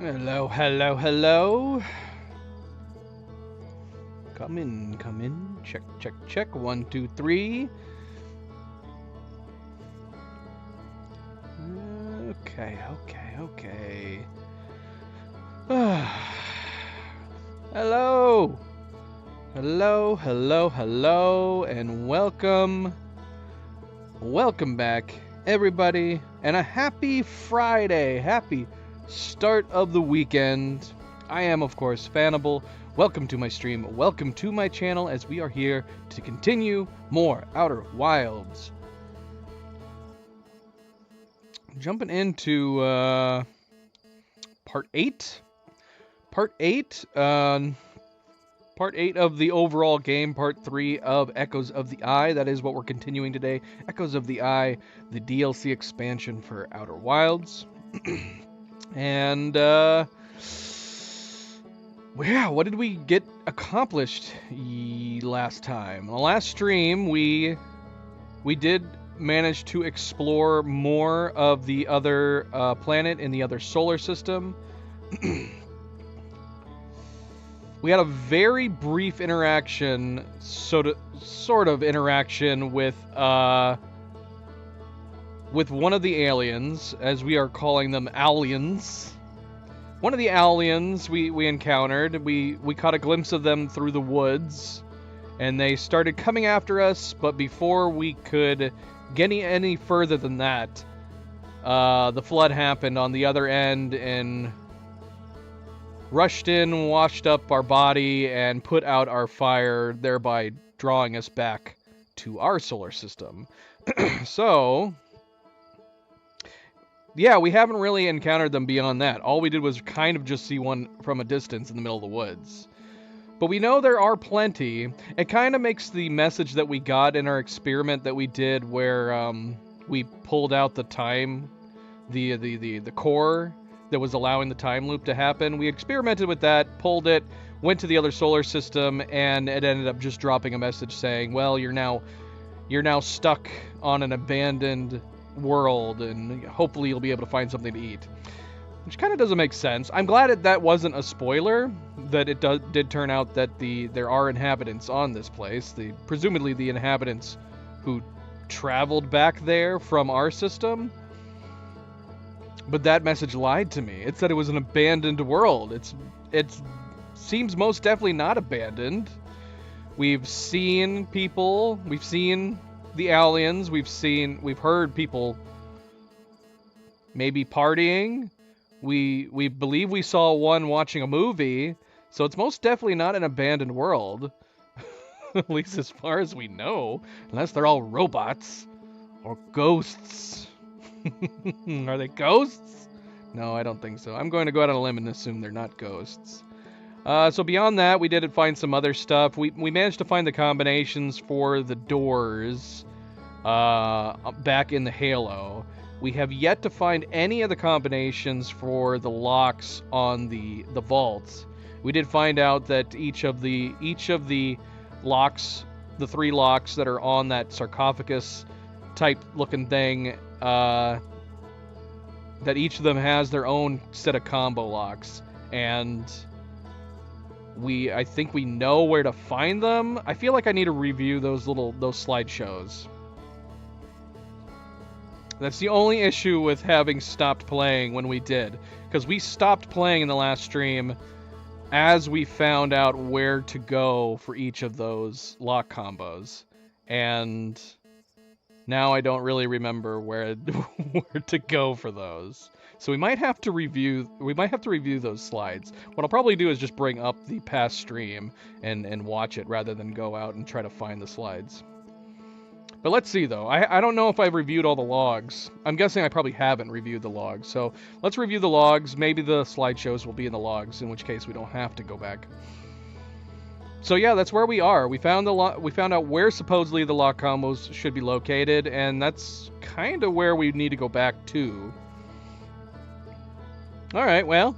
Hello, hello, hello. Come in, come in. Check, check, check. 1, 2, 3. Okay, okay, okay. Hello. Hello, hello, hello, and welcome. Welcome back, everybody, and a happy Friday. Happy start of the weekend. I am, of course, Fanable. Welcome to my stream. Welcome to my channel as we are here to continue more Outer Wilds. Jumping into part 8. Part 8. Part 8 of the overall game, Part 3 of Echoes of the Eye. That is what we're continuing today. Echoes of the Eye, the DLC expansion for Outer Wilds. And, yeah, what did we get accomplished last time? On the last stream, we did manage to explore more of the other planet in the other solar system. We had a very brief interaction, sort of interaction with one of the aliens, as we are calling them aliens. One of the aliens we encountered, we caught a glimpse of them through the woods, and they started coming after us, but before we could get any further than that, the flood happened on the other end and rushed in, washed up our body, and put out our fire, thereby drawing us back to our solar system. So, yeah, we haven't really encountered them beyond that. All we did was kind of just see one from a distance in the middle of the woods. But we know there are plenty. It kind of makes the message that we got in our experiment that we did where we pulled out the time, the core that was allowing the time loop to happen. We experimented with that, pulled it, went to the other solar system, and it ended up just dropping a message saying, well, you're now stuck on an abandoned world, and hopefully you'll be able to find something to eat. Which kind of doesn't make sense. I'm glad that wasn't a spoiler, that it did turn out that there are inhabitants on this place. Presumably the inhabitants who traveled back there from our system. But that message lied to me. It said it was an abandoned world. It seems most definitely not abandoned. We've seen people. We've seen the aliens. We've heard people maybe partying. We believe we saw one watching a movie. So it's most definitely not an abandoned world. At least as far as we know. Unless they're all robots. Or ghosts. Are they ghosts? No, I don't think so. I'm going to go out on a limb and assume they're not ghosts. So beyond that, we did find some other stuff. We managed to find the combinations for the doors back in the Halo. We have yet to find any of the combinations for the locks on the vaults. We did find out that each of the locks, the 3 locks that are on that sarcophagus type looking thing, that each of them has their own set of combo locks, and I think we know where to find them. I feel like I need to review those slideshows. That's the only issue with having stopped playing when we did, because we stopped playing in the last stream as we found out where to go for each of those lock combos, and now I don't really remember where to go for those. So we might have to review those slides. What I'll probably do is just bring up the past stream and watch it rather than go out and try to find the slides. But let's see though. I don't know if I've reviewed all the logs. I'm guessing I probably haven't reviewed the logs. So let's review the logs. Maybe the slideshows will be in the logs, in which case we don't have to go back. So yeah, that's where we are. We found out where supposedly the lock combos should be located, and that's kind of where we need to go back to. All right, well,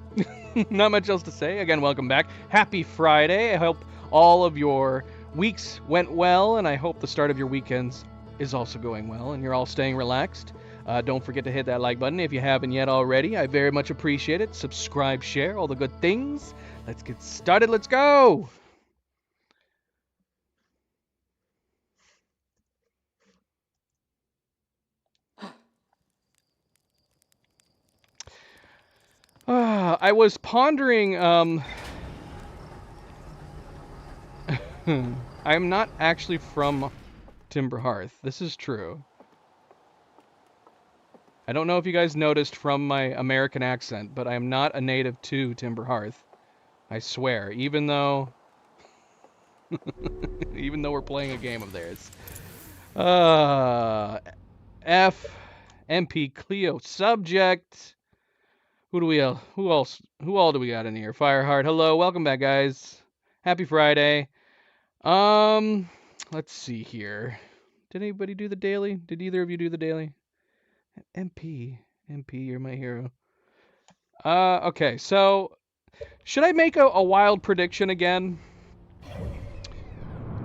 not much else to say. Again, welcome back. Happy Friday. I hope all of your weeks went well, and I hope the start of your weekends is also going well, and you're all staying relaxed. Don't forget to hit that like button if you haven't yet already. I very much appreciate it. Subscribe, share, all the good things. Let's get started. Let's go! I was pondering, I'm not actually from Timberhearth. This is true. I don't know if you guys noticed from my American accent, but I am not a native to Timberhearth. I swear, even though we're playing a game of theirs. F, MP Cleo subject. Who all do we got in here? Fireheart, hello, welcome back, guys. Happy Friday. Let's see here. Did anybody do the daily? Did either of you do the daily? MP, you're my hero. Okay, so should I make a wild prediction again?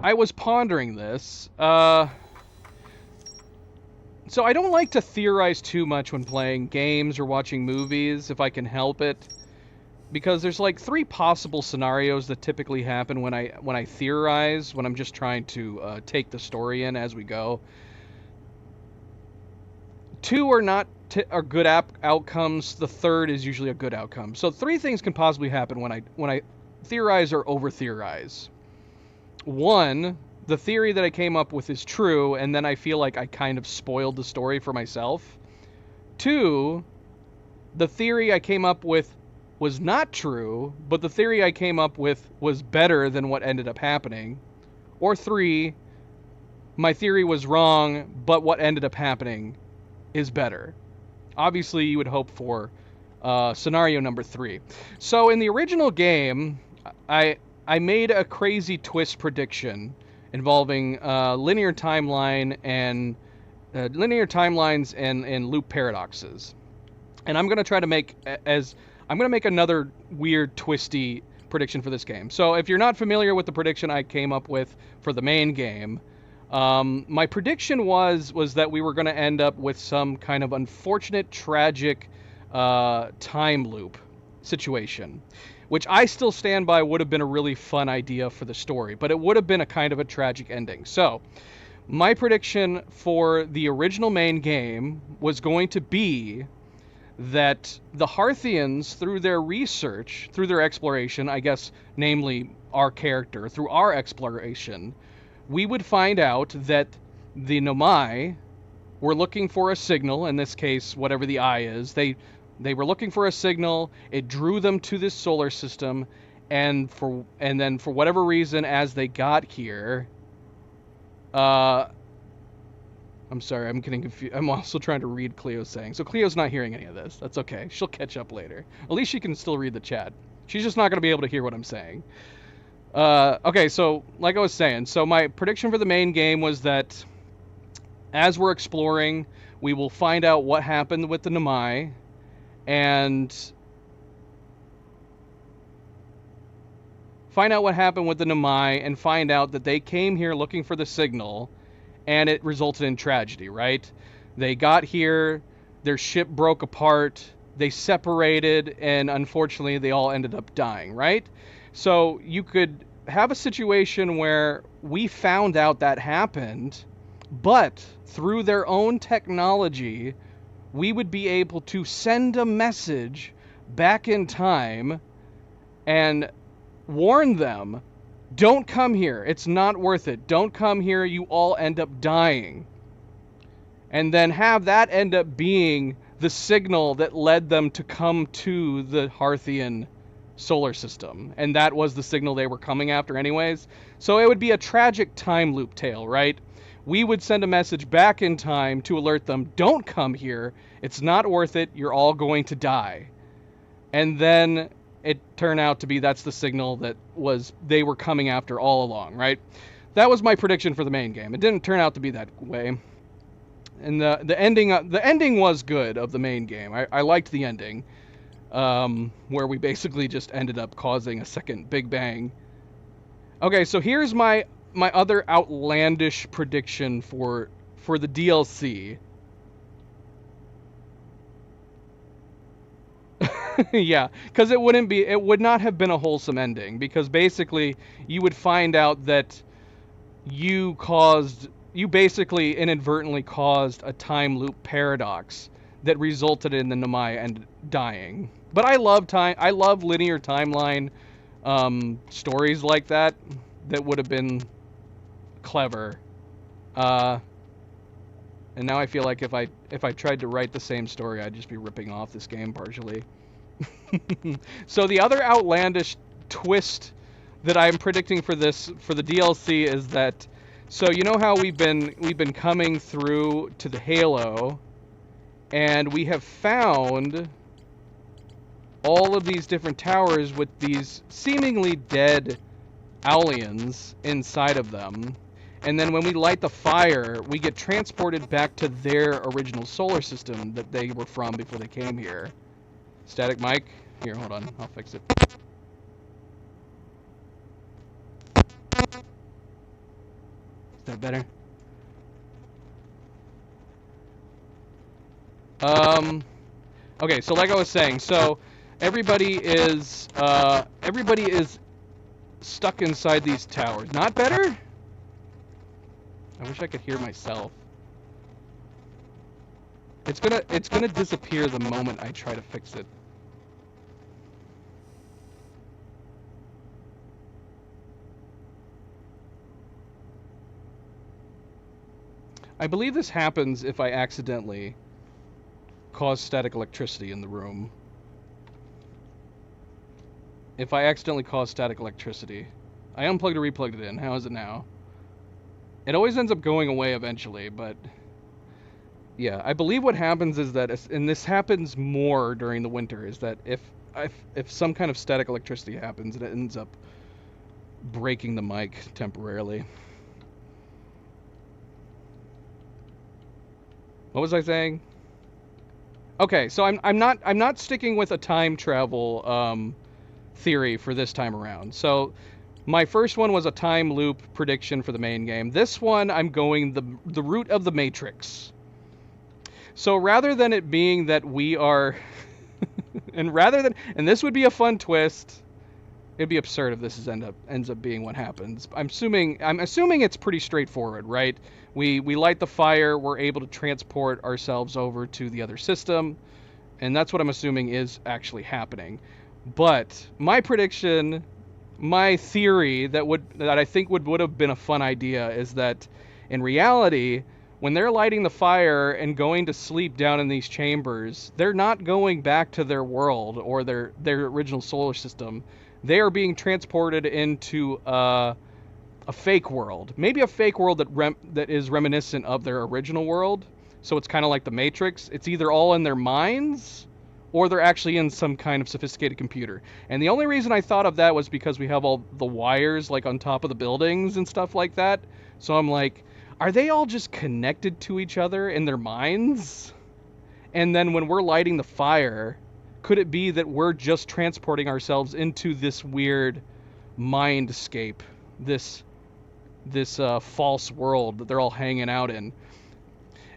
I was pondering this. So I don't like to theorize too much when playing games or watching movies, if I can help it, because there's like 3 possible scenarios that typically happen when I theorize, when I'm just trying to take the story in as we go. 2 are good outcomes. The third is usually a good outcome. So 3 things can possibly happen when I theorize or over theorize. 1, the theory that I came up with is true, and then I feel like I kind of spoiled the story for myself. 2, the theory I came up with was not true, but the theory I came up with was better than what ended up happening. Or 3, my theory was wrong, but what ended up happening is better. Obviously, you would hope for scenario number 3. So in the original game, I made a crazy twist prediction involving linear timelines and loop paradoxes. And I'm going to try to make another weird twisty prediction for this game. So if you're not familiar with the prediction I came up with for the main game, my prediction was that we were going to end up with some kind of unfortunate, tragic time loop situation, which I still stand by would have been a really fun idea for the story, but it would have been a kind of a tragic ending. So my prediction for the original main game was going to be that the Hearthians, through their research, through their exploration, I guess, namely our character, through our exploration, we would find out that the Nomai were looking for a signal, in this case, whatever the eye is. They were looking for a signal, it drew them to this solar system, and then for whatever reason, as they got here, I'm sorry, I'm getting confused. I'm also trying to read Cleo's saying. So Cleo's not hearing any of this. That's okay. She'll catch up later. At least she can still read the chat. She's just not going to be able to hear what I'm saying. Okay, so like I was saying, so my prediction for the main game was that as we're exploring, we will find out what happened with the Nomai, and find out that they came here looking for the signal, and it resulted in tragedy, right? They got here, their ship broke apart, they separated, and unfortunately they all ended up dying, right? So you could have a situation where we found out that happened, but through their own technology, we would be able to send a message back in time and warn them, don't come here, it's not worth it, don't come here, you all end up dying. And then have that end up being the signal that led them to come to the Hearthian solar system. And that was the signal they were coming after anyways. So it would be a tragic time loop tale, right? We would send a message back in time to alert them, don't come here, it's not worth it, you're all going to die. And then it turned out to be that's the signal that they were coming after all along, right? That was my prediction for the main game. It didn't turn out to be that way. And the ending was good of the main game. I liked the ending, where we basically just ended up causing a second Big Bang. Okay, so here's my other outlandish prediction for the DLC. Yeah, because it would not have been a wholesome ending, because basically you would find out that you basically inadvertently caused a time loop paradox that resulted in the Namai and dying. But I love linear timeline stories like that would have been clever. Uh, and now I feel like if I tried to write the same story, I'd just be ripping off this game partially. So the other outlandish twist that I'm predicting for the DLC is that, so you know how we've been coming through to the Halo, and we have found all of these different towers with these seemingly dead aliens inside of them. And then when we light the fire, we get transported back to their original solar system that they were from before they came here. Static mic? Here, hold on. I'll fix it. Is that better? Okay, so like I was saying, so everybody is stuck inside these towers. Not better? I wish I could hear myself. It's gonna disappear the moment I try to fix it. I believe this happens if I accidentally cause static electricity in the room. If I accidentally cause static electricity. I unplugged or replugged it in. How is it now? It always ends up going away eventually, but yeah, I believe what happens is that, and this happens more during the winter, is that if some kind of static electricity happens, it ends up breaking the mic temporarily. What was I saying? Okay, so I'm not sticking with a time travel theory for this time around. So my first one was a time loop prediction for the main game. This one I'm going the route of the Matrix. So rather than it being that we are and this would be a fun twist. It'd be absurd if this ends up being what happens. I'm assuming it's pretty straightforward, right? We light the fire, we're able to transport ourselves over to the other system, and that's what I'm assuming is actually happening. But my prediction, my theory that I think would have been a fun idea is that in reality, when they're lighting the fire and going to sleep down in these chambers, they're not going back to their world or their original solar system. They are being transported into a fake world. Maybe a fake world that is reminiscent of their original world. So it's kind of like the Matrix. It's either all in their minds or they're actually in some kind of sophisticated computer. And the only reason I thought of that was because we have all the wires like on top of the buildings and stuff like that. So I'm like, are they all just connected to each other in their minds? And then when we're lighting the fire, could it be that we're just transporting ourselves into this weird mindscape, this false world that they're all hanging out in?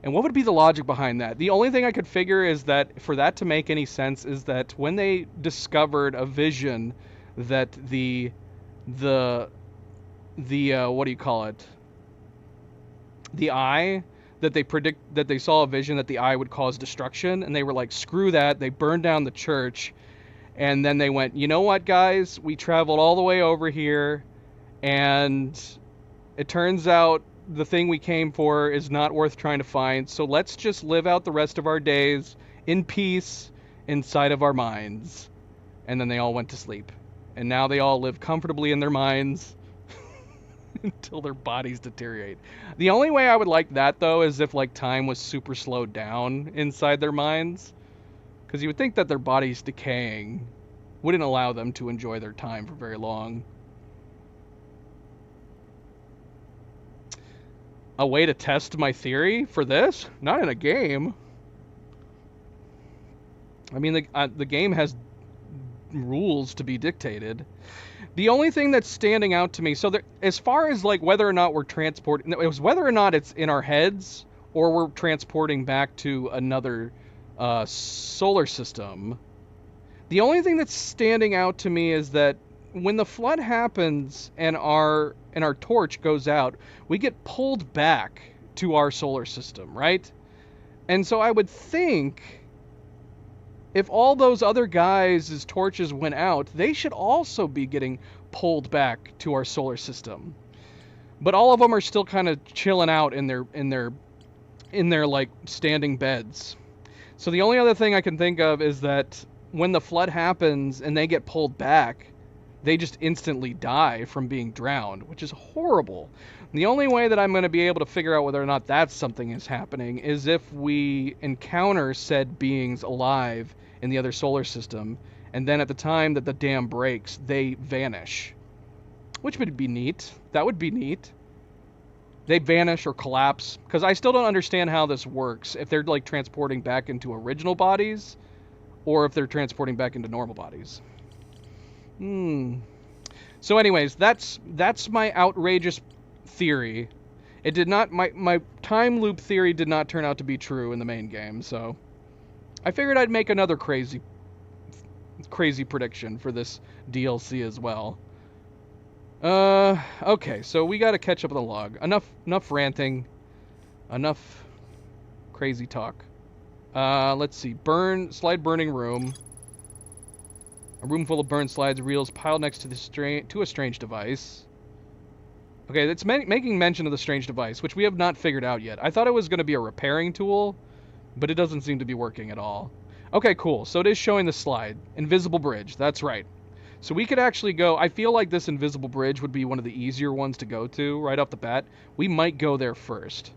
And what would be the logic behind that? The only thing I could figure is that for that to make any sense is that when they discovered a vision that the what do you call it? The eye, that they saw a vision that the eye would cause destruction, and they were like, screw that. They burned down the church, and then they went, you know what, guys? We traveled all the way over here, and it turns out the thing we came for is not worth trying to find, so let's just live out the rest of our days in peace inside of our minds. And then they all went to sleep, and now they all live comfortably in their minds until their bodies deteriorate. The only way I would like that, though, is if like time was super slowed down inside their minds, because you would think that their bodies decaying wouldn't allow them to enjoy their time for very long. A way to test my theory for this? Not in a game. I mean, the game has rules to be dictated. The only thing that's standing out to me, so there, as far as like whether or not we're transporting, it was whether or not it's in our heads or we're transporting back to another solar system. The only thing that's standing out to me is that when the flood happens and our torch goes out, we get pulled back to our solar system, right? And so I would think if all those other guys' torches went out, they should also be getting pulled back to our solar system. But all of them are still kind of chilling out in their like standing beds. So the only other thing I can think of is that when the flood happens and they get pulled back, they just instantly die from being drowned, which is horrible. The only way that I'm going to be able to figure out whether or not that's something is happening is if we encounter said beings alive in the other solar system, and then at the time that the dam breaks, they vanish. Which would be neat. That would be neat. They vanish or collapse, because I still don't understand how this works. If they're like transporting back into original bodies, or if they're transporting back into normal bodies. So anyways, that's my outrageous theory. It did not, my time loop theory did not turn out to be true in the main game, so I figured I'd make another crazy prediction for this DLC as well. Okay, so we gotta catch up with the log. Enough ranting. Enough crazy talk. Let's see. Slide burning room. A room full of burned slides, reels piled next to a strange device. Okay, it's making mention of the strange device, which we have not figured out yet. I thought it was going to be a repairing tool, but it doesn't seem to be working at all. Okay, cool. So it is showing the slide. Invisible bridge. That's right. So we could actually go... I feel like this invisible bridge would be one of the easier ones to go to right off the bat. We might go there first.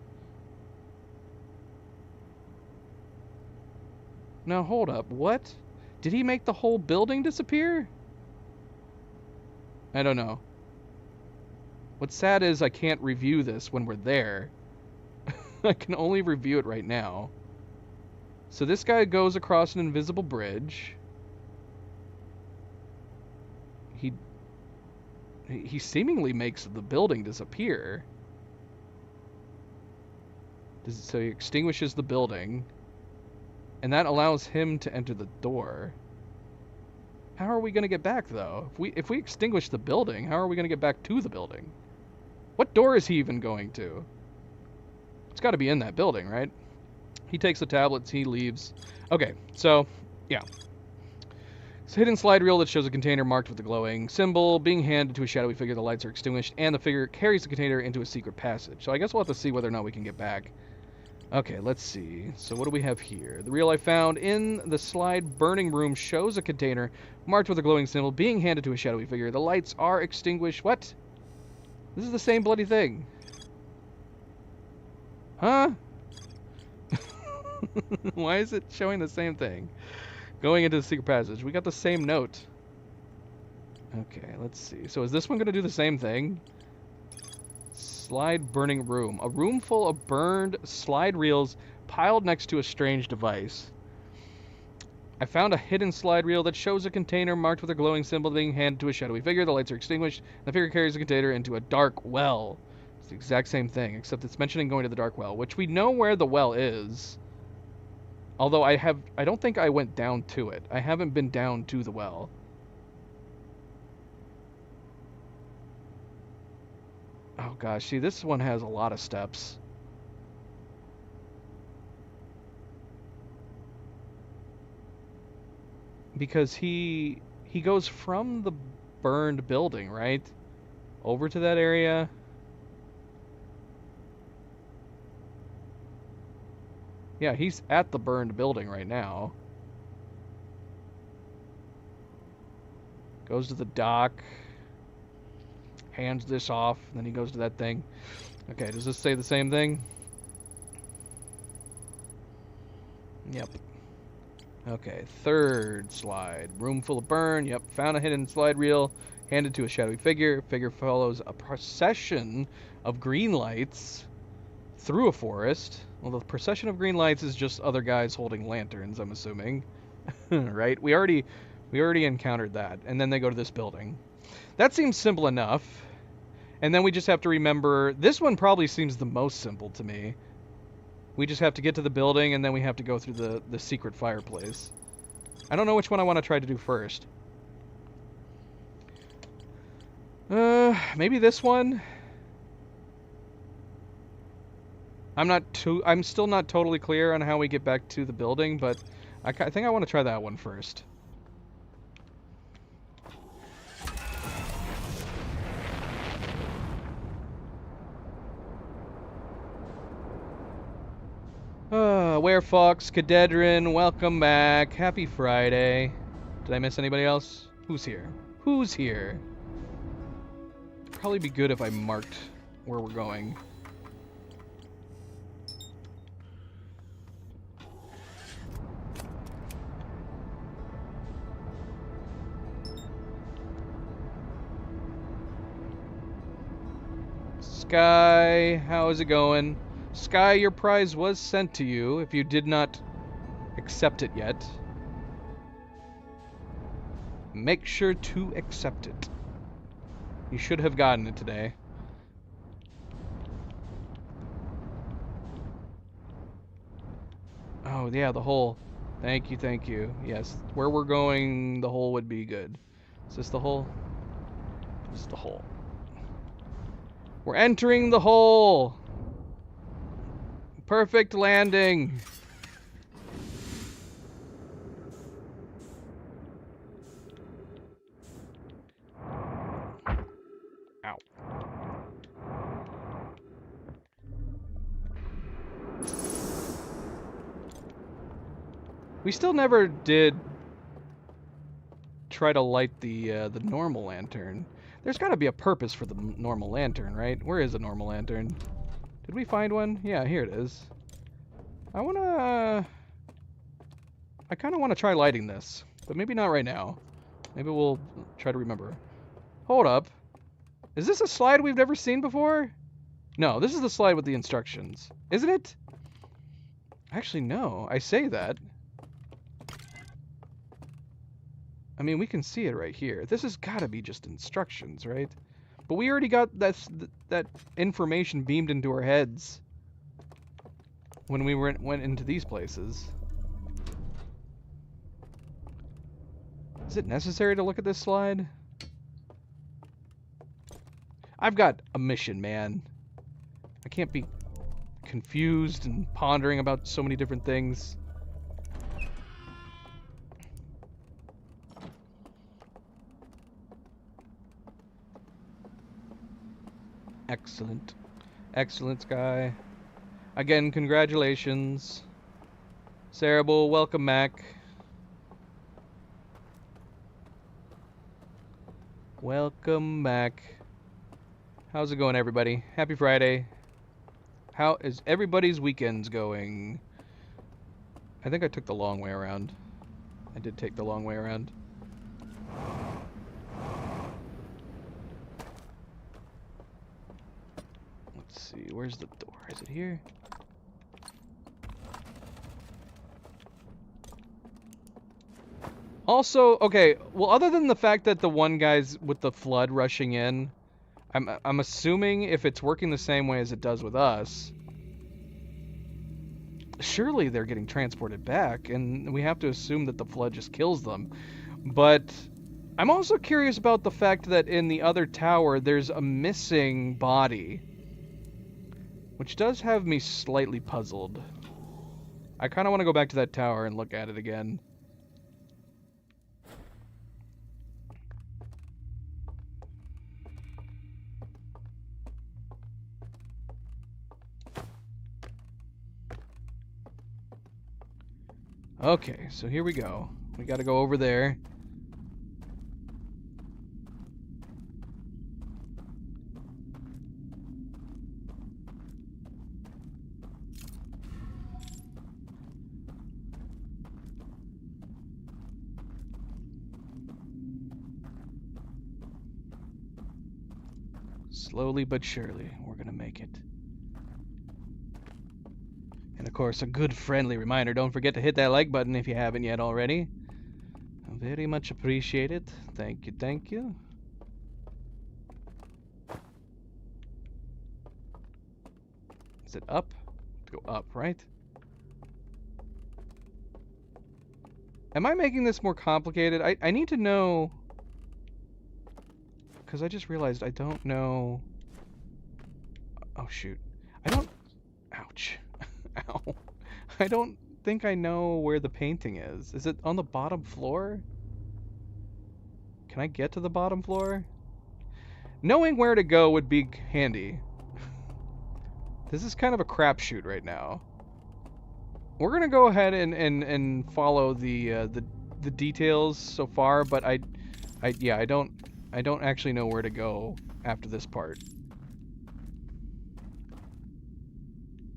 Now, hold up. What? Did he make the whole building disappear? I don't know. What's sad is I can't review this when we're there. I can only review it right now. So this guy goes across an invisible bridge. He seemingly makes the building disappear. So he extinguishes the building. And that allows him to enter the door. How are we going to get back, though? If we extinguish the building, how are we going to get back to the building? What door is he even going to? It's got to be in that building, right? He takes the tablets, he leaves. Okay, so, yeah. It's a hidden slide reel that shows a container marked with a glowing symbol being handed to a shadowy figure. The lights are extinguished, and the figure carries the container into a secret passage. So I guess we'll have to see whether or not we can get back. Okay, let's see. So what do we have here? The reel I found in the slide burning room shows a container marked with a glowing symbol being handed to a shadowy figure. The lights are extinguished. What? This is the same bloody thing. Huh? Why is it showing the same thing? Going into the secret passage. We got the same note. Okay, let's see. So is this one going to do the same thing? Slide burning room. A room full of burned slide reels piled next to a strange device. I found a hidden slide reel that shows a container marked with a glowing symbol being handed to a shadowy figure. The lights are extinguished. The figure carries the container into a dark well. It's the exact same thing, except it's mentioning going to the dark well, which we know where the well is. Although I don't think I went down to it. I haven't been down to the well. Oh gosh, see, this one has a lot of steps. Because he goes from the burned building, right? Over to that area. Yeah, he's at the burned building right now. Goes to the dock. Hands this off. Then he goes to that thing. Okay, does this say the same thing? Yep. Okay, third slide. Room full of burn. Yep, found a hidden slide reel. Handed to a shadowy figure. Figure follows a procession of green lights through a forest. Well, the procession of green lights is just other guys holding lanterns, I'm assuming. Right? We already encountered that. And then they go to this building. That seems simple enough. And then we just have to remember... This one probably seems the most simple to me. We just have to get to the building, and then we have to go through the secret fireplace. I don't know which one I want to try to do first. Maybe this one? I'm still not totally clear on how we get back to the building, but I think I want to try that one first. Werefox, Cadedrin, welcome back. Happy Friday. Did I miss anybody else? Who's here? Who's here? Probably be good if I marked where we're going. Sky, how is it going? Sky, your prize was sent to you if you did not accept it yet. Make sure to accept it. You should have gotten it today. Oh, yeah, the hole. Thank you, thank you. Yes, where we're going, the hole would be good. Is this the hole? This is the hole. We're entering the hole! Perfect landing! Ow. We still never did try to light the normal lantern. There's got to be a purpose for the normal lantern, right? Where is the normal lantern? Did we find one? Yeah, here it is. I kind of want to try lighting this, but maybe not right now. Maybe we'll try to remember. Hold up. Is this a slide we've never seen before? No, this is the slide with the instructions. Isn't it? Actually, no. I say that. I mean, we can see it right here. This has got to be just instructions, right? But we already got that information beamed into our heads when we went into these places. Is it necessary to look at this slide? I've got a mission, man. I can't be confused and pondering about so many different things. Excellent. Excellent, Sky. Again, congratulations. Cerebral, welcome back. Welcome back. How's it going, everybody? Happy Friday. How is everybody's weekends going? I think I took the long way around. I did take the long way around. Let's see, where's the door? Is it here? Also, okay, well, other than the fact that the one guy's with the flood rushing in, I'm assuming if it's working the same way as it does with us, surely they're getting transported back, and we have to assume that the flood just kills them. But I'm also curious about the fact that in the other tower, there's a missing body, which does have me slightly puzzled. I kind of want to go back to that tower and look at it again. Okay, so here we go. We gotta go over there. Slowly but surely, we're gonna make it. And of course, a good friendly reminder, don't forget to hit that like button if you haven't yet already. Very much appreciate it. Thank you, thank you. Is it up? Go up, right? Am I making this more complicated? I need to know, because I just realized I don't know. Oh, shoot. I don't... Ouch. Ow. I don't think I know where the painting is. Is it on the bottom floor? Can I get to the bottom floor? Knowing where to go would be handy. This is kind of a crapshoot right now. We're gonna go ahead and follow the details so far, but I don't actually know where to go after this part.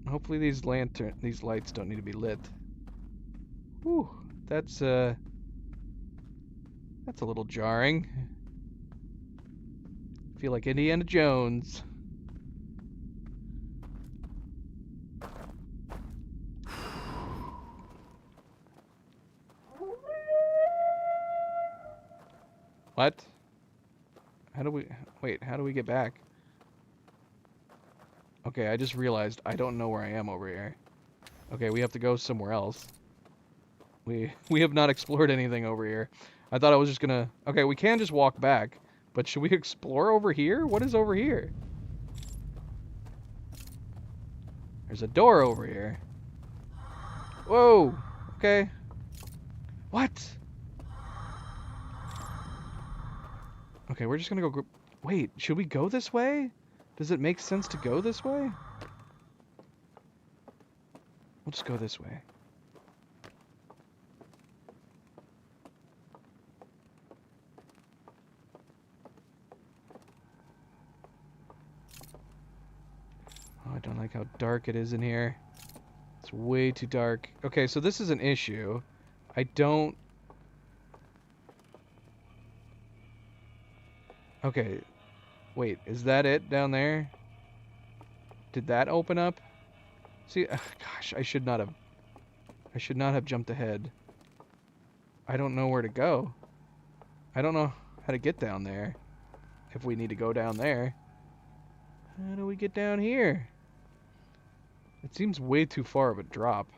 Hopefully these lights don't need to be lit. Whew, that's a little jarring. Feel like Indiana Jones. What? How do we get back? Okay, I just realized I don't know where I am over here. Okay, we have to go somewhere else. We have not explored anything over here. I thought I was just gonna... Okay, we can just walk back. But should we explore over here? What is over here? There's a door over here. Whoa! Okay. What? Okay, we're just gonna go... Wait, should we go this way? Does it make sense to go this way? We'll just go this way. Oh, I don't like how dark it is in here. It's way too dark. Okay, so this is an issue. I don't... Okay. Wait, is that it down there? Did that open up? See, gosh, I should not have jumped ahead. I don't know where to go. I don't know how to get down there. If we need to go down there. How do we get down here? It seems way too far of a drop.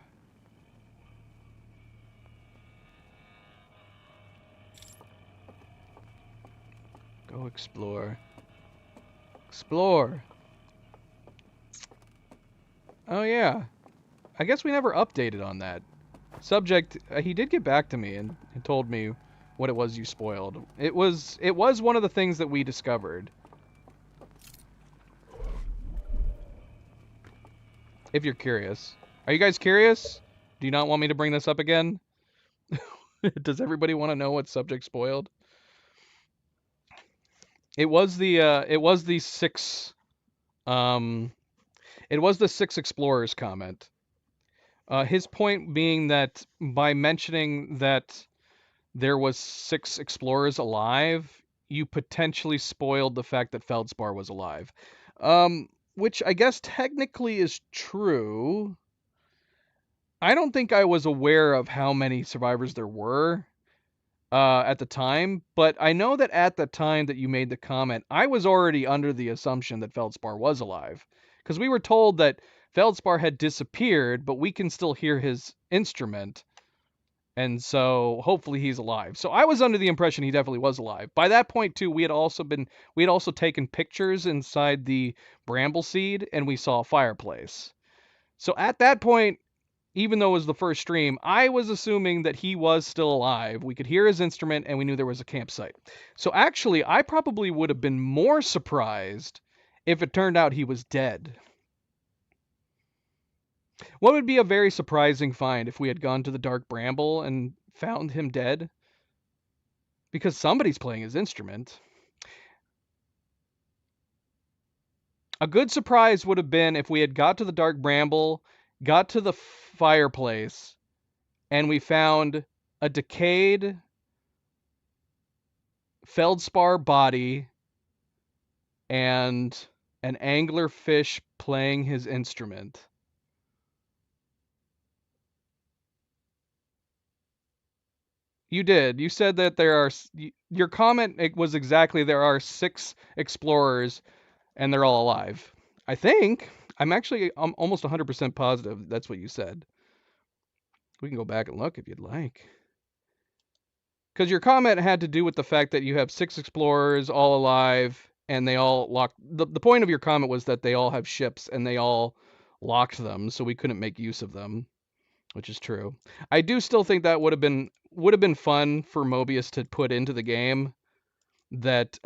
Go explore. Explore! Oh yeah. I guess we never updated on that. Subject, he did get back to me and told me what it was you spoiled. It was one of the things that we discovered. If you're curious. Are you guys curious? Do you not want me to bring this up again? Does everybody want to know what Subject spoiled? It was the six explorers comment. His point being that by mentioning that there was 6 explorers alive, you potentially spoiled the fact that Feldspar was alive. Which I guess technically is true. I don't think I was aware of how many survivors there were at the time, but I know that at the time that you made the comment, I was already under the assumption that Feldspar was alive. Because we were told that Feldspar had disappeared, but we can still hear his instrument. And so hopefully he's alive. So I was under the impression he definitely was alive. By that point too, we had also taken pictures inside the bramble seed and we saw a fireplace. So at that point, even though it was the first stream, I was assuming that he was still alive. We could hear his instrument and we knew there was a campsite. So actually, I probably would have been more surprised if it turned out he was dead. What would be a very surprising find if we had gone to the Dark Bramble and found him dead? Because somebody's playing his instrument. A good surprise would have been if we had got to the Dark Bramble, got to the fireplace, and we found a decayed feldspar body and an anglerfish playing his instrument. You did. You said that there are... Your comment was exactly there are 6 explorers and they're all alive. I think. I'm almost 100% positive that's what you said. We can go back and look if you'd like. Because your comment had to do with the fact that you have 6 explorers all alive, and they all locked. The point of your comment was that they all have ships, and they all locked them, so we couldn't make use of them, which is true. I do still think that would have been fun for Mobius to put into the game, that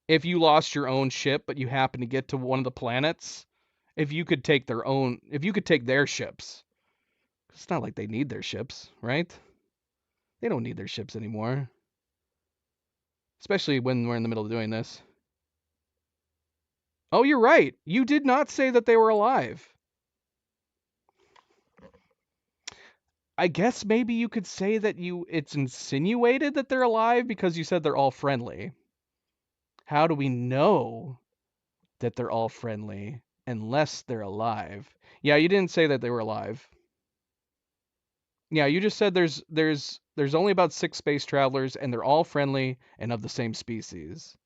if you lost your own ship but you happen to get to one of the planets, if you could take their ships. It's not like they need their ships, right? They don't need their ships anymore. Especially when we're in the middle of doing this. Oh, you're right. You did not say that they were alive. I guess maybe you could say that it's insinuated that they're alive because you said they're all friendly. How do we know that they're all friendly unless they're alive? Yeah, you didn't say that they were alive. Yeah, you just said there's only about 6 space travelers and they're all friendly and of the same species.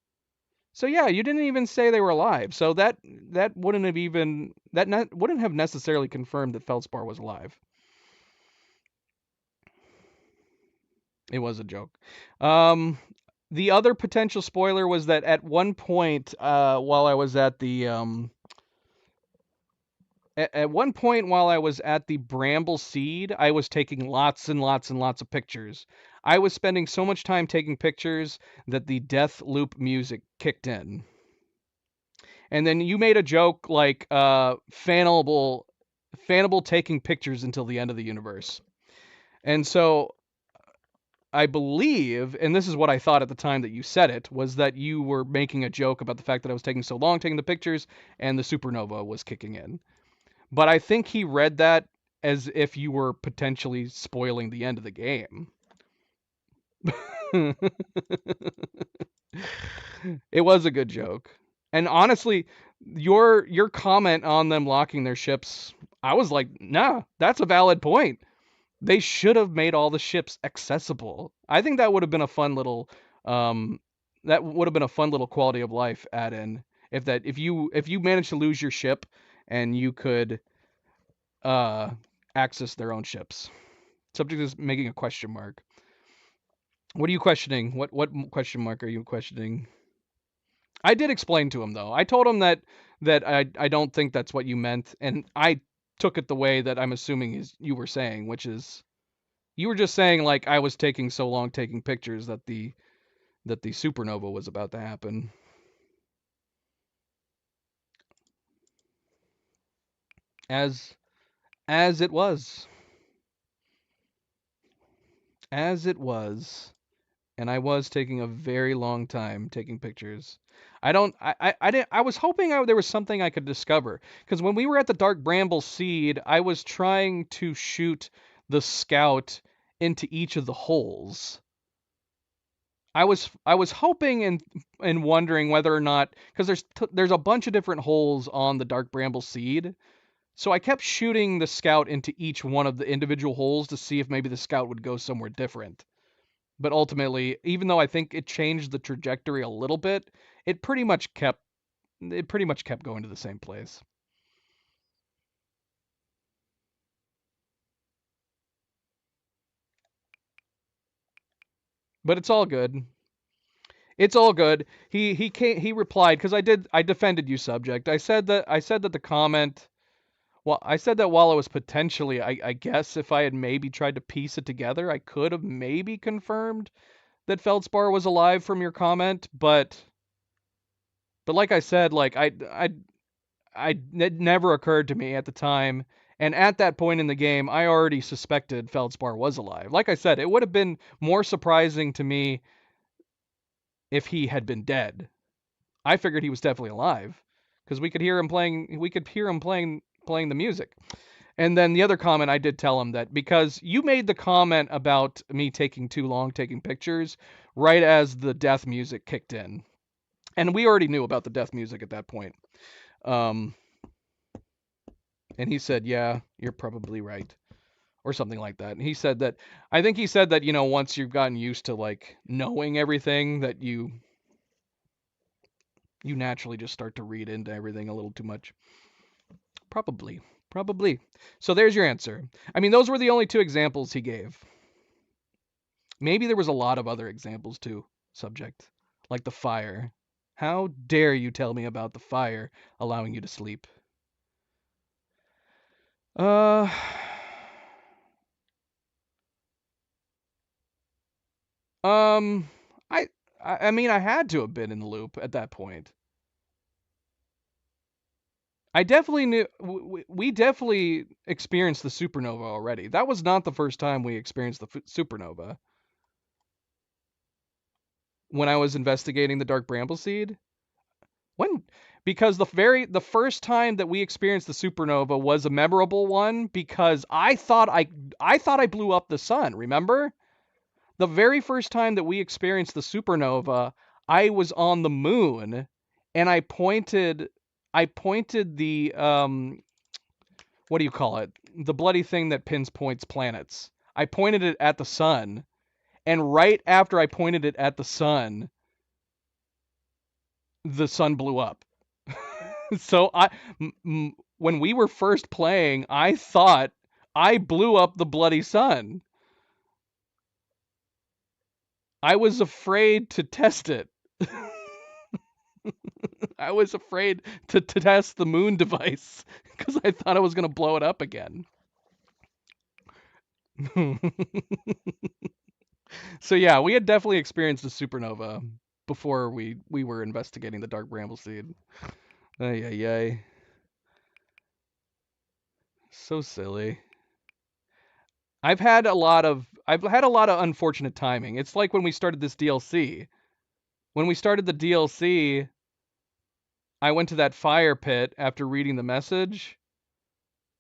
So yeah, you didn't even say they were alive. So that wouldn't have necessarily confirmed that Feldspar was alive. It was a joke. The other potential spoiler was that at one point, while I was at the at one point while I was at the Bramble Seed, I was taking lots and lots and lots of pictures. I was spending so much time taking pictures that the Death Loop music kicked in. And then you made a joke like Fanable taking pictures until the end of the universe. And so I believe, and this is what I thought at the time that you said it, was that you were making a joke about the fact that I was taking so long taking the pictures and the supernova was kicking in. But I think he read that as if you were potentially spoiling the end of the game. It was a good joke. And honestly, your comment on them locking their ships, I was like, nah, that's a valid point. They should have made all the ships accessible. I think that would have been a fun little quality of life add-in if you managed to lose your ship and you could access their own ships. Subject is making a question mark. What are you questioning? What question mark are you questioning? I did explain to him though. I told him that I don't think that's what you meant, and I took it the way that I'm assuming is you were saying, which is you were just saying like I was taking so long taking pictures that the supernova was about to happen. As as it was. As it was. And I was taking a very long time taking pictures. I didn't I was hoping there was something I could discover because when we were at the Dark Bramble Seed, I was trying to shoot the scout into each of the holes. I was hoping and wondering whether or not because there's a bunch of different holes on the Dark Bramble Seed. So I kept shooting the scout into each one of the individual holes to see if maybe the scout would go somewhere different. But ultimately, even though I think it changed the trajectory a little bit, it pretty much kept going to the same place. But it's all good. It's all good. He replied because I defended you, subject. I said that the comment. Well, I said that while it was potentially, I guess if I had maybe tried to piece it together, I could have maybe confirmed that Feldspar was alive from your comment, but like I said, like it never occurred to me at the time. And at that point in the game, I already suspected Feldspar was alive. Like I said, it would have been more surprising to me if he had been dead. I figured he was definitely alive because we could hear him playing. We could hear him playing the music. And then the other comment, I did tell him that because you made the comment about me taking too long taking pictures right as the death music kicked in, and we already knew about the death music at that point. Um, and he said, "Yeah, you're probably right," or something like that. And he said that I think he said that once you've gotten used to like knowing everything, that you naturally just start to read into everything a little too much. Probably. Probably. So there's your answer. I mean, those were the only two examples he gave. Maybe there was a lot of other examples too. Subject. Like the fire. How dare you tell me about the fire allowing you to sleep? Uh, um, I, I mean, I had to have been in the loop at that point. I definitely knew, we definitely experienced the supernova already. That was not the first time we experienced the supernova. When I was investigating the Dark Brambleseed, when, because the first time that we experienced the supernova was a memorable one because I thought I blew up the sun, remember? The very first time that we experienced the supernova, I was on the moon and I pointed the what do you call it? The bloody thing that pinpoints planets. I pointed it at the sun, and right after I pointed it at the sun blew up. So when we were first playing, I thought I blew up the bloody sun. I was afraid to test it. I was afraid to test the moon device because I thought I was going to blow it up again. So yeah, we had definitely experienced a supernova before we were investigating the Dark Brambleseed. Ay ay ay. So silly. I've had a lot of unfortunate timing. It's like when we started this DLC. When we started the DLC, I went to that fire pit after reading the message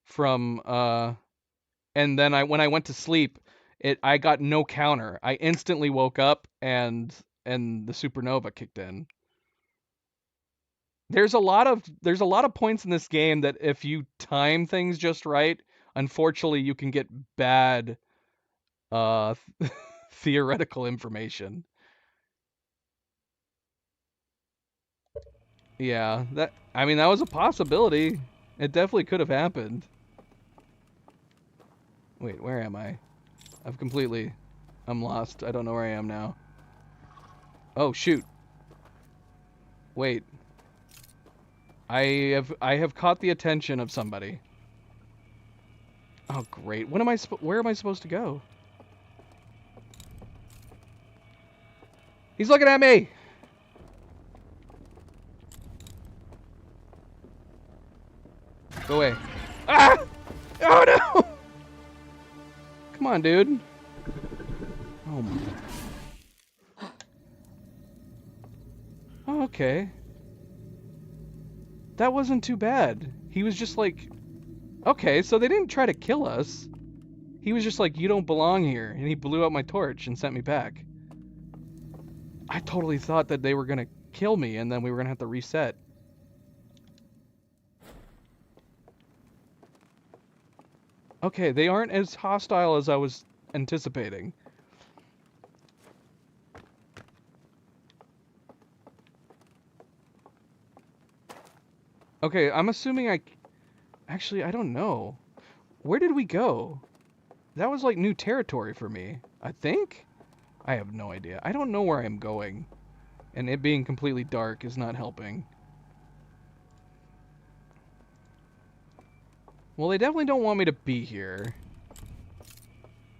from and then when I went to sleep, I got no counter. I instantly woke up and the supernova kicked in. There's a lot of points in this game that if you time things just right, unfortunately you can get bad uh theoretical information. Yeah, that I mean that was a possibility. It definitely could have happened. Wait, where am I? I'm lost. I don't know where I am now. Oh shoot. Wait. I have caught the attention of somebody. Oh great. Where am I supposed to go? He's looking at me. Go away. Ah! Oh no! Come on, dude. Oh my. Oh, okay. That wasn't too bad. He was just like, okay, so they didn't try to kill us. He was just like, you don't belong here, and he blew out my torch and sent me back. I totally thought that they were gonna kill me and then we were gonna have to reset. Okay, they aren't as hostile as I was anticipating. Okay, I'm assuming actually, I don't know. Where did we go? That was like new territory for me, I think? I have no idea. I don't know where I'm going. And it being completely dark is not helping. Well, they definitely don't want me to be here.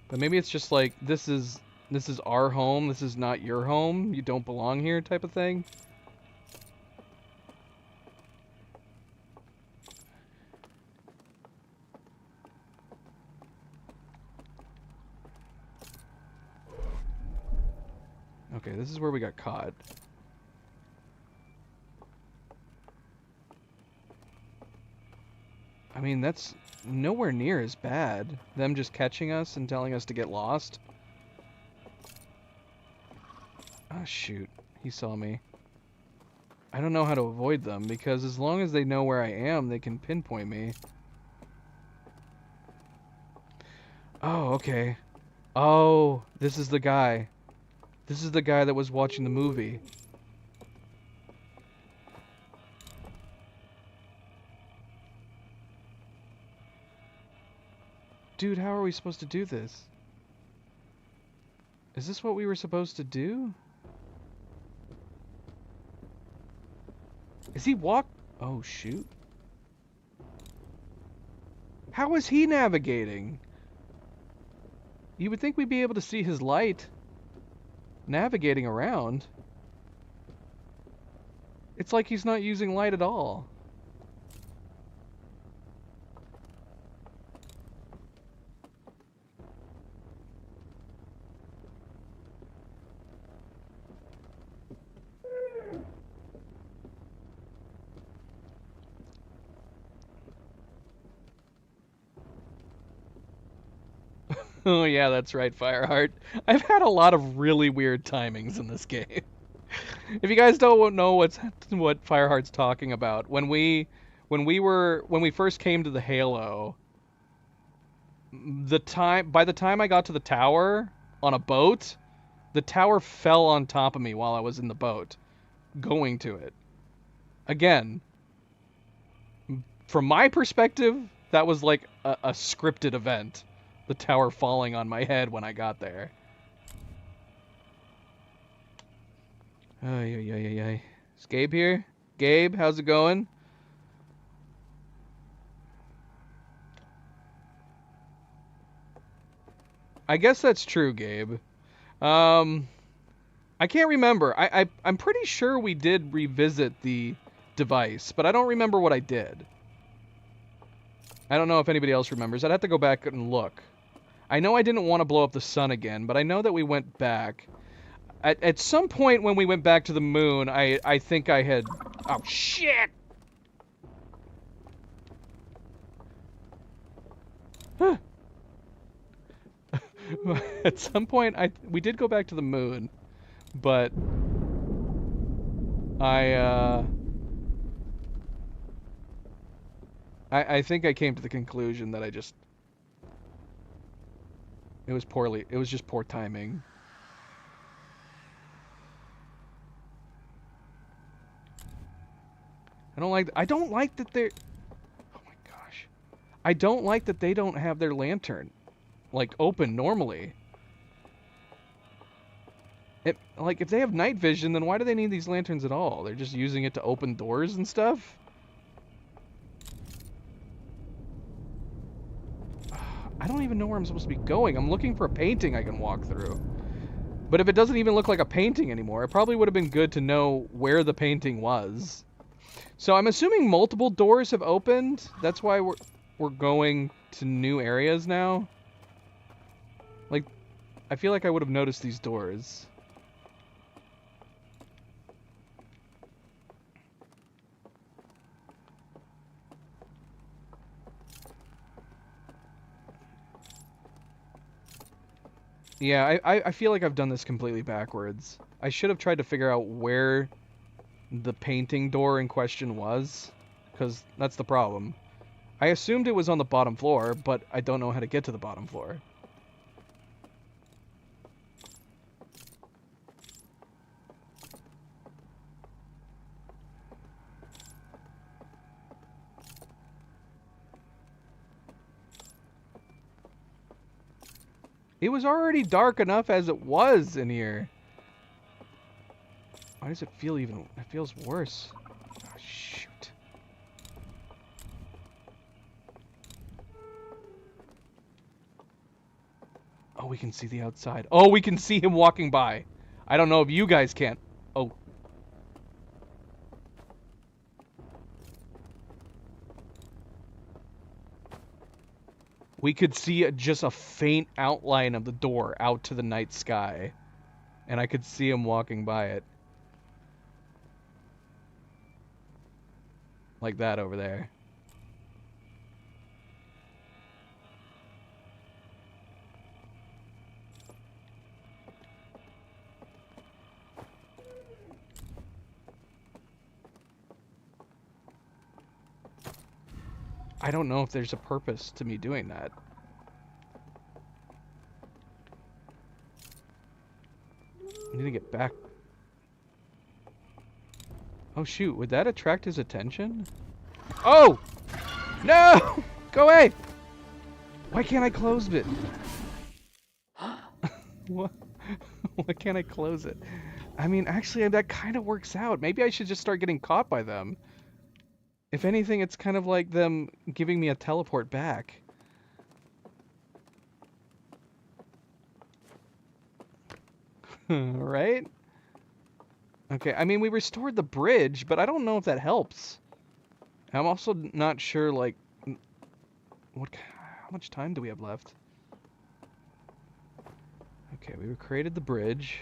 But maybe it's just like, this is our home, this is not your home, you don't belong here type of thing. Okay, this is where we got caught. I mean, that's nowhere near as bad. Them just catching us and telling us to get lost. Ah, shoot. He saw me. I don't know how to avoid them, because as long as they know where I am, they can pinpoint me. Oh, okay. Oh, this is the guy. This is the guy that was watching the movie. Dude, how are we supposed to do this? Is this what we were supposed to do? Is he walk? Oh, shoot. How is he navigating? You would think we'd be able to see his light navigating around. It's like he's not using light at all. Oh yeah, that's right, Fireheart. I've had a lot of really weird timings in this game. If you guys don't know what Fireheart's talking about, when we first came to the Halo, by the time I got to the tower on a boat, the tower fell on top of me while I was in the boat, going to it. Again, from my perspective, that was like a scripted event. The tower falling on my head when I got there. Ay. Is Gabe here? Gabe, how's it going? I guess that's true, Gabe. I can't remember. I'm pretty sure we did revisit the device, but I don't remember what I did. I don't know if anybody else remembers. I'd have to go back and look. I know I didn't want to blow up the sun again, but I know that we went back. At some point when we went back to the moon, I think I had... Oh, shit! At some point, we did go back to the moon, but I think I came to the conclusion that it was just poor timing. I don't like that they're... Oh my gosh. I don't like that they don't have their lantern, like, open normally. Like, if they have night vision, then why do they need these lanterns at all? They're just using it to open doors and stuff? I don't even know where I'm supposed to be going. I'm looking for a painting I can walk through. But if it doesn't even look like a painting anymore, it probably would have been good to know where the painting was. So I'm assuming multiple doors have opened. That's why we're going to new areas now. Like, I feel like I would have noticed these doors. Yeah, I feel like I've done this completely backwards. I should have tried to figure out where the painting door in question was, because that's the problem. I assumed it was on the bottom floor, but I don't know how to get to the bottom floor. It was already dark enough as it was in here. Why does it feel even... It feels worse. Oh, shoot. Oh, we can see the outside. Oh, we can see him walking by. I don't know if you guys can. Oh. We could see just a faint outline of the door out to the night sky. And I could see him walking by it. Like that over there. I don't know if there's a purpose to me doing that. I need to get back. Oh shoot, would that attract his attention? Oh! No! Go away! Why can't I close it? What? Why can't I close it? I mean, actually, that kind of works out. Maybe I should just start getting caught by them. If anything, it's kind of like them giving me a teleport back. Right? Okay, I mean, we restored the bridge, but I don't know if that helps. I'm also not sure, like, how much time do we have left? Okay, we created the bridge.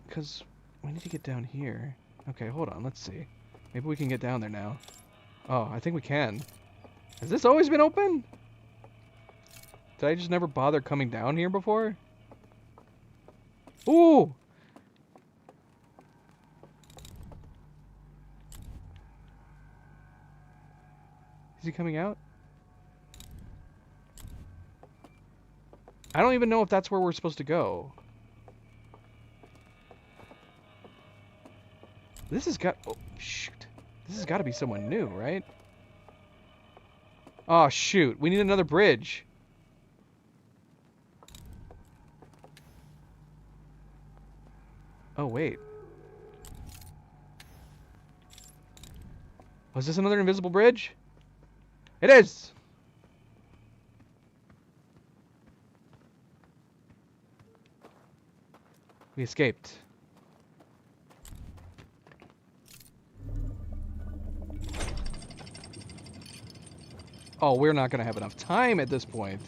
Because we need to get down here. Okay, hold on, let's see. Maybe we can get down there now. Oh, I think we can. Has this always been open? Did I just never bother coming down here before? Ooh! Is he coming out? I don't even know if that's where we're supposed to go. This has got... Oh, shoot. This has got to be someone new, right? Oh, shoot. We need another bridge. Oh, wait. Was this another invisible bridge? It is! We escaped. Oh, we're not gonna have enough time at this point.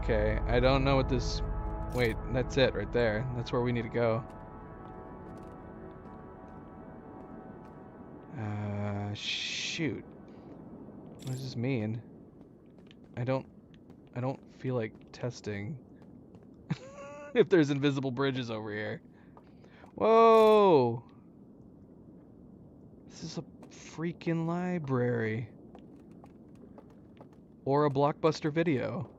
Okay, I don't know what this... Wait, that's it right there. That's where we need to go. Shoot. What does this mean? I don't feel like testing if there's invisible bridges over here. Whoa! This is a freaking library. Or a Blockbuster Video.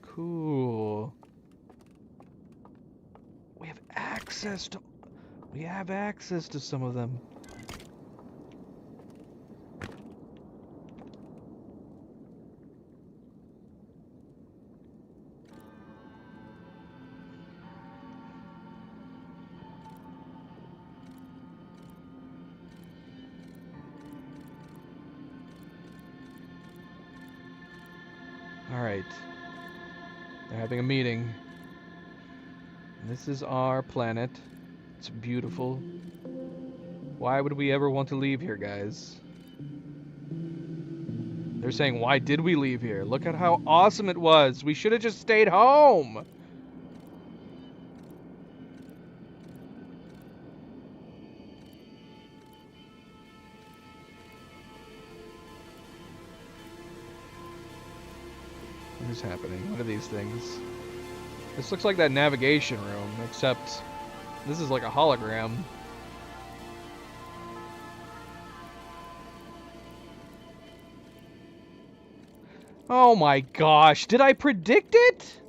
Cool. We have access to some of them. All right. They're having a meeting. This is our planet. It's beautiful. Why would we ever want to leave here, guys? They're saying, why did we leave here? Look at how awesome it was. We should have just stayed home. What is happening? What are these things? This looks like that navigation room, except this is like a hologram. Oh my gosh, did I predict it?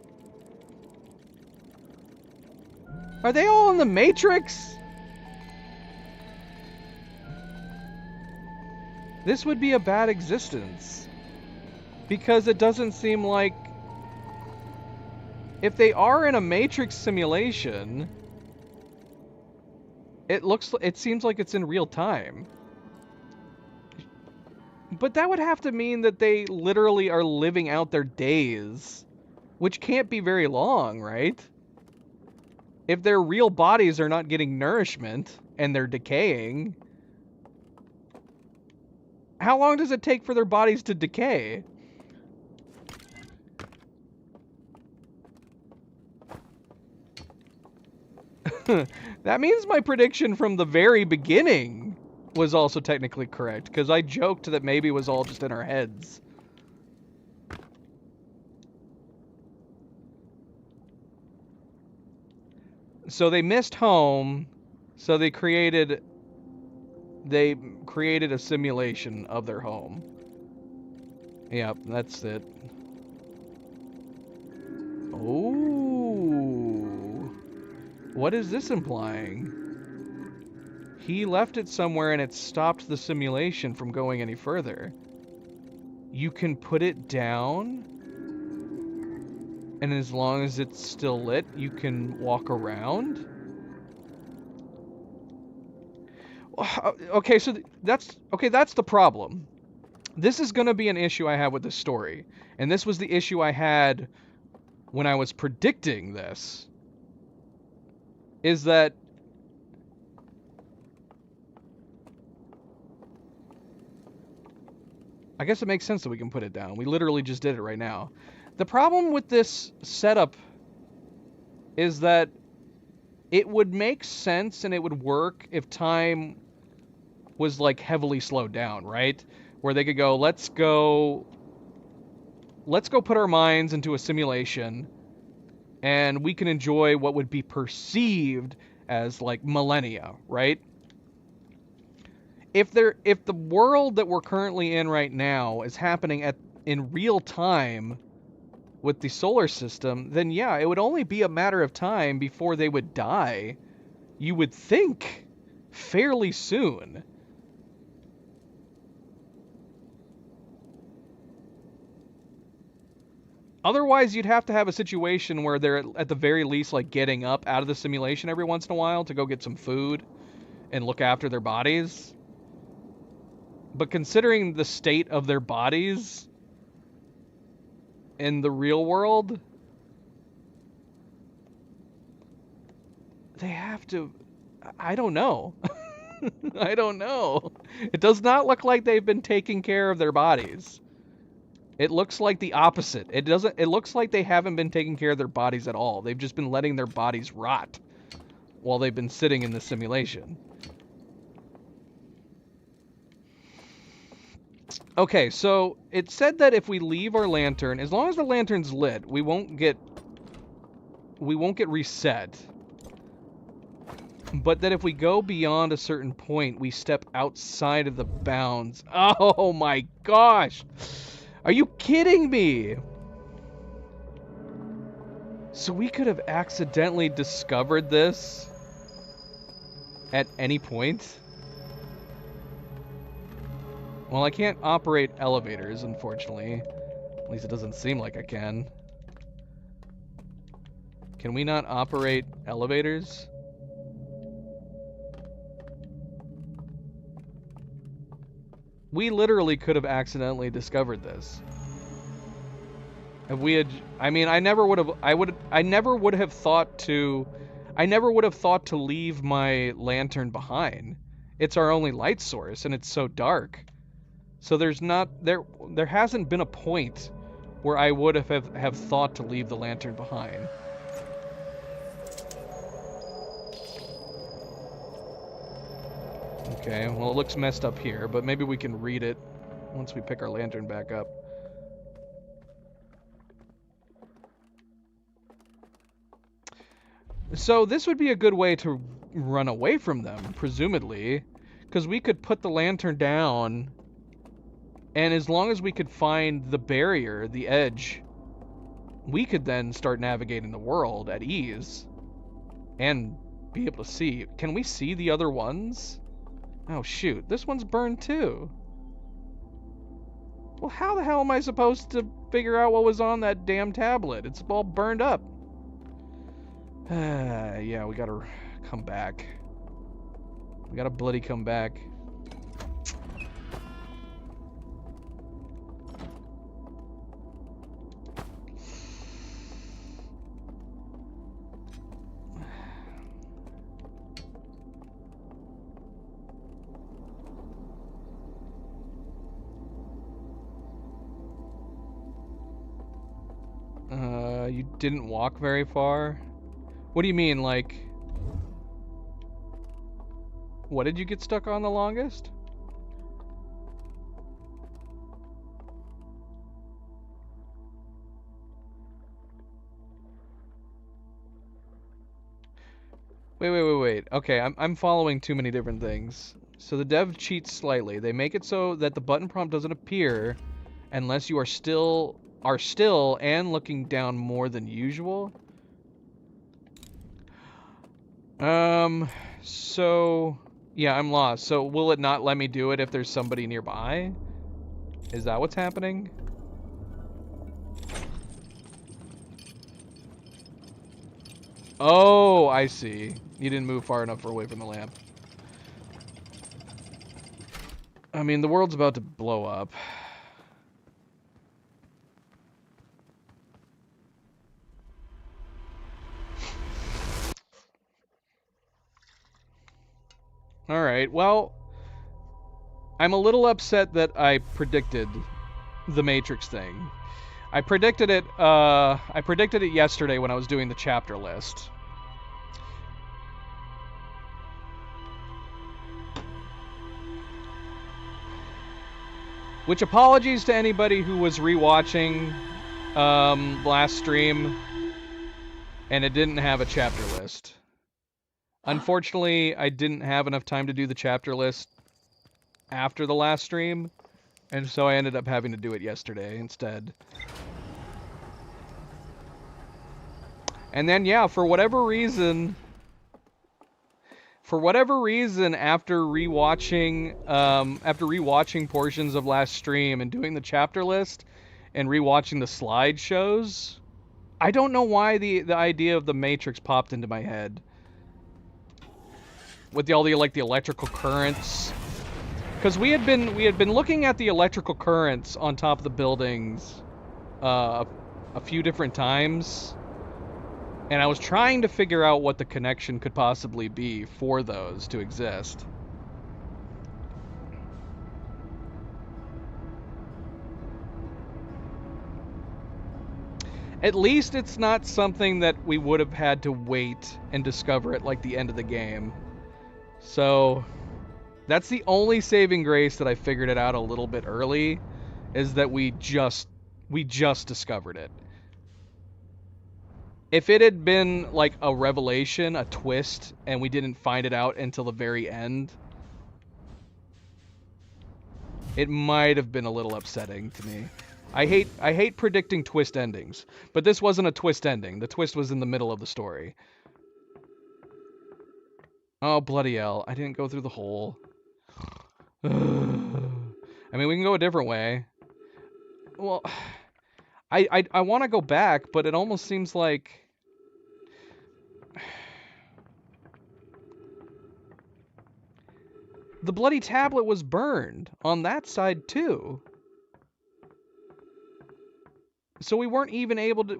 Are they all in the Matrix? This would be a bad existence. Because it doesn't seem like... If they are in a Matrix simulation, it seems like it's in real time. But that would have to mean that they literally are living out their days, which can't be very long, right? If their real bodies are not getting nourishment and they're decaying, how long does it take for their bodies to decay? That means my prediction from the very beginning was also technically correct, because I joked that maybe it was all just in our heads. So they missed home, so they created a simulation of their home. Yep, that's it. Oh. What is this implying? He left it somewhere and it stopped the simulation from going any further. You can put it down, and as long as it's still lit, you can walk around? Okay, so that's the problem. This is going to be an issue I have with this story. And this was the issue I had when I was predicting this. Is that I guess it makes sense that we can put it down. We literally just did it right now. The problem with this setup is that it would make sense and it would work if time was like heavily slowed down, right? Where they could go, let's go put our minds into a simulation and we can enjoy what would be perceived as like millennia, right? If the world that we're currently in right now is happening in real time with the solar system, then yeah, it would only be a matter of time before they would die. You would think fairly soon. Otherwise, you'd have to have a situation where they're at the very least like getting up out of the simulation every once in a while to go get some food and look after their bodies. But considering the state of their bodies in the real world, they have to... I don't know. I don't know. It does not look like they've been taking care of their bodies. It looks like the opposite. It looks like they haven't been taking care of their bodies at all. They've just been letting their bodies rot while they've been sitting in the simulation. Okay, so it said that if we leave our lantern, as long as the lantern's lit, we won't get reset. But that if we go beyond a certain point, we step outside of the bounds. Oh my gosh! Are you kidding me? So we could have accidentally discovered this at any point? Well, I can't operate elevators, unfortunately. At least it doesn't seem like I can. Can we not operate elevators? We literally could have accidentally discovered this. If we had, I mean, I never would have thought to leave my lantern behind. It's our only light source and it's so dark. So there hasn't been a point where I would have thought to leave the lantern behind. Okay, well it looks messed up here, but maybe we can read it once we pick our lantern back up. So this would be a good way to run away from them, presumably, because we could put the lantern down, and as long as we could find the barrier, the edge, we could then start navigating the world at ease and be able to see. Can we see the other ones? Oh shoot, this one's burned too. Well, how the hell am I supposed to figure out what was on that damn tablet? It's all burned up. Yeah, we gotta come back. We gotta bloody come back. You didn't walk very far? What do you mean, like... What did you get stuck on the longest? Wait. Okay, I'm following too many different things. So the dev cheats slightly. They make it so that the button prompt doesn't appear unless you are still and looking down more than usual. So yeah, I'm lost. So will it not let me do it if there's somebody nearby? Is that what's happening? Oh, I see. You didn't move far enough away from the lamp. I mean, the world's about to blow up. Alright, well, I'm a little upset that I predicted the Matrix thing. I predicted it yesterday when I was doing the chapter list. Which, apologies to anybody who was rewatching last stream and it didn't have a chapter list. Unfortunately, I didn't have enough time to do the chapter list after the last stream, and so I ended up having to do it yesterday instead. And then, yeah, for whatever reason, after rewatching portions of last stream and doing the chapter list and rewatching the slideshows, I don't know why the idea of the Matrix popped into my head. With all the electrical currents, because we had been looking at the electrical currents on top of the buildings a few different times, and I was trying to figure out what the connection could possibly be for those to exist. At least it's not something that we would have had to wait and discover at like the end of the game. So that's the only saving grace that I figured it out a little bit early, is that we just discovered it. If it had been like a revelation, a twist, and we didn't find it out until the very end, it might have been a little upsetting to me. I hate predicting twist endings, but this wasn't a twist ending. The twist was in the middle of the story. Oh, bloody hell. I didn't go through the hole. I mean, we can go a different way. Well, I want to go back, but it almost seems like... The bloody tablet was burned on that side, too. So we weren't even able to...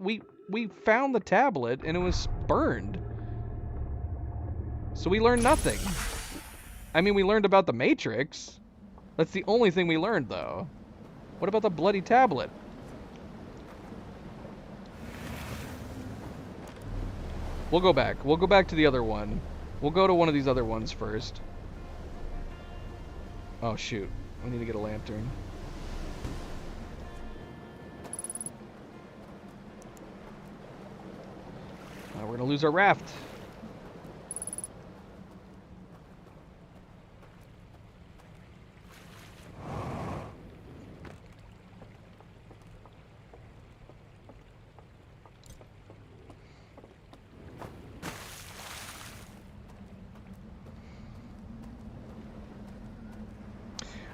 We found the tablet, and it was burned. So we learned nothing. I mean, we learned about the Matrix. That's the only thing we learned, though. What about the bloody tablet? We'll go back. We'll go back to the other one. We'll go to one of these other ones first. Oh, shoot. We need to get a lantern. We're gonna lose our raft.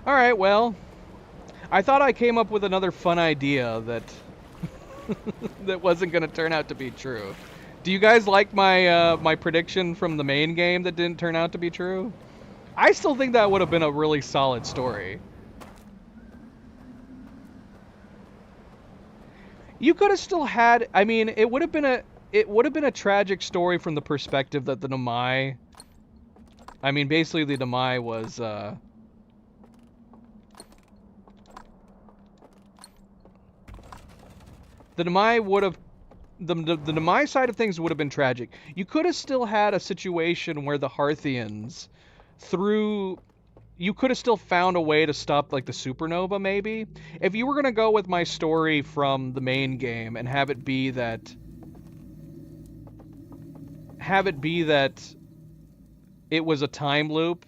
Alright, well, I thought I came up with another fun idea that that wasn't going to turn out to be true. Do you guys like my my prediction from the main game that didn't turn out to be true? I still think that would have been a really solid story. You could have still had, I mean, it would have been a tragic story from the perspective that the Nomai, I mean, basically the Nomai was the Nomai would have... The Nomai side of things would have been tragic. You could have still had a situation where the Harthians, you could have still found a way to stop, like, the supernova, maybe? If you were going to go with my story from the main game and have it be that it was a time loop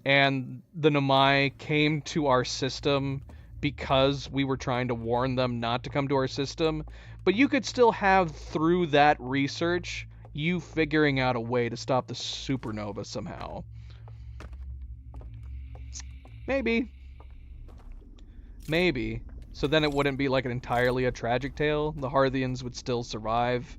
and the Nomai came to our system because we were trying to warn them not to come to our system. But you could still have, through that research, you figuring out a way to stop the supernova somehow. Maybe. Maybe. So then it wouldn't be like an entirely a tragic tale. The Harthians would still survive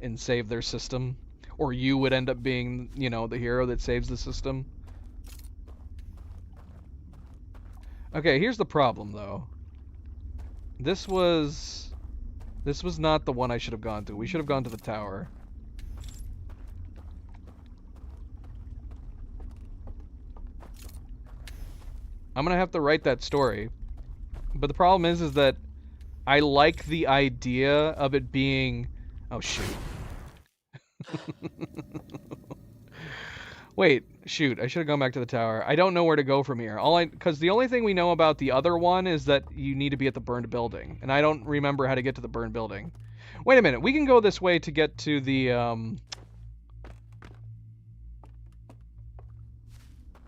and save their system. Or you would end up being, you know, the hero that saves the system. Okay, here's the problem, though. This was not the one I should have gone to. We should have gone to the tower. I'm gonna have to write that story. But the problem is that I like the idea of it being... Oh, shoot. Wait, shoot, I should have gone back to the tower. I don't know where to go from here. Because the only thing we know about the other one is that you need to be at the burned building. And I don't remember how to get to the burned building. Wait a minute, we can go this way to get to the,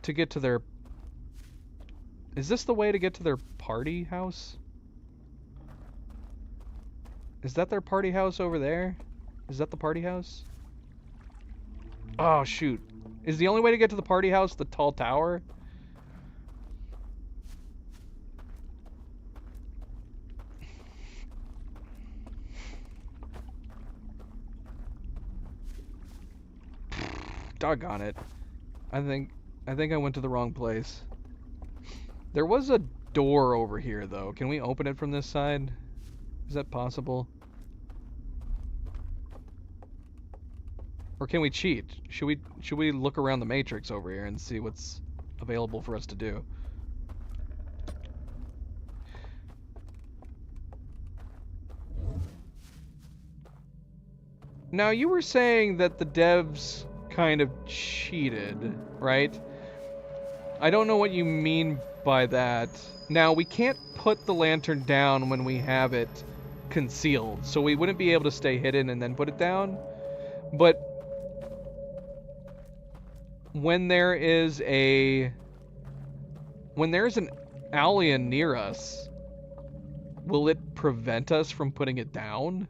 to get to their... Is this the way to get to their party house? Is that their party house over there? Is that the party house? Oh, shoot. Is the only way to get to the party house the tall tower? Doggone it. I think I went to the wrong place. There was a door over here, though. Can we open it from this side? Is that possible? Or can we cheat? Should we look around the Matrix over here and see what's available for us to do? Now, you were saying that the devs kind of cheated, right? I don't know what you mean by that. Now, we can't put the lantern down when we have it concealed, so we wouldn't be able to stay hidden and then put it down. But when there's an alien near us, will it prevent us from putting it down?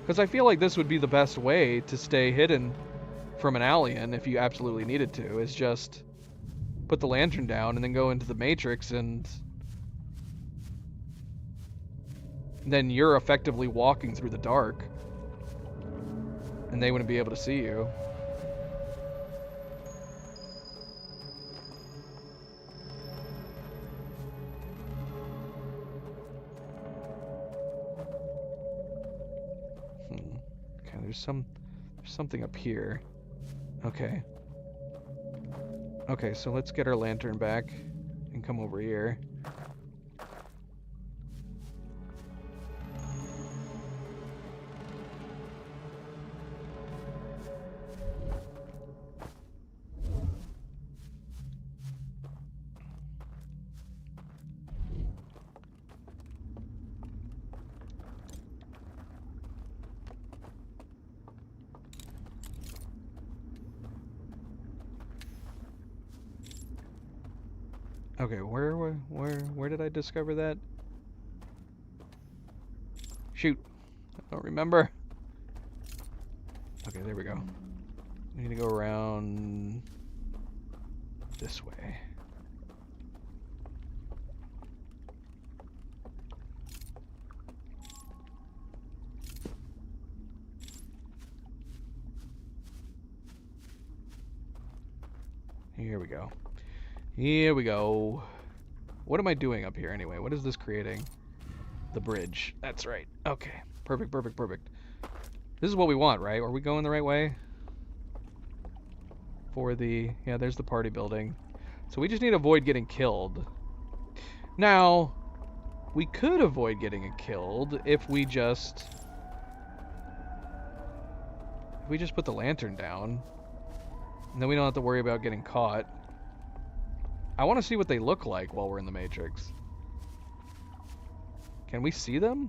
Because I feel like this would be the best way to stay hidden from an alien if you absolutely needed to, is just put the lantern down and then go into the Matrix, and then you're effectively walking through the dark and they wouldn't be able to see you. Okay, there's something up here. Okay. Okay, so let's get our lantern back and come over here. Okay, where did I discover that? Shoot, I don't remember. Okay, there we go. We need to go around this way. Here we go. Here we go. What am I doing up here anyway? What is this creating? The bridge. That's right. Okay. Perfect, perfect, perfect. This is what we want, right? Are we going the right way? For the... Yeah, there's the party building. So we just need to avoid getting killed. Now, we could avoid getting killed if we just... put the lantern down. And then we don't have to worry about getting caught. I want to see what they look like while we're in the Matrix. Can we see them?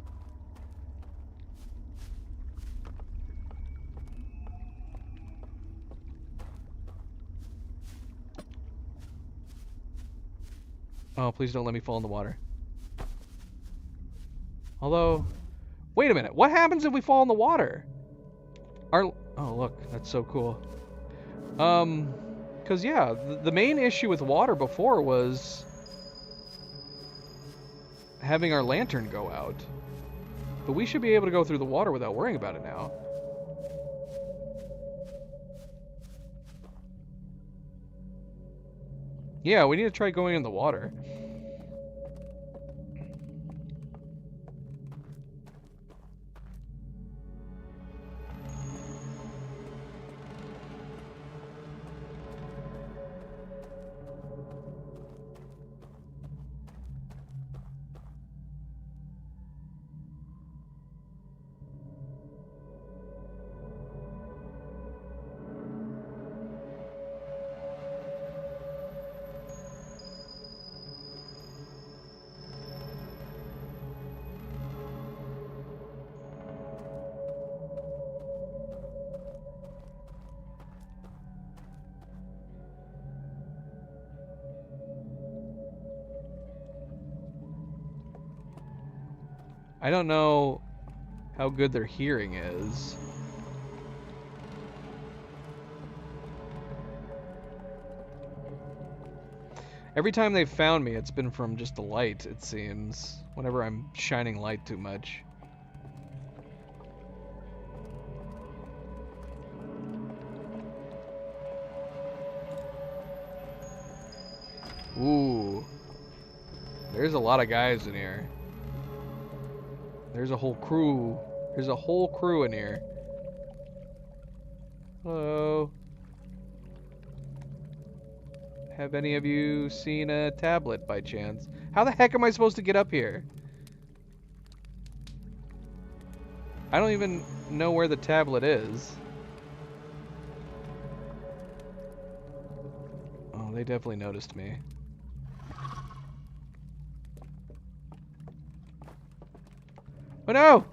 Oh, please don't let me fall in the water. Although, wait a minute. What happens if we fall in the water? Oh, look. That's so cool. Because, yeah, the main issue with water before was having our lantern go out. But we should be able to go through the water without worrying about it now. Yeah, we need to try going in the water. I don't know how good their hearing is. Every time they've found me, it's been from just the light, it seems. Whenever I'm shining light too much. Ooh. There's a lot of guys in here. There's a whole crew. There's a whole crew in here. Hello. Have any of you seen a tablet by chance? How the heck am I supposed to get up here? I don't even know where the tablet is. Oh, they definitely noticed me. Oh no!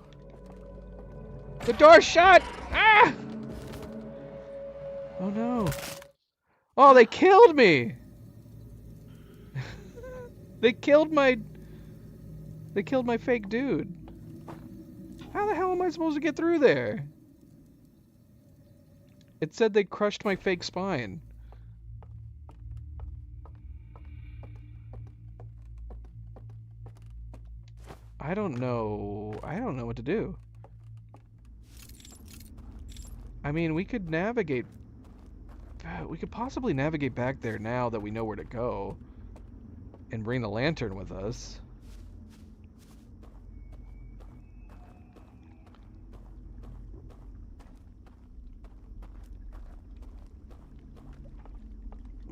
The door's shut! Ah! Oh no. Oh, they killed me! They killed my fake dude. How the hell am I supposed to get through there? It said they crushed my fake spine. I don't know what to do. I mean, we could navigate. We could possibly navigate back there now that we know where to go. And bring the lantern with us.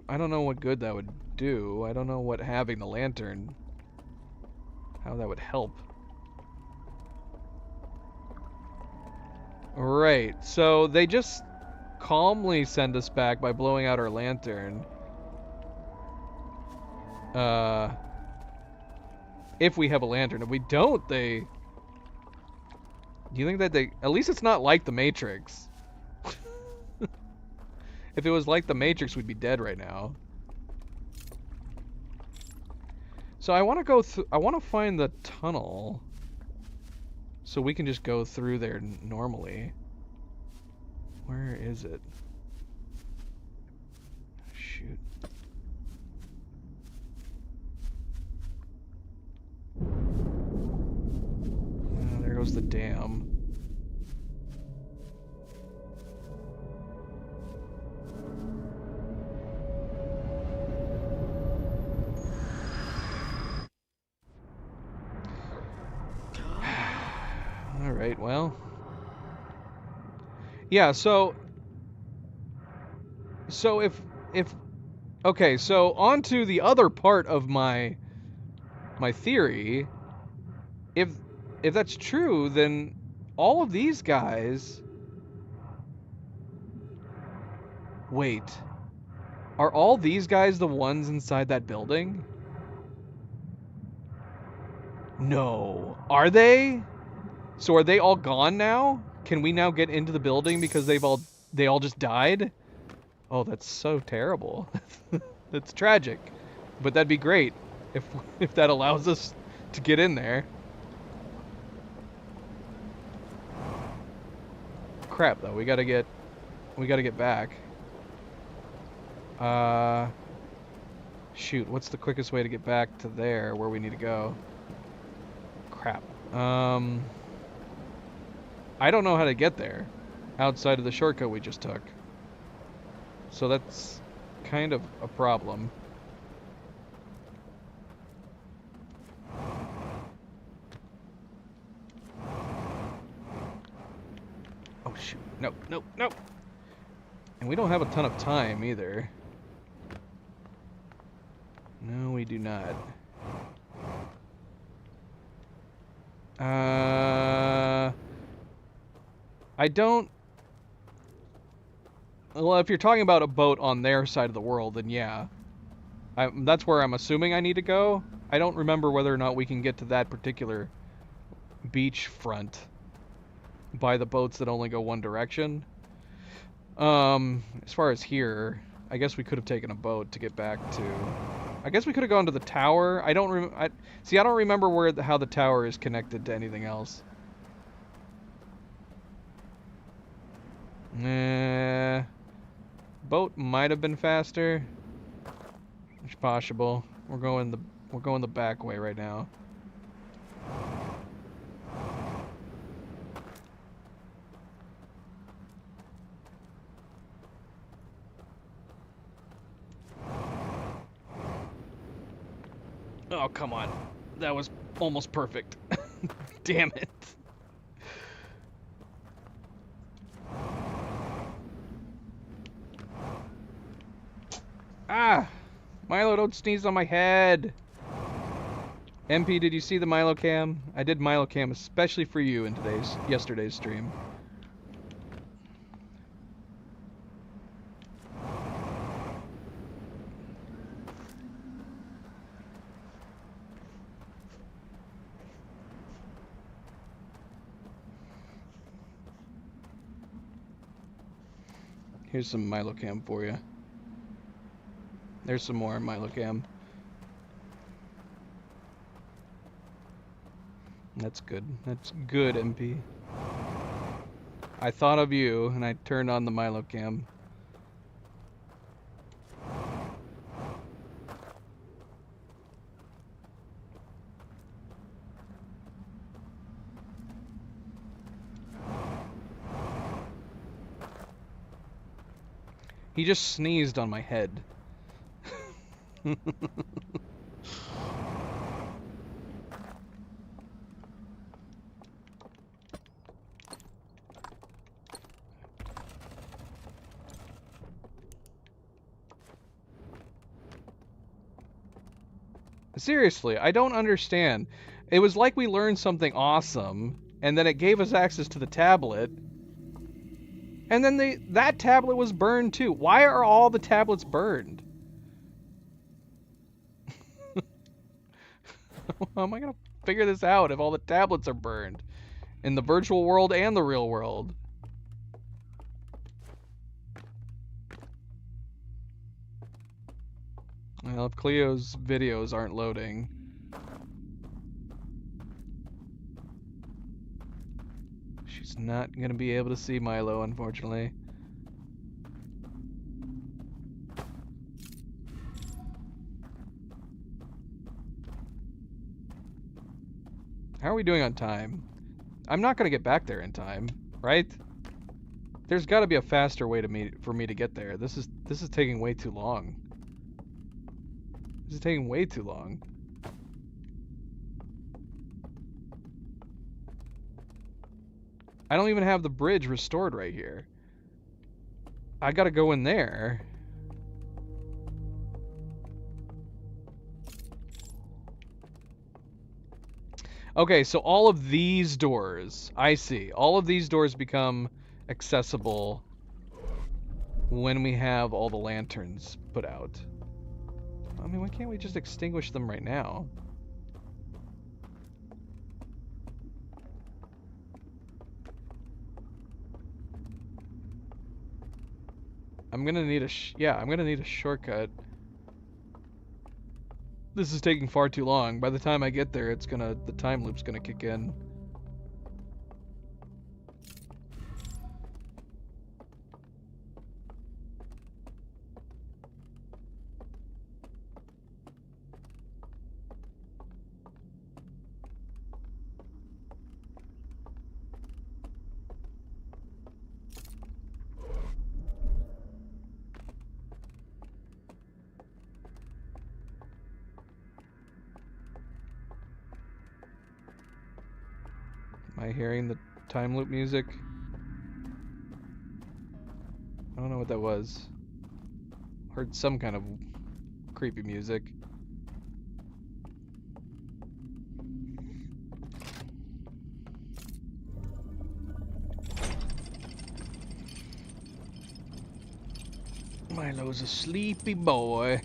I don't know what good that would do. I don't know what having the lantern, how that would help. Right, so they just calmly send us back by blowing out our lantern. If we have a lantern. If we don't, they... Do you think that they... At least it's not like the Matrix. If it was like the Matrix, we'd be dead right now. So I want to go through... I want to find the tunnel. So we can just go through there normally. Where is it? Shoot. There goes the dam. Alright, well. Yeah, so if okay, so on to the other part of my theory. If that's true, then all of these guys... Wait. Are all these guys the ones inside that building? No. Are they? So are they all gone now? Can we now get into the building because they all just died? Oh, that's so terrible. That's tragic. But that'd be great. if that allows us to get in there. Crap, though. We gotta get back. Shoot, what's the quickest way to get back to there where we need to go? Crap. I don't know how to get there outside of the shortcut we just took. So that's kind of a problem. Oh shoot. No, no, no. And we don't have a ton of time either. No, we do not. I don't... Well, if you're talking about a boat on their side of the world, then yeah. That's where I'm assuming I need to go. I don't remember whether or not we can get to that particular beach front by the boats that only go one direction. As far as here, I guess we could have taken a boat to get back to... I guess we could have gone to the tower. I don't remember how the tower is connected to anything else. Boat might have been faster. It's possible. We're going the back way right now. Oh, come on. That was almost perfect. Damn it. Ah! Milo, don't sneeze on my head! MP, did you see the Milo cam? I did Milo cam especially for you in yesterday's stream. Here's some Milo cam for you. There's some more Milo cam. That's good. That's good, MP. I thought of you, and I turned on the Milo cam. He just sneezed on my head. Seriously, I don't understand. It was like we learned something awesome, and then it gave us access to the tablet, and then that tablet was burned too. Why are all the tablets burned? How am I gonna figure this out if all the tablets are burned? In the virtual world and the real world. Well, if Cleo's videos aren't loading... she's not gonna be able to see Milo, unfortunately. How are we doing on time? I'm not gonna get back there in time, right? There's gotta be a faster way for me to get there. This is taking way too long. This is taking way too long. I don't even have the bridge restored right here. I gotta go in there. Okay, so all of these doors, I see. All of these doors become accessible when we have all the lanterns put out. I mean, why can't we just extinguish them right now? I'm gonna need a shortcut. This is taking far too long. By the time I get there, the time loop's gonna kick in. Am I hearing the time loop music? I don't know what that was. Heard some kind of creepy music. Milo's a sleepy boy.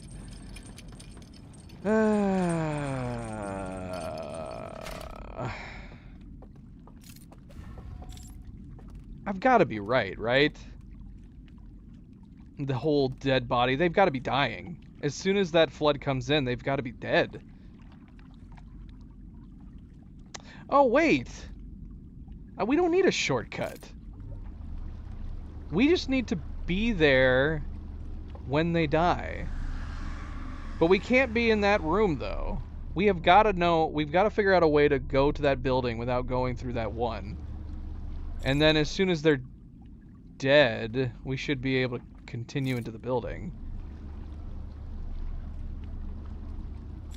I've got to be right? The whole dead body, they've got to be dying. As soon as that flood comes in, they've got to be dead. Oh, wait. We don't need a shortcut. We just need to be there when they die. But we can't be in that room, though. We have got to know, we've got to figure out a way to go to that building without going through that one. And then as soon as they're dead, we should be able to continue into the building.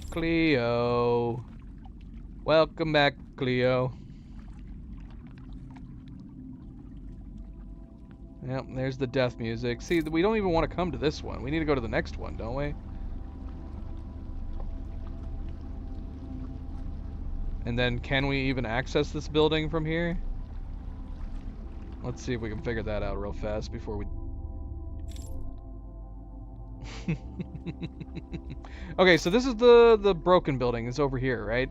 Cleo. Welcome back, Cleo. Yep, there's the death music. See, we don't even want to come to this one. We need to go to the next one, don't we? And then can we even access this building from here? Let's see if we can figure that out real fast before we... Okay, so this is the broken building. It's over here, right?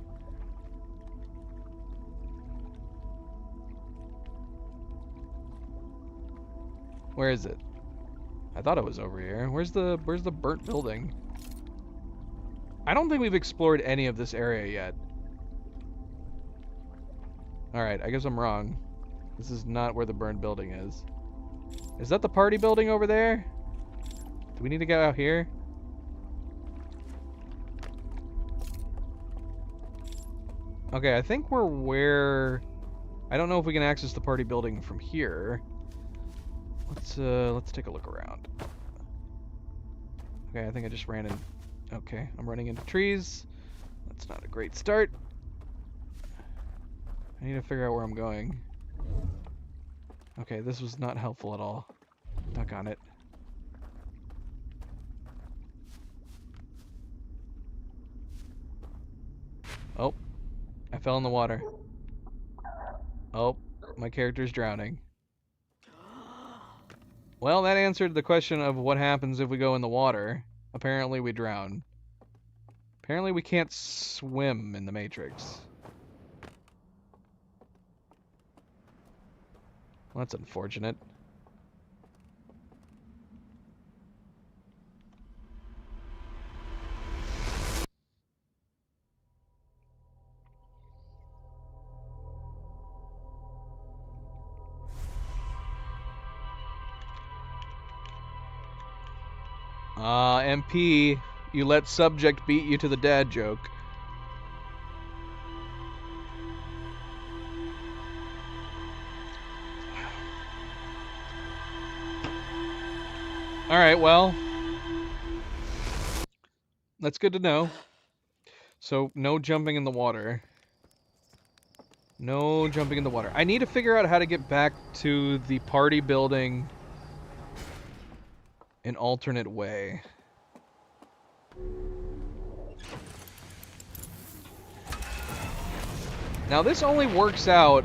Where is it? I thought it was over here. Where's the burnt building? I don't think we've explored any of this area yet. Alright, I guess I'm wrong. This is not where the burned building is. Is that the party building over there? Do we need to go out here? Okay, I think we're where... I don't know if we can access the party building from here. Let's take a look around. Okay, I think I just ran in... Okay, I'm running into trees. That's not a great start. I need to figure out where I'm going. Okay, this was not helpful at all. Duck on it. Oh, I fell in the water. Oh, my character's drowning. Well, that answered the question of what happens if we go in the water. Apparently we drown. Apparently we can't swim in the Matrix. Well, that's unfortunate. MP, you let subject beat you to the dad joke. Alright, well. That's good to know. So, no jumping in the water. No jumping in the water. I need to figure out how to get back to the party building an alternate way. Now this only works out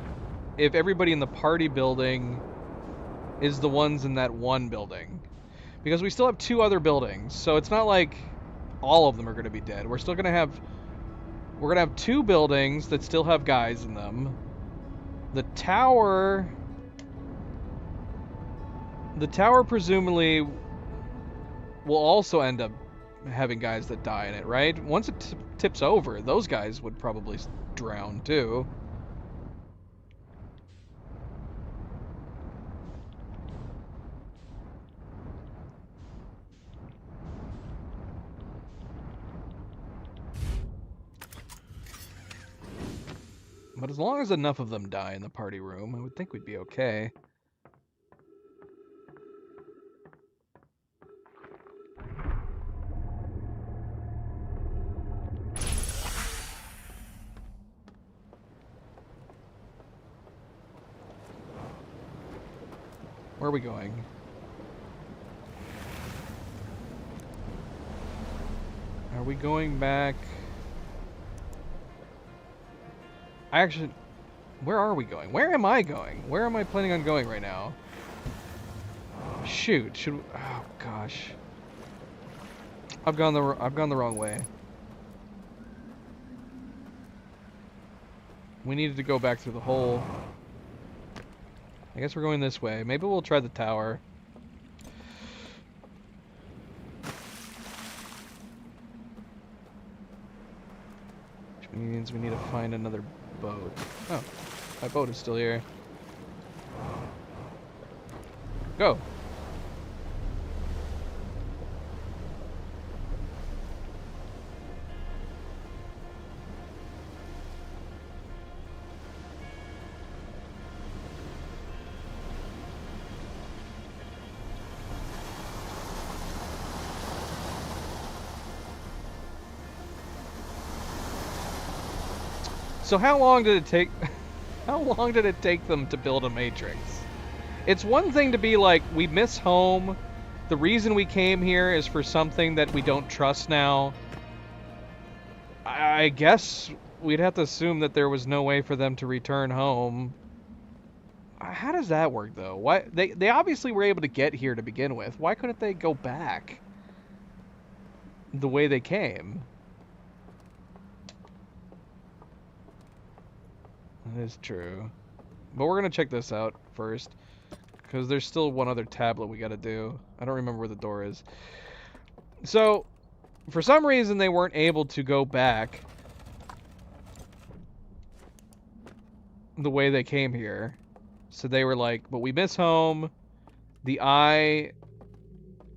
if everybody in the party building is the ones in that one building. Because we still have two other buildings, so it's not like all of them are going to be dead. We're still going to have... We're going to have two buildings that still have guys in them. The tower... The tower presumably will also end up having guys that die in it, right? Once it tips over, those guys would probably drown too. But as long as enough of them die in the party room, I would think we'd be okay. Where are we going? Are we going back? Where are we going? Where am I going? Where am I planning on going right now? Shoot, oh gosh. I've gone the wrong way. We needed to go back through the hole. I guess we're going this way. Maybe we'll try the tower. Which means we need to find another boat. Oh, my boat is still here. Go. So how long did it take? How long did it take them to build a Matrix? It's one thing to be like, we miss home. The reason we came here is for something that we don't trust now. I guess we'd have to assume that there was no way for them to return home. How does that work, though? Why they obviously were able to get here to begin with. Why couldn't they go back the way they came? That is true. But we're going to check this out first, because there's still one other tablet we got to do. I don't remember where the door is. So, for some reason, they weren't able to go back the way they came here. So they were like, but we miss home. The eye...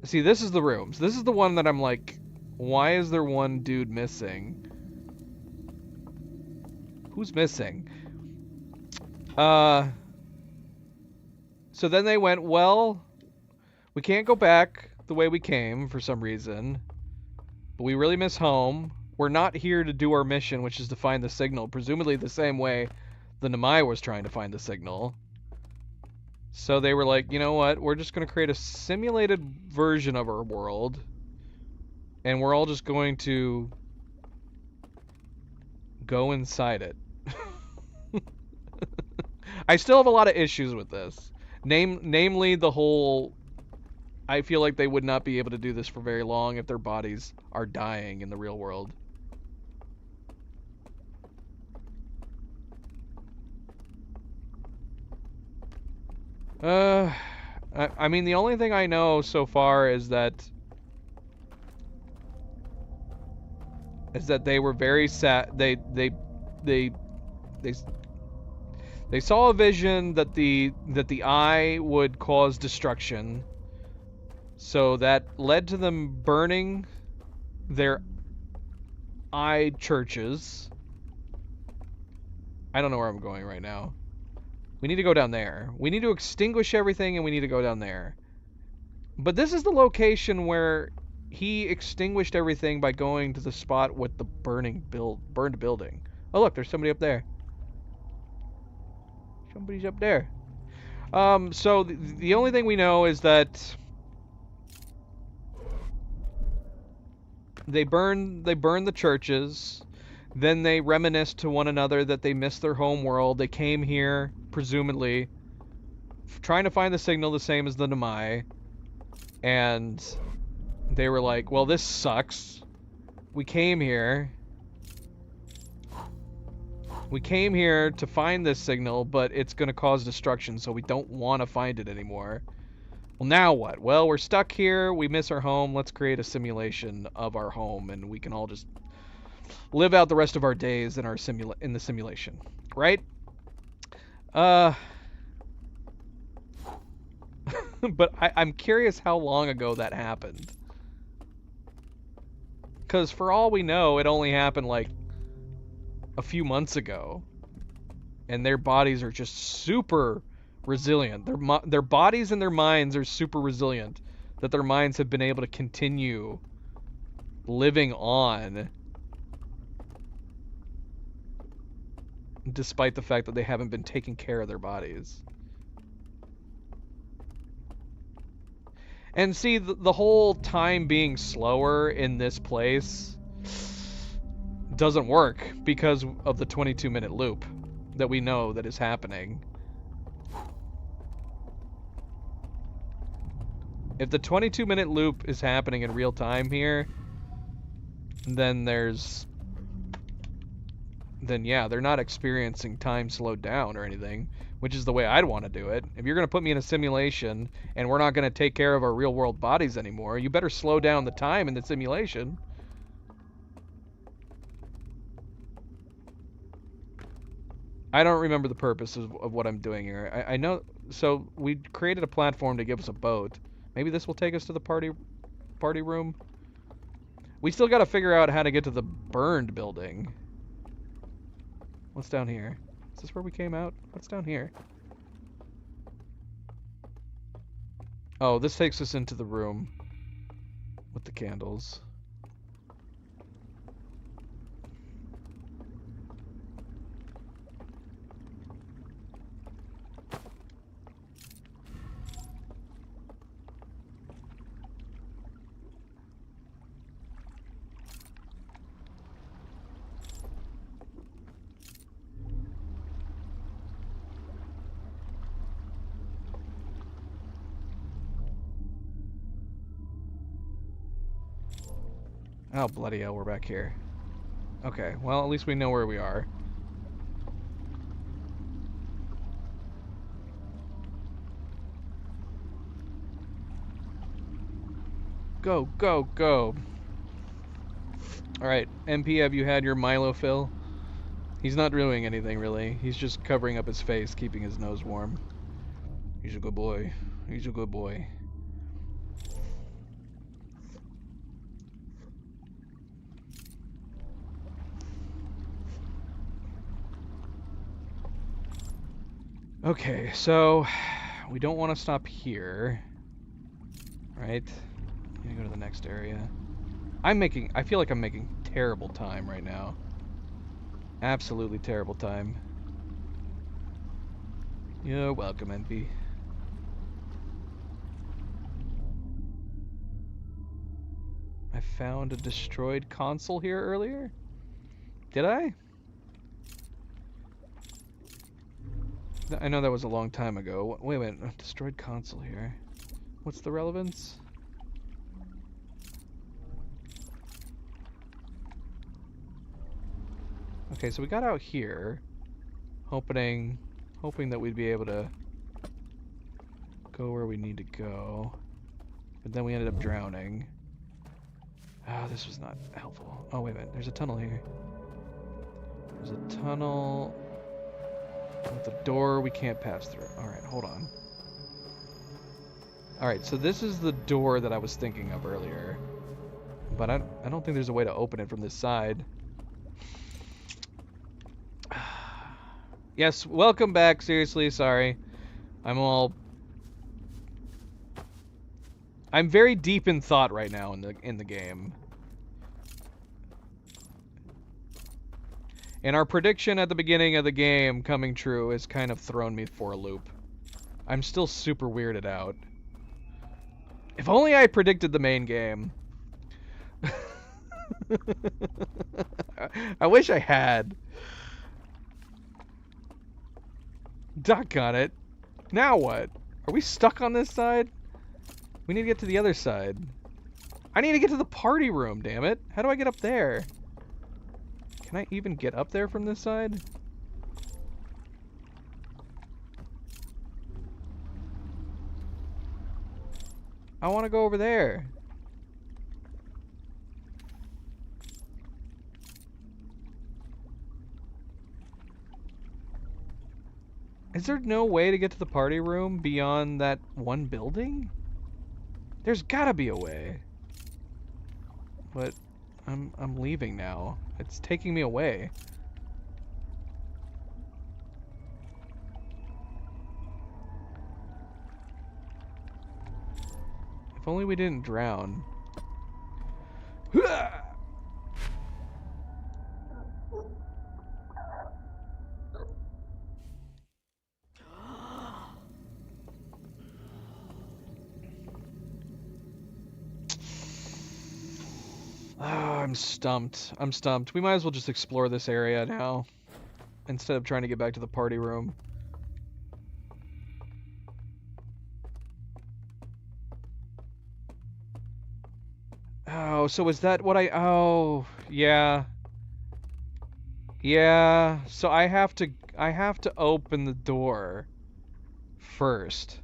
See, this is the rooms. This is the one that I'm like, why is there one dude missing? Who's missing? So then they went, well, we can't go back the way we came for some reason, but we really miss home. We're not here to do our mission, which is to find the signal, presumably the same way the Namai was trying to find the signal. So they were like, you know what, we're just going to create a simulated version of our world, and we're all just going to go inside it. I still have a lot of issues with this. Namely the whole... I feel like they would not be able to do this for very long if their bodies are dying in the real world. I mean, the only thing I know so far is that they were very sad. They saw a vision that the eye would cause destruction. So that led to them burning their eye churches. I don't know where I'm going right now. We need to go down there. We need to extinguish everything and we need to go down there. But this is the location where he extinguished everything by going to the spot with the burned building. Oh look, there's somebody up there. Somebody's up there. So the only thing we know is that they burn the churches, then they reminisce to one another that they missed their home world. They came here, presumably, trying to find the signal the same as the Namai, and they were like, well, this sucks. We came here to find this signal, but it's going to cause destruction, so we don't want to find it anymore. Well, now what? Well, we're stuck here. We miss our home. Let's create a simulation of our home, and we can all just live out the rest of our days in the simulation, right? Uh, but I'm curious how long ago that happened. Because for all we know, it only happened like a few months ago, and their bodies are just super resilient. Their bodies and their minds are super resilient. That their minds have been able to continue living on despite the fact that they haven't been taking care of their bodies. And see, the whole time being slower in this place doesn't work because of the 22-minute loop that we know that is happening. If the 22-minute loop is happening in real time here, then yeah, they're not experiencing time slowed down or anything, which is the way I'd want to do it. If you're going to put me in a simulation and we're not going to take care of our real world bodies anymore, you better slow down the time in the simulation. I don't remember the purpose of what I'm doing here. I know, so we created a platform to give us a boat. Maybe this will take us to the party room. We still got to figure out how to get to the burned building. What's down here? Is this where we came out? What's down here? Oh, this takes us into the room with the candles. Oh, bloody hell, we're back here. Okay, well, at least we know where we are. Go, go, go. Alright, MP, have you had your Milo fill? He's not doing anything, really. He's just covering up his face, keeping his nose warm. He's a good boy. He's a good boy. Okay, so we don't want to stop here, right? I'm gonna go to the next area. I feel like I'm making terrible time right now. Absolutely terrible time. You're welcome, NP. I found a destroyed console here earlier? Did I? I know that was a long time ago. Wait a minute, destroyed console here. What's the relevance? Okay, so we got out here, hoping that we'd be able to go where we need to go, but then we ended up drowning. Ah, this was not helpful. Oh, wait a minute, there's a tunnel here. There's a tunnel with a door we can't pass through. Alright, hold on. Alright, so this is the door that I was thinking of earlier. But I don't think there's a way to open it from this side. Yes, welcome back. Seriously, sorry. I'm very deep in thought right now in the game. And our prediction at the beginning of the game coming true has kind of thrown me for a loop. I'm still super weirded out. If only I predicted the main game. I wish I had. Doggone it. Now what? Are we stuck on this side? We need to get to the other side. I need to get to the party room, damn it. How do I get up there? Can I even get up there from this side? I want to go over there. Is there no way to get to the party room beyond that one building? There's gotta be a way. But I'm leaving now. It's taking me away. If only we didn't drown. Oh, I'm stumped. I'm stumped. We might as well just explore this area now, instead of trying to get back to the party room. Oh, so is that what oh, yeah. Yeah, so I have to open the door first,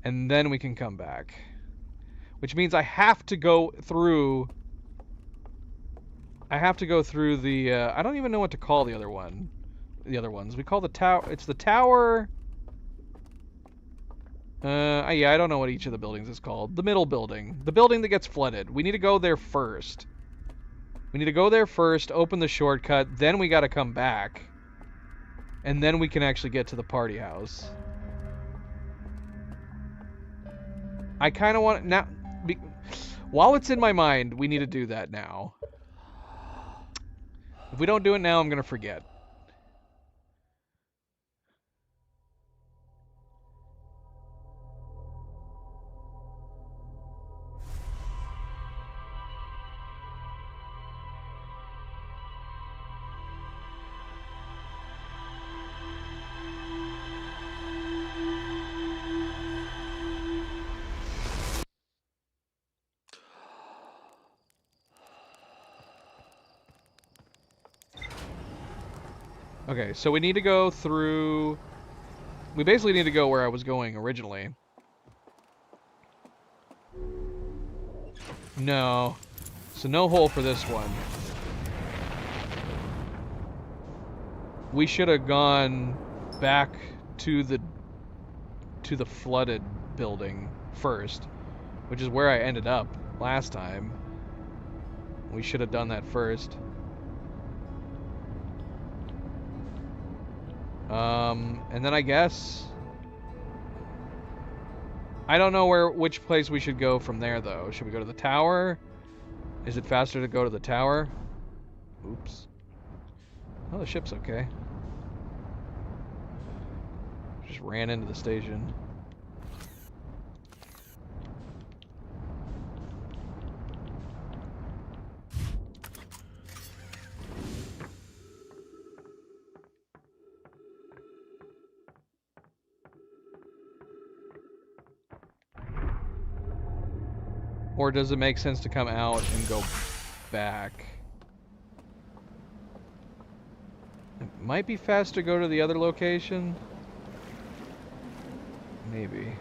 and then we can come back. Which means I have to go through the I don't even know what to call the other one. The other ones. We call the tower, it's the tower. Yeah, I don't know what each of the buildings is called. The middle building. The building that gets flooded. We need to go there first. We need to go there first, open the shortcut, then we gotta come back. And then we can actually get to the party house. I kind of want now. While it's in my mind, we need to do that now. If we don't do it now, I'm gonna forget. Okay, so we need to go through... We basically need to go where I was going originally. No. So no hole for this one. We should have gone back to the flooded building first, which is where I ended up last time. We should have done that first. And then I guess... I don't know which place we should go from there, though. Should we go to the tower? Is it faster to go to the tower? Oops. Oh, the ship's okay. Just ran into the station. Or does it make sense to come out and go back? It might be faster to go to the other location. Maybe.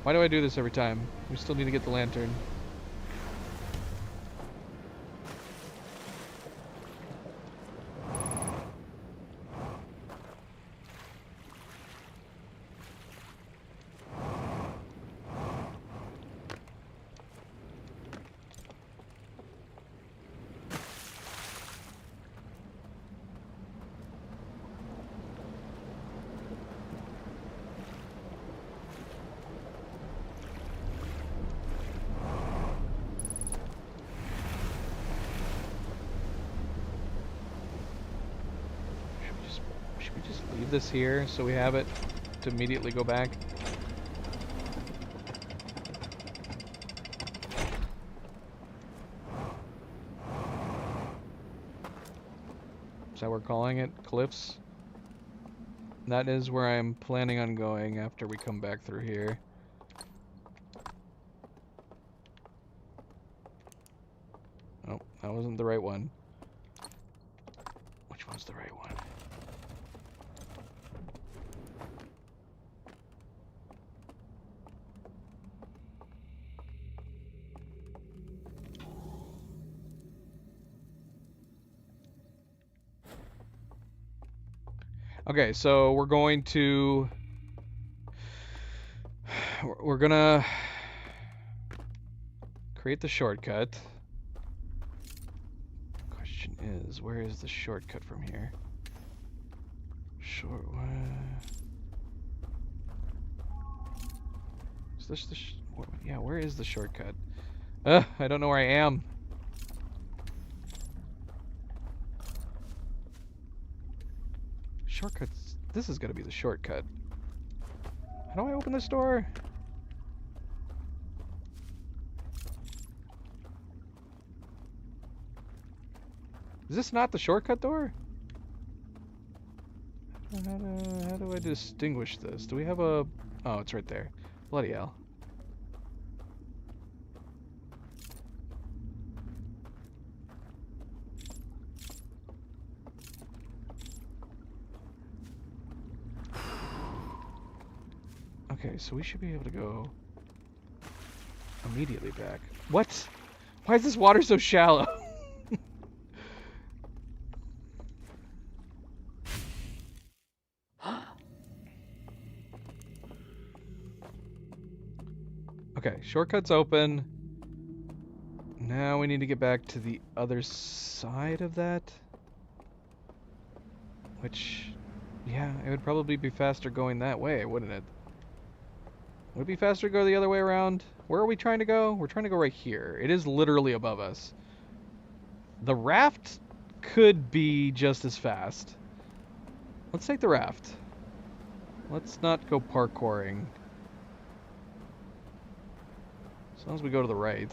Why do I do this every time? We still need to get the lantern. This here so we have it to immediately go back. Is that what we're calling it? Cliffs? That is where I'm planning on going after we come back through here. Oh, that wasn't the right one. the right one. Okay, so we're going to... We're gonna create the shortcut. Question is, where is the shortcut from here? Is this the yeah, where is the shortcut? I don't know where I am. Shortcuts. This is gonna be the shortcut. How do I open this door? Is this not the shortcut door? How do I distinguish this? Do we have a... Oh, it's right there. Bloody hell. Okay, so we should be able to go immediately back. What? Why is this water so shallow? Okay, shortcut's open. Now we need to get back to the other side of that. Which, yeah, it would probably be faster going that way, wouldn't it? Would it be faster to go the other way around? Where are we trying to go? We're trying to go right here. It is literally above us. The raft could be just as fast. Let's take the raft. Let's not go parkouring. As long as we go to the right.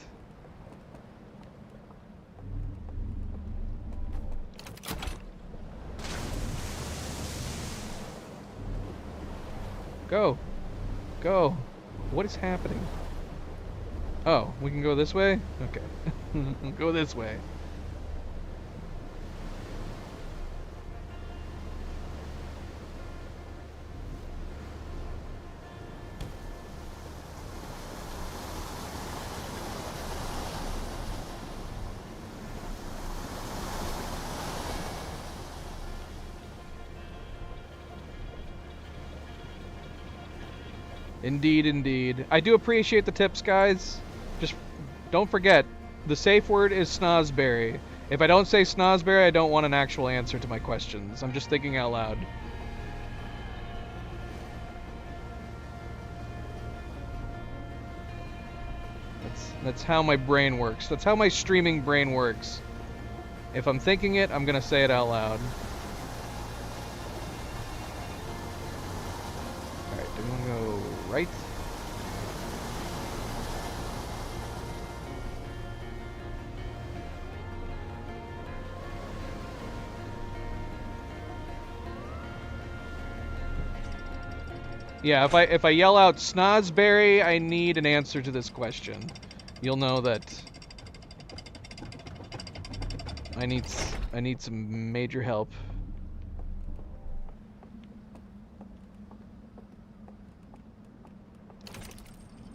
Go! Go! What is happening? Oh, we can go this way? Okay. Go this way. Indeed, indeed. I do appreciate the tips, guys. Just don't forget, the safe word is snozberry. If I don't say snozberry, I don't want an actual answer to my questions. I'm just thinking out loud. That's how my brain works. That's how my streaming brain works. If I'm thinking it, I'm gonna say it out loud. Alright, do we want to go right? Yeah, if I yell out snozberry, I need an answer to this question. You'll know that I need some major help.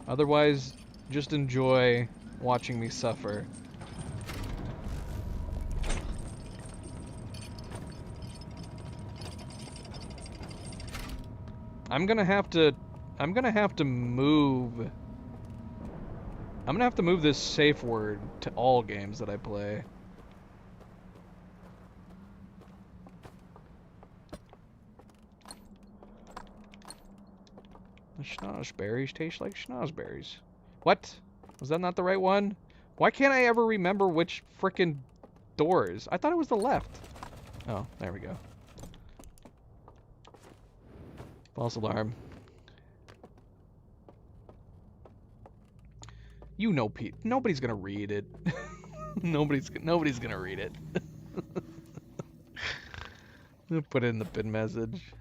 Otherwise, just enjoy watching me suffer. I'm gonna have to move. I'm gonna have to move this safe word to all games that I play. The schnozberries taste like schnozberries. What? Was that not the right one? Why can't I ever remember which frickin' doors? I thought it was the left. Oh, there we go. False alarm. You know, Pete. Nobody's gonna read it. nobody's gonna read it. Put it in the pin message.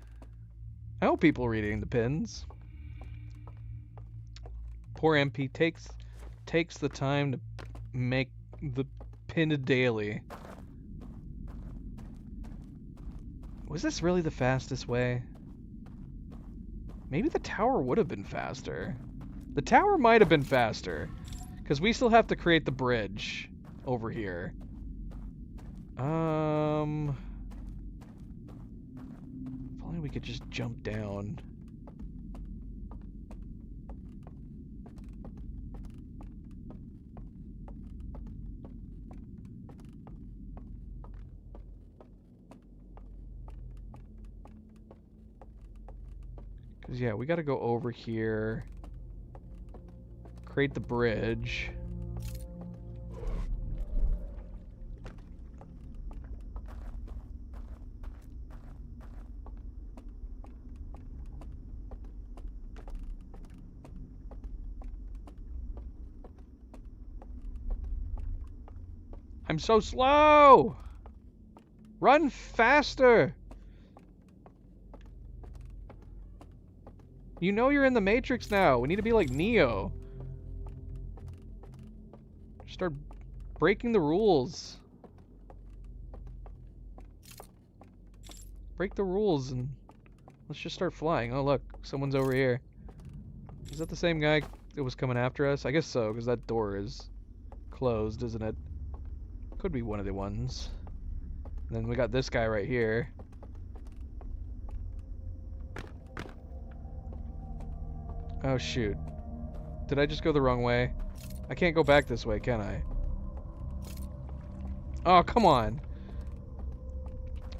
I hope people are reading the pins. Poor MP takes the time to make the pin daily. Was this really the fastest way? Maybe the tower would have been faster. The tower might have been faster. Because we still have to create the bridge over here. If only we could just jump down. Because, yeah, we got to go over here. Create the bridge. I'm so slow! Run faster! You know you're in the Matrix now. We need to be like Neo. Start breaking the rules. Break the rules and let's just start flying. Oh look, someone's over here. Is that the same guy that was coming after us? I guess so, because that door is closed, isn't it? Could be one of the ones. And then we got this guy right here. Oh shoot. Did I just go the wrong way? I can't go back this way, can I? Oh, come on.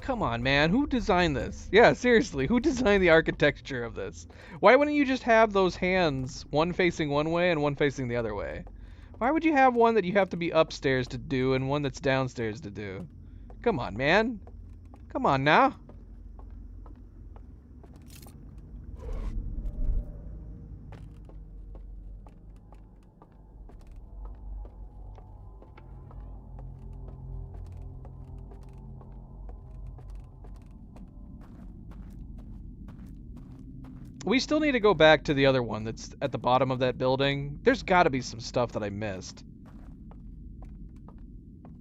Come on, man. Who designed this? Yeah, seriously. Who designed the architecture of this? Why wouldn't you just have those hands, one facing one way and one facing the other way? Why would you have one that you have to be upstairs to do and one that's downstairs to do? Come on, man. Come on now. We still need to go back to the other one that's at the bottom of that building. There's got to be some stuff that I missed.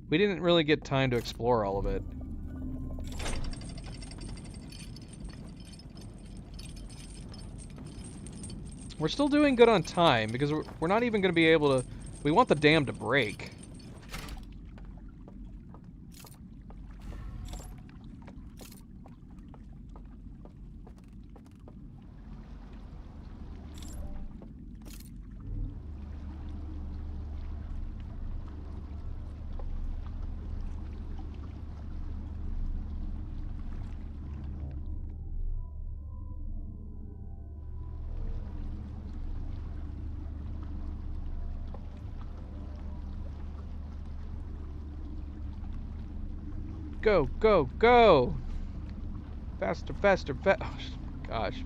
We didn't really get time to explore all of it. We're still doing good on time because we're not even going to be able to... We want the dam to break. Go, go, go! Faster, faster, oh, gosh.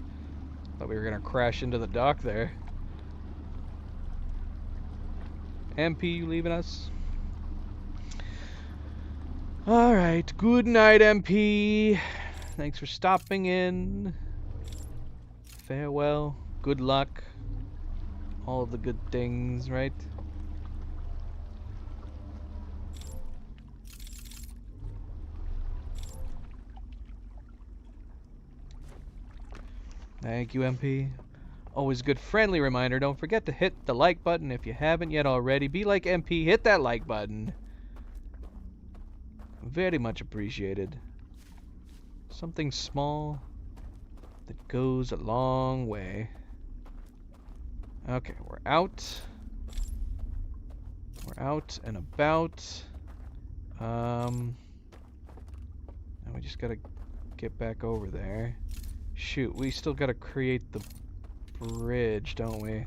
Thought we were gonna crash into the dock there. MP, you leaving us? Alright, good night, MP. Thanks for stopping in. Farewell, good luck. All of the good things, right? Thank you, MP. Always a good friendly reminder, don't forget to hit the like button if you haven't yet already. Be like MP, hit that like button. Very much appreciated. Something small that goes a long way. Okay, we're out. We're out and about. Now we just gotta get back over there. Shoot, we still gotta create the bridge, don't we?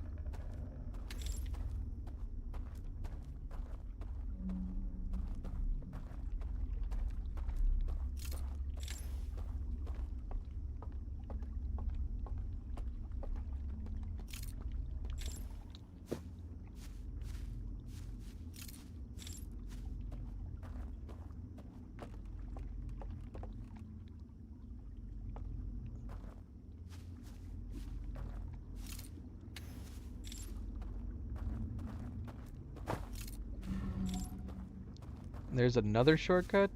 There's another shortcut.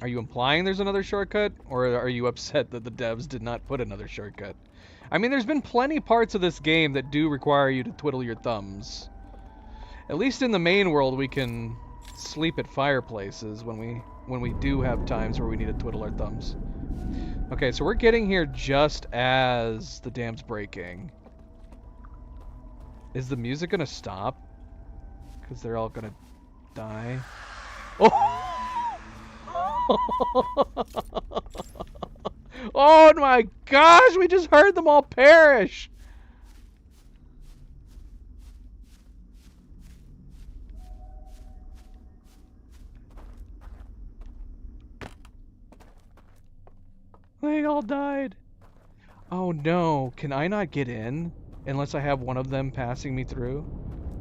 Are you implying there's another shortcut, or are you upset that the devs did not put another shortcut? I mean, there's been plenty parts of this game that do require you to twiddle your thumbs. At least in the main world, we can sleep at fireplaces when we do have times where we need to twiddle our thumbs. Okay, so we're getting here just as the dam's breaking. Is the music gonna stop? Because they're all gonna die. Oh! Oh my gosh, we just heard them all perish! They all died. Oh no, can I not get in? Unless I have one of them passing me through?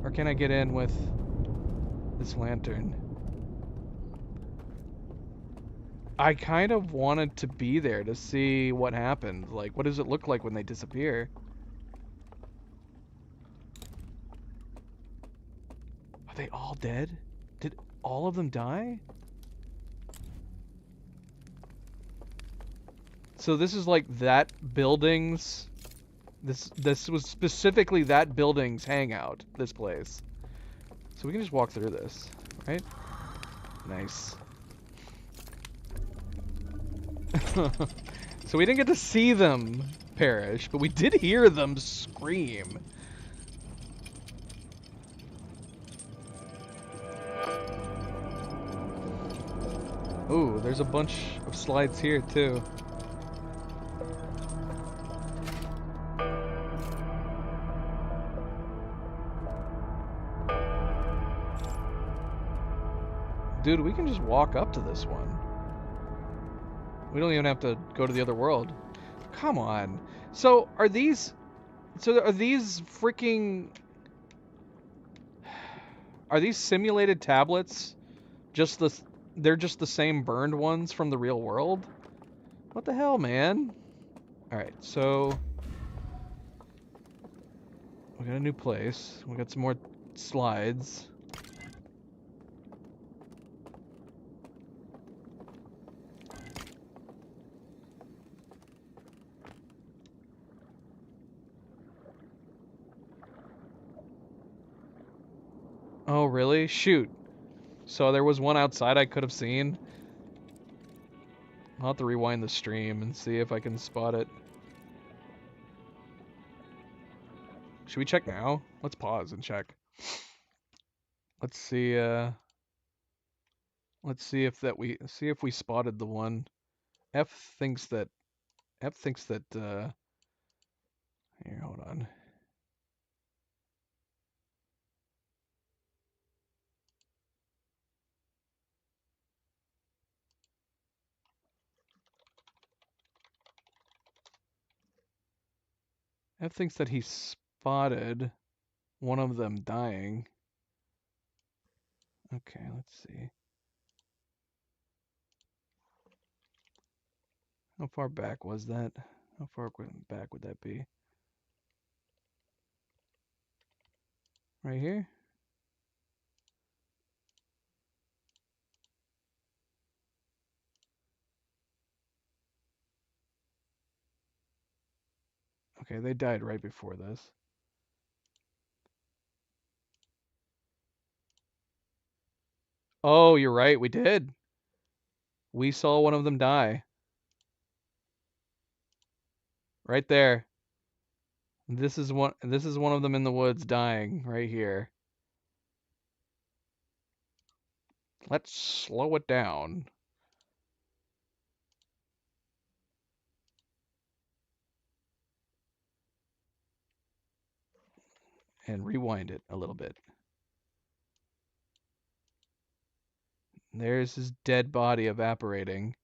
Or can I get in with this lantern? I kind of wanted to be there to see what happened. Like, what does it look like when they disappear? Are they all dead? Did all of them die? So this is like that building's... This was specifically that building's hangout, this place. So we can just walk through this, right? Nice. So we didn't get to see them perish, but we did hear them scream. Ooh, there's a bunch of slides here too. Dude, we can just walk up to this one. We don't even have to go to the other world. Come on. So are these freaking... Are these simulated tablets? They're just the same burned ones from the real world? What the hell, man? Alright, so we got a new place. We got some more slides. Oh, really? Shoot. So there was one outside I could have seen. I'll have to rewind the stream and see if I can spot it. Should we check now? Let's pause and check. Let's see if we spotted the one. F thinks that here, hold on. F thinks that he spotted one of them dying. Okay, let's see. How far back was that? How far back would that be? Right here? Okay, they died right before this. Oh, you're right, we did. We saw one of them die. Right there. This is one of them in the woods dying right here. Let's slow it down. And rewind it a little bit. There's his dead body evaporating.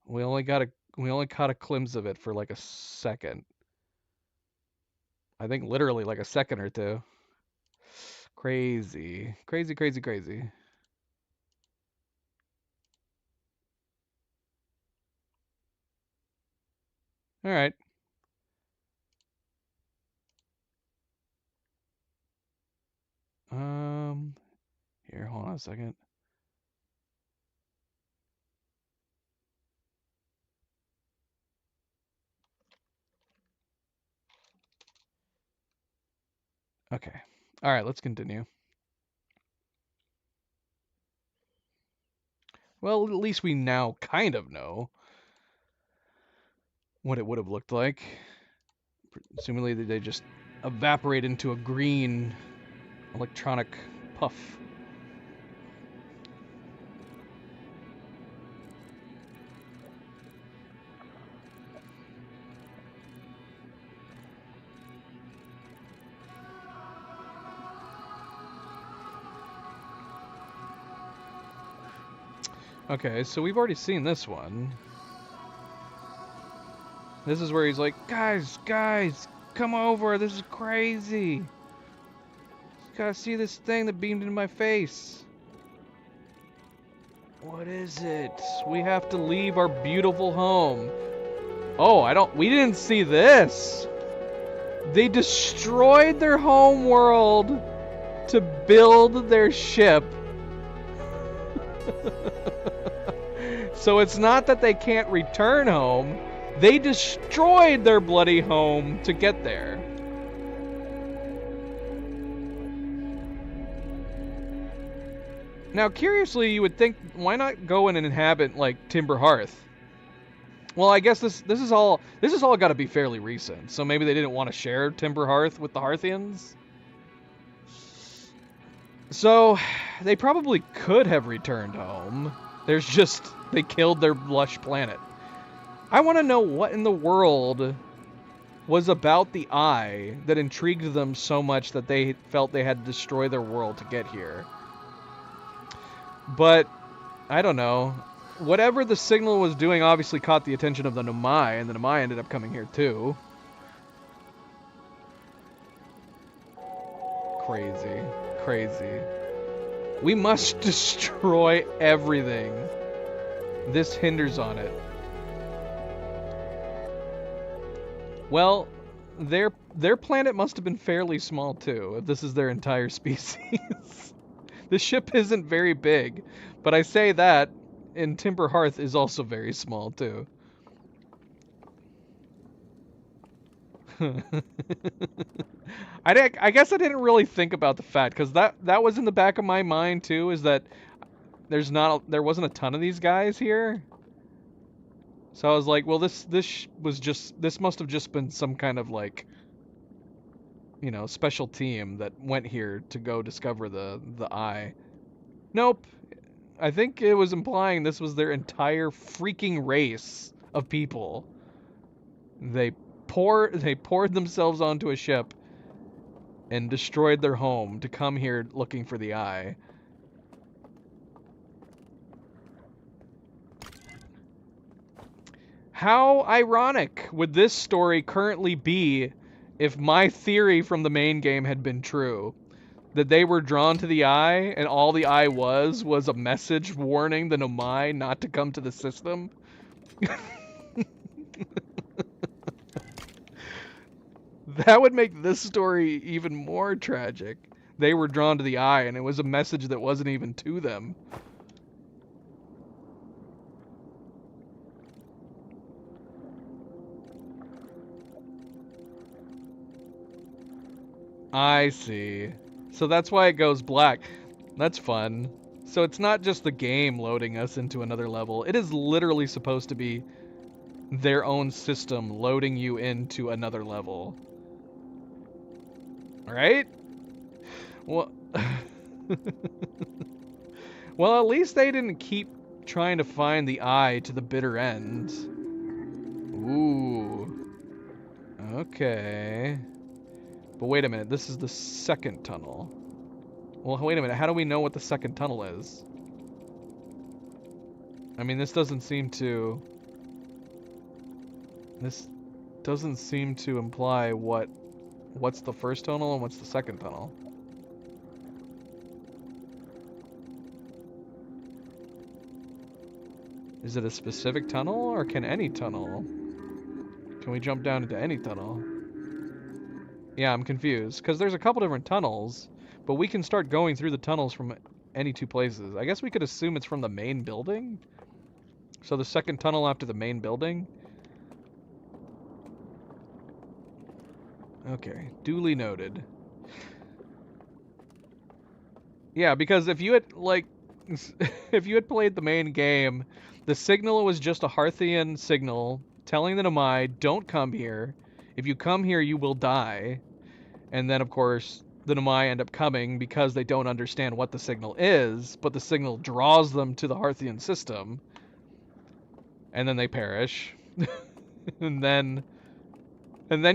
We only caught a glimpse of it for like a second. I think literally like a second or two. Crazy. Crazy, crazy, crazy. All right. Here, hold on a second. Okay. All right, let's continue. Well, at least we now kind of know what it would have looked like. Presumably, they just evaporate into a green electronic puff. Okay, so we've already seen this one. This is where he's like, guys, come over. This is crazy. You gotta see this thing that beamed into my face. What is it? We have to leave our beautiful home. Oh, we didn't see this. They destroyed their home world to build their ship. So it's not that they can't return home. They destroyed their bloody home to get there. Now, curiously, you would think, why not go and inhabit like Timber Hearth? Well, I guess this is all got to be fairly recent. So maybe they didn't want to share Timber Hearth with the Hearthians. So they probably could have returned home. There's just they killed their lush planet. I want to know what in the world was about the eye that intrigued them so much that they felt they had to destroy their world to get here. But I don't know. Whatever the signal was doing obviously caught the attention of the Nomai, and the Nomai ended up coming here too. Crazy. Crazy. We must destroy everything. This hinders on it. Well, their planet must have been fairly small too, if this is their entire species. The ship isn't very big, but I say that, and Timber Hearth is also very small too. I guess I didn't really think about the fact, because that was in the back of my mind too, is that there wasn't a ton of these guys here. So I was like, well, this must have just been some kind of like, you know, special team that went here to go discover the eye. Nope. I think it was implying this was their entire freaking race of people. They poured themselves onto a ship and destroyed their home to come here looking for the eye. How ironic would this story currently be if my theory from the main game had been true? That they were drawn to the eye, and all the eye was a message warning the Nomai not to come to the system? That would make this story even more tragic. They were drawn to the eye, and it was a message that wasn't even to them. I see. So that's why it goes black. That's fun. So it's not just the game loading us into another level. It is literally supposed to be their own system loading you into another level. Right? Well, well, at least they didn't keep trying to find the eye to the bitter end. Ooh. Okay. But wait a minute, this is the second tunnel. Well, wait a minute, how do we know what the second tunnel is? I mean, this doesn't seem to imply what's the first tunnel and what's the second tunnel. Is it a specific tunnel, or can any tunnel? Can we jump down into any tunnel? Yeah, I'm confused, because there's a couple different tunnels, but we can start going through the tunnels from any two places. I guess we could assume it's from the main building? So the second tunnel after the main building? Okay, duly noted. Yeah, because if you had, like, if you had played the main game, the signal was just a Harthian signal telling the Nomai, don't come here. If you come here, you will die. And then, of course, the Nomai end up coming because they don't understand what the signal is, but the signal draws them to the Harthian system. And then they perish. and then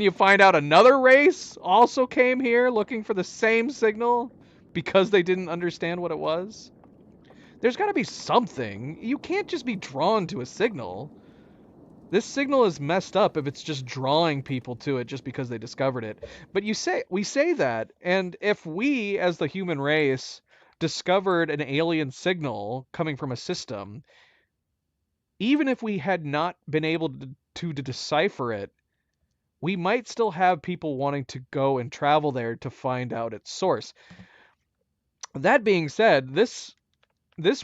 you find out another race also came here looking for the same signal because they didn't understand what it was. There's got to be something. You can't just be drawn to a signal. This signal is messed up if it's just drawing people to it just because they discovered it. But we say that, and if we as the human race discovered an alien signal coming from a system, even if we had not been able to decipher it, we might still have people wanting to go and travel there to find out its source. That being said, this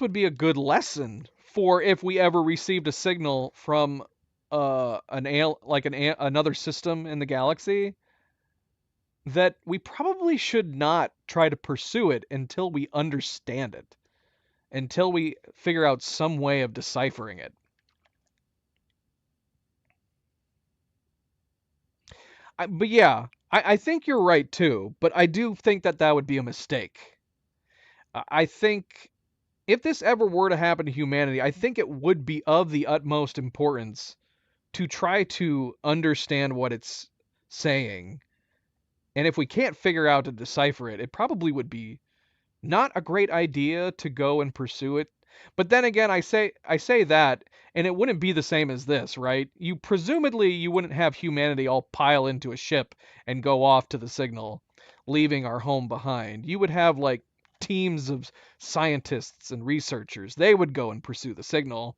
would be a good lesson for if we ever received a signal from another system in the galaxy, that we probably should not try to pursue it until we understand it, until we figure out some way of deciphering it. But yeah, I think you're right too, but I do think that would be a mistake. I think if this ever were to happen to humanity, I think it would be of the utmost importance to try to understand what it's saying. And if we can't figure out to decipher it, it probably would be not a great idea to go and pursue it. But then again, I say that, and it wouldn't be the same as this, right? You wouldn't have humanity all pile into a ship and go off to the signal, leaving our home behind. You would have like teams of scientists and researchers. They would go and pursue the signal.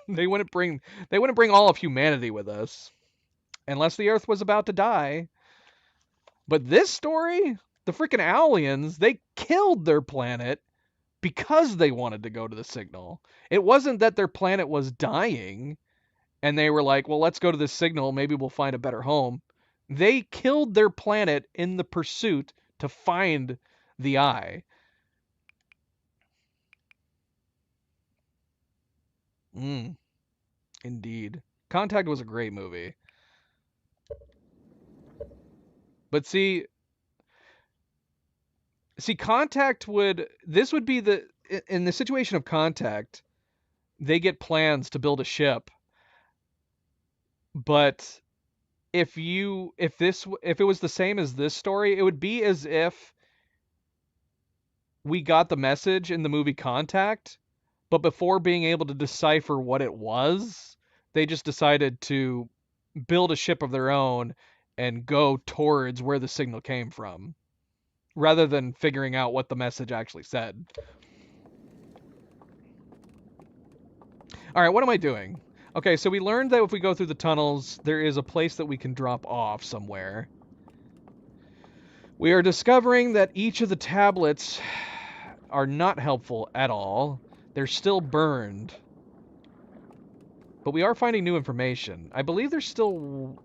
They wouldn't bring all of humanity with us unless the Earth was about to die. But this story, the freaking aliens, they killed their planet because they wanted to go to the signal. It wasn't that their planet was dying and they were like, well, let's go to this signal. Maybe we'll find a better home. They killed their planet in the pursuit to find the eye. Indeed. Contact was a great movie. But see, Contact this would be in the situation of Contact, they get plans to build a ship. But if it was the same as this story, it would be as if we got the message in the movie Contact, but before being able to decipher what it was, they just decided to build a ship of their own and go towards where the signal came from, rather than figuring out what the message actually said. All right, what am I doing? Okay, so we learned that if we go through the tunnels, there is a place that we can drop off somewhere. We are discovering that each of the tablets are not helpful at all. They're still burned. But we are finding new information. I believe there's still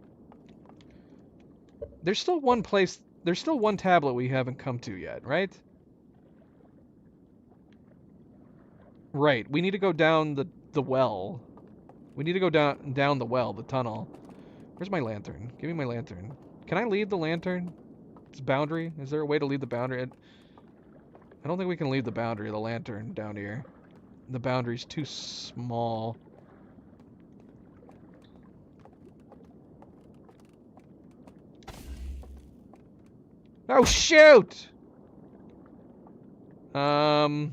one place, there's still one tablet we haven't come to yet, right? Right, we need to go down the well. We need to go down the well, the tunnel. Where's my lantern? Give me my lantern. Can I leave the lantern? It's boundary? Is there a way to leave the boundary? I don't think we can leave the boundary of the lantern down here. The boundary's too small. Oh, shoot! Well.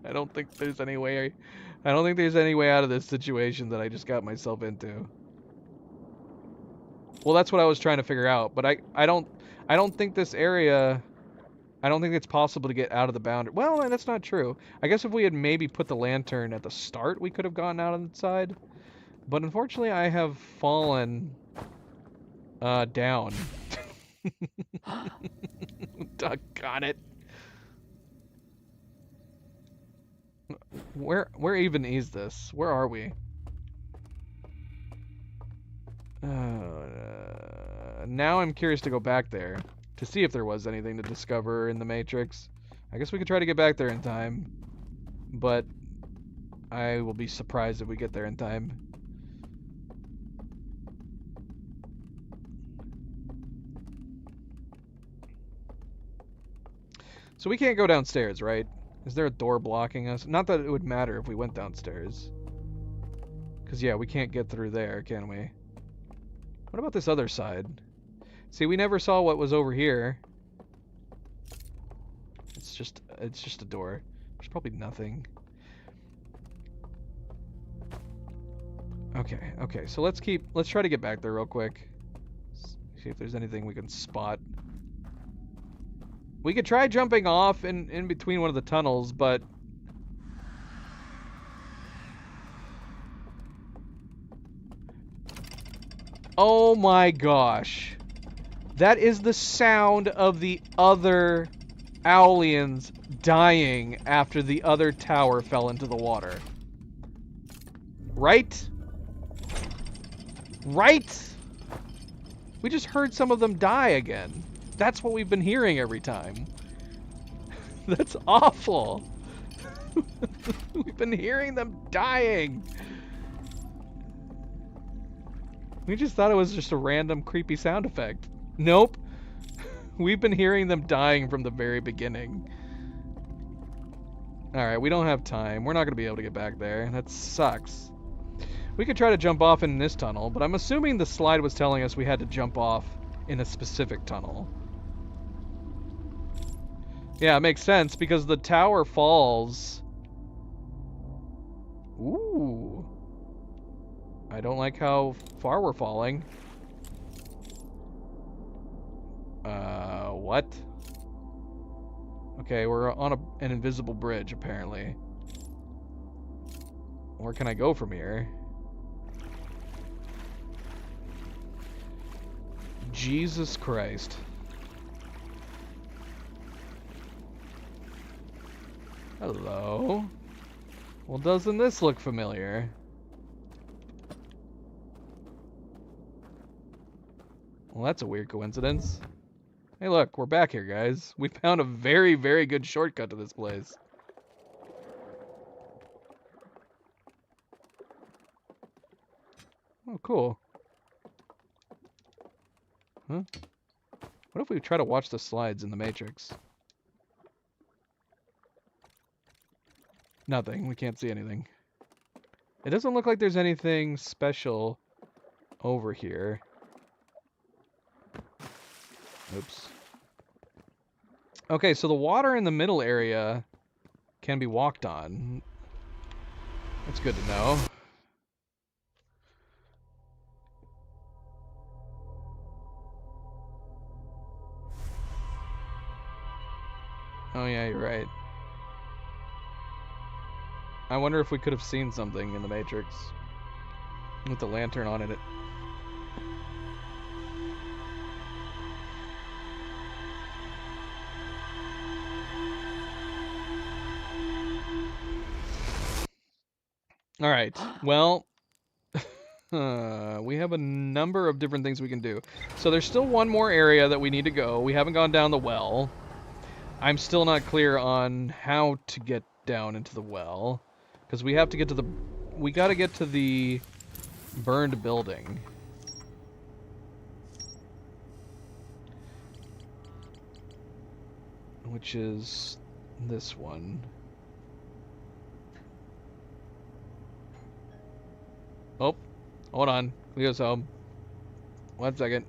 I don't think there's any way out of this situation that I just got myself into. Well, that's what I was trying to figure out, but I don't think this area, I don't think it's possible to get out of the boundary. Well, that's not true. I guess if we had maybe put the lantern at the start, we could have gotten out on the side. But unfortunately, I have fallen down. Doggone it. Where even is this? Where are we? Now I'm curious to go back there to see if there was anything to discover in the Matrix. I guess we could try to get back there in time, but I will be surprised if we get there in time. So we can't go downstairs, right? Is there a door blocking us? Not that it would matter if we went downstairs. Because, yeah, we can't get through there, can we? What about this other side? See, we never saw what was over here. It's just a door. There's probably nothing. Okay, so let's try to get back there real quick. See if there's anything we can spot. We could try jumping off in between one of the tunnels, but oh my gosh. That is the sound of the other Owlians dying after the other tower fell into the water. Right? Right? We just heard some of them die again. That's what we've been hearing every time. That's awful. We've been hearing them dying. We just thought it was just a random creepy sound effect. Nope. We've been hearing them dying from the very beginning. Alright, we don't have time. We're not going to be able to get back there. That sucks. We could try to jump off in this tunnel, but I'm assuming the slide was telling us we had to jump off in a specific tunnel. Yeah, it makes sense because the tower falls. Ooh. I don't like how far we're falling. What? Okay, we're on an invisible bridge, apparently. Where can I go from here? Jesus Christ. Hello? Well, doesn't this look familiar? Well, that's a weird coincidence. Hey, look, we're back here, guys. We found a very, very good shortcut to this place. Oh, cool. Huh? What if we try to watch the slides in the Matrix? Nothing. We can't see anything. It doesn't look like there's anything special over here. Oops. Okay, so the water in the middle area can be walked on. That's good to know. Oh yeah, you're right. I wonder if we could have seen something in the Matrix with the lantern on it. All right. Well, we have a number of different things we can do. So there's still one more area that we need to go. We haven't gone down the well. I'm still not clear on how to get down into the well, because we have to get to the... We got to get to the burned building. Which is this one. Oh, hold on. Cleo's home. 1 second.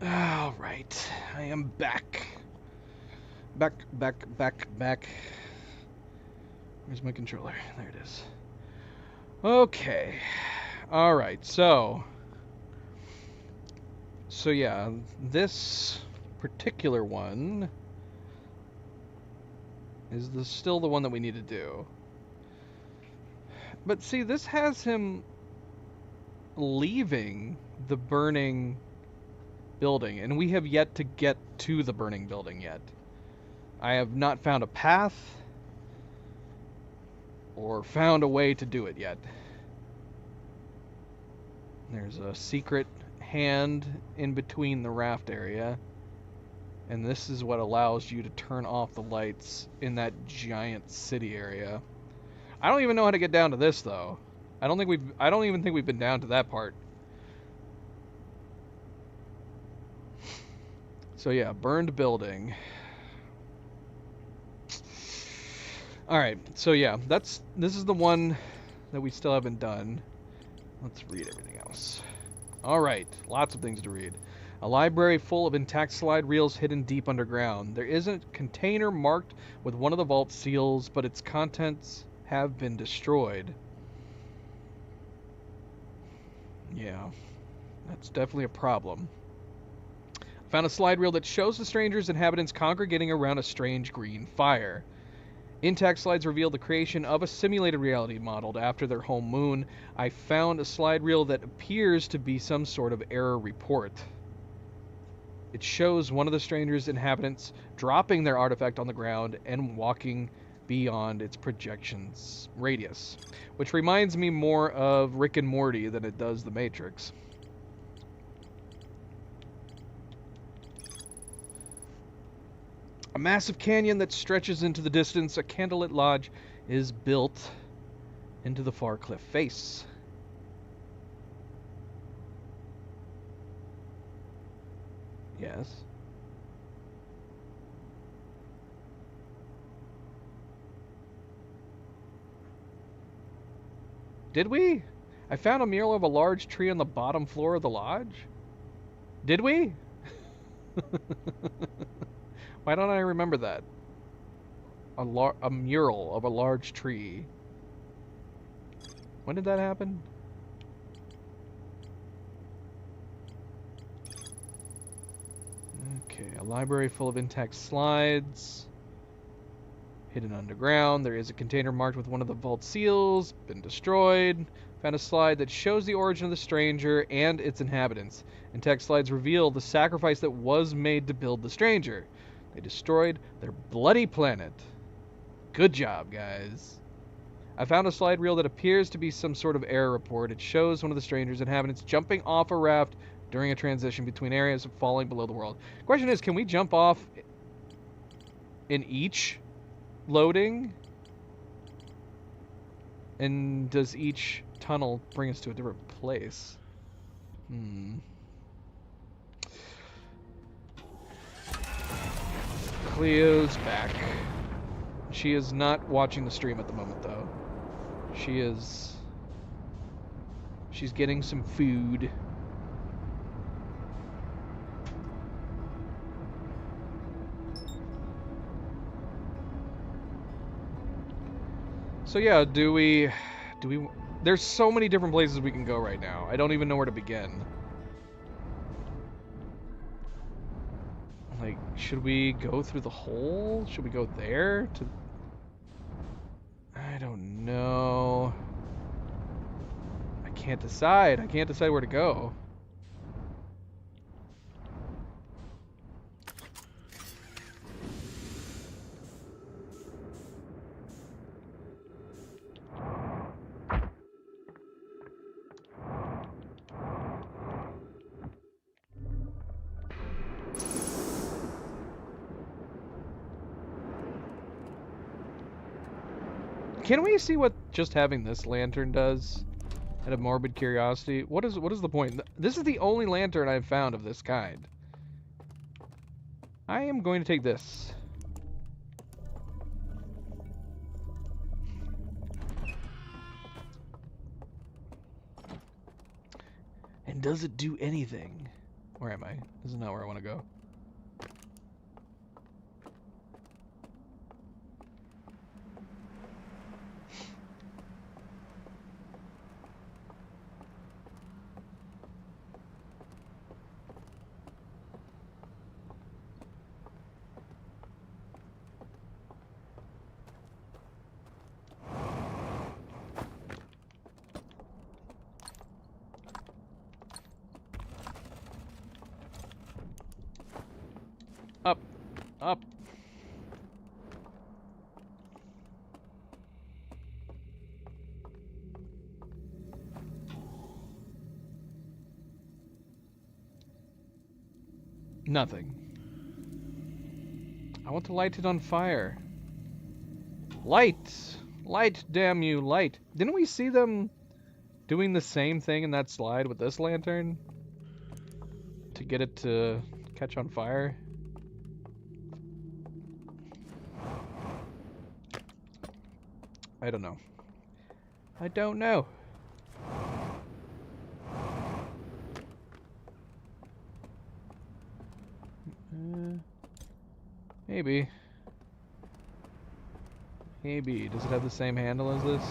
All right, I am back. Back. Where's my controller? There it is. Okay. All right. So yeah, this particular one is still the one that we need to do. But see, this has him leaving the burning building, and we have yet to get to the burning building yet. I have not found a path or found a way to do it yet. There's a secret hand in between the raft area, and this is what allows you to turn off the lights in that giant city area. I don't even know how to get down to this though. I don't even think we've been down to that part. So yeah, burned building. All right. So yeah, this is the one that we still haven't done. Let's read everything else. All right, lots of things to read. A library full of intact slide reels hidden deep underground. There is a container marked with one of the vault seals, but its contents have been destroyed. Yeah, that's definitely a problem. Found a slide reel that shows the stranger's inhabitants congregating around a strange green fire. Intact slides reveal the creation of a simulated reality modeled after their home moon. I found a slide reel that appears to be some sort of error report. It shows one of the stranger's inhabitants dropping their artifact on the ground and walking beyond its projection's radius, which reminds me more of Rick and Morty than it does The Matrix. A massive canyon that stretches into the distance, a candlelit lodge is built into the far cliff face. Yes. Did we? I found a mural of a large tree on the bottom floor of the lodge. Did we? Why don't I remember that? A mural of a large tree. When did that happen? Okay, a library full of intact slides. Hidden underground. There is a container marked with one of the vault seals. Been destroyed. Found a slide that shows the origin of the stranger and its inhabitants. Intact slides reveal the sacrifice that was made to build the stranger. They destroyed their bloody planet. Good job, guys. I found a slide reel that appears to be some sort of error report. It shows one of the stranger's inhabitants jumping off a raft during a transition between areas of falling below the world. Question is, can we jump off in each loading? And does each tunnel bring us to a different place? Cleo's back. She is not watching the stream at the moment, though. She's getting some food. So yeah, do we there's so many different places we can go right now. I don't even know where to begin. Like, should we go through the hole? Should we go there to... I don't know. I can't decide. I can't decide where to go. Can we see what just having this lantern does? Out of morbid curiosity. What is the point? This is the only lantern I've found of this kind. I am going to take this. And does it do anything? Where am I? This is not where I want to go. Up. Up. Nothing. I want to light it on fire. Light! Light, damn you, light. Didn't we see them doing the same thing in that slide with this lantern? To get it to catch on fire? I don't know. I don't know. Maybe. Maybe. Does it have the same handle as this?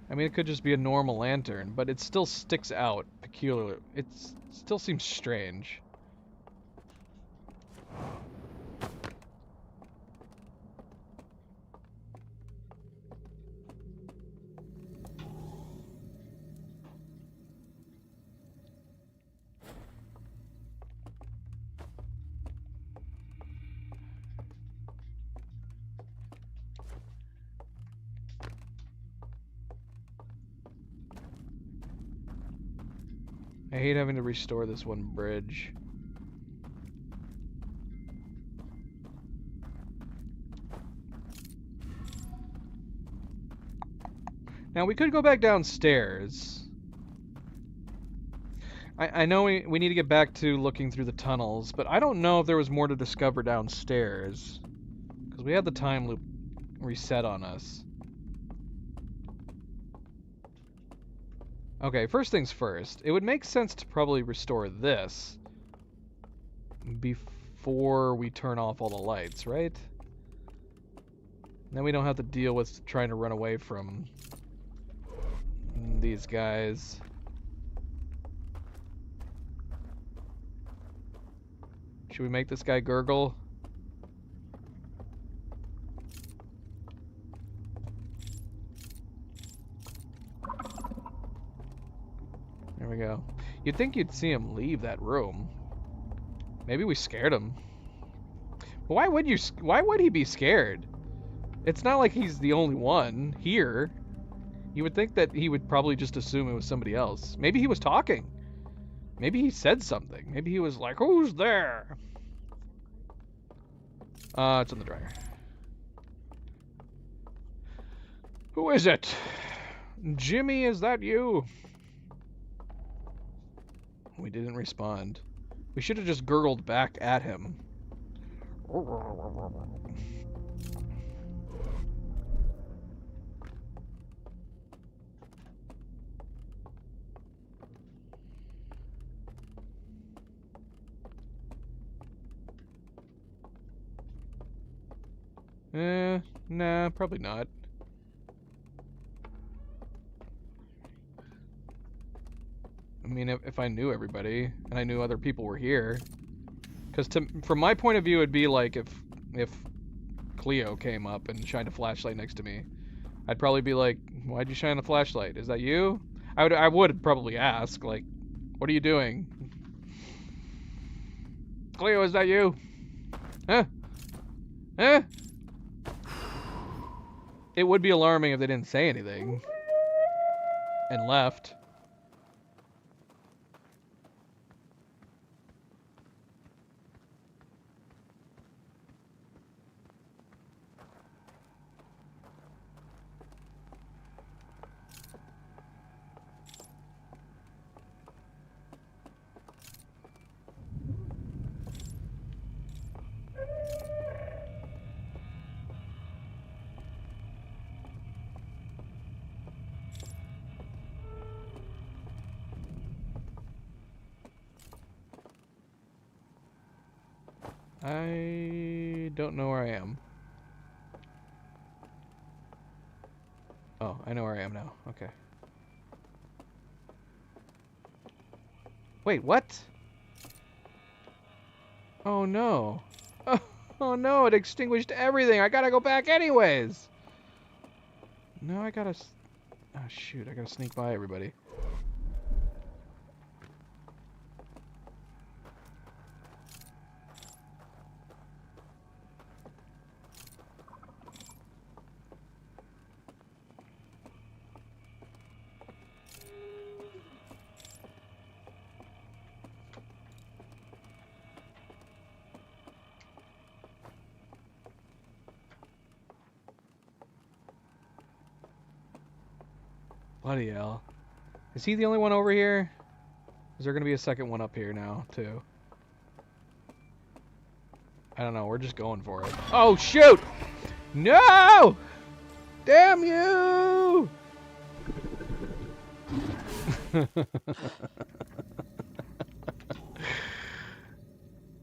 I mean, it could just be a normal lantern, but it still sticks out peculiarly. It still seems strange. I hate having to restore this one bridge. Now we could go back downstairs. I know we need to get back to looking through the tunnels, but I don't know if there was more to discover downstairs. Because we had the time loop reset on us. Okay, first things first. It would make sense to probably restore this before we turn off all the lights, right? Then we don't have to deal with trying to run away from these guys. Should we make this guy gurgle? There we go. You'd think you'd see him leave that room. Maybe we scared him. But why would he be scared? It's not like he's the only one here. You would think that he would probably just assume it was somebody else. Maybe he was talking. Maybe he said something. Maybe he was like, "Who's there?" It's in the dryer. Who is it? Jimmy, is that you? We didn't respond. We should have just gurgled back at him. Nah, probably not. I mean, if I knew everybody, and I knew other people were here. Because from my point of view, it'd be like if Cleo came up and shined a flashlight next to me. I'd probably be like, "Why'd you shine the flashlight? Is that you?" I would probably ask, like, "What are you doing?" Cleo, is that you? Huh? Huh? It would be alarming if they didn't say anything and left. I don't know where I am. Oh, I know where I am now. Okay. Wait, what? Oh no. Oh no, it extinguished everything. I gotta go back anyways. No, I gotta... Oh shoot, I gotta sneak by everybody. Bloody hell. Is he the only one over here? Is there gonna be a second one up here now, too? I don't know, we're just going for it. Oh, shoot! No! Damn you!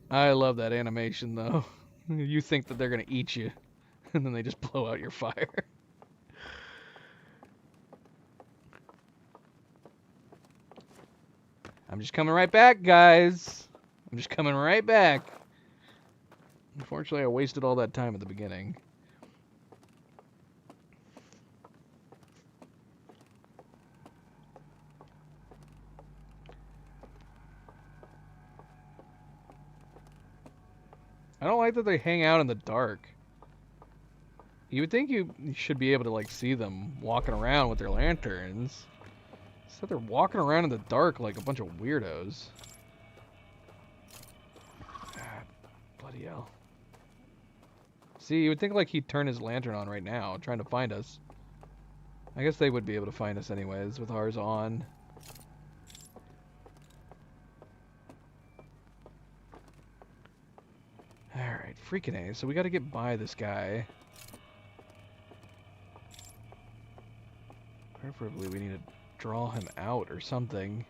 I love that animation, though. You think that they're gonna eat you, and then they just blow out your fire. I'm just coming right back, guys. I'm just coming right back. Unfortunately, I wasted all that time at the beginning. I don't like that they hang out in the dark. You would think you should be able to, like, see them walking around with their lanterns. So they're walking around in the dark like a bunch of weirdos. God, bloody hell. See, you would think, like, he'd turn his lantern on right now, trying to find us. I guess they would be able to find us anyways, with ours on. Alright, freaking A. So we gotta get by this guy. Preferably we need to draw him out or something.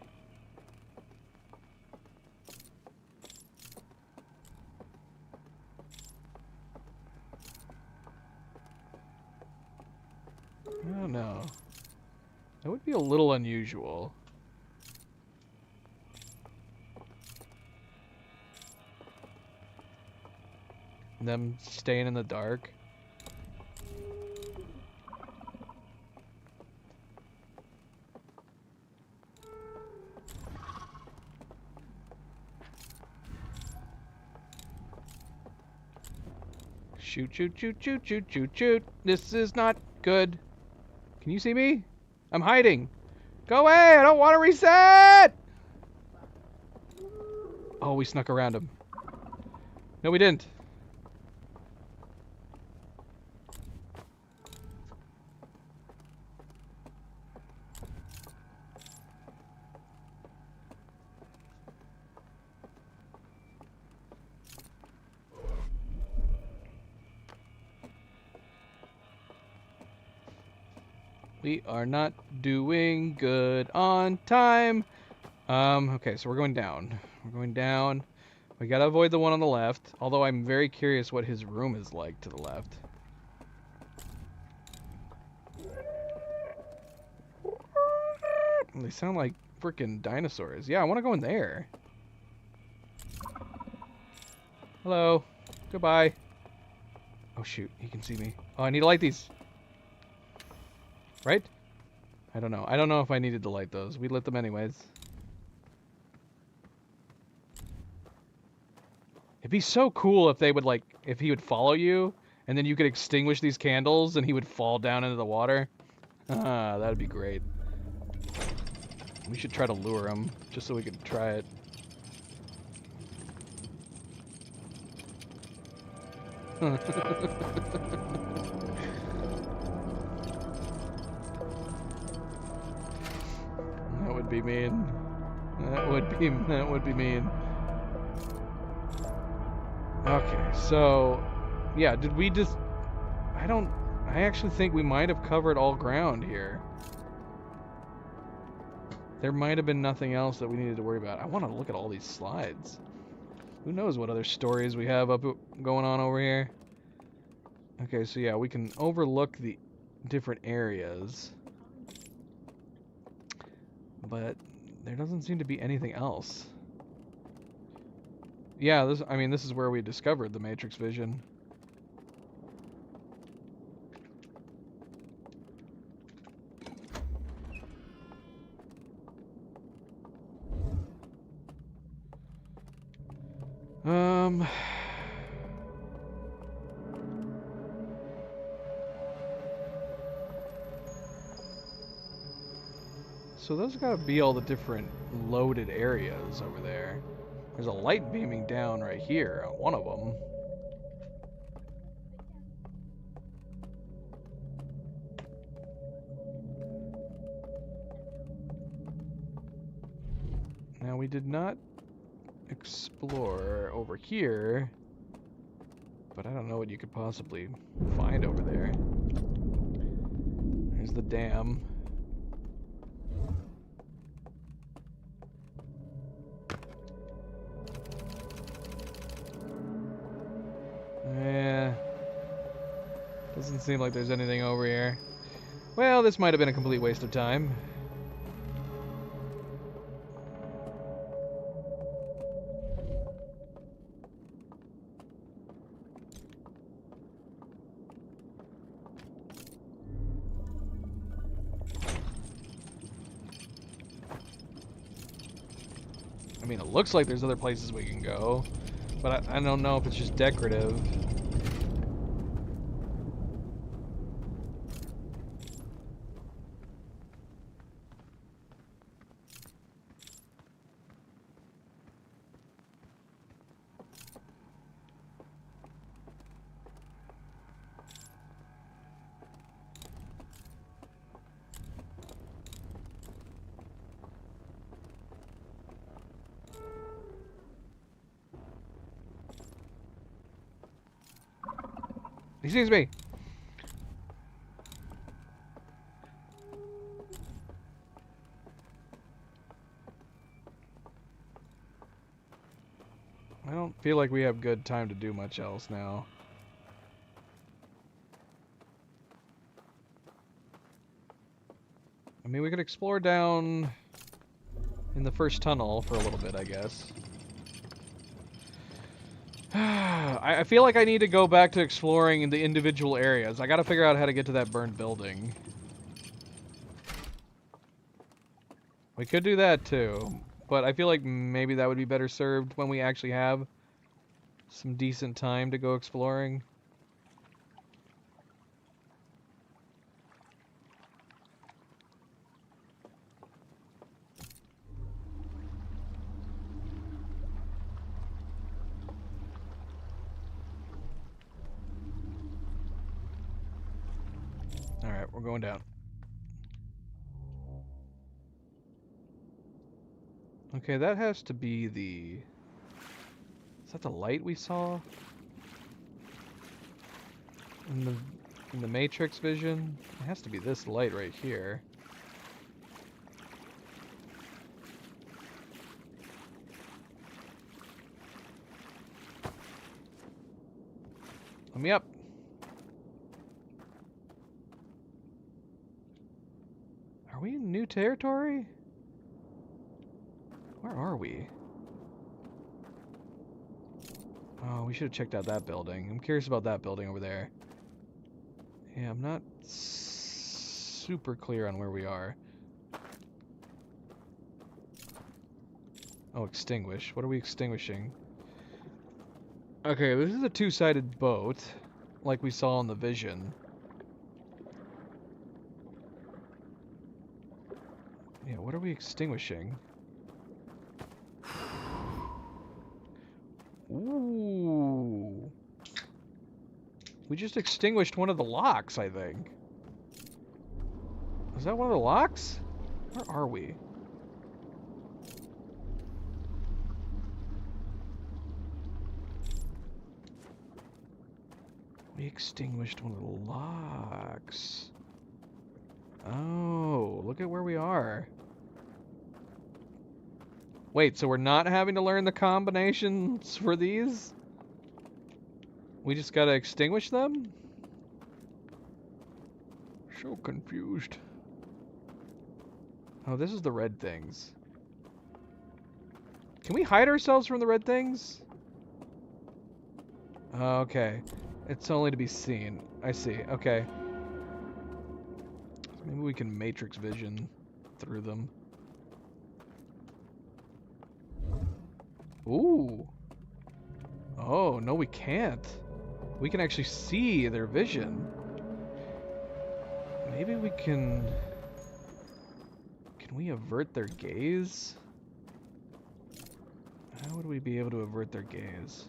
I don't know. That would be a little unusual. Them staying in the dark. Shoot, shoot, shoot, shoot, shoot, shoot, shoot. This is not good. Can you see me? I'm hiding. Go away! I don't want to reset! Oh, we snuck around him. No, we didn't. We are not doing good on time. Okay, so we're going down. We're going down. We gotta avoid the one on the left, although I'm very curious what his room is like to the left. They sound like freaking dinosaurs. Yeah, I want to go in there. Hello. Goodbye. Oh, shoot. He can see me. Oh, I need to light these. Right? I don't know. I don't know if I needed to light those. We lit them anyways. It'd be so cool if they would, like, if he would follow you, and then you could extinguish these candles, and he would fall down into the water. Ah, that'd be great. We should try to lure him, just so we could try it. That would be mean. That would be mean. Okay, so yeah, did we just I actually think we might have covered all ground here. There might have been nothing else that we needed to worry about. I want to look at all these slides. Who knows what other stories we have going on over here. Okay, so yeah, we can overlook the different areas. But there doesn't seem to be anything else. Yeah, this is where we discovered the Matrix Vision. So those gotta be all the different loaded areas over there. There's a light beaming down right here on one of them. Now we did not explore over here, but I don't know what you could possibly find over there. There's the dam. Doesn't seem like there's anything over here. Well, this might have been a complete waste of time. I mean, it looks like there's other places we can go, but I don't know if it's just decorative. He sees me. I don't feel like we have good time to do much else now. I mean, we could explore down in the first tunnel for a little bit, I guess. I feel like I need to go back to exploring in the individual areas. I gotta figure out how to get to that burned building. We could do that too, but I feel like maybe that would be better served when we actually have some decent time to go exploring. Alright, we're going down. Okay, that has to be the... Is that the light we saw? In the Matrix Vision? It has to be this light right here. Let me up. Are we in new territory? Where are we? Oh, we should have checked out that building. I'm curious about that building over there. Yeah, I'm not super clear on where we are. Oh, extinguish. What are we extinguishing? Okay, this is a two-sided boat, like we saw in the Vision. Yeah, what are we extinguishing? Ooh. We just extinguished one of the locks, I think. Is that one of the locks? Where are we? We extinguished one of the locks. Oh, look at where we are. Wait, so we're not having to learn the combinations for these? We just gotta extinguish them? So confused. Oh, this is the red things. Can we hide ourselves from the red things? Okay. It's only to be seen. I see. Okay. Maybe we can matrix vision through them. Ooh. Oh, no we can't. We can actually see their vision. Maybe we can... Can we avert their gaze? How would we be able to avert their gaze?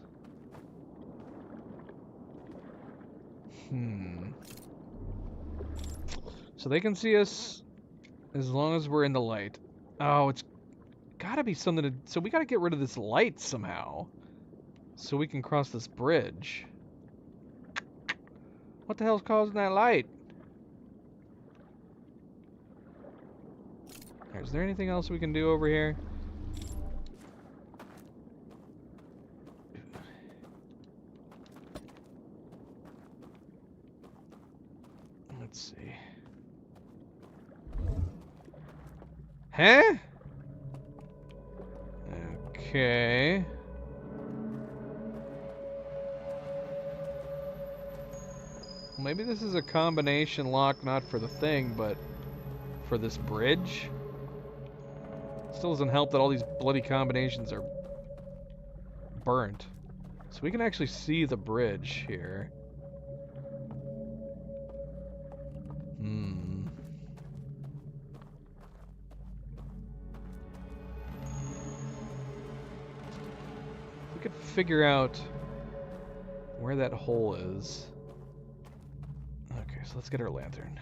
So they can see us as long as we're in the light. Oh, it's gotta be something to... So we gotta get rid of this light somehow. So we can cross this bridge. What the hell's causing that light? Is there anything else we can do over here? Let's see. Huh? Okay. Maybe this is a combination lock, not for the thing, but for this bridge. Still doesn't help that all these bloody combinations are burnt. So we can actually see the bridge here. We could figure out where that hole is. Okay, so let's get our lantern.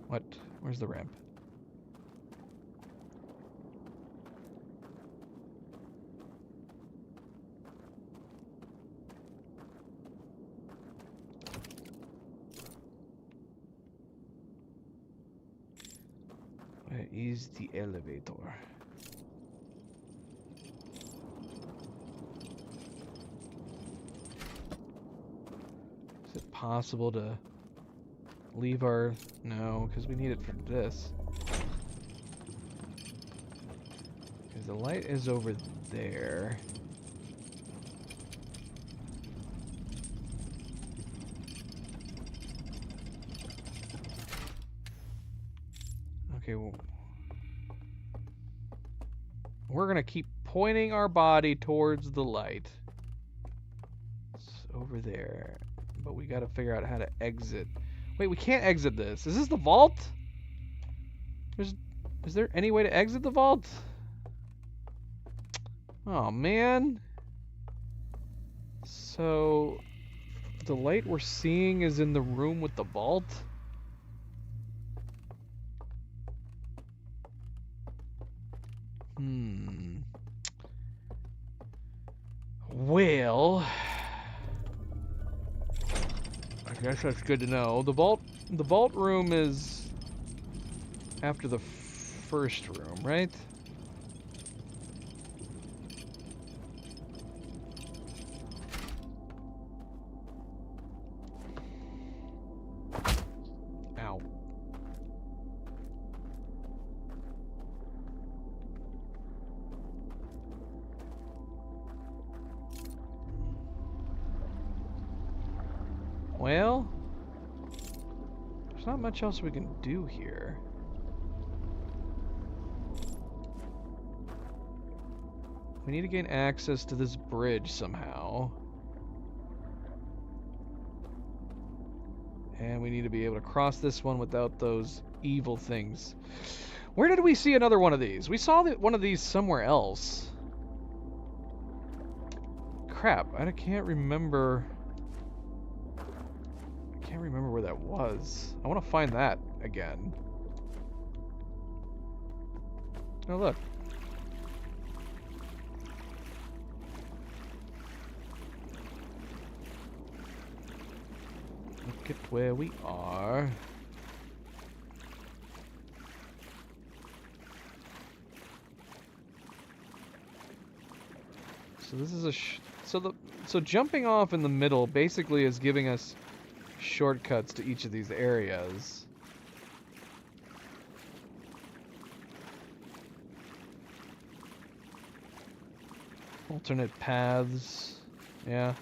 What? Where's the ramp? Where is the elevator? Is it possible to leave our... No, because we need it for this. Because the light is over there. Okay, well, we're gonna keep pointing our body towards the light. It's over there. But we gotta figure out how to exit. Wait, we can't exit this. Is this the vault? Is there any way to exit the vault? Oh, man. So, the light we're seeing is in the room with the vault? Well, I guess that's good to know. The vault room is after the first room, right? Ow. Well, there's not much else we can do here. We need to gain access to this bridge somehow. And we need to be able to cross this one without those evil things. Where did we see another one of these? We saw one of these somewhere else. Crap, I can't remember. I can't remember where that was. I want to find that again. Oh, look. look at where we are. So this is a so jumping off in the middle basically is giving us shortcuts to each of these areas. Alternate paths. Yeah.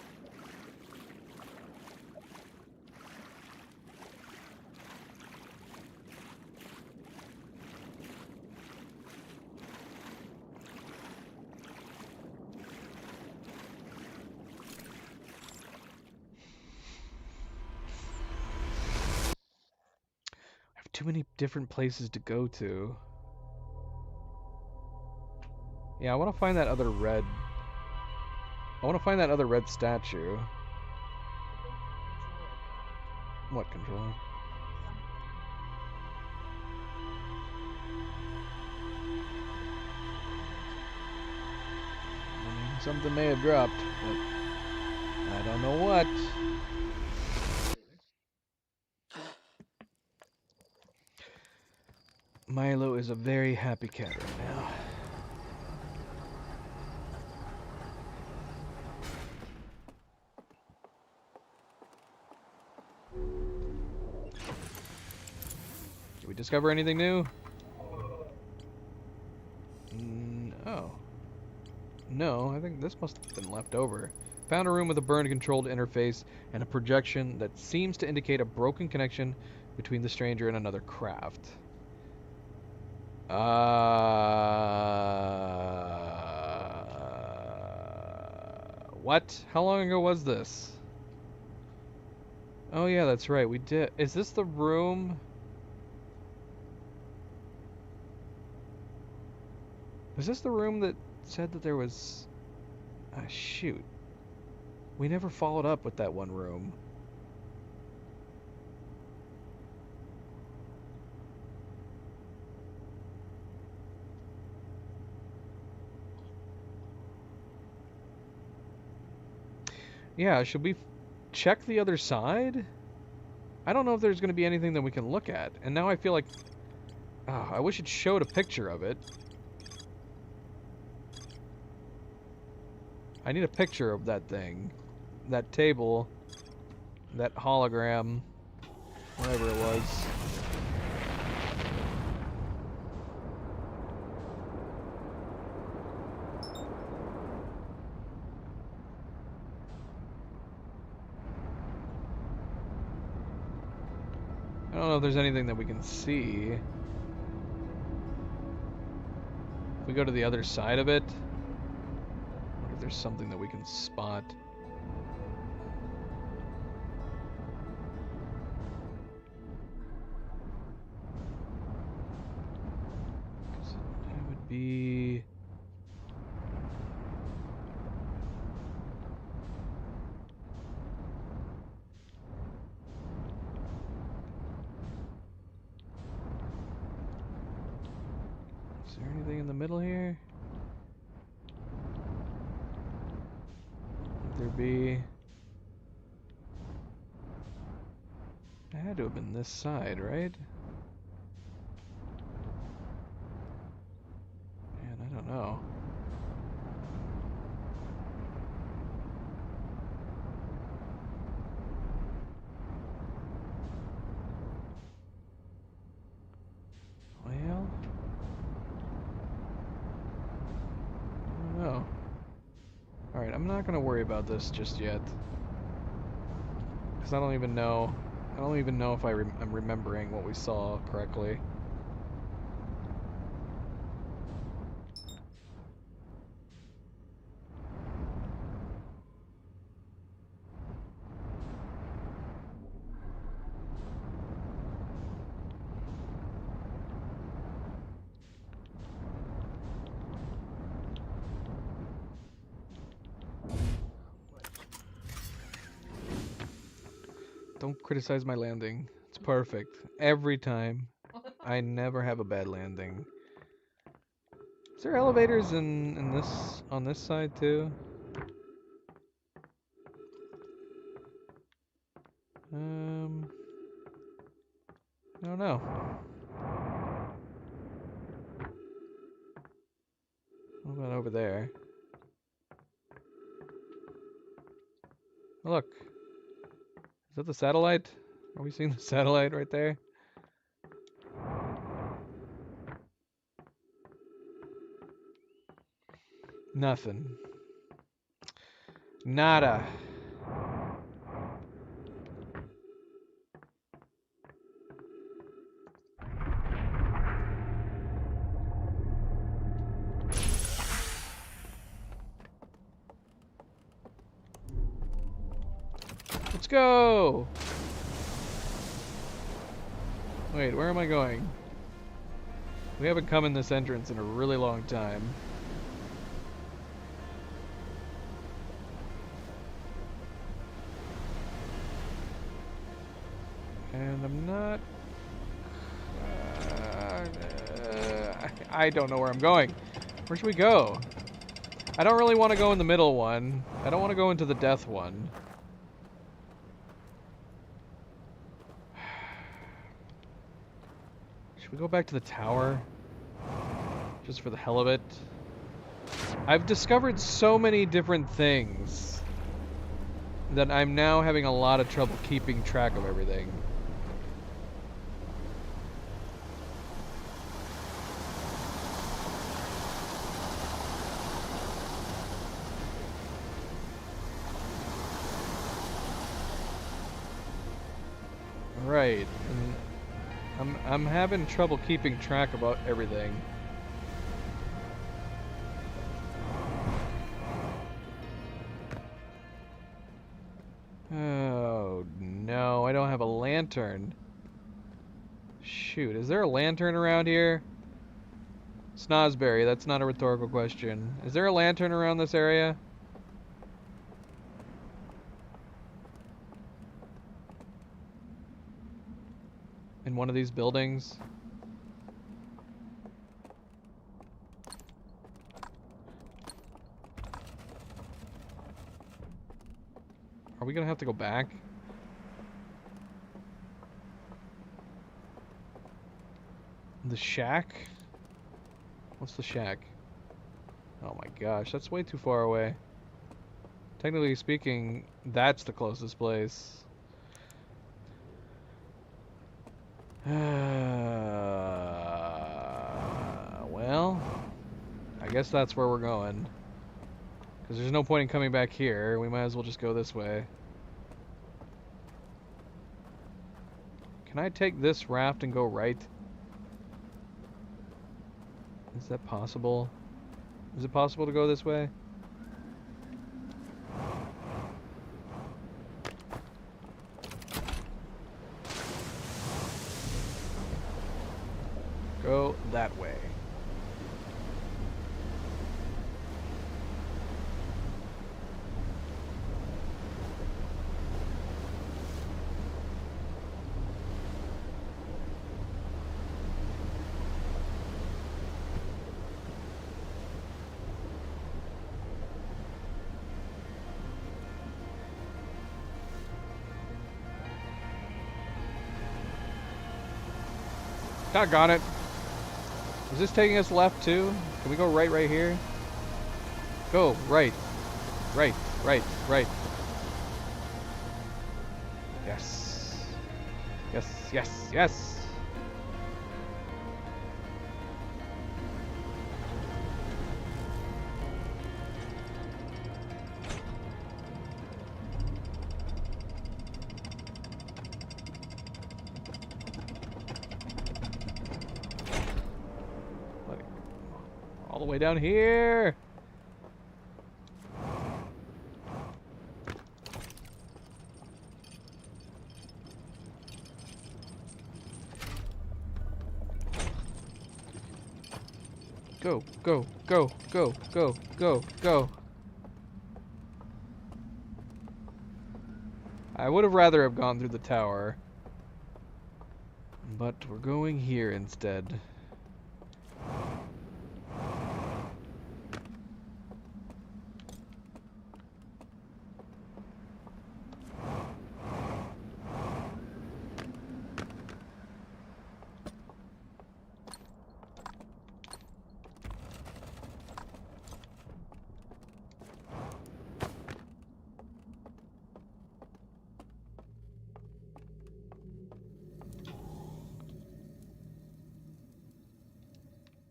Too many different places to go to. Yeah, I want to find that other red. I want to find that other red statue. What controller? Something may have dropped, but I don't know what. Milo is a very happy cat right now. Did we discover anything new? Oh. No, I think this must have been left over. Found a room with a burn-controlled interface and a projection that seems to indicate a broken connection between the stranger and another craft. What? How long ago was this? Oh yeah, that's right, we did. Is this the room? Is this the room that said that there was... Ah, shoot. We never followed up with that one room. Yeah, should we check the other side? I don't know if there's going to be anything that we can look at. And now I feel like... Oh, I wish it showed a picture of it. I need a picture of that thing. That table. That hologram. Whatever it was. I don't know if there's anything that we can see. If we go to the other side of it, I wonder if there's something that we can spot. It would be... Is there anything in the middle here? Would there be... It had to have been this side, right? Man, I don't know. Well... I don't know. Alright, I'm not gonna worry about this just yet. Because I don't even know if I'm remembering what we saw correctly. Don't criticize my landing. It's perfect. Every time. I never have a bad landing. Is there elevators in this on this side too? Um I don't know. What about over there? Oh, look. Is that the satellite? Are we seeing the satellite right there? Nothing. Nada. Let's go! Wait, where am I going? We haven't come in this entrance in a really long time. And I'm not... I don't know where I'm going. Where should we go? I don't really want to go in the middle one. I don't want to go into the death one. Should we go back to the tower? Just for the hell of it? I've discovered so many different things that I'm now having a lot of trouble keeping track of everything. Right, and I'm having trouble keeping track about everything. Oh no, I don't have a lantern. Shoot, is there a lantern around here? Snosberry, that's not a rhetorical question. Is there a lantern around this area? In one of these buildings? Are we gonna have to go back? The shack? What's the shack? Oh my gosh, that's way too far away. Technically speaking, that's the closest place. Well, I guess that's where we're going. Because there's no point in coming back here. We might as well just go this way. Can I take this raft and go right? Is that possible? Is it possible to go this way? Go that way. Doggone it. Is this taking us left too? Can we go right here? Go right. Right. Yes. Yes. All the way down here. Go. I would have rather have gone through the tower. But we're going here instead.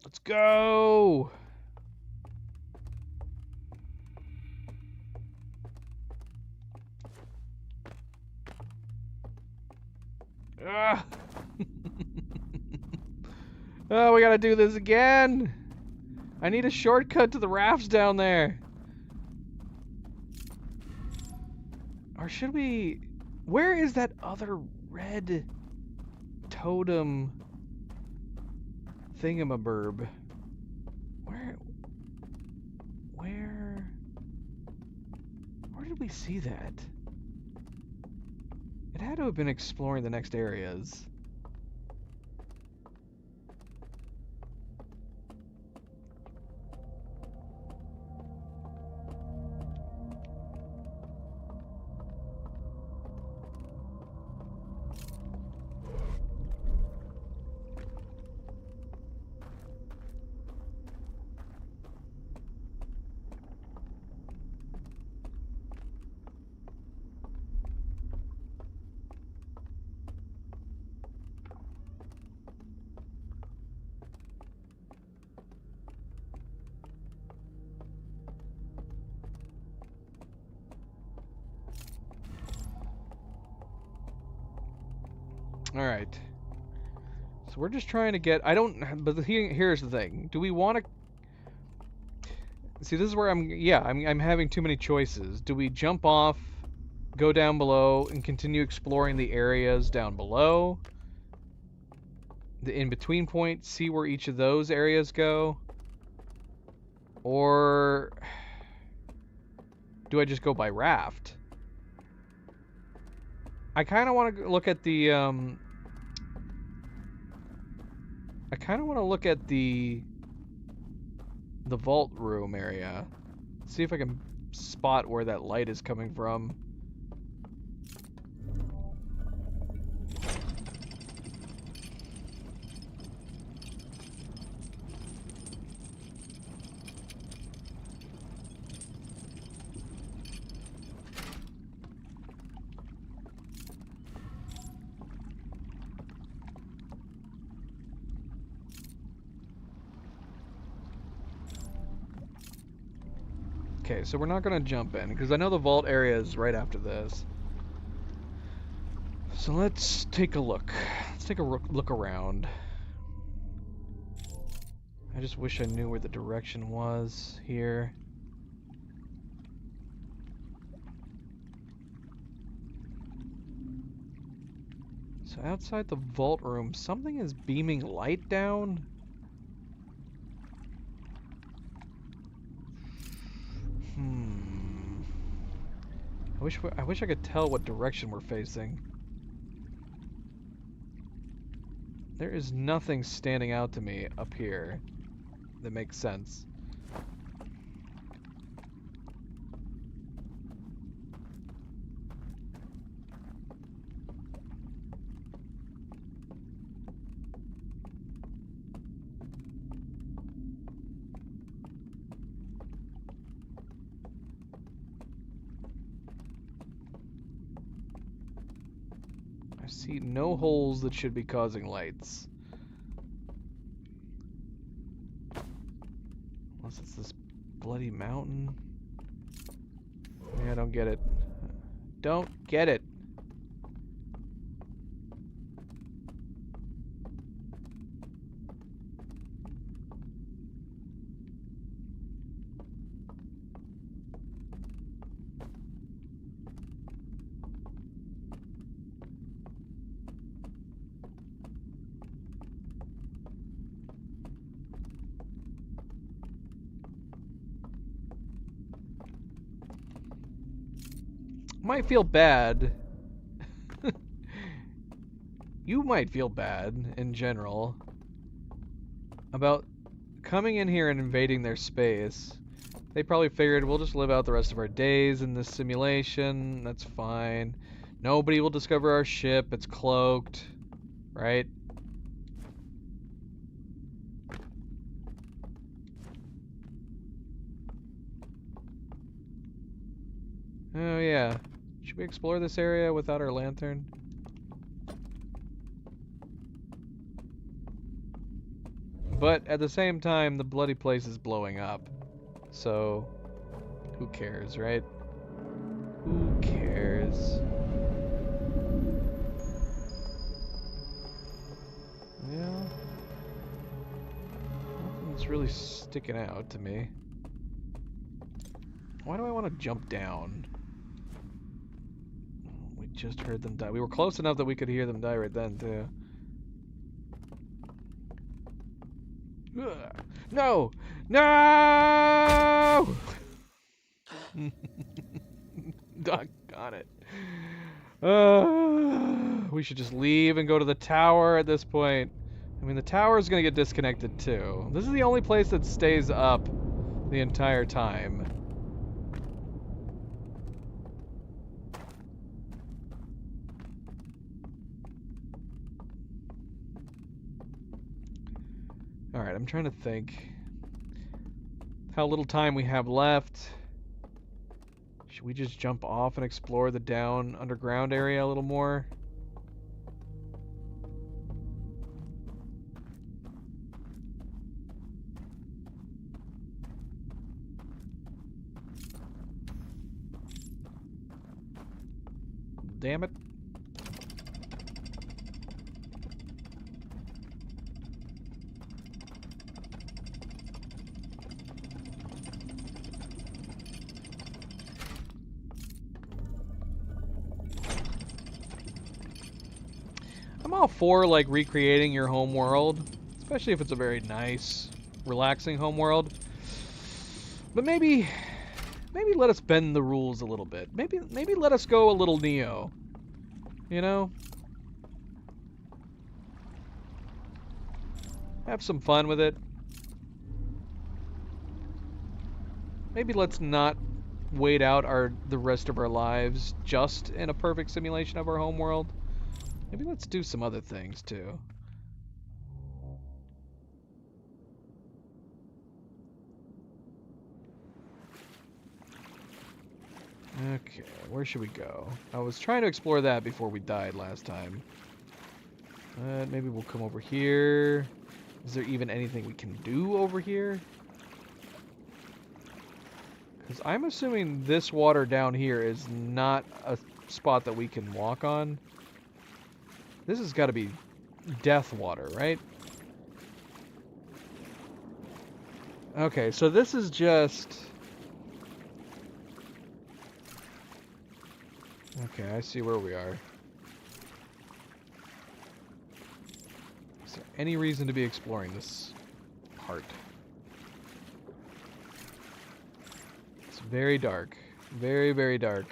Let's go! Ah! Oh, we gotta do this again! I need a shortcut to the rafts down there. Or should we... Where is that other red totem thingamaburb? Where did we see that? It had to have been exploring the next areas. Alright. So we're just trying to get... But here's the thing. Do we want to... See, this is where I'm having too many choices. Do we jump off, go down below, and continue exploring the areas down below? The in-between point, see where each of those areas go? Or... do I just go by raft? I kind of want to look at the, I kind of want to look at the vault room area. See if I can spot where that light is coming from. Okay, so we're not going to jump in, because I know the vault area is right after this. So let's take a look. Let's take a look around. I just wish I knew where the direction was here. So outside the vault room, something is beaming light down. I wish I could tell what direction we're facing. There is nothing standing out to me up here that makes sense. I see no holes that should be causing lights. Unless it's this bloody mountain. Yeah, I don't get it. Don't get it. Might feel bad. You might feel bad in general about coming in here and invading their space. They probably figured we'll just live out the rest of our days in this simulation. That's fine. Nobody will discover our ship. It's cloaked, right? Oh yeah. Should we explore this area without our lantern? But at the same time, the bloody place is blowing up. So, who cares, right? Who cares? Yeah. Nothing's really sticking out to me. Why do I want to jump down? We just heard them die. We were close enough that we could hear them die right then, too. Ugh. No! No! Doggone it. We should just leave and go to the tower at this point. I mean, the tower is going to get disconnected too. This is the only place that stays up the entire time. Alright, I'm trying to think how little time we have left. Should we just jump off and explore the down underground area a little more? Damn it. I'm all for, like, recreating your home world, especially if it's a very nice, relaxing home world. But maybe let us bend the rules a little bit. Maybe let us go a little Neo. You know? Have some fun with it. Maybe let's not wait out the rest of our lives just in a perfect simulation of our home world. Maybe let's do some other things too. Okay, where should we go? I was trying to explore that before we died last time. Maybe we'll come over here. Is there even anything we can do over here? Because I'm assuming this water down here is not a spot that we can walk on. This has got to be death water, right? Okay, so this is just... Okay, I see where we are. Is there any reason to be exploring this part? It's very dark. Very, very dark.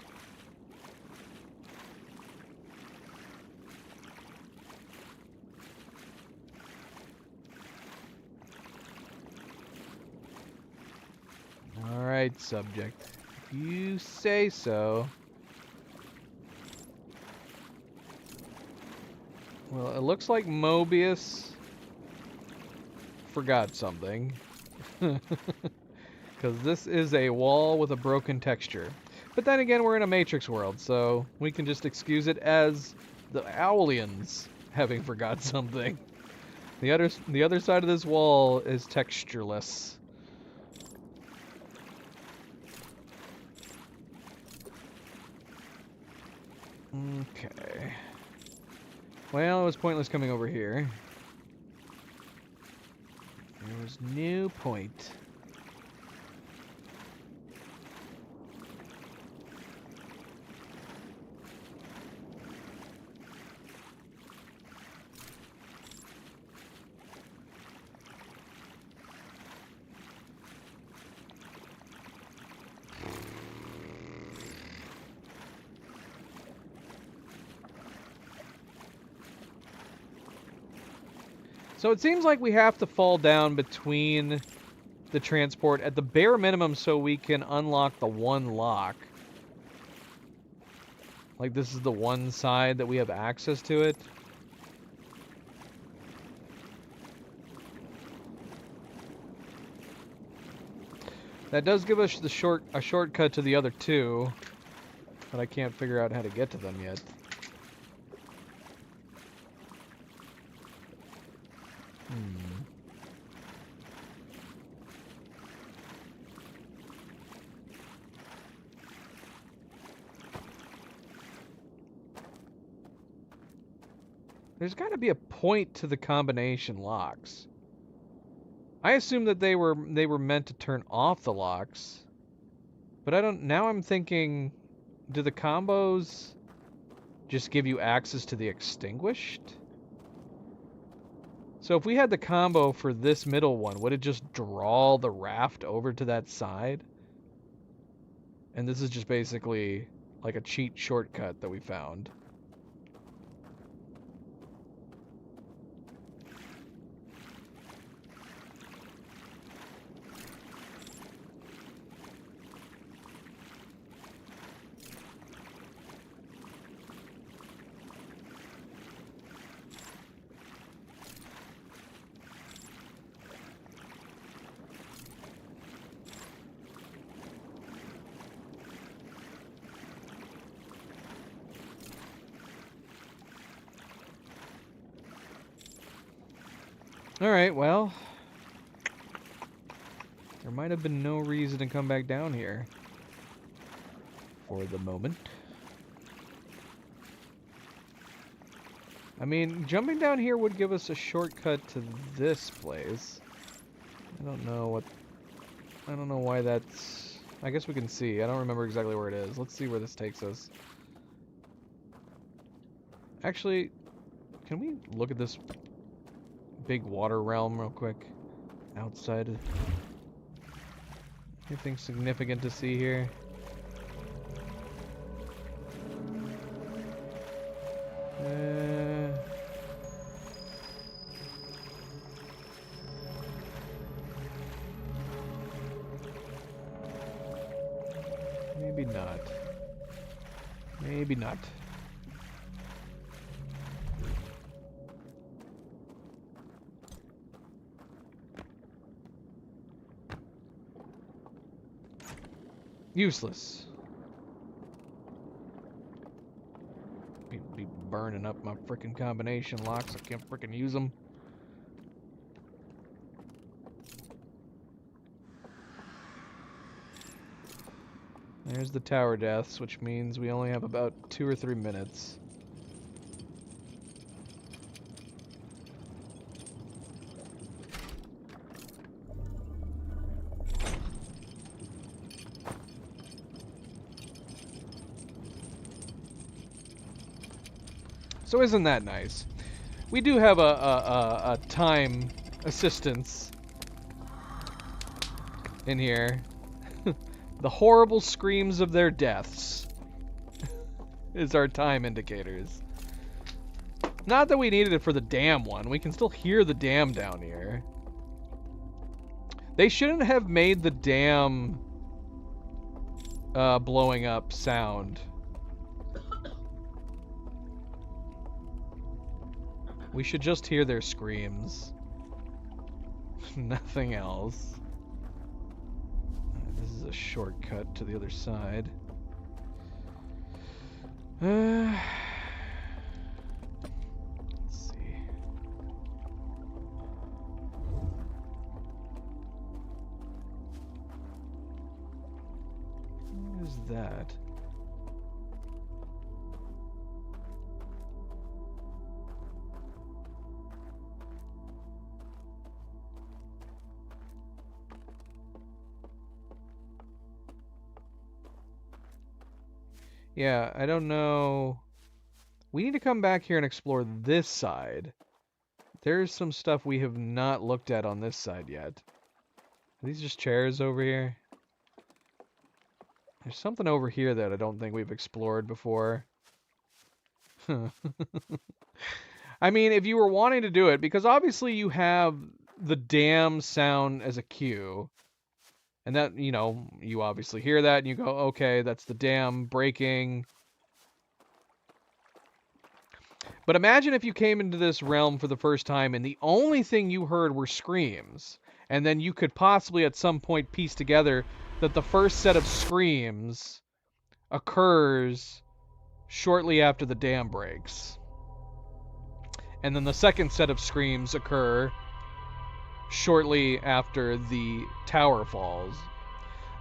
Alright, subject. If you say so. Well, it looks like Mobius forgot something. Because this is a wall with a broken texture. But then again, we're in a Matrix world, so we can just excuse it as the Owlians having forgot something. The other side of this wall is textureless. Okay. Well, it was pointless coming over here. There was no point. So it seems like we have to fall down between the transport at the bare minimum so we can unlock the one lock. Like this is the one side that we have access to it. That does give us a shortcut to the other two, but I can't figure out how to get to them yet. There's got to be a point to the combination locks. I assume that they were meant to turn off the locks. But I don't... Now I'm thinking, do the combos just give you access to the extinguished? So if we had the combo for this middle one, would it just draw the raft over to that side? And this is just basically like a cheat shortcut that we found. Alright, well, there might have been no reason to come back down here for the moment. I mean, jumping down here would give us a shortcut to this place. I don't know why that's... I guess we can see. I don't remember exactly where it is. Let's see where this takes us. Actually, can we look at this big water realm real quick? Outside. Anything significant to see here? Maybe not. Maybe not. Useless. Be burning up my frickin' combination locks. I can't frickin' use them. There's the tower deaths, which means we only have about 2 or 3 minutes. So isn't that nice? We do have a time assistance in here. The horrible screams of their deaths is our time indicators. Not that we needed it for the dam one. We can still hear the dam down here. They shouldn't have made the dam blowing up sound. We should just hear their screams. Nothing else. This is a shortcut to the other side. Let's see. What is that? Yeah, I don't know. We need to come back here and explore this side. There's some stuff we have not looked at on this side yet. Are these just chairs over here? There's something over here that I don't think we've explored before. I mean, if you were wanting to do it, because obviously you have the dam sound as a cue. And that, you know, you obviously hear that and you go, okay, that's the dam breaking. But imagine if you came into this realm for the first time and the only thing you heard were screams. And then you could possibly at some point piece together that the first set of screams occurs shortly after the dam breaks. And then the second set of screams occur shortly after the tower falls.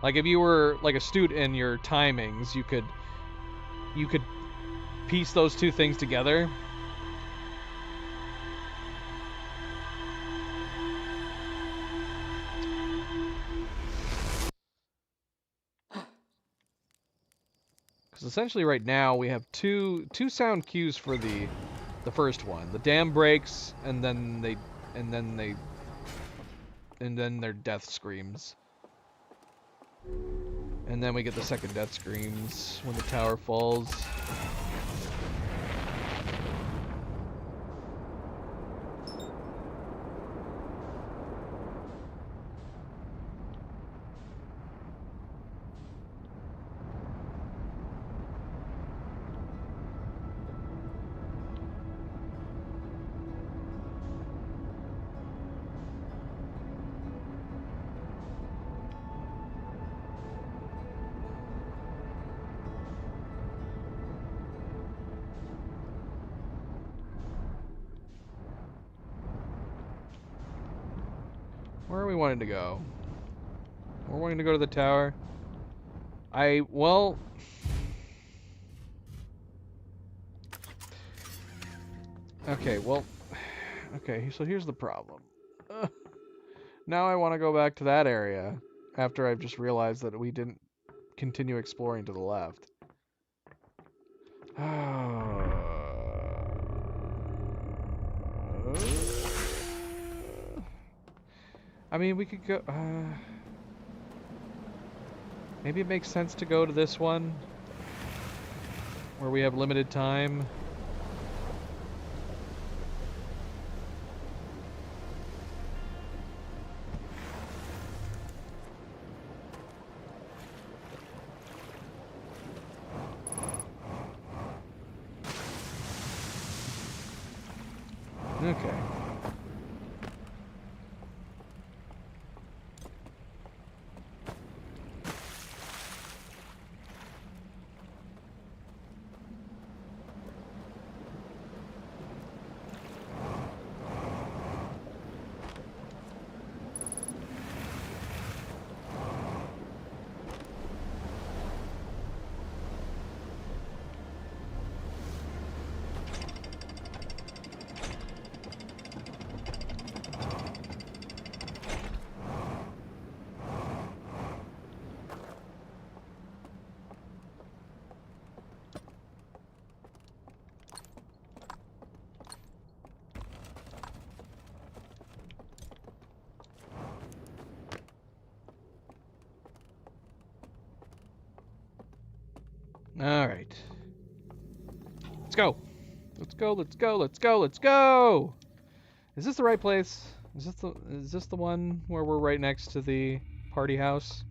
Like if you were like astute in your timings, you could piece those two things together. Because essentially right now we have two sound cues for the first one. The dam breaks, and then their death screams. And then we get the second death screams when the tower falls. Where are we wanting to go? We're wanting to go to the tower. Well... Okay, well... Okay, so here's the problem. Now I want to go back to that area, after I've just realized that we didn't continue exploring to the left. I mean, we could go... maybe it makes sense to go to this one, where we have limited time. Okay. Alright. Let's go. Let's go, let's go, let's go, let's go! Is this the right place? Is this the one where we're right next to the party house?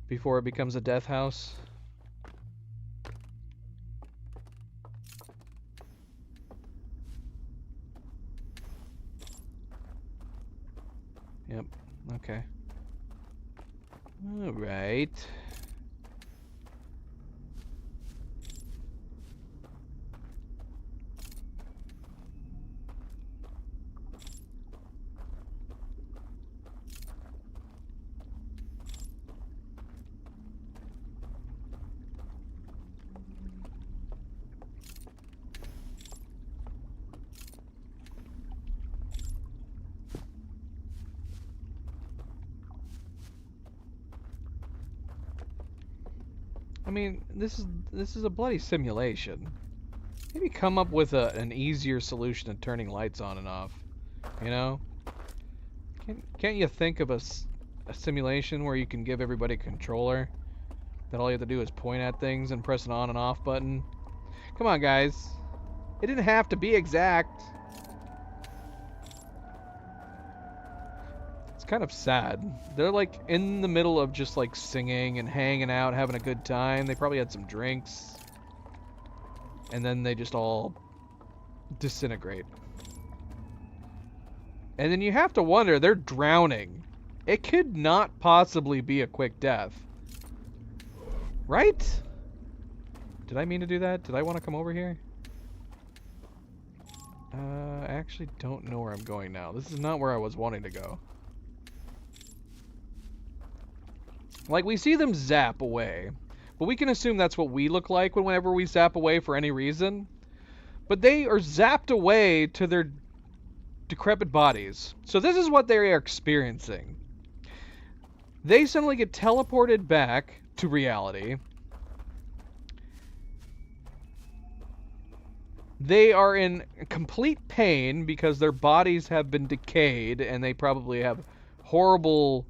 Before it becomes a death house? Yep. Okay. Alright. I mean, this is a bloody simulation. Maybe come up with an easier solution to turning lights on and off. You know? Can't you think of a simulation where you can give everybody a controller? That all you have to do is point at things and press an on and off button? Come on, guys. It didn't have to be exact. It's kind of sad. They're like in the middle of just like singing and hanging out, having a good time. They probably had some drinks. And then they just all disintegrate. And then you have to wonder, they're drowning. It could not possibly be a quick death. Right? Did I mean to do that? Did I want to come over here? I actually don't know where I'm going now. This is not where I was wanting to go. Like, we see them zap away, but we can assume that's what we look like whenever we zap away for any reason. But they are zapped away to their decrepit bodies. So this is what they are experiencing. They suddenly get teleported back to reality. They are in complete pain because their bodies have been decayed and they probably have horrible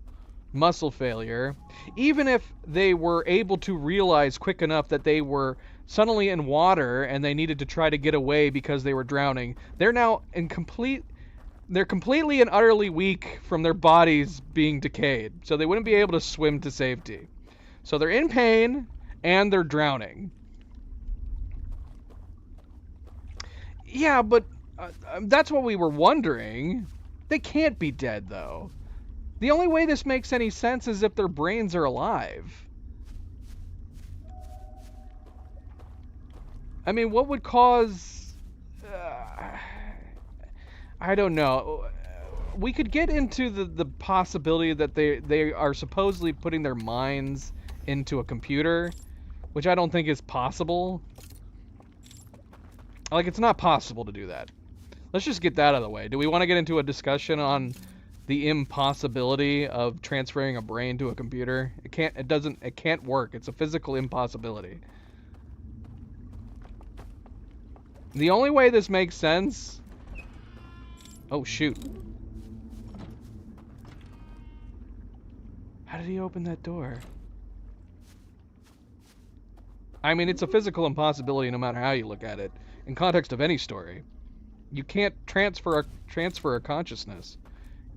muscle failure. Even if they were able to realize quick enough that they were suddenly in water and they needed to try to get away because they were drowning, they're now they're completely and utterly weak from their bodies being decayed, so they wouldn't be able to swim to safety. So they're in pain and they're drowning. Yeah, but that's what we were wondering. They can't be dead, though. The only way this makes any sense is if their brains are alive. I mean, what would cause... I don't know. We could get into the possibility that they are supposedly putting their minds into a computer, which I don't think is possible. Like, it's not possible to do that. Let's just get that out of the way. Do we want to get into a discussion on the impossibility of transferring a brain to a computer? It can't work. It's a physical impossibility. The only way this makes sense... Oh, shoot. How did he open that door? I mean, it's a physical impossibility no matter how you look at it. In context of any story. You can't transfer a consciousness.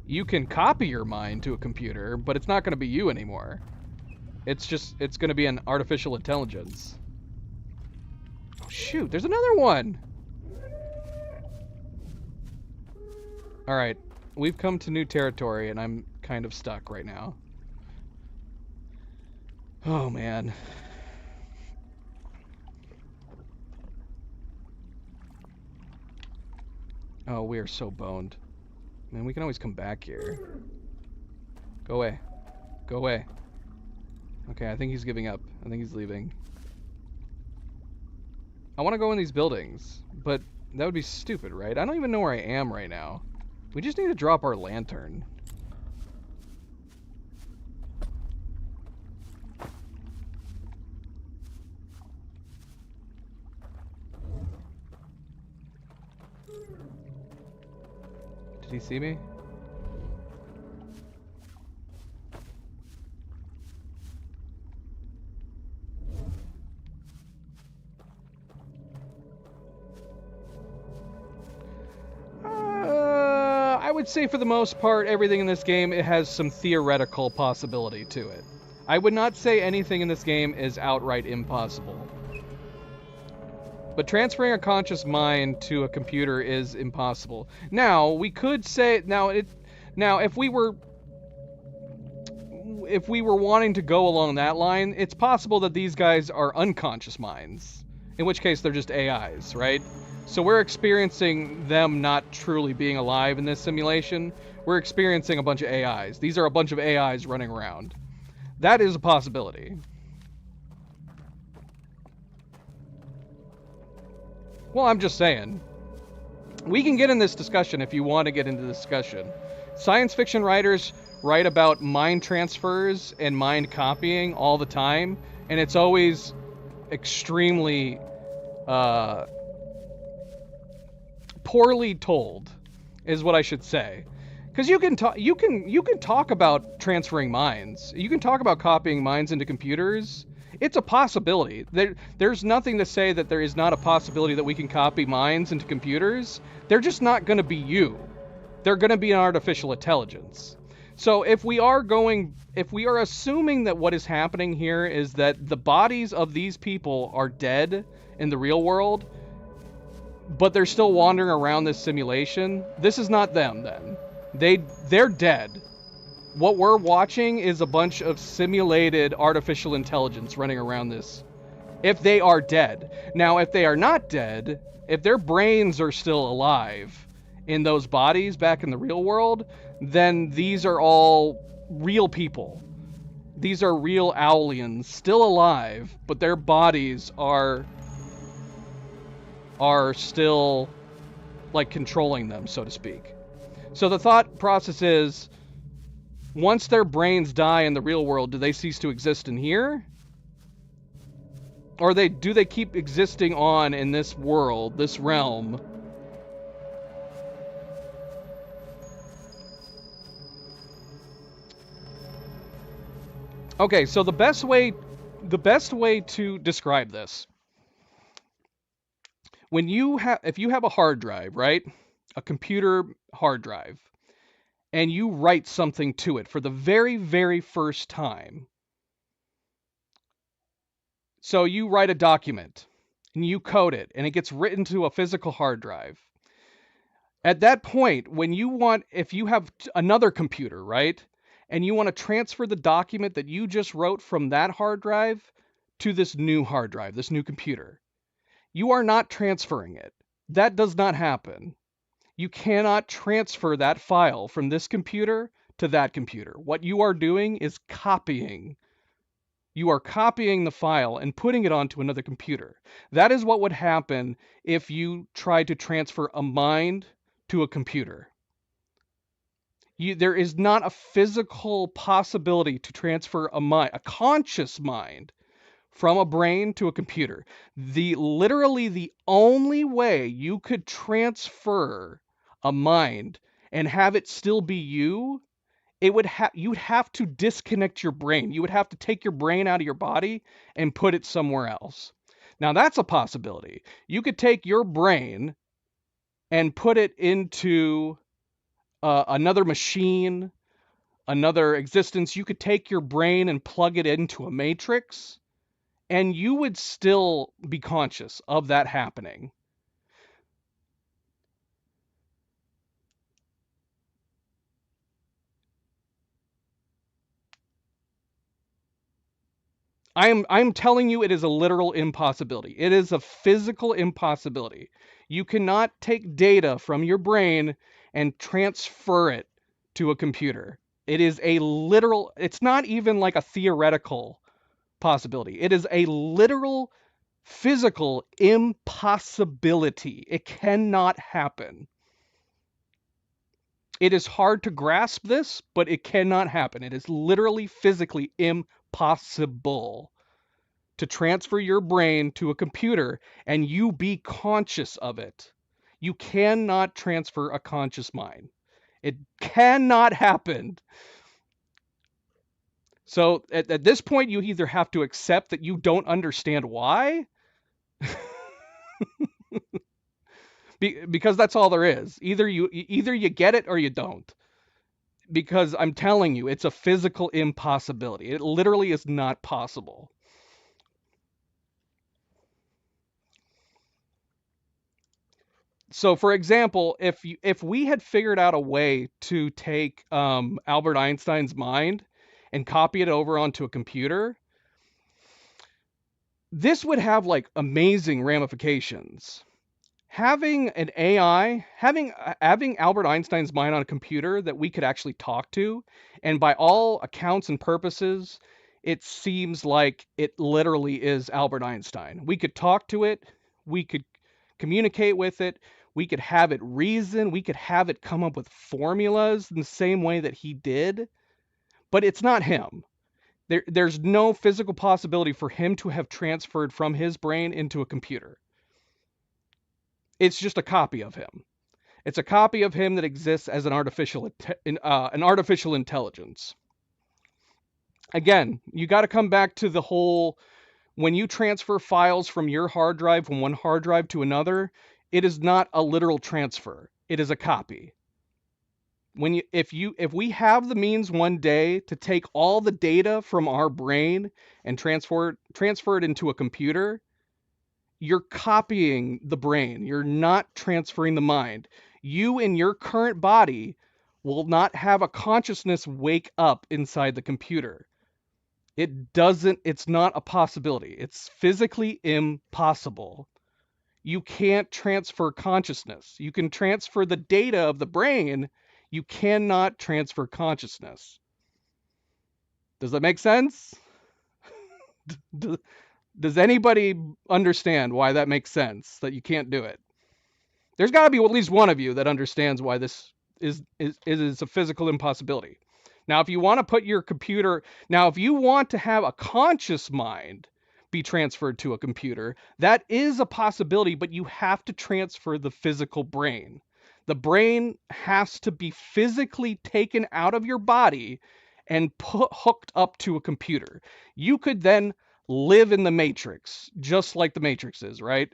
You can copy your mind to a computer, but it's not going to be you anymore. It's going to be an artificial intelligence. Oh, shoot, there's another one! Alright, we've come to new territory, and I'm kind of stuck right now. Oh, man. Oh, we are so boned. Man, we can always come back here. Go away. Go away. Okay, I think he's giving up. I think he's leaving. I want to go in these buildings, but that would be stupid, right? I don't even know where I am right now. We just need to drop our lantern. Did he see me? I would say for the most part, everything in this game, it has some theoretical possibility to it. I would not say anything in this game is outright impossible. But transferring a conscious mind to a computer is impossible. Now, we could say now if we were wanting to go along that line, it's possible that these guys are unconscious minds, in which case they're just AIs, right? So we're experiencing them not truly being alive in this simulation. We're experiencing a bunch of AIs. These are a bunch of AIs running around. That is a possibility. Well, I'm just saying. We can get in this discussion if you want to get into the discussion. Science fiction writers write about mind transfers and mind copying all the time, and it's always extremely poorly told, is what I should say. Because you can talk about transferring minds. You can talk about copying minds into computers. It's a possibility. There's nothing to say that there is not a possibility that we can copy minds into computers. They're just not going to be you. They're going to be an artificial intelligence. So if we are assuming that what is happening here is that the bodies of these people are dead in the real world, but they're still wandering around this simulation, this is not them then. They're dead. What we're watching is a bunch of simulated artificial intelligence running around this. If they are dead. Now, if they are not dead, if their brains are still alive in those bodies back in the real world, then these are all real people. These are real Owlians still alive, but their bodies are still like controlling them, so to speak. So the thought process is, once their brains die in the real world, do they cease to exist in here? Or do they keep existing on in this world, this realm? Okay, so the best way to describe this, if you have a hard drive, right? A computer hard drive, and you write something to it for the very, very first time. So you write a document and you code it and it gets written to a physical hard drive. At that point, if you have another computer, right? And you want to transfer the document that you just wrote from that hard drive to this new hard drive, this new computer, you are not transferring it. That does not happen. You cannot transfer that file from this computer to that computer. What you are doing is copying. You are copying the file and putting it onto another computer. That is what would happen if you tried to transfer a mind to a computer. There is not a physical possibility to transfer a conscious mind, from a brain to a computer. Literally the only way you could transfer a mind and have it still be you, you'd have to disconnect your brain. You would have to take your brain out of your body and put it somewhere else. Now that's a possibility. You could take your brain and put it into another machine, another existence. You could take your brain and plug it into a matrix, and you would still be conscious of that happening. I'm telling you, it is a literal impossibility. It is a physical impossibility. You cannot take data from your brain and transfer it to a computer. It is a literal, it's not even like a theoretical possibility. It is a literal physical impossibility. It cannot happen. It is hard to grasp this, but it cannot happen. It is literally physically impossible to transfer your brain to a computer and you be conscious of it. You cannot transfer a conscious mind. It cannot happen. So at this point, you either have to accept that you don't understand why, because that's all there is. Either you get it or you don't. Because I'm telling you, it's a physical impossibility. It literally is not possible. So, for example, if we had figured out a way to take Albert Einstein's mind and copy it over onto a computer, this would have like amazing ramifications. Having an AI, having Albert Einstein's mind on a computer that we could actually talk to, and by all accounts and purposes, it seems like it literally is Albert Einstein. We could talk to it, we could communicate with it, we could have it reason, we could have it come up with formulas in the same way that he did, but it's not him. There's no physical possibility for him to have transferred from his brain into a computer. It's just a copy of him. It's a copy of him that exists as an artificial intelligence. Again, you got to come back to the whole, when you transfer files from your hard drive from one hard drive to another, it is not a literal transfer. It is a copy. If we have the means one day to take all the data from our brain and transfer it into a computer, you're copying the brain. You're not transferring the mind. You in your current body will not have a consciousness wake up inside the computer. It's not a possibility. It's physically impossible. You can't transfer consciousness. You can transfer the data of the brain. You cannot transfer consciousness. Does that make sense? Does anybody understand why that makes sense, that you can't do it? There's got to be at least one of you that understands why this is a physical impossibility. Now, if you want to put your computer, now if you want to have a conscious mind be transferred to a computer. That is a possibility, but you have to transfer the physical brain. The brain has to be physically taken out of your body and hooked up to a computer. You could then live in the Matrix, just like the Matrix is, right?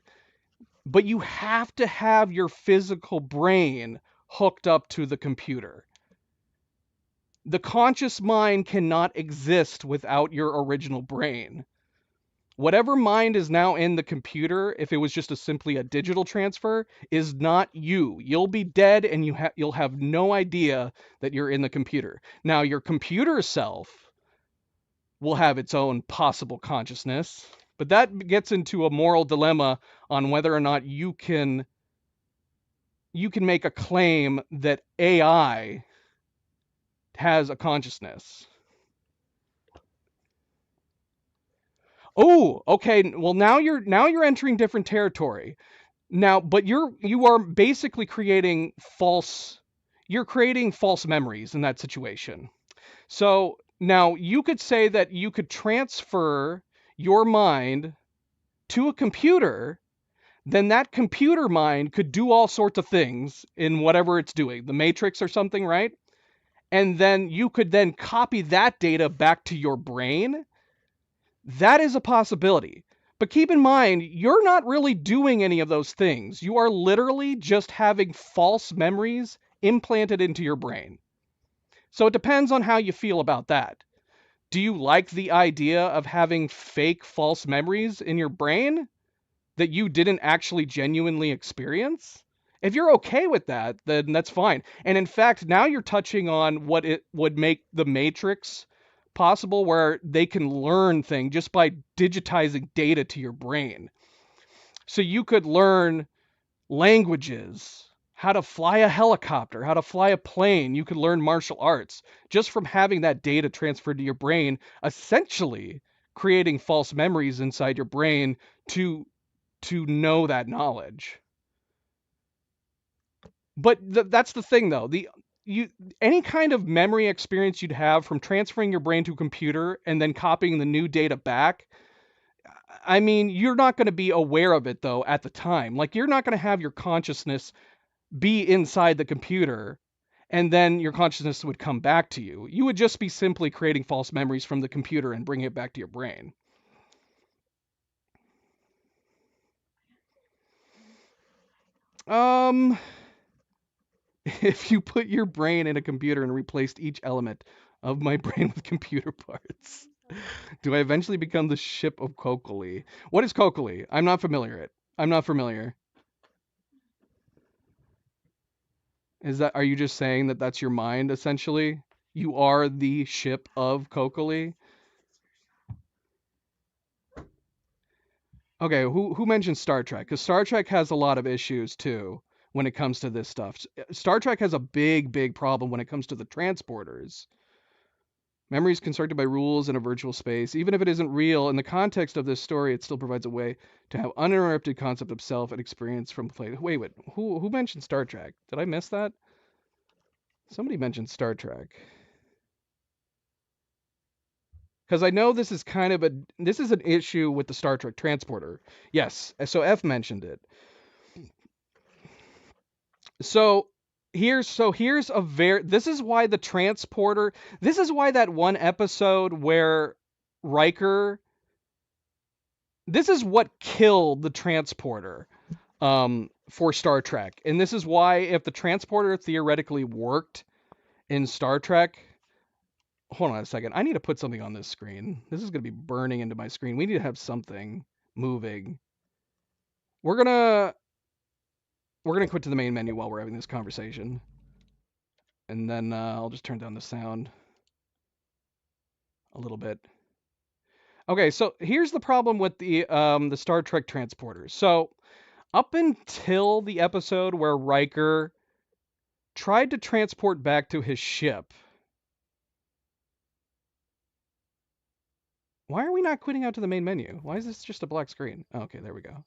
But you have to have your physical brain hooked up to the computer. The conscious mind cannot exist without your original brain. Whatever mind is now in the computer, if it was just simply a digital transfer, is not you. You'll be dead and you'll have no idea that you're in the computer. Now, your computer self will have its own possible consciousness, but that gets into a moral dilemma on whether or not you can make a claim that AI has a consciousness. Oh, okay. Well, now you're entering different territory. Now, but you are basically creating false memories in that situation. So now you could say that you could transfer your mind to a computer, then that computer mind could do all sorts of things in whatever it's doing, the Matrix or something, right? And then you could then copy that data back to your brain. That is a possibility. But keep in mind, you're not really doing any of those things. You are literally just having false memories implanted into your brain. So it depends on how you feel about that. Do you like the idea of having fake false memories in your brain that you didn't actually genuinely experience? If you're okay with that, then that's fine. And in fact, now you're touching on what it would make the Matrix possible, where they can learn things just by digitizing data to your brain. So you could learn languages, how to fly a helicopter, how to fly a plane. You could learn martial arts just from having that data transferred to your brain, essentially creating false memories inside your brain to know that knowledge. But that's the thing, though. Any kind of memory experience you'd have from transferring your brain to a computer and then copying the new data back, I mean, you're not going to be aware of it, though, at the time. Like, you're not going to have your consciousness be inside the computer and then your consciousness would come back to you. You would just be simply creating false memories from the computer and bringing it back to your brain. Um, if you put your brain in a computer and replaced each element of my brain with computer parts, do I eventually become the ship of Kokoli? What is Kokoli? I'm not familiar. I'm not familiar. Are you just saying that that's your mind essentially? You are the ship of Kokoli? Okay, who mentioned Star Trek? Because Star Trek has a lot of issues too when it comes to this stuff. Star Trek has a big problem when it comes to the transporters. Memory is constructed by rules in a virtual space. Even if it isn't real, in the context of this story, it still provides a way to have uninterrupted concept of self and experience from play. Wait, who mentioned Star Trek? Did I miss that? Somebody mentioned Star Trek. Because I know this is an issue with the Star Trek transporter. Yes, so F mentioned it. So here's this is why the transporter, this is why that one episode where Riker, this is what killed the transporter for Star Trek. And this is why, if the transporter theoretically worked in Star Trek, hold on a second. I need to put something on this screen. This is going to be burning into my screen. We need to have something moving. We're gonna quit to the main menu while we're having this conversation, and then I'll just turn down the sound a little bit. Okay, so here's the problem with the Star Trek transporters. So up until the episode where Riker tried to transport back to his ship. Why are we not quitting out to the main menu? Why is this just a black screen? Oh, okay, there we go.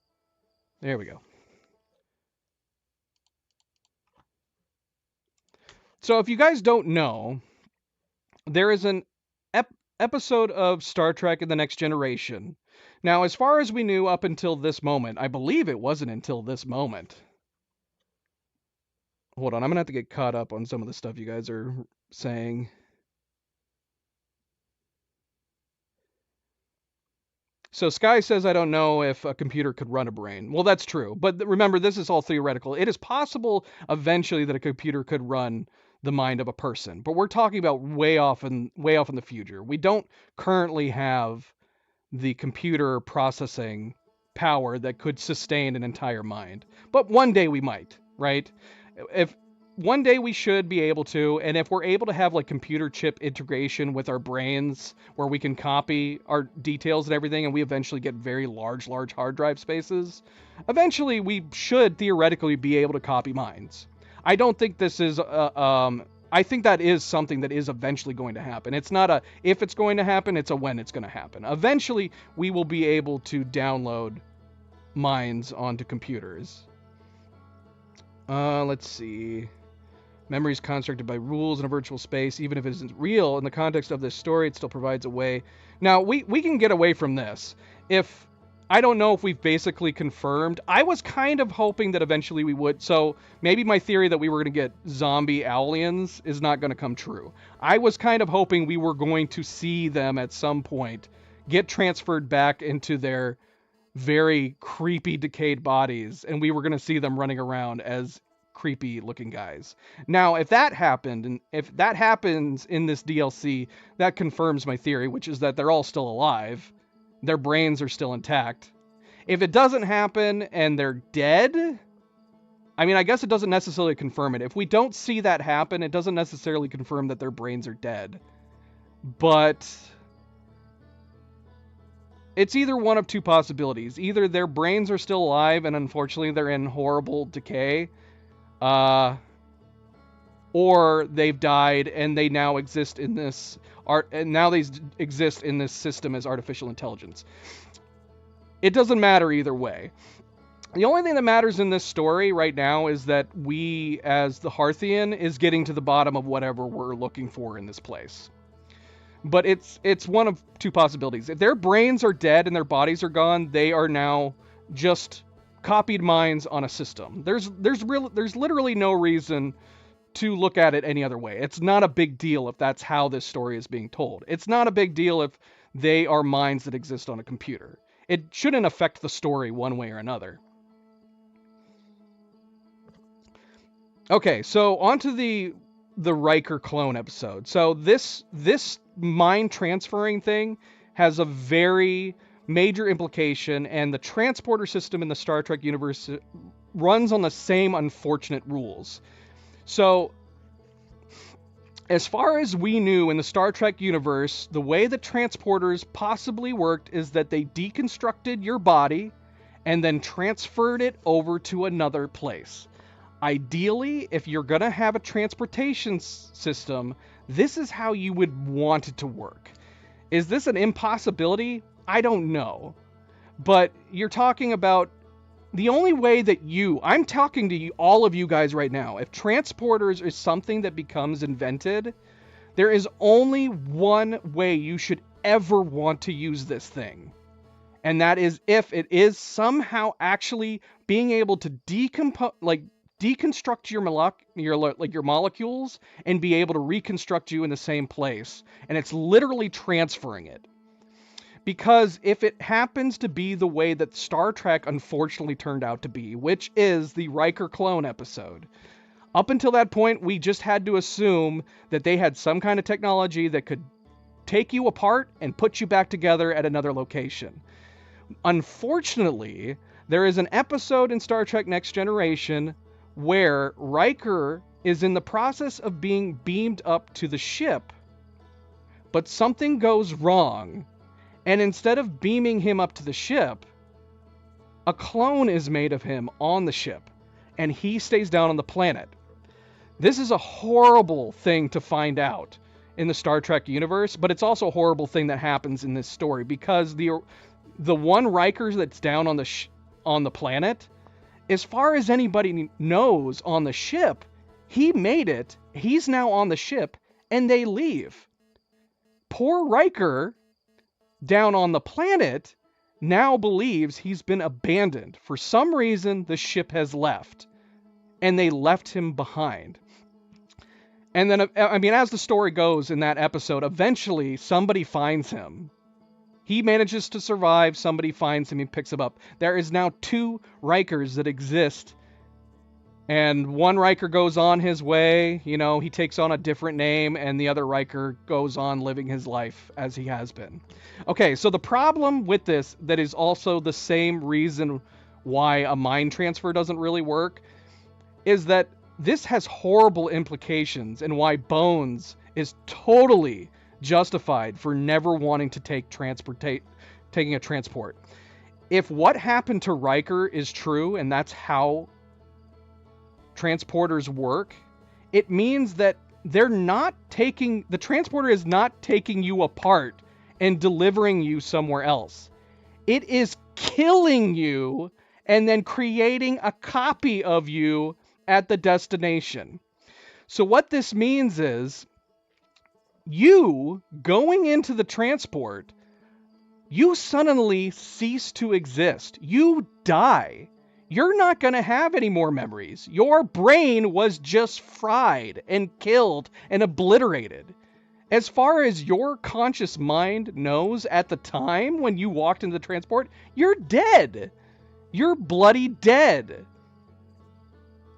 There we go. So if you guys don't know, there is an episode of Star Trek in the Next Generation. Now, as far as we knew up until this moment, I believe it wasn't until this moment. Hold on, I'm gonna have to get caught up on some of the stuff you guys are saying. So Sky says, I don't know if a computer could run a brain. Well, that's true. But remember, this is all theoretical. It is possible eventually that a computer could run the mind of a person. But we're talking about way off in the future. We don't currently have the computer processing power that could sustain an entire mind. But one day we might, right? If one day we should be able to, and if we're able to have like computer chip integration with our brains where we can copy our details and everything, and we eventually get very large hard drive spaces, eventually we should theoretically be able to copy minds. I don't think this is I think that is something that is eventually going to happen. It's not a if it's going to happen, it's a when it's going to happen. Eventually, we will be able to download minds onto computers. Let's see. Memory is constructed by rules in a virtual space. Even if it isn't real, in the context of this story, it still provides a way. Now, we can get away from this. I don't know if we've basically confirmed. I was kind of hoping that eventually we would. So maybe my theory that we were going to get zombie aliens is not going to come true. I was kind of hoping we were going to see them at some point get transferred back into their very creepy decayed bodies, and we were going to see them running around as creepy looking guys. Now, if that happened, and if that happens in this DLC, that confirms my theory, which is that they're all still alive. Their brains are still intact. If it doesn't happen and they're dead, I mean, I guess it doesn't necessarily confirm it. If we don't see that happen, it doesn't necessarily confirm that their brains are dead. But it's either one of two possibilities. Either their brains are still alive and unfortunately they're in horrible decay, or they've died and they now exist in this exist in this system as artificial intelligence. It doesn't matter either way. The only thing that matters in this story right now is that we, as the Hearthian, is getting to the bottom of whatever we're looking for in this place. But it's one of two possibilities. If their brains are dead and their bodies are gone, they are now just copied minds on a system. There's literally no reason to look at it any other way. It's not a big deal if that's how this story is being told. It's not a big deal if they are minds that exist on a computer. It shouldn't affect the story one way or another. Okay, so on to the Riker clone episode. So this mind transferring thing has a very major implication, and the transporter system in the Star Trek universe runs on the same unfortunate rules. So, as far as we knew in the Star Trek universe, the way that transporters possibly worked is that they deconstructed your body and then transferred it over to another place. Ideally, if you're going to have a transportation system, this is how you would want it to work. Is this an impossibility? I don't know. But you're talking about the only way that I'm talking to all of you guys right now. If transporters is something that becomes invented, there is only one way you should ever want to use this thing. And that is if it is somehow actually being able to deconstruct your molecules and be able to reconstruct you in the same place. And it's literally transferring it. Because if it happens to be the way that Star Trek unfortunately turned out to be, which is the Riker clone episode, up until that point, we just had to assume that they had some kind of technology that could take you apart and put you back together at another location. Unfortunately, there is an episode in Star Trek Next Generation where Riker is in the process of being beamed up to the ship, but something goes wrong. And instead of beaming him up to the ship, a clone is made of him on the ship, and he stays down on the planet. This is a horrible thing to find out in the Star Trek universe, but it's also a horrible thing that happens in this story because the one Riker that's down on the planet, as far as anybody knows on the ship, he made it. He's now on the ship, and they leave. Poor Riker down on the planet now believes he's been abandoned. For some reason, the ship has left, and they left him behind. And then, I mean, as the story goes in that episode, eventually somebody finds him. He manages to survive, somebody finds him, he picks him up. There is now 2 Rikers that exist. And one Riker goes on his way, you know, he takes on a different name, and the other Riker goes on living his life as he has been. Okay, so the problem with this, that is also the same reason why a mind transfer doesn't really work, is that this has horrible implications, and why Bones is totally justified for never wanting to taking a transport. If what happened to Riker is true, and that's how transporters work, it means that the transporter is not taking you apart and delivering you somewhere else. It is killing you and then creating a copy of you at the destination. So what this means is, you going into the transport, you suddenly cease to exist. You die. You're not going to have any more memories. Your brain was just fried and killed and obliterated. As far as your conscious mind knows at the time when you walked into the transport, you're dead. You're bloody dead.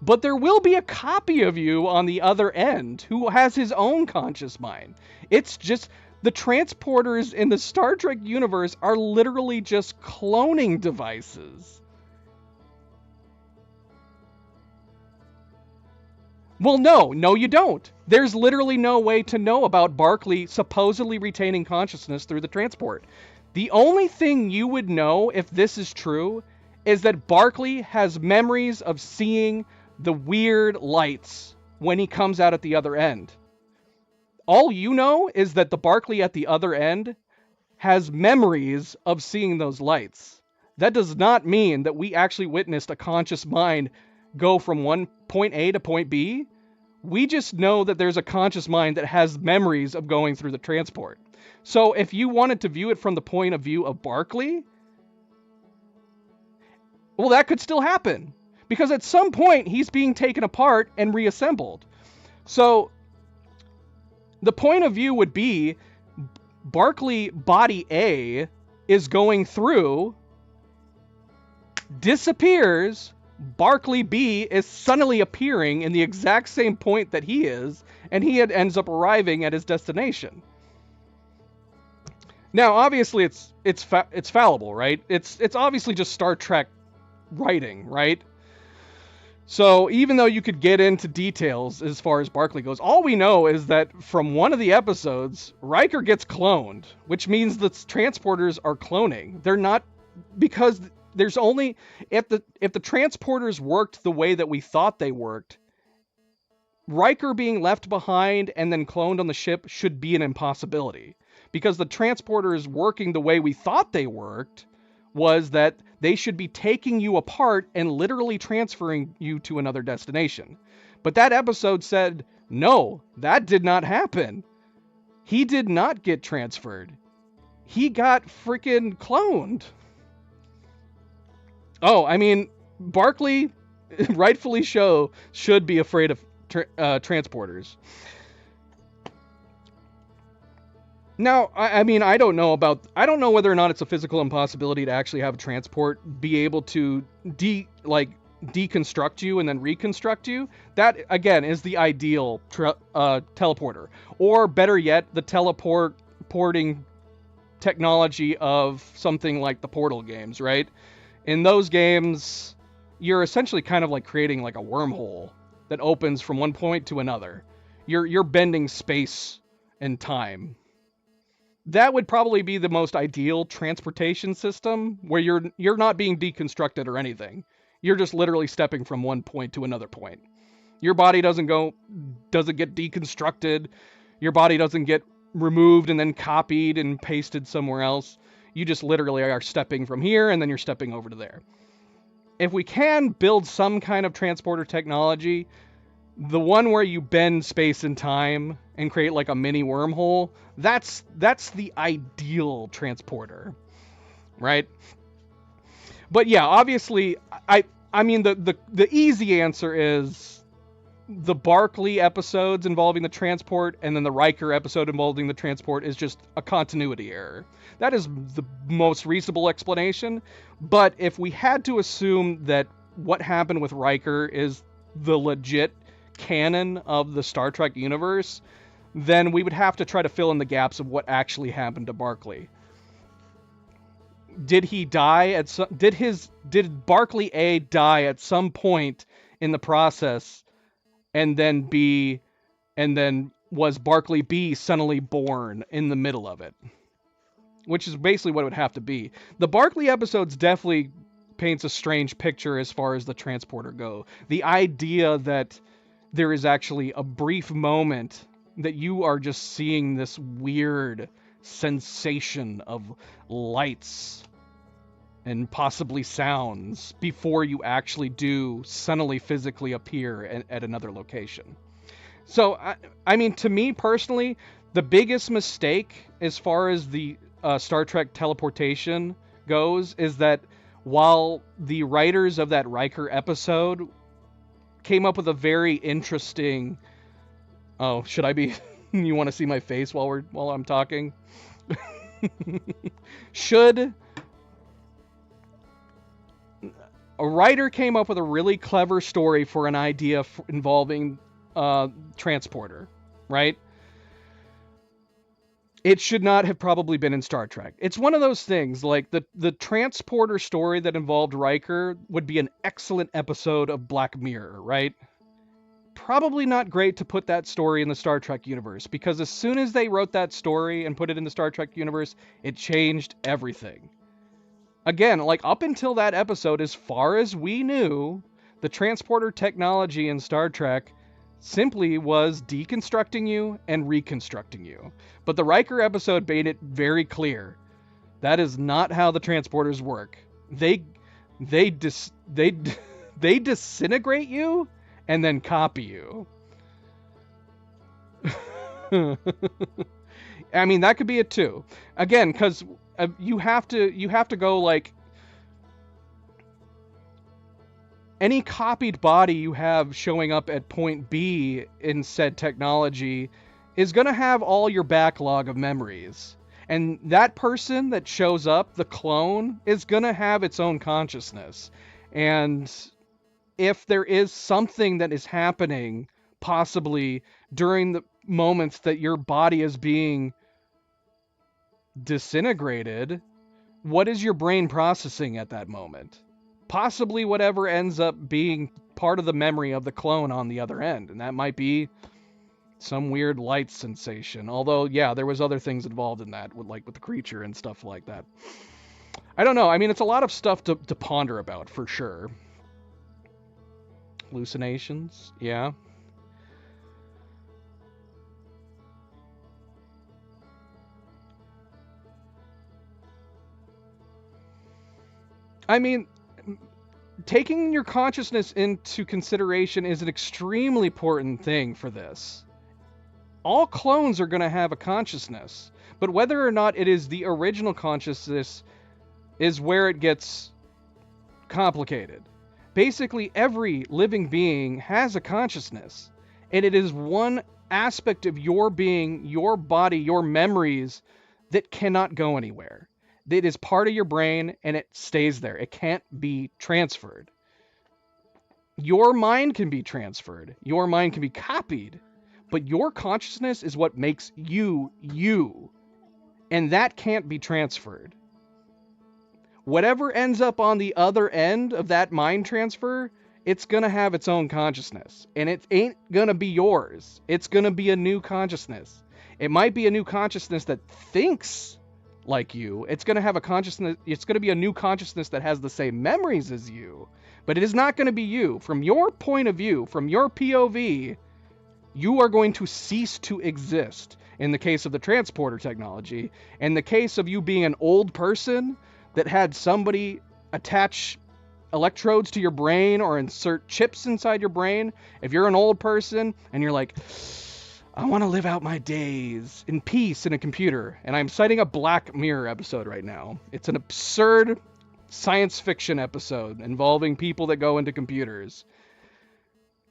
But there will be a copy of you on the other end who has his own conscious mind. It's just, the transporters in the Star Trek universe are literally just cloning devices. Well, no, you don't. There's literally no way to know about Barclay supposedly retaining consciousness through the transport. The only thing you would know if this is true is that Barclay has memories of seeing the weird lights when he comes out at the other end. All you know is that the Barclay at the other end has memories of seeing those lights. That does not mean that we actually witnessed a conscious mind go from point A to point B. We just know that there's a conscious mind that has memories of going through the transport. So if you wanted to view it from the point of view of Barclay, well, that could still happen. Because at some point, he's being taken apart and reassembled. So the point of view would be, Barclay body A is going through, disappears, Barclay B is suddenly appearing in the exact same point that he is, and he ends up arriving at his destination. Now, obviously, it's fallible, right? It's obviously just Star Trek writing, right? So even though you could get into details as far as Barclay goes, all we know is that from one of the episodes, Riker gets cloned, which means the transporters are cloning. They're not, because there's only, if the transporters worked the way that we thought they worked, Riker being left behind and then cloned on the ship should be an impossibility. Because the transporters working the way we thought they worked was that they should be taking you apart and literally transferring you to another destination. But that episode said, no, that did not happen. He did not get transferred. He got freaking cloned. Oh, I mean, Barclay, rightfully should be afraid of transporters. Now, I mean, I don't know whether or not it's a physical impossibility to actually have a transport be able to deconstruct you and then reconstruct you. That, again, is the ideal teleporter. Or better yet, the teleporting technology of something like the Portal games, right? In those games, you're essentially kind of like creating like a wormhole that opens from one point to another. You're bending space and time. That would probably be the most ideal transportation system, where you're not being deconstructed or anything. You're just literally stepping from one point to another point. Your body doesn't get deconstructed. Your body doesn't get removed and then copied and pasted somewhere else. You just literally are stepping from here and then you're stepping over to there. If we can build some kind of transporter technology, the one where you bend space and time and create like a mini wormhole, that's the ideal transporter. right? But yeah, obviously, I mean the easy answer is the Barclay episodes involving the transport and then the Riker episode involving the transport is just a continuity error. That is the most reasonable explanation. But if we had to assume that what happened with Riker is the legit canon of the Star Trek universe, then we would have to try to fill in the gaps of what actually happened to Barclay. Did he die at some, did Barclay A die at some point in the process, and then was Barclay B suddenly born in the middle of it? Which is basically what it would have to be. The Barclay episodes definitely paints a strange picture as far as the transporter go. The idea that there is actually a brief moment that you are just seeing this weird sensation of lights and possibly sounds before you actually do suddenly physically appear at another location. So, I mean, to me personally, the biggest mistake as far as the Star Trek teleportation goes is that while the writers of that Riker episode came up with a very interesting... Oh, should I be... You want to see my face while I'm talking? A writer came up with a really clever story for an idea involving transporter, right? It should not have probably been in Star Trek. It's one of those things, like the transporter story that involved Riker would be an excellent episode of Black Mirror, right? Probably not great to put that story in the Star Trek universe, because as soon as they wrote that story and put it in the Star Trek universe, it changed everything. Again, like up until that episode, as far as we knew, the transporter technology in Star Trek simply was deconstructing you and reconstructing you. But the Riker episode made it very clear that is not how the transporters work. They disintegrate you and then copy you. I mean, that could be it too. Again, because you have to go like any copied body you have showing up at point B in said technology is going to have all your backlog of memories. And that person that shows up, the clone, is going to have its own consciousness. And if there is something that is happening, possibly during the moments that your body is being disintegrated, what is your brain processing at that moment? Possibly whatever ends up being part of the memory of the clone on the other end. And that might be some weird light sensation. Although, yeah, there was other things involved in that, with the creature and stuff like that. I don't know. I mean, it's a lot of stuff to ponder about, for sure. Hallucinations? Yeah. I mean, taking your consciousness into consideration is an extremely important thing for this. All clones are going to have a consciousness, but whether or not it is the original consciousness is where it gets complicated. Basically, every living being has a consciousness, and it is one aspect of your being, your body, your memories that cannot go anywhere. It is part of your brain and it stays there. It can't be transferred. Your mind can be transferred. Your mind can be copied. But your consciousness is what makes you, you. And that can't be transferred. Whatever ends up on the other end of that mind transfer, it's going to have its own consciousness. And it ain't going to be yours. It's going to be a new consciousness. It might be a new consciousness that thinks like you. It's going to have a consciousness. It's going to be a new consciousness that has the same memories as you. But it is not going to be you. From your point of view, from your POV, you are going to cease to exist in the case of the transporter technology. In the case of you being an old person that had somebody attach electrodes to your brain or insert chips inside your brain, if you're an old person and you're like, I want to live out my days in peace in a computer. And I'm citing a Black Mirror episode right now. It's an absurd science fiction episode involving people that go into computers.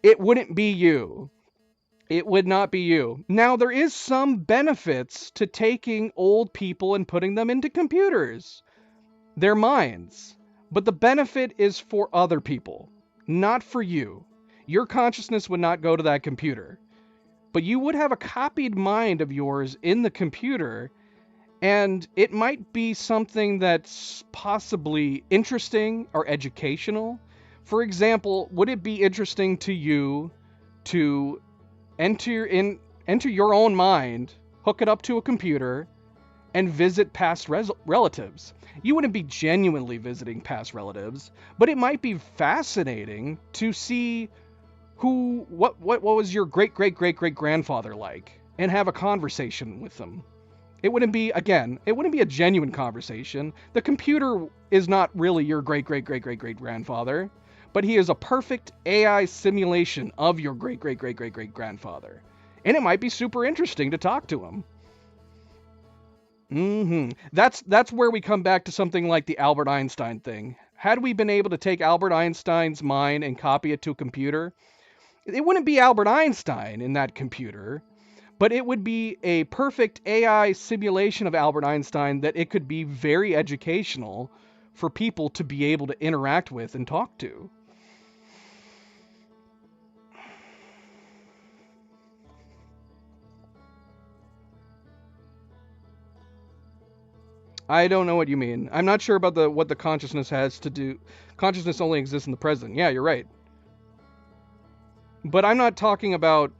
It wouldn't be you. It would not be you. Now, there is some benefits to taking old people and putting them into computers, their minds. But the benefit is for other people, not for you. Your consciousness would not go to that computer. But you would have a copied mind of yours in the computer, and it might be something that's possibly interesting or educational. For example, would it be interesting to you to enter your own mind, hook it up to a computer, and visit past relatives? You wouldn't be genuinely visiting past relatives, but it might be fascinating to see what was your great great great great grandfather like, and have a conversation with them. It wouldn't be a genuine conversation. The computer is not really your great great great great great grandfather, but he is a perfect AI simulation of your great great great great great grandfather. And it might be super interesting to talk to him. That's where we come back to something like the Albert Einstein thing. Had we been able to take Albert Einstein's mind and copy it to a computer, it wouldn't be Albert Einstein in that computer, but it would be a perfect AI simulation of Albert Einstein that it could be very educational for people to be able to interact with and talk to. I don't know what you mean. I'm not sure about what the consciousness has to do. Consciousness only exists in the present. Yeah, you're right. But I'm not talking about...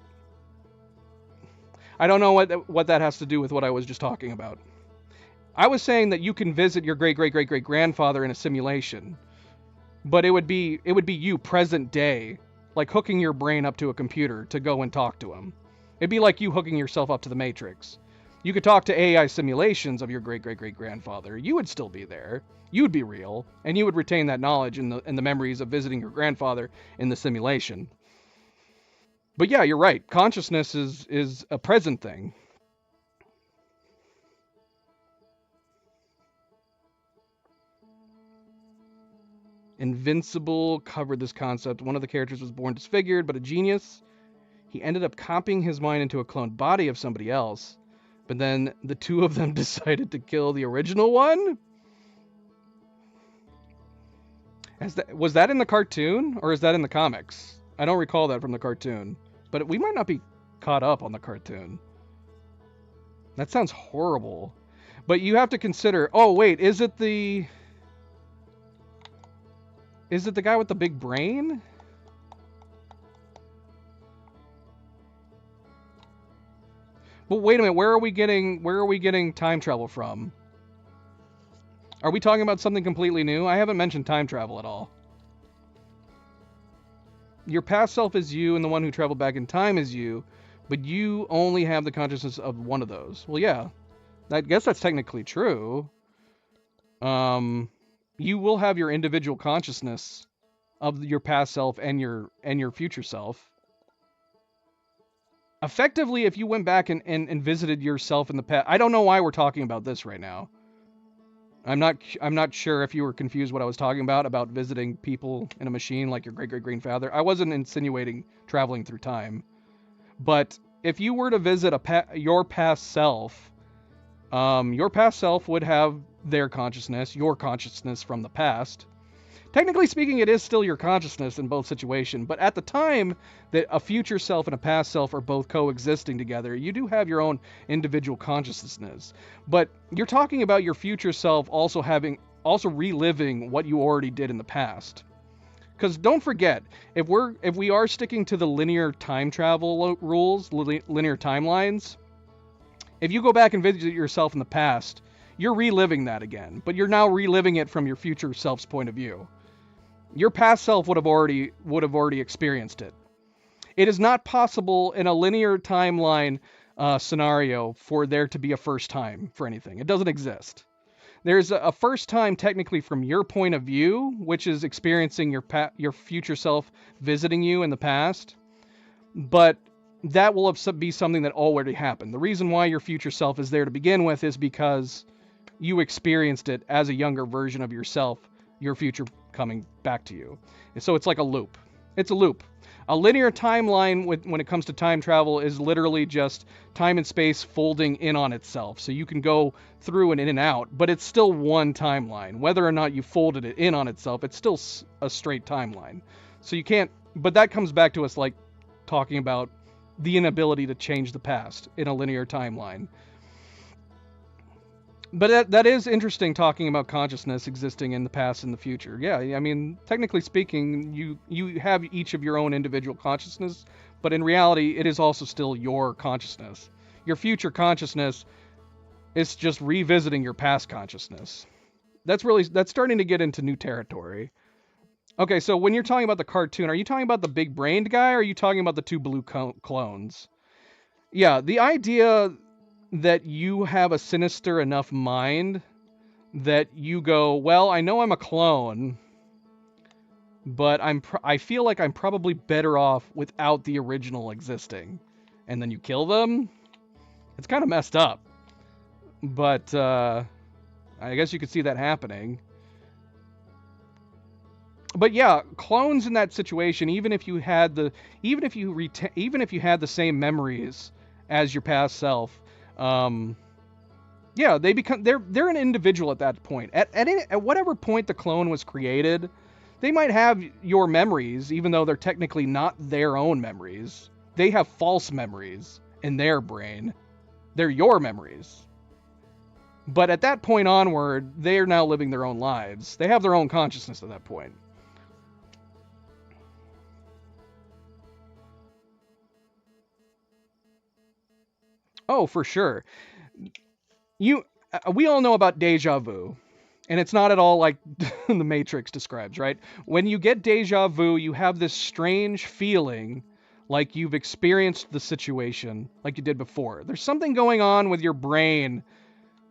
I don't know what that has to do with what I was just talking about. I was saying that you can visit your great great great great grandfather in a simulation, but it would be you present day, like hooking your brain up to a computer to go and talk to him. It'd be like you hooking yourself up to the Matrix. You could talk to AI simulations of your great great great grandfather. You would still be there. You would be real, and you would retain that knowledge and the memories of visiting your grandfather in the simulation. But yeah, you're right. Consciousness is a present thing. Invincible covered this concept. One of the characters was born disfigured, but a genius. He ended up copying his mind into a cloned body of somebody else. But then the two of them decided to kill the original one? Was that in the cartoon, or is that in the comics? I don't recall that from the cartoon. But we might not be caught up on the cartoon. That sounds horrible. But you have to consider... Oh, wait, is it the guy with the big brain? But wait a minute, where are we getting time travel from? Are we talking about something completely new? I haven't mentioned time travel at all. Your past self is you, and the one who traveled back in time is you, but you only have the consciousness of one of those. Well, yeah. I guess that's technically true. You will have your individual consciousness of your past self and your future self. Effectively, if you went back and visited yourself in the past... I don't know why we're talking about this right now. I'm not sure if you were confused what I was talking about visiting people in a machine like your great-great-grandfather. I wasn't insinuating traveling through time. But if you were to visit your past self, your past self would have their consciousness, your consciousness from the past. Technically speaking, it is still your consciousness in both situations, but at the time that a future self and a past self are both coexisting together, you do have your own individual consciousness. But you're talking about your future self also reliving what you already did in the past. Because don't forget, if we are sticking to the linear time travel rules, linear timelines, if you go back and visit yourself in the past, you're reliving that again, but you're now reliving it from your future self's point of view. Your past self would have already experienced it. It is not possible in a linear timeline scenario for there to be a first time for anything. It doesn't exist. There's a first time technically from your point of view, which is experiencing your future self visiting you in the past. But that will be something that already happened. The reason why your future self is there to begin with is because you experienced it as a younger version of yourself, your future coming back to you. And so it's like a loop. It's a loop. A linear timeline when it comes to time travel is literally just time and space folding in on itself. So you can go through and in and out, but it's still one timeline. Whether or not you folded it in on itself, it's still a straight timeline. So you can't, but that comes back to us like talking about the inability to change the past in a linear timeline. But that is interesting, talking about consciousness existing in the past and the future. Yeah, I mean, technically speaking, you have each of your own individual consciousness, but in reality, it is also still your consciousness. Your future consciousness is just revisiting your past consciousness. That's starting to get into new territory. Okay, so when you're talking about the cartoon, are you talking about the big-brained guy, or are you talking about the two blue clones? Yeah, the idea that you have a sinister enough mind that you go, well, I know I'm a clone, but I feel like I'm probably better off without the original existing. And then you kill them? It's kind of messed up. But I guess you could see that happening. But yeah, clones in that situation, even if you had the same memories as your past self, yeah, they're an individual at that point. At whatever point the clone was created, they might have your memories, even though they're technically not their own memories. They have false memories in their brain. They're your memories. But at that point onward, they are now living their own lives. They have their own consciousness at that point. Oh, for sure. We all know about deja vu, and it's not at all like the Matrix describes, right? When you get deja vu, you have this strange feeling like you've experienced the situation like you did before. There's something going on with your brain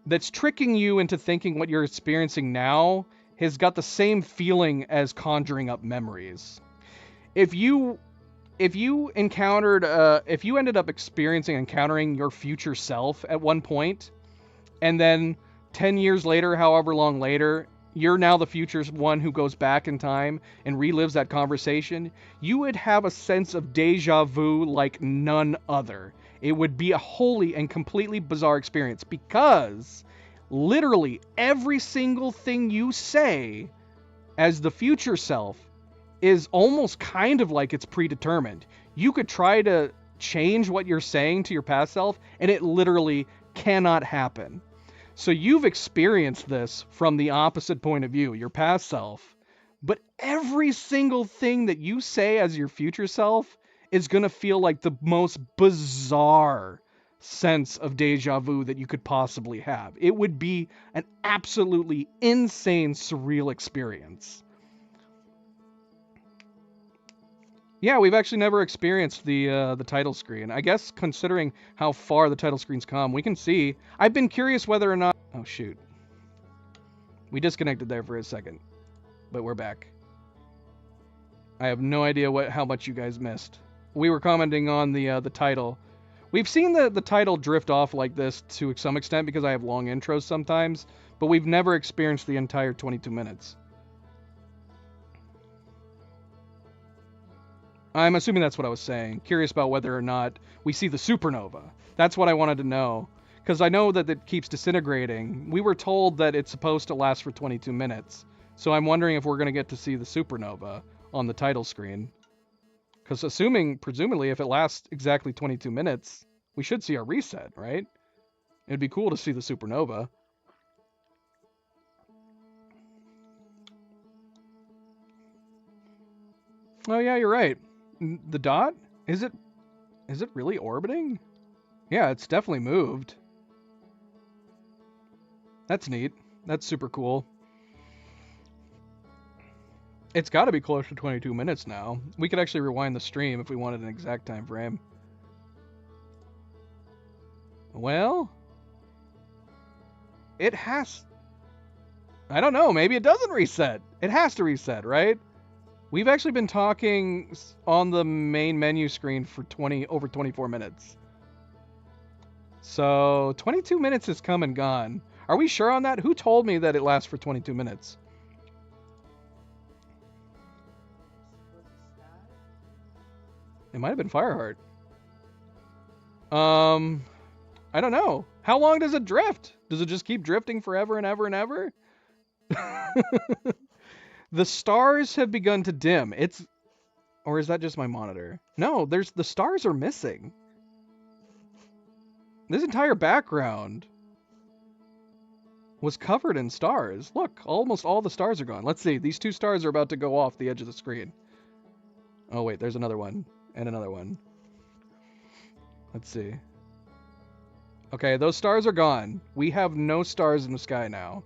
that's tricking you into thinking what you're experiencing now has got the same feeling as conjuring up memories. If you ended up encountering your future self at one point, and then 10 years later, however long later, you're now the future's one who goes back in time and relives that conversation, you would have a sense of deja vu like none other. It would be a wholly and completely bizarre experience, because literally every single thing you say as the future self is almost kind of like it's predetermined. You could try to change what you're saying to your past self, and it literally cannot happen. So you've experienced this from the opposite point of view, your past self, but every single thing that you say as your future self is going to feel like the most bizarre sense of deja vu that you could possibly have. It would be an absolutely insane, surreal experience. Yeah, we've actually never experienced the title screen. I guess considering how far the title screen's come, we can see. I've been curious whether or not... Oh, shoot. We disconnected there for a second, but we're back. I have no idea how much you guys missed. We were commenting on the title. We've seen the title drift off like this to some extent because I have long intros sometimes, but we've never experienced the entire 22 minutes. I'm assuming that's what I was saying. Curious about whether or not we see the supernova. That's what I wanted to know. Because I know that it keeps disintegrating. We were told that it's supposed to last for 22 minutes. So I'm wondering if we're going to get to see the supernova on the title screen. Because presumably, if it lasts exactly 22 minutes, we should see a reset, right? It'd be cool to see the supernova. Oh yeah, you're right. The dot? Is it really orbiting? Yeah, it's definitely moved. That's neat. That's super cool. It's got to be close to 22 minutes now. We could actually rewind the stream if we wanted an exact time frame. Well, it has... I don't know, maybe it doesn't reset. It has to reset, right? We've actually been talking on the main menu screen for over 24 minutes. So 22 minutes has come and gone. Are we sure on that? Who told me that it lasts for 22 minutes? It might have been Fireheart. I don't know. How long does it drift? Does it just keep drifting forever and ever and ever? The stars have begun to dim. Or is that just my monitor? No, the stars are missing. This entire background was covered in stars. Look, almost all the stars are gone. Let's see. These 2 stars are about to go off the edge of the screen. Oh, wait, there's another one. And another one. Let's see. Okay, those stars are gone. We have no stars in the sky now.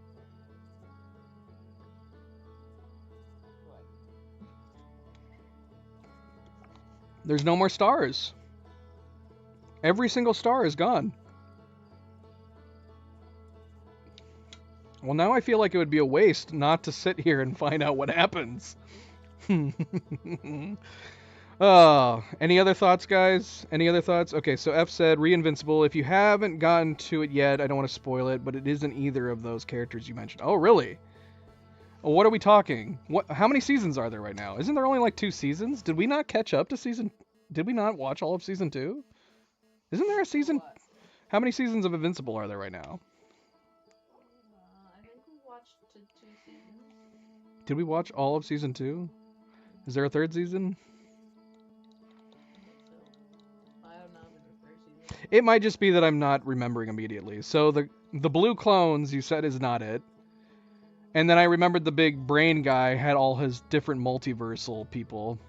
There's no more stars. Every single star is gone. Well, now I feel like it would be a waste not to sit here and find out what happens. Oh, any other thoughts, guys? Any other thoughts? Okay, so F said, Re-Invincible. If you haven't gotten to it yet, I don't want to spoil it, but it isn't either of those characters you mentioned. Oh, really? What are we talking? How many seasons are there right now? Isn't there only like 2 seasons? Did we not catch up to season... Did we not watch all of season 2? Isn't there a season... How many seasons of Invincible are there right now? I think we watched 2 seasons. Did we watch all of season 2? Is there a 3rd season? I don't know if it's the 3rd season. It might just be that I'm not remembering immediately. So the blue clones you said is not it. And then I remembered the big brain guy had all his different multiversal people.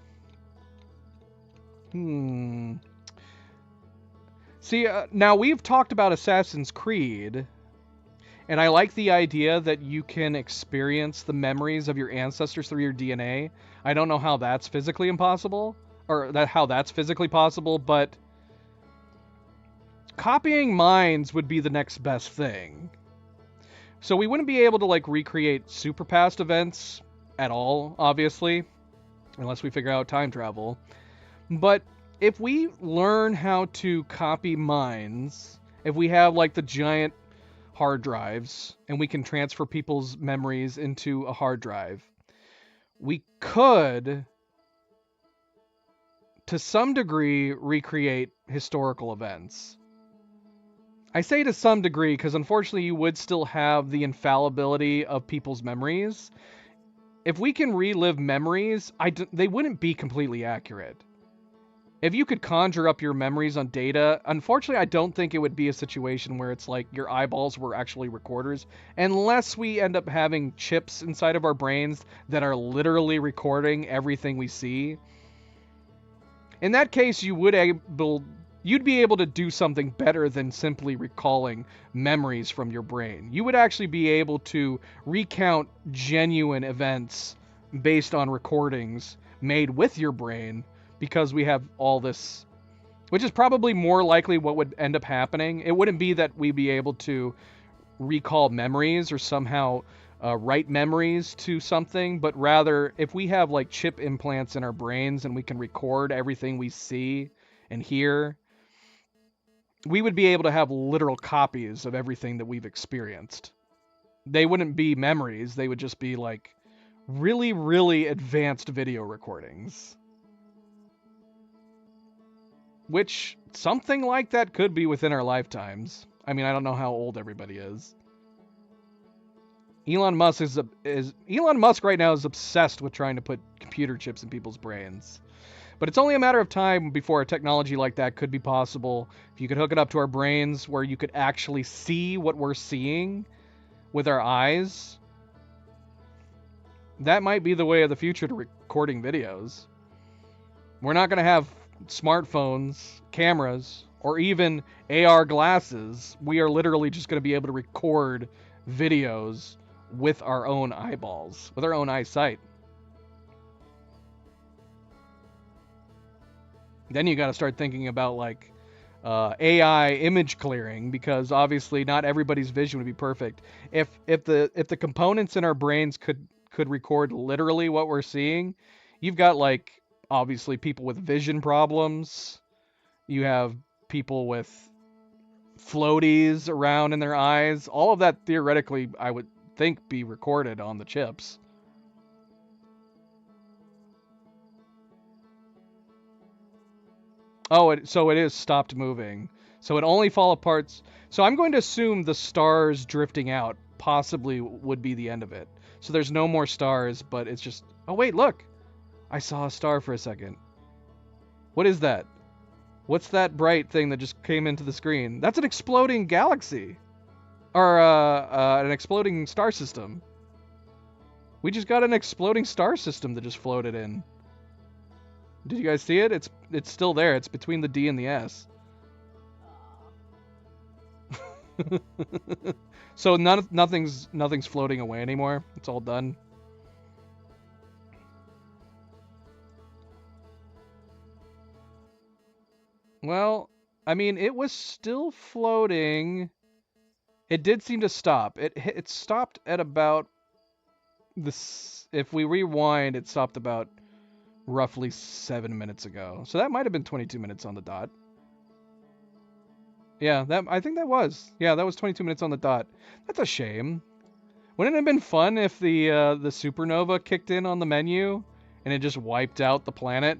See, now we've talked about Assassin's Creed, and I like the idea that you can experience the memories of your ancestors through your DNA. I don't know how that's physically impossible, or how that's physically possible, but copying minds would be the next best thing. So we wouldn't be able to like recreate super past events at all, obviously, unless we figure out time travel. But if we learn how to copy minds, if we have like the giant hard drives and we can transfer people's memories into a hard drive, we could, to some degree, recreate historical events. I say to some degree because unfortunately you would still have the infallibility of people's memories. If we can relive memories, they wouldn't be completely accurate. If you could conjure up your memories on data, unfortunately I don't think it would be a situation where it's like your eyeballs were actually recorders, unless we end up having chips inside of our brains that are literally recording everything we see. In that case, you'd be able to do something better than simply recalling memories from your brain. You would actually be able to recount genuine events based on recordings made with your brain, because we have all this, which is probably more likely what would end up happening. It wouldn't be that we'd be able to recall memories or somehow write memories to something, but rather if we have like chip implants in our brains and we can record everything we see and hear, we would be able to have literal copies of everything that we've experienced. They wouldn't be memories, they would just be like really, really advanced video recordings. Which, something like that could be within our lifetimes. I mean, I don't know how old everybody is. Elon Musk right now is obsessed with trying to put computer chips in people's brains. But it's only a matter of time before a technology like that could be possible. If you could hook it up to our brains where you could actually see what we're seeing with our eyes, that might be the way of the future to recording videos. We're not going to have smartphones, cameras, or even AR glasses. We are literally just going to be able to record videos with our own eyeballs, with our own eyesight. Then you got to start thinking about like AI image clearing, because obviously not everybody's vision would be perfect. If the components in our brains could record literally what we're seeing, You've got, like, obviously people with vision problems. You have people with floaties around in their eyes. All of that theoretically, I would think, be recorded on the chips. Oh, so it is stopped moving. So it only fall apart. So I'm going to assume the stars drifting out possibly would be the end of it. So there's no more stars, but it's just... Oh, wait, look! I saw a star for a second. What is that? What's that bright thing that just came into the screen? That's an exploding galaxy. Or an exploding star system. We just got an exploding star system that just floated in. Did you guys see it? It's still there. It's between the D and the S. So nothing's floating away anymore. It's all done. Well, I mean, it was still floating. It did seem to stop. It stopped at about this. If we rewind, it stopped about roughly 7 minutes ago. So that might have been 22 minutes on the dot. Yeah, I think that was. Yeah, that was 22 minutes on the dot. That's a shame. Wouldn't it have been fun if the supernova kicked in on the menu and it just wiped out the planet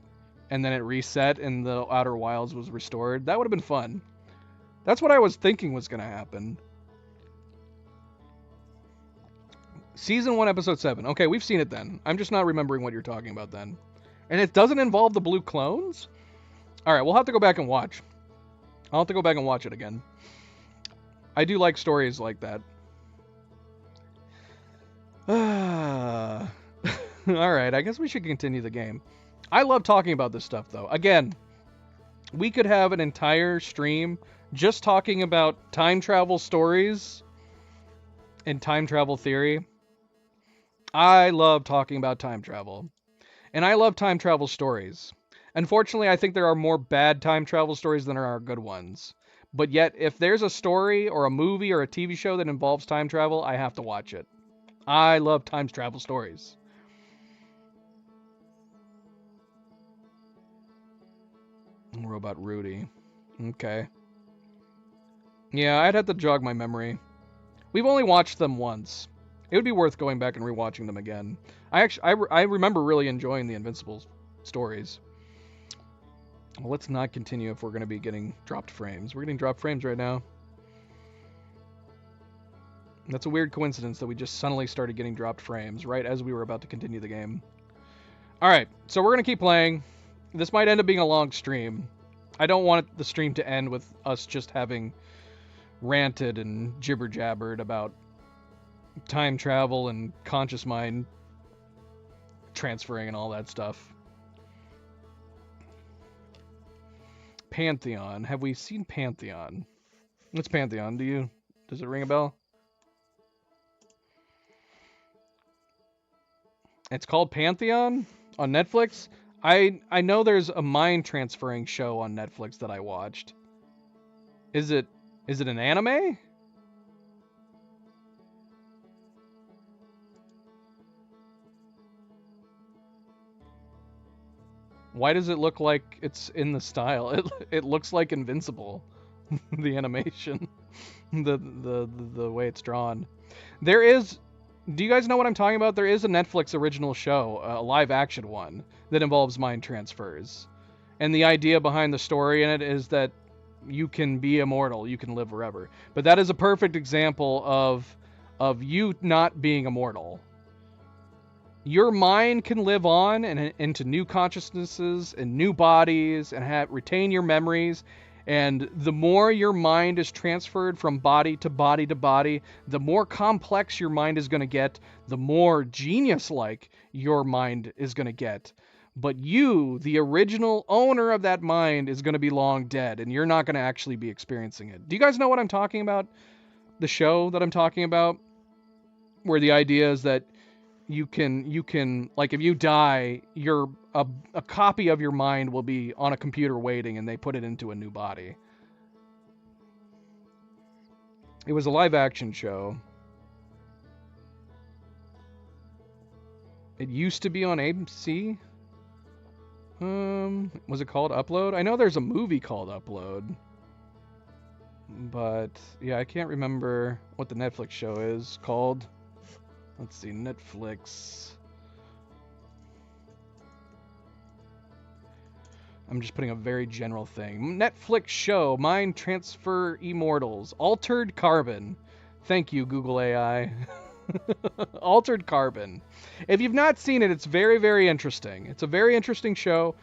and then it reset and the Outer Wilds was restored? That would have been fun. That's what I was thinking was going to happen. Season 1, Episode 7. Okay, we've seen it then. I'm just not remembering what you're talking about then. And it doesn't involve the blue clones? Alright, we'll have to go back and watch. I'll have to go back and watch it again. I do like stories like that. Alright, I guess we should continue the game. I love talking about this stuff, though. Again, we could have an entire stream just talking about time travel stories and time travel theory. I love talking about time travel. And I love time travel stories. Unfortunately, I think there are more bad time travel stories than there are good ones. But yet, if there's a story or a movie or a TV show that involves time travel, I have to watch it. I love time travel stories. Robot Rudy. Okay. Yeah, I'd have to jog my memory. We've only watched them once. It would be worth going back and rewatching them again. I remember really enjoying the Invincible stories. Well, let's not continue if we're going to be getting dropped frames. We're getting dropped frames right now. That's a weird coincidence that we just suddenly started getting dropped frames right as we were about to continue the game. Alright, so we're going to keep playing. This might end up being a long stream. I don't want the stream to end with us just having ranted and jibber-jabbered about time travel and conscious mind transferring and all that stuff. Pantheon. Have we seen Pantheon? What's Pantheon? Does it ring a bell? It's called Pantheon on Netflix. I know there's a mind transferring show on Netflix that I watched. Is it an anime? Why does it look like it's in the style? It looks like Invincible, the animation, the way it's drawn. There is. Do you guys know what I'm talking about? There is a Netflix original show, a live action one, that involves mind transfers. And the idea behind the story in it is that you can be immortal, you can live forever. But that is a perfect example of you not being immortal. Your mind can live on and into new consciousnesses and new bodies and retain your memories. And the more your mind is transferred from body to body to body, the more complex your mind is going to get, the more genius-like your mind is going to get. But you, the original owner of that mind, is going to be long dead, and you're not going to actually be experiencing it. Do you guys know what I'm talking about? The show that I'm talking about? Where the idea is that you can like, if you die, a copy of your mind will be on a computer waiting, and they put it into a new body. It was a live action show. It used to be on ABC. Was it called Upload? I know there's a movie called Upload. But yeah, I can't remember what the Netflix show is called. Let's see, Netflix. I'm just putting a very general thing. Netflix show, Mind Transfer Immortals, Altered Carbon. Thank you, Google AI. Altered Carbon. If you've not seen it, it's very, very interesting. It's a very interesting show.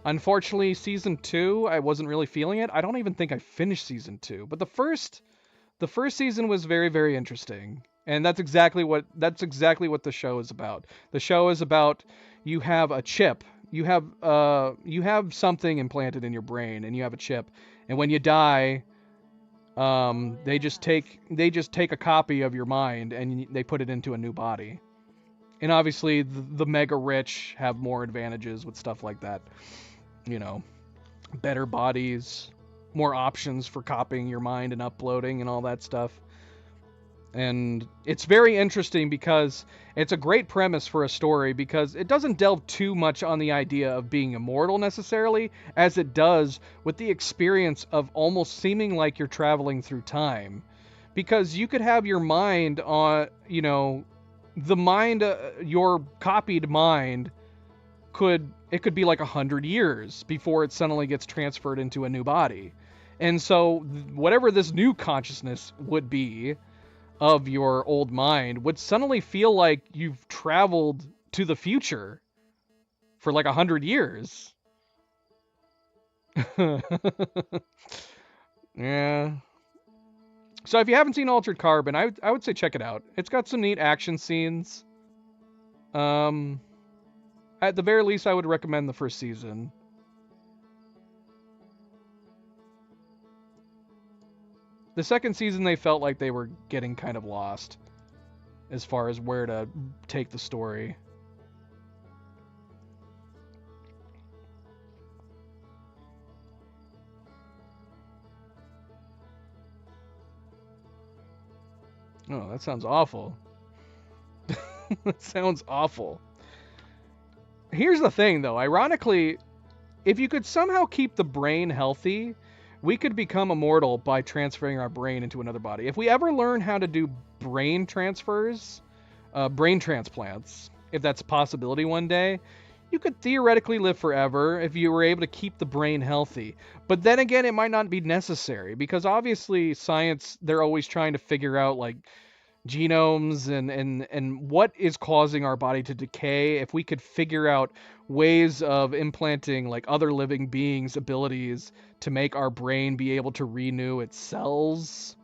Unfortunately, season 2, I wasn't really feeling it. I don't even think I finished season 2, but the first season was very, very interesting. And that's exactly what the show is about. The show is about you have a chip. You have something implanted in your brain, and you have a chip. And when you die, they just take a copy of your mind and they put it into a new body. And obviously, the mega rich have more advantages with stuff like that. You know, better bodies, more options for copying your mind and uploading and all that stuff. And it's very interesting because it's a great premise for a story because it doesn't delve too much on the idea of being immortal necessarily, as it does with the experience of almost seeming like you're traveling through time. Because you could have your mind on, the mind, your copied mind could be like 100 years before it suddenly gets transferred into a new body. And so whatever this new consciousness would be of your old mind would suddenly feel like you've traveled to the future for like 100 years. Yeah. So if you haven't seen Altered Carbon, I would say check it out. It's got some neat action scenes. At the very least, I would recommend the first season. The second season, they felt like they were getting kind of lost as far as where to take the story. Oh, that sounds awful. That sounds awful. Here's the thing, though. Ironically, if you could somehow keep the brain healthy, we could become immortal by transferring our brain into another body. If we ever learn how to do brain transfers, brain transplants, if that's a possibility one day, you could theoretically live forever if you were able to keep the brain healthy. But then again, it might not be necessary because obviously science, they're always trying to figure out like genomes and what is causing our body to decay. If we could figure out ways of implanting like other living beings' abilities to make our brain be able to renew its cells,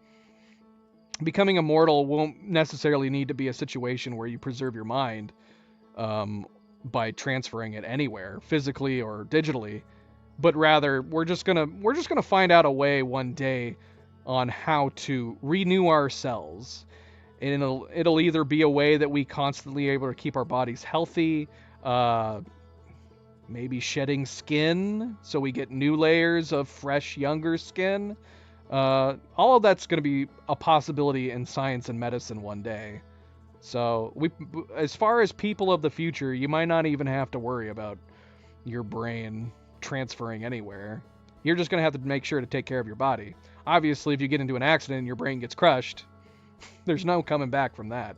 becoming immortal won't necessarily need to be a situation where you preserve your mind by transferring it anywhere, physically or digitally, but rather we're just gonna find out a way one day on how to renew our cells. And it'll either be a way that we constantly are able to keep our bodies healthy, maybe shedding skin so we get new layers of fresh, younger skin. All of that's going to be a possibility in science and medicine one day. So as far as people of the future, you might not even have to worry about your brain transferring anywhere. You're just going to have to make sure to take care of your body. Obviously, if you get into an accident and your brain gets crushed, there's no coming back from that.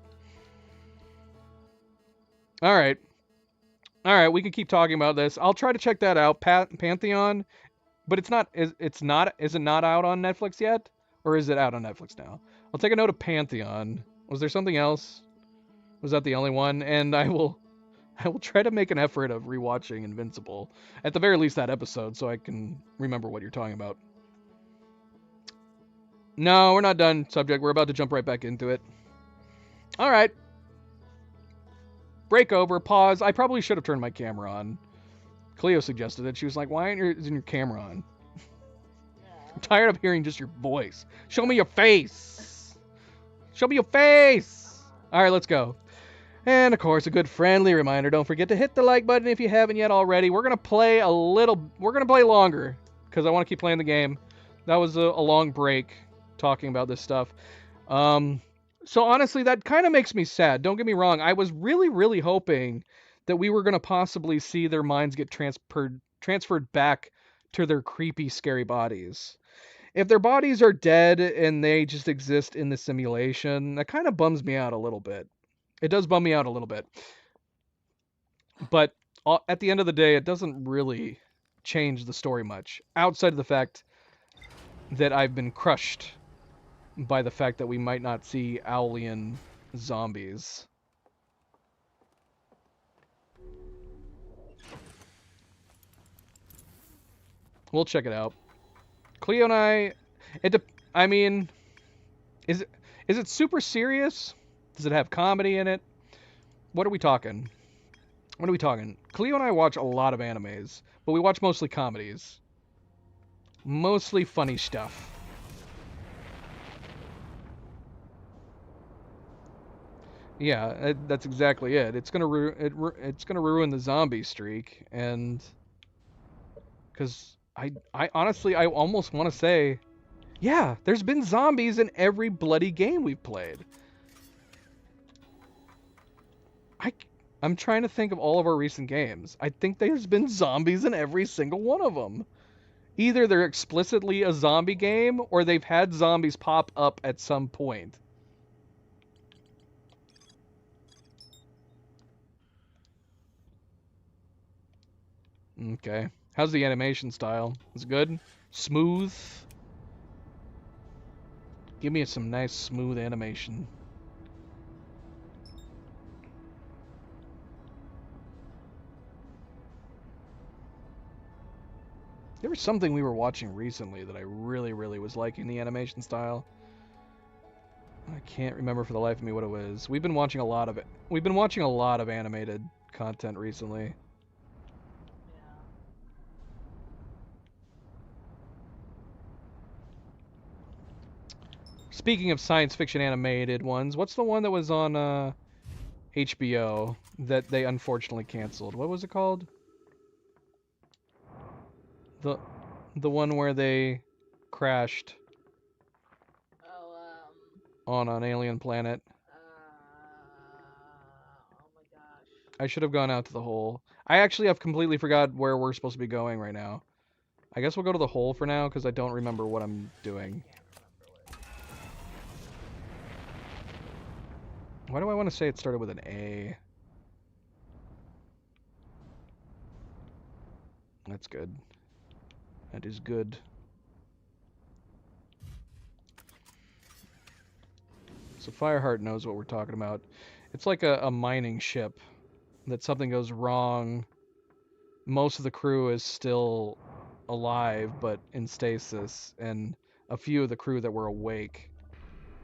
All right, we can keep talking about this. I'll try to check that out. Pantheon, but is it not out on Netflix yet? Or is it out on Netflix now? I'll take a note of Pantheon. Was there something else? Was that the only one? And I will try to make an effort of rewatching Invincible. At the very least that episode, so I can remember what you're talking about. No, we're not done, subject. We're about to jump right back into it. All right. Break over, pause. I probably should have turned my camera on. Cleo suggested it. She was like, why isn't your camera on? I'm tired of hearing just your voice. Show me your face. Show me your face. All right, let's go. And of course, a good friendly reminder, don't forget to hit the like button if you haven't yet already. We're going to play longer because I want to keep playing the game. That was a long break talking about this stuff. So honestly, that kind of makes me sad. Don't get me wrong. I was really, really hoping that we were going to possibly see their minds get transferred back to their creepy, scary bodies. If their bodies are dead and they just exist in the simulation, that kind of bums me out a little bit. It does bum me out a little bit. But at the end of the day, it doesn't really change the story much, outside of the fact that I've been crushed by the fact that we might not see Owlian zombies. We'll check it out. Cleo and I mean, is it super serious? Does it have comedy in it? What are we talking? What are we talking? Cleo and I watch a lot of animes, but we watch mostly comedies. Mostly funny stuff. Yeah, that's exactly it. It's gonna ruin the zombie streak, and because I honestly I almost want to say, yeah, there's been zombies in every bloody game we've played. I'm trying to think of all of our recent games. I think there's been zombies in every single one of them. Either they're explicitly a zombie game, or they've had zombies pop up at some point. Okay. How's the animation style? Is it good? Smooth? Give me some nice smooth animation. There was something we were watching recently that I really, really was liking the animation style. I can't remember for the life of me what it was. We've been watching a lot of it. We've been watching a lot of animated content recently. Speaking of science fiction animated ones, what's the one that was on HBO that they unfortunately canceled? What was it called? The one where they crashed on an alien planet. Oh my gosh. I should have gone out to the hole. I actually have completely forgot where we're supposed to be going right now. I guess we'll go to the hole for now because I don't remember what I'm doing. Why do I want to say it started with an A? That's good. That is good. So Fireheart knows what we're talking about. It's like a mining ship that something goes wrong. Most of the crew is still alive, but in stasis, and a few of the crew that were awake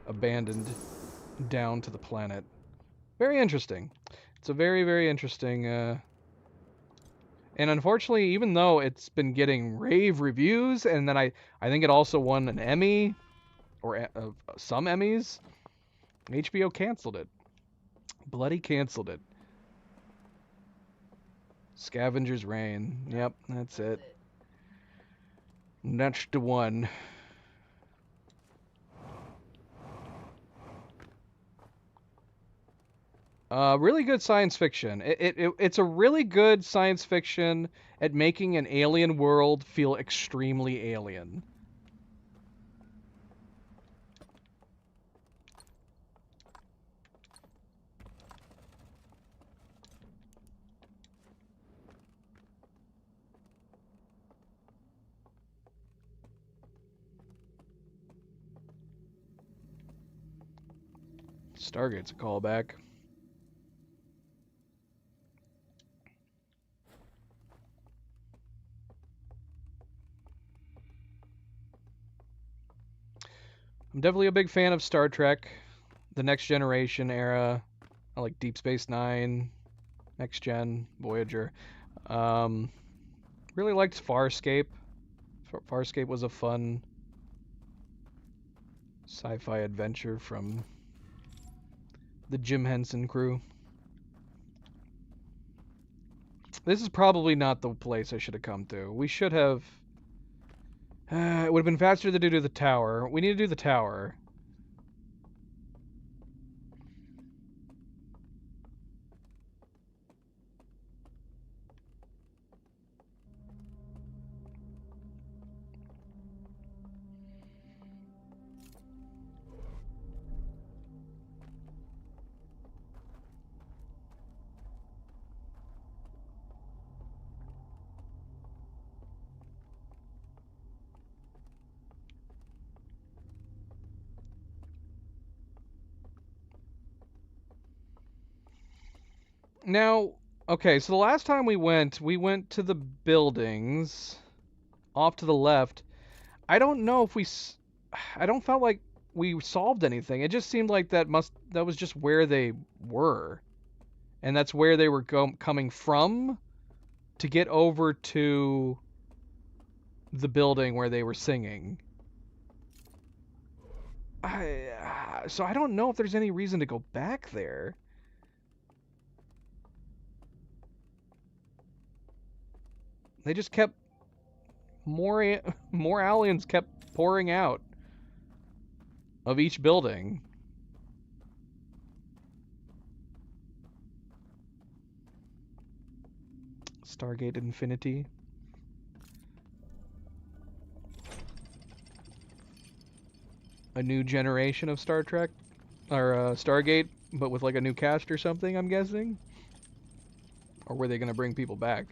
abandoned down to the planet. Very interesting. It's a very, very interesting, and unfortunately, even though it's been getting rave reviews, and then I think it also won an Emmy, or some Emmys, HBO canceled it. Bloody canceled it. Scavenger's Reign. Yep, that's it. That's the one. Really good science fiction. It's a really good science fiction at making an alien world feel extremely alien. Stargate's a callback. I'm definitely a big fan of Star Trek, the Next Generation era. I like Deep Space Nine, Next Gen, Voyager. Really liked Farscape. Farscape was a fun sci-fi adventure from the Jim Henson crew. This is probably not the place I should have come to. We should have... it would have been faster to do the tower. We need to do the tower. Now, okay, so the last time we went to the buildings off to the left. I don't know if I don't felt like we solved anything. It just seemed like that was just where they were. And that's where they were coming from to get over to the building where they were singing. So I don't know if there's any reason to go back there. They just kept more aliens kept pouring out of each building. Stargate Infinity. A new generation of Star Trek or Stargate, but with like a new cast or something, I'm guessing. Or were they going to bring people back?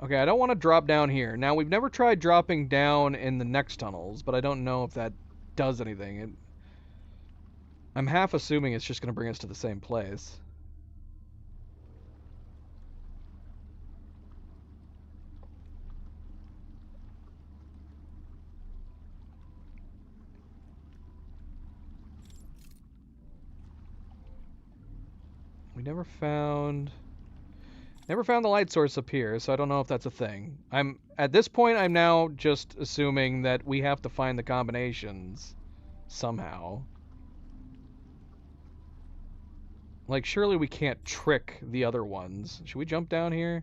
Okay, I don't want to drop down here. Now, we've never tried dropping down in the next tunnels, but I don't know if that does anything. I'm half assuming it's just going to bring us to the same place. We never found the light source up here, so I don't know if that's a thing. At this point, I'm now just assuming that we have to find the combinations somehow. Like, surely we can't trick the other ones. Should we jump down here?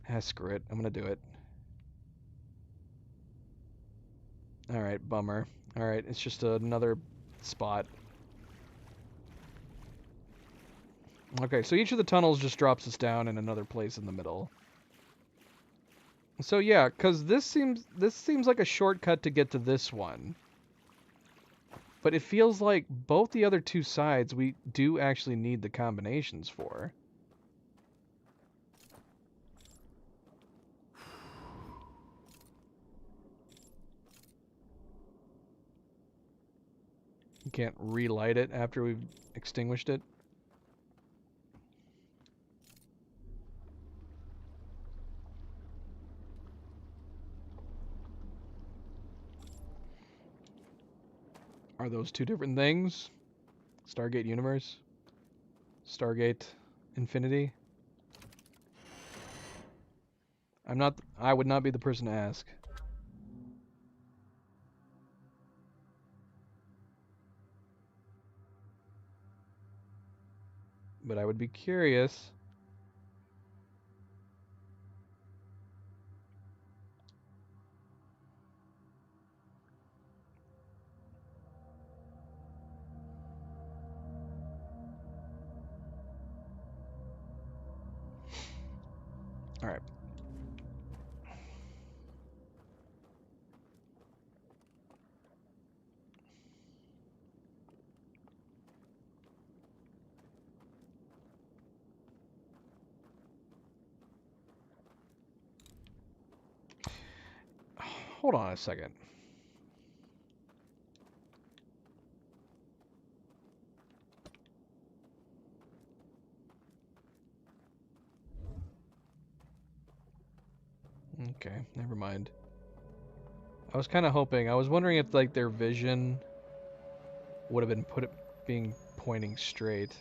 Ah, screw it. I'm gonna do it. Alright, bummer. Alright, it's just another spot. Okay, so each of the tunnels just drops us down in another place in the middle. So yeah, because this seems like a shortcut to get to this one. But it feels like both the other two sides we do actually need the combinations for. You can't relight it after we've extinguished it. Are those two different things? Stargate Universe? Stargate Infinity? I would not be the person to ask. But I would be curious. All right. Hold on a second. Okay, never mind. I was kind of hoping. I was wondering if like their vision would have been being pointing straight.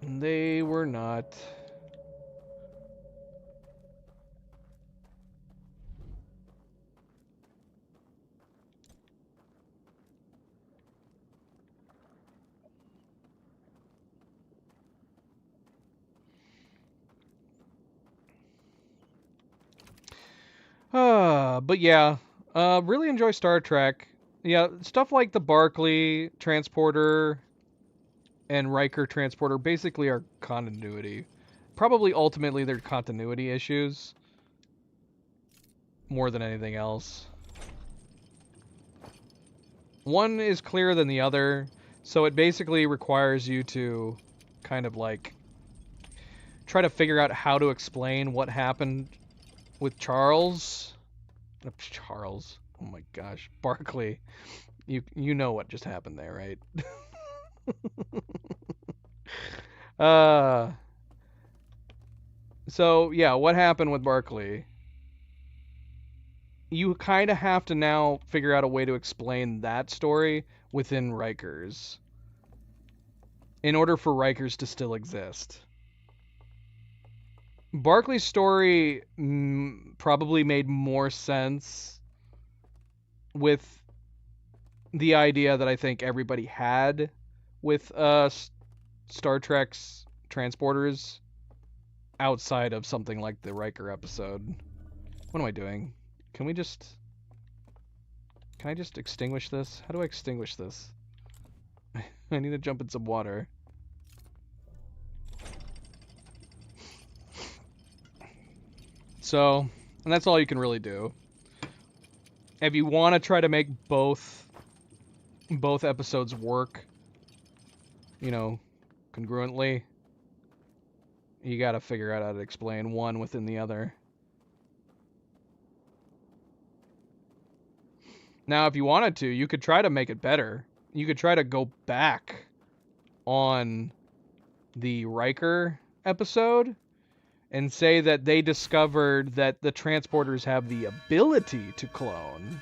And they were not. But yeah, really enjoy Star Trek. Yeah, stuff like the Barclay transporter and Riker transporter basically are continuity. Probably ultimately they're continuity issues more than anything else. One is clearer than the other, so it basically requires you to kind of like try to figure out how to explain what happened with Charles. Charles. Oh my gosh, Barkley. You know what just happened there, right? So yeah, what happened with Barkley? You kind of have to now figure out a way to explain that story within Rikers in order for Rikers to still exist. Barkley's story probably made more sense with the idea that I think everybody had with Star Trek's transporters outside of something like the Riker episode. What am I doing? Can I just extinguish this? How do I extinguish this? I need to jump in some water. So, and that's all you can really do. If you want to try to make both episodes work, you know, congruently, you got to figure out how to explain one within the other. Now, if you wanted to, you could try to make it better. You could try to go back on the Riker episode and say that they discovered that the transporters have the ability to clone.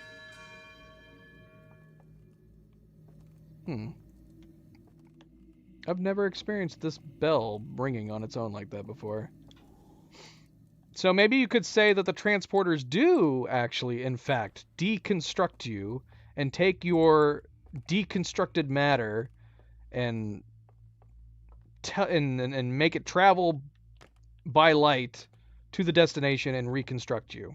I've never experienced this bell ringing on its own like that before. So maybe you could say that the transporters do actually, in fact, deconstruct you and take your deconstructed matter and make it travel by light to the destination and reconstruct you.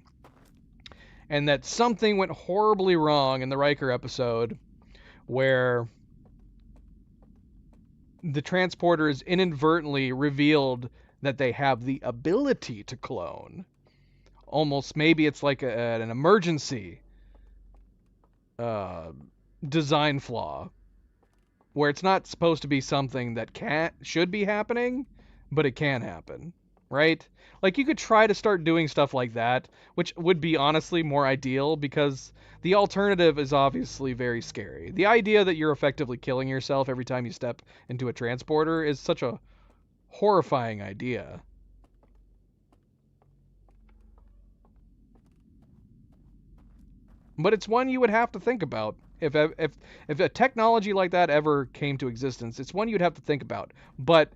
And that something went horribly wrong in the Riker episode where the transporters inadvertently revealed that they have the ability to clone. Almost maybe it's like an emergency design flaw where it's not supposed to be something that should be happening, but it can happen, right? Like you could try to start doing stuff like that, which would be honestly more ideal because the alternative is obviously very scary. The idea that you're effectively killing yourself every time you step into a transporter is such a horrifying idea. But it's one you would have to think about. If a technology like that ever came to existence, it's one you'd have to think about. But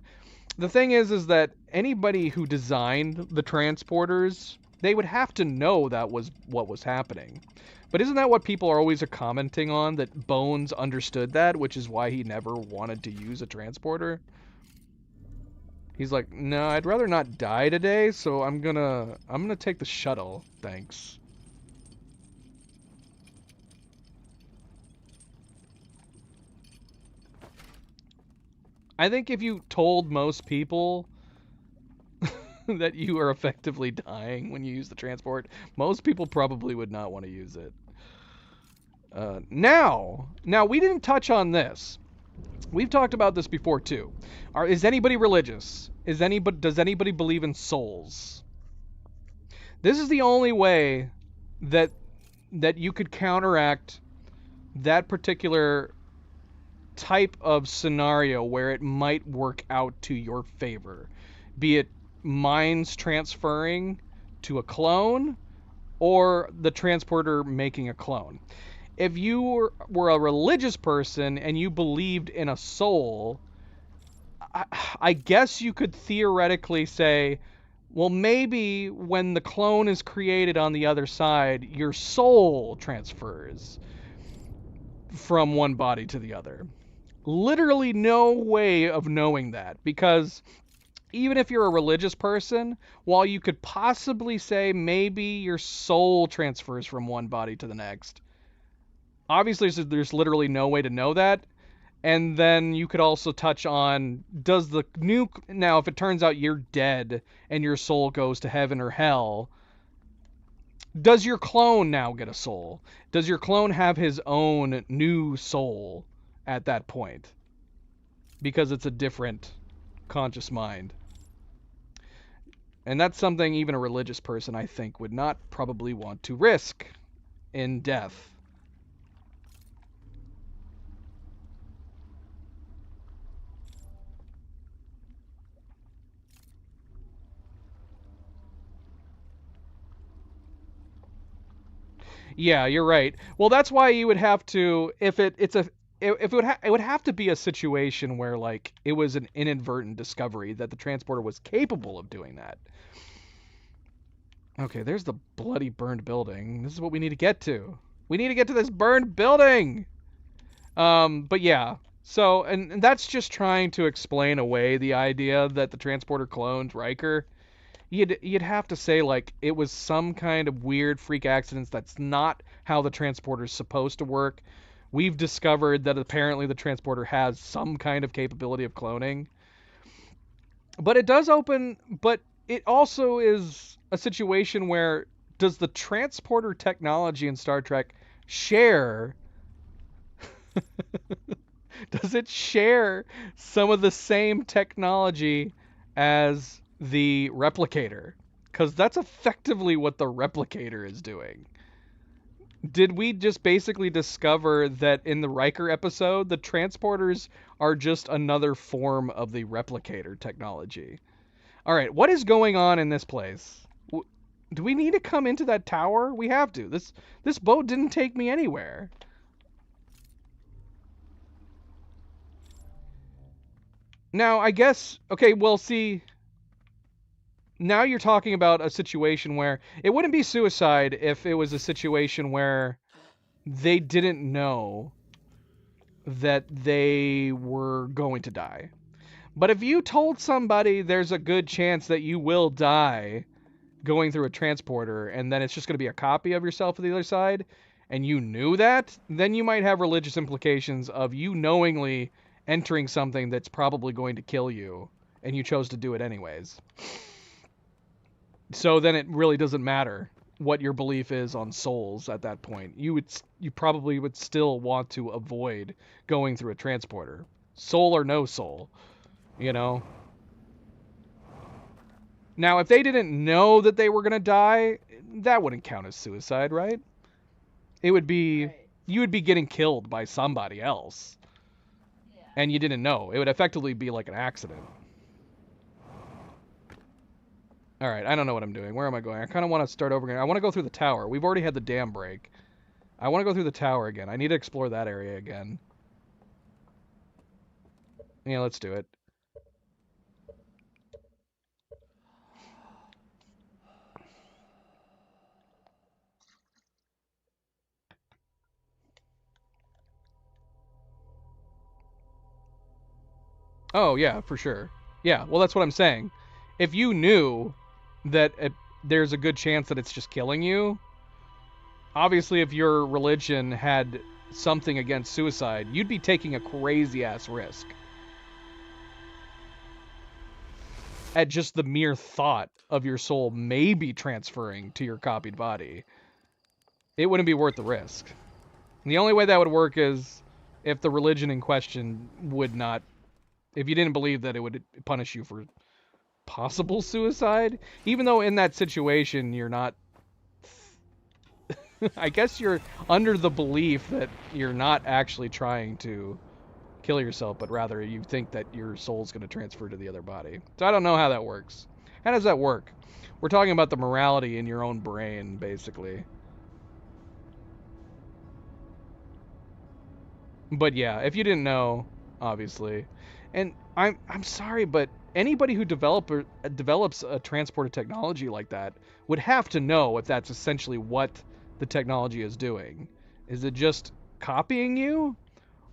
the thing is that anybody who designed the transporters, they would have to know that was what was happening. But isn't that what people are always commenting on? That Bones understood that, which is why he never wanted to use a transporter? He's like, no, I'd rather not die today, so I'm gonna take the shuttle, thanks. I think if you told most people that you are effectively dying when you use the transport, most people probably would not want to use it. Now we didn't touch on this. We've talked about this before too. Is anybody religious? Does anybody believe in souls? This is the only way that you could counteract that particular type of scenario where it might work out to your favor. Be it minds transferring to a clone or the transporter making a clone. If you were a religious person and you believed in a soul, I guess you could theoretically say, well, maybe when the clone is created on the other side, your soul transfers from one body to the other. Literally no way of knowing that, because even if you're a religious person, while you could possibly say maybe your soul transfers from one body to the next, obviously there's literally no way to know that. And then you could also touch on, does the nuke, now if it turns out you're dead and your soul goes to heaven or hell, does your clone now get a soul? Does your clone have his own new soul at that point? Because it's a different conscious mind. And that's something even a religious person, I think, would not probably want to risk in death. Yeah, you're right. Well, that's why you would have to, if it would have to be a situation where like it was an inadvertent discovery that the transporter was capable of doing that. Okay, there's the bloody burned building. This is what we need to get to. We need to get to this burned building. But yeah. So, and that's just trying to explain away the idea that the transporter cloned Riker. You'd have to say like it was some kind of weird freak accidents. That's not how the transporter's supposed to work. We've discovered that apparently the transporter has some kind of capability of cloning. But it also is a situation where does the transporter technology in Star Trek share does it share some of the same technology as the replicator? Because that's effectively what the replicator is doing. Did we just basically discover that in the Riker episode, the transporters are just another form of the replicator technology? All right, what is going on in this place? Do we need to come into that tower? We have to. This boat didn't take me anywhere. Now, I guess, okay, well, see, now you're talking about a situation where it wouldn't be suicide if it was a situation where they didn't know that they were going to die. But if you told somebody there's a good chance that you will die going through a transporter and then it's just going to be a copy of yourself at the other side, and you knew that, then you might have religious implications of you knowingly entering something that's probably going to kill you and you chose to do it anyways. So then it really doesn't matter what your belief is on souls at that point. You probably would still want to avoid going through a transporter, soul or no soul, you know. Now, if they didn't know that they were going to die, that wouldn't count as suicide, right? It would be Right. you would be getting killed by somebody else Yeah. and you didn't know. It would effectively be like an accident. All right, I don't know what I'm doing. Where am I going? I kind of want to start over again. I want to go through the tower. We've already had the dam break. I want to go through the tower again. I need to explore that area again. Yeah, let's do it. Oh, yeah, for sure. Yeah, well, that's what I'm saying. If you knew that there's a good chance that it's just killing you, obviously, if your religion had something against suicide, you'd be taking a crazy ass risk at just the mere thought of your soul maybe transferring to your copied body. It wouldn't be worth the risk. And the only way that would work is if the religion in question would not, if you didn't believe that it would punish you for possible suicide, even though in that situation you're not I guess you're under the belief that you're not actually trying to kill yourself, but rather you think that your soul's going to transfer to the other body. So I don't know how that works. How does that work? We're talking about the morality in your own brain, basically. But yeah, if you didn't know, obviously, and I'm sorry, but anybody who develops a transporter technology like that would have to know if that's essentially what the technology is doing. Is it just copying you,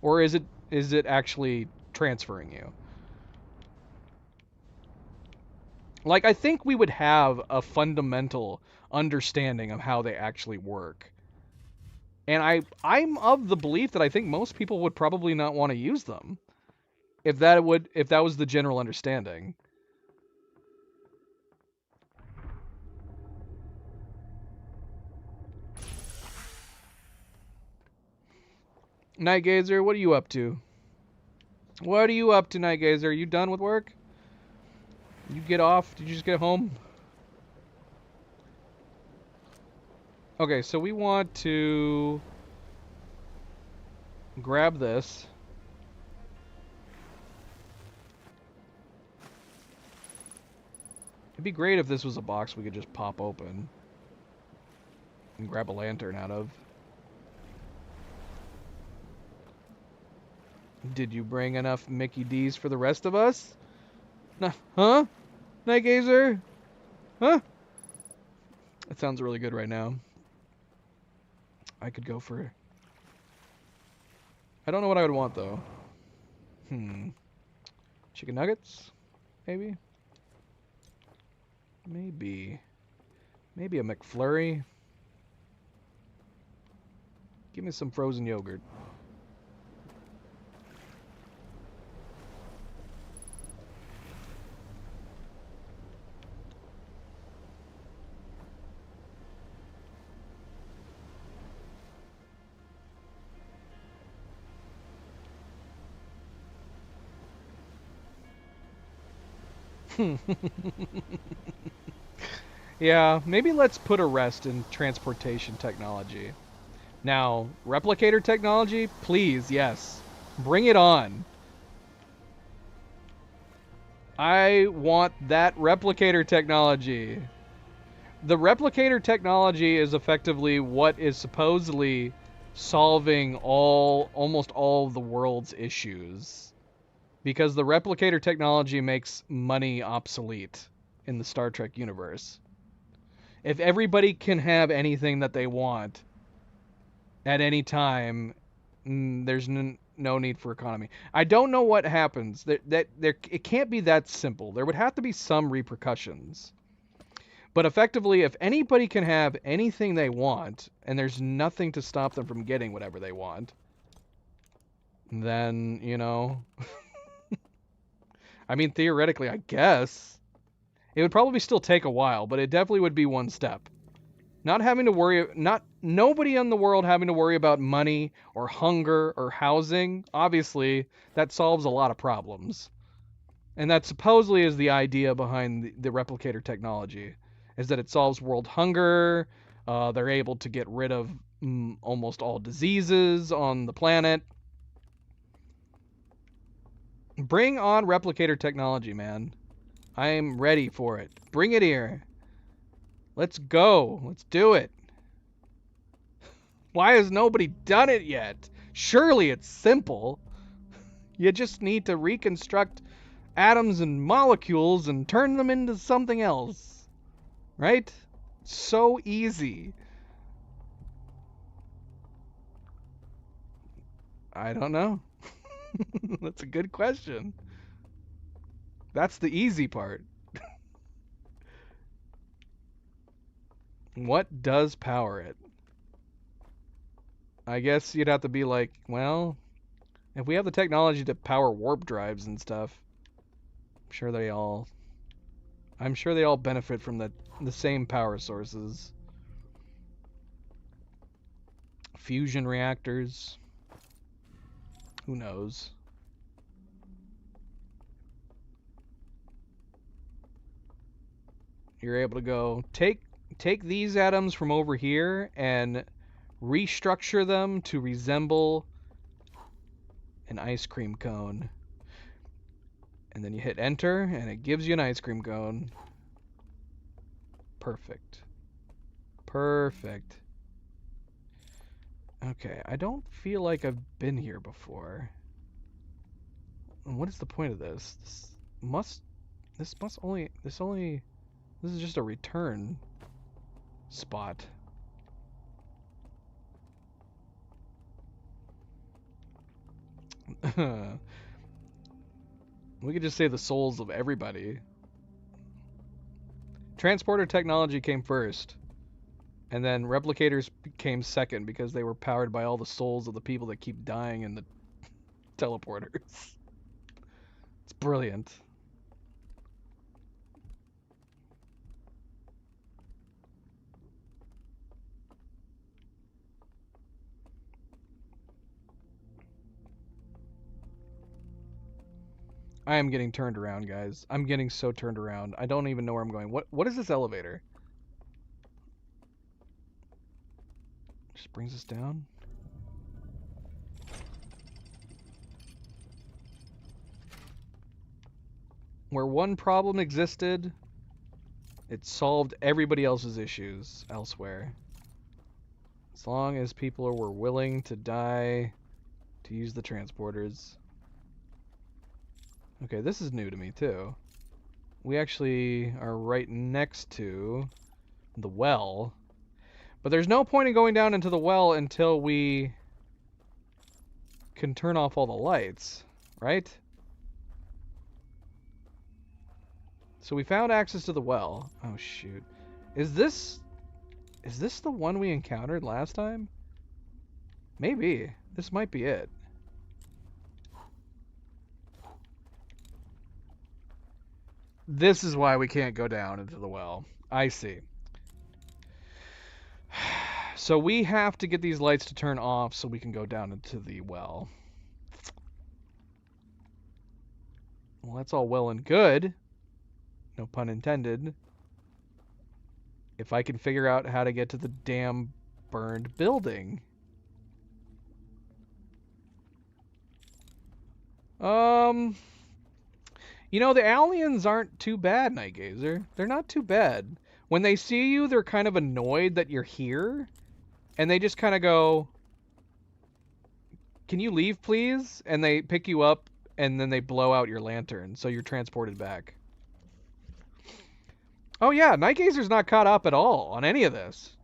or is it actually transferring you? Like I think we would have a fundamental understanding of how they actually work. And I'm of the belief that I think most people would probably not want to use them if that was the general understanding. Night Gazer, what are you up to? What are you up to, Night Gazer? Are you done with work? You get off? Did you just get home? Okay, so we want to grab this. It'd be great if this was a box we could just pop open and grab a lantern out of. Did you bring enough Mickey D's for the rest of us? Huh? Night Gazer? Huh? That sounds really good right now. I could go for... I don't know what I would want, though. Chicken nuggets? Maybe? Maybe a McFlurry? Give me some frozen yogurt. Yeah, maybe let's put a rest in transportation technology. Now, replicator technology, please, yes. Bring it on. I want that replicator technology. The replicator technology is effectively what is supposedly solving almost all of the world's issues. Because the replicator technology makes money obsolete in the Star Trek universe. If everybody can have anything that they want at any time, there's no need for economy. I don't know what happens. It can't be that simple. There would have to be some repercussions. But effectively, if anybody can have anything they want, and there's nothing to stop them from getting whatever they want, then, you know... I mean, theoretically, I guess. It would probably still take a while, but it definitely would be one step. Not having to worry, nobody in the world having to worry about money or hunger or housing. Obviously, that solves a lot of problems. And that supposedly is the idea behind the replicator technology, is that it solves world hunger. They're able to get rid of almost all diseases on the planet. Bring on replicator technology, man. I am ready for it. Bring it here. Let's go. Let's do it. Why has nobody done it yet? Surely it's simple. You just need to reconstruct atoms and molecules and turn them into something else. Right? So easy. I don't know. That's a good question. That's the easy part. What does power it? I guess you'd have to be like, well, if we have the technology to power warp drives and stuff, I'm sure they all benefit from the same power sources. Fusion reactors. Who knows? You're able to go take these atoms from over here and restructure them to resemble an ice cream cone. And then you hit enter and it gives you an ice cream cone. Perfect. Perfect. Okay, I don't feel like I've been here before. What is the point of this? This is just a return spot. We could just say the souls of everybody. Transporter technology came first. And then replicators came second because they were powered by all the souls of the people that keep dying in the teleporters. It's brilliant. I am getting turned around, guys. I'm getting so turned around. I don't even know where I'm going. What is this elevator? brings us down. Where one problem existed, it solved everybody else's issues elsewhere. As long as people were willing to die to use the transporters. Okay, this is new to me too. We actually are right next to the well. But there's no point in going down into the well until we can turn off all the lights, right? So we found access to the well. Oh shoot. Is this the one we encountered last time? Maybe. This might be it. This is why we can't go down into the well. I see. So we have to get these lights to turn off so we can go down into the well. Well, that's all well and good. No pun intended. If I can figure out how to get to the damn burned building. You know, the aliens aren't too bad, Nightgazer. They're not too bad. When they see you, they're kind of annoyed that you're here. And they just kind of go, "Can you leave, please?" And they pick you up, and then they blow out your lantern, so you're transported back. Oh yeah, Nightgazer's not caught up at all on any of this.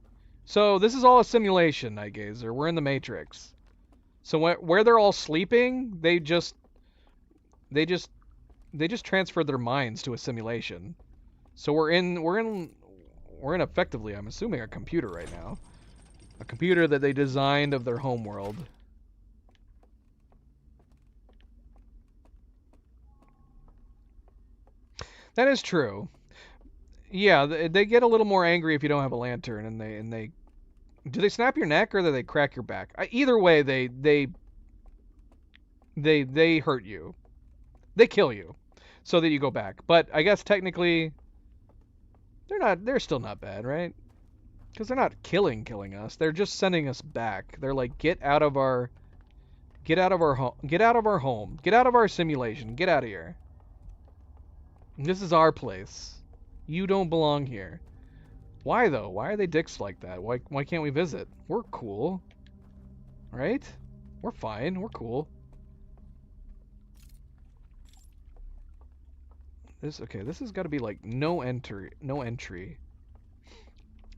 So this is all a simulation, Nightgazer. We're in the Matrix. So where they're all sleeping, they just transferred their minds to a simulation. So we're in effectively, I'm assuming, a computer right now. A computer that they designed of their homeworld. That is true. Yeah, they get a little more angry if you don't have a lantern, and they do they snap your neck or do they crack your back? Either way, they hurt you. They kill you, so that you go back. But I guess technically, they're still not bad, right? Because they're not killing us. They're just sending us back. They're like, get out of our home. Get out of our home. Get out of our simulation. Get out of here. This is our place. You don't belong here. Why though? Why are they dicks like that? Why can't we visit? We're cool. Right? We're fine. We're cool. This has got to be like no entry. No entry.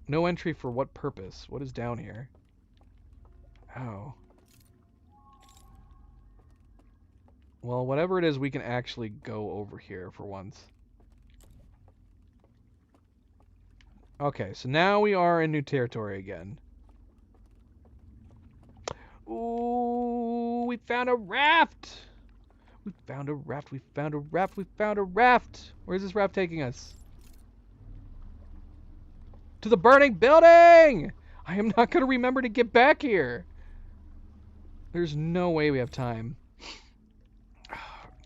No entry for what purpose? What is down here? Oh. Well, whatever it is, we can actually go over here for once. Okay, so now we are in new territory again. Ooh, we found a raft! We found a raft, we found a raft, we found a raft! Where's this raft taking us? To the burning building! I am not going to remember to get back here. There's no way we have time.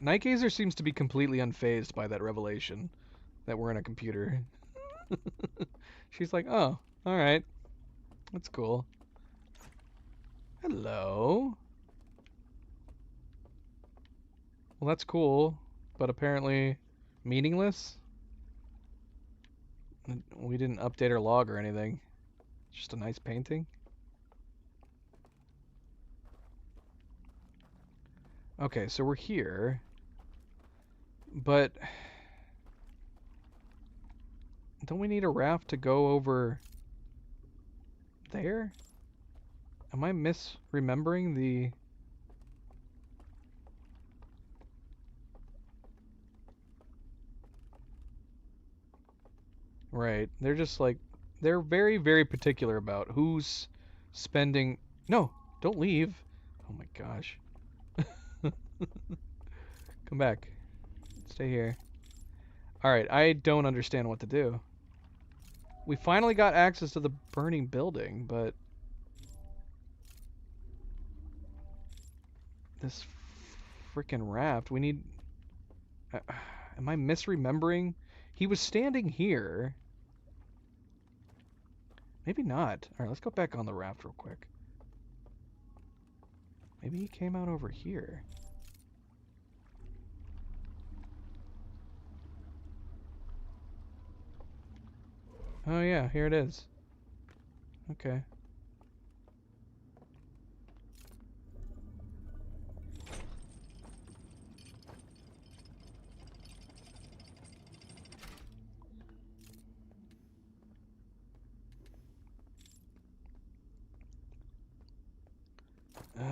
Nightgazer seems to be completely unfazed by that revelation that we're in a computer. She's like, oh, alright. That's cool. Hello. Well, that's cool, but apparently meaningless. We didn't update our log or anything. Just a nice painting. Okay, so we're here. But don't we need a raft to go over there? Am I misremembering the... Right. They're just like, they're very, very particular about who's spending... No, don't leave. Oh my gosh. Come back. Stay here. Alright, I don't understand what to do. We finally got access to the burning building, but... This frickin' raft, we need... am I misremembering? He was standing here. Maybe not. Alright, let's go back on the raft real quick. Maybe he came out over here. Oh yeah, here it is. Okay.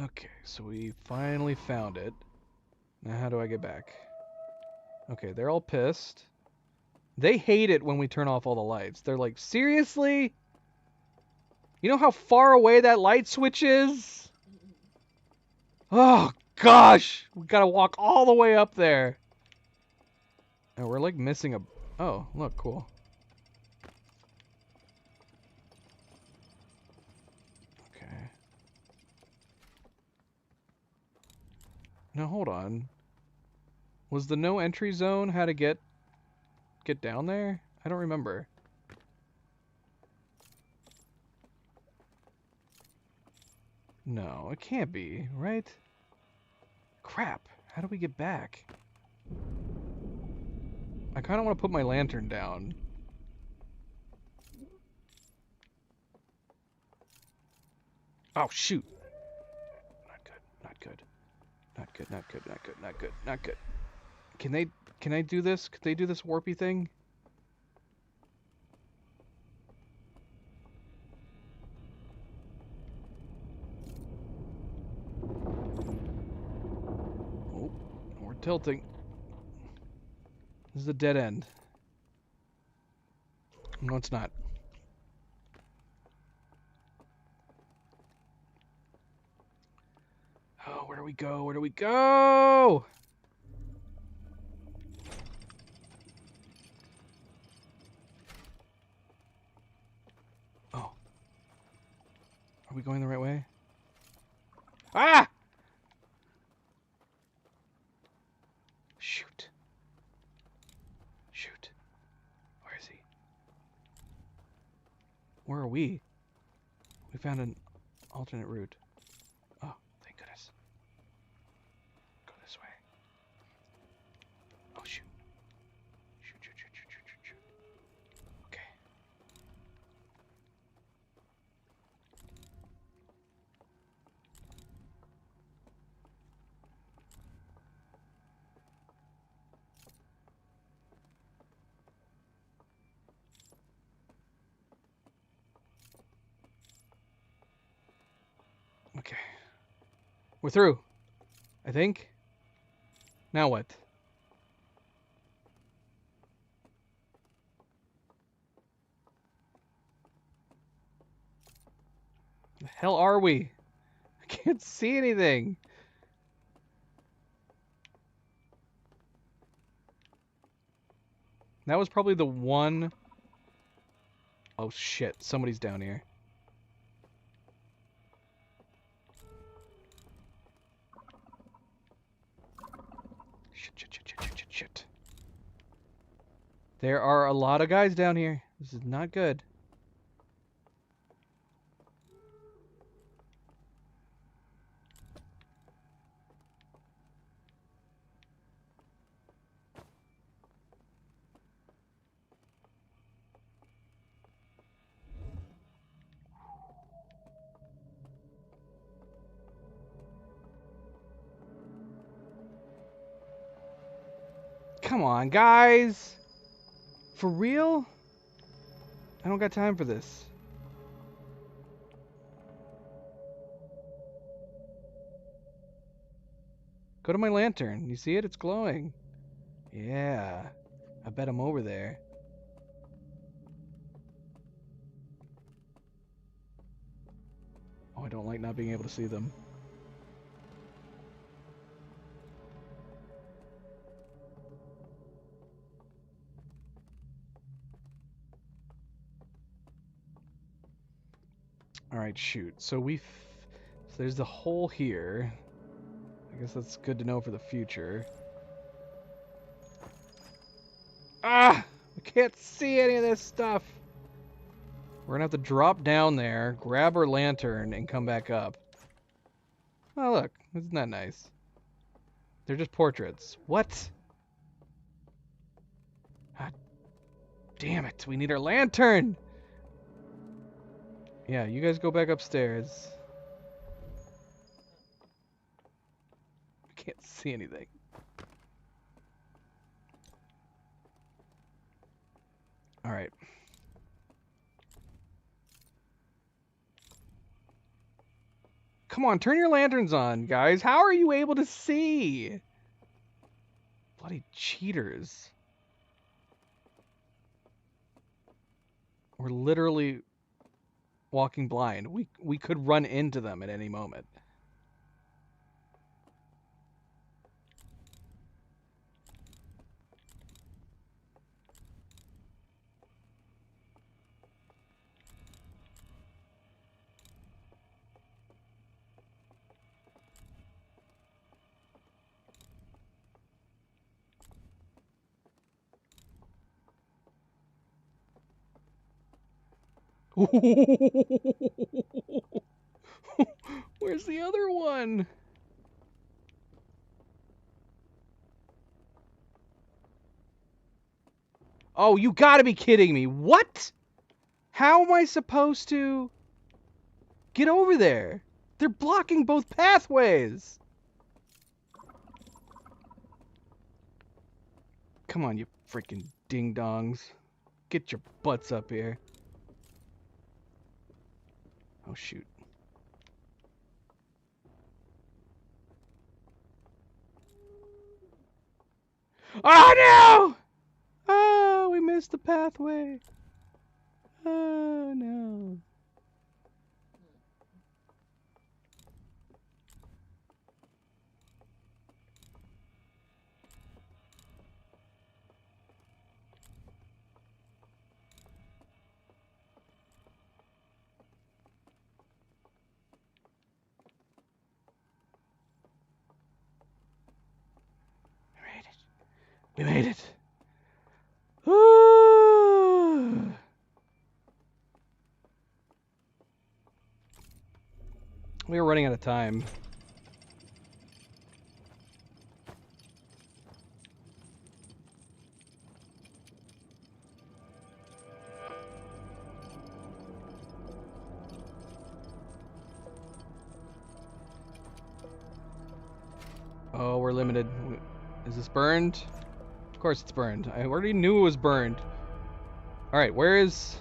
Okay, so we finally found it. Now how do I get back? Okay, they're all pissed. They hate it when we turn off all the lights. They're like, seriously? You know how far away that light switch is? Oh, gosh! We gotta walk all the way up there. And we're like missing a... Oh, look, cool. Okay. Now, hold on. Was the no entry zone how to get down there? I don't remember. No, it can't be, right? Crap. How do we get back? I kind of want to put my lantern down. Oh, shoot. Not good. Not good. Not good. Not good. Not good. Not good. Not good. Can I do this? Could they do this warpy thing? Oh, we're tilting. This is a dead end. No, it's not. Oh, where do we go? Where do we go? Oh. Are we going the right way? Ah! Shoot. Shoot. Where is he? Where are we? We found an alternate route. Oh, thank goodness. Go this way. Oh, shoot. Shoot, shoot, shoot, shoot, shoot, shoot, shoot. Okay. Okay. We're through. I think. Now what? The hell are we? I can't see anything. That was probably the one... Oh shit, somebody's down here. Shit, shit, shit, shit, shit, shit, shit. There are a lot of guys down here. This is not good. Come on, guys! For real? I don't got time for this. Go to my lantern. You see it? It's glowing. Yeah. I bet I'm over there. Oh, I don't like not being able to see them. Alright, shoot. So so there's the hole here. I guess that's good to know for the future. Ah! I can't see any of this stuff! We're gonna have to drop down there, grab our lantern, and come back up. Oh, look. Isn't that nice? They're just portraits. What? God damn it. We need our lantern. Yeah, you guys go back upstairs. I can't see anything. All right. Come on, turn your lanterns on, guys. How are you able to see? Bloody cheaters. We're literally walking blind. We could run into them at any moment. Where's the other one? Oh, you gotta be kidding me. What? How am I supposed to get over there? They're blocking both pathways. Come on, you freaking ding-dongs. Get your butts up here. Oh, shoot. Oh, no! Oh, we missed the pathway. Oh, no. We made it. Ooh. We were running out of time. Oh, we're limited. Is this burned? Of course it's burned. I already knew it was burned. Alright, where's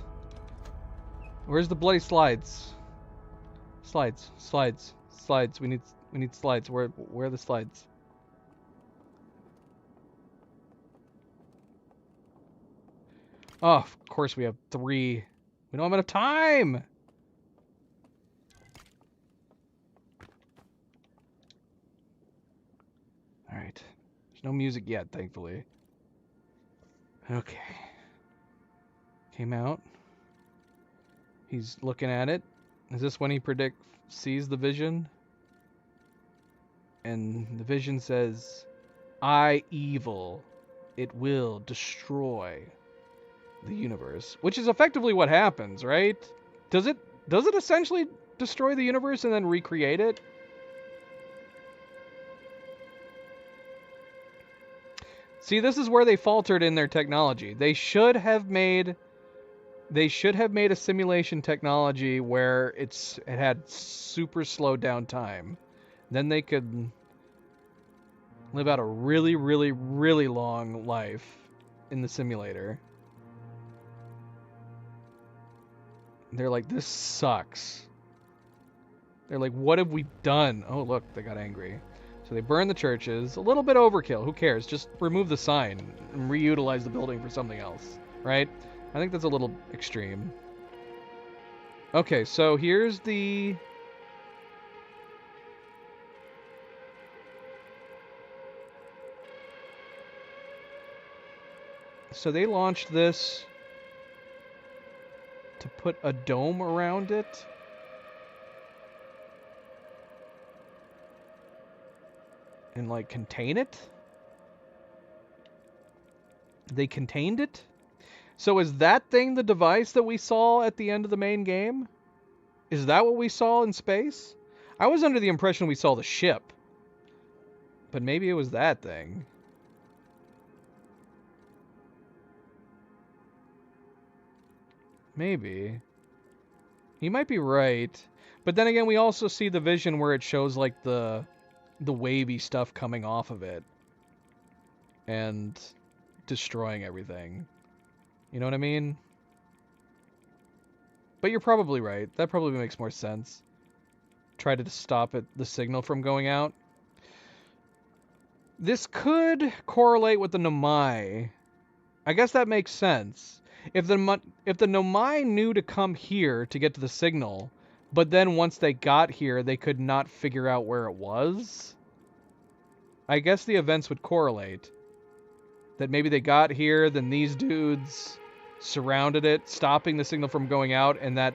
the bloody slides? Slides. We need slides. Where are the slides? Oh, of course we have 3. We don't have enough time. Alright. There's no music yet, thankfully. Okay. Came out. He's looking at it. Is this when he sees the vision? And the vision says, I evil. It will destroy the universe. Which is effectively what happens, right? Does it essentially destroy the universe and then recreate it? See, this is where they faltered in their technology. They should have made a simulation technology where it had super slowed down time. Then they could live out a really, really, really long life in the simulator. They're like, this sucks. They're like, what have we done? Oh, look, they got angry. So they burned the churches. A little bit overkill. Who cares? Just remove the sign and reutilize the building for something else, right? I think that's a little extreme. Okay, so here's the... So they launched this to put a dome around it. And, like, contain it? They contained it? So is that thing the device that we saw at the end of the main game? Is that what we saw in space? I was under the impression we saw the ship. But maybe it was that thing. Maybe. He might be right. But then again, we also see the vision where it shows like the wavy stuff coming off of it. And destroying everything. You know what I mean? But you're probably right. That probably makes more sense. Try to stop the signal from going out. This could correlate with the Nomai. I guess that makes sense. If the Nomai knew to come here to get to the signal, but then once they got here, they could not figure out where it was, I guess the events would correlate. That maybe they got here, then these dudes surrounded it, stopping the signal from going out, and that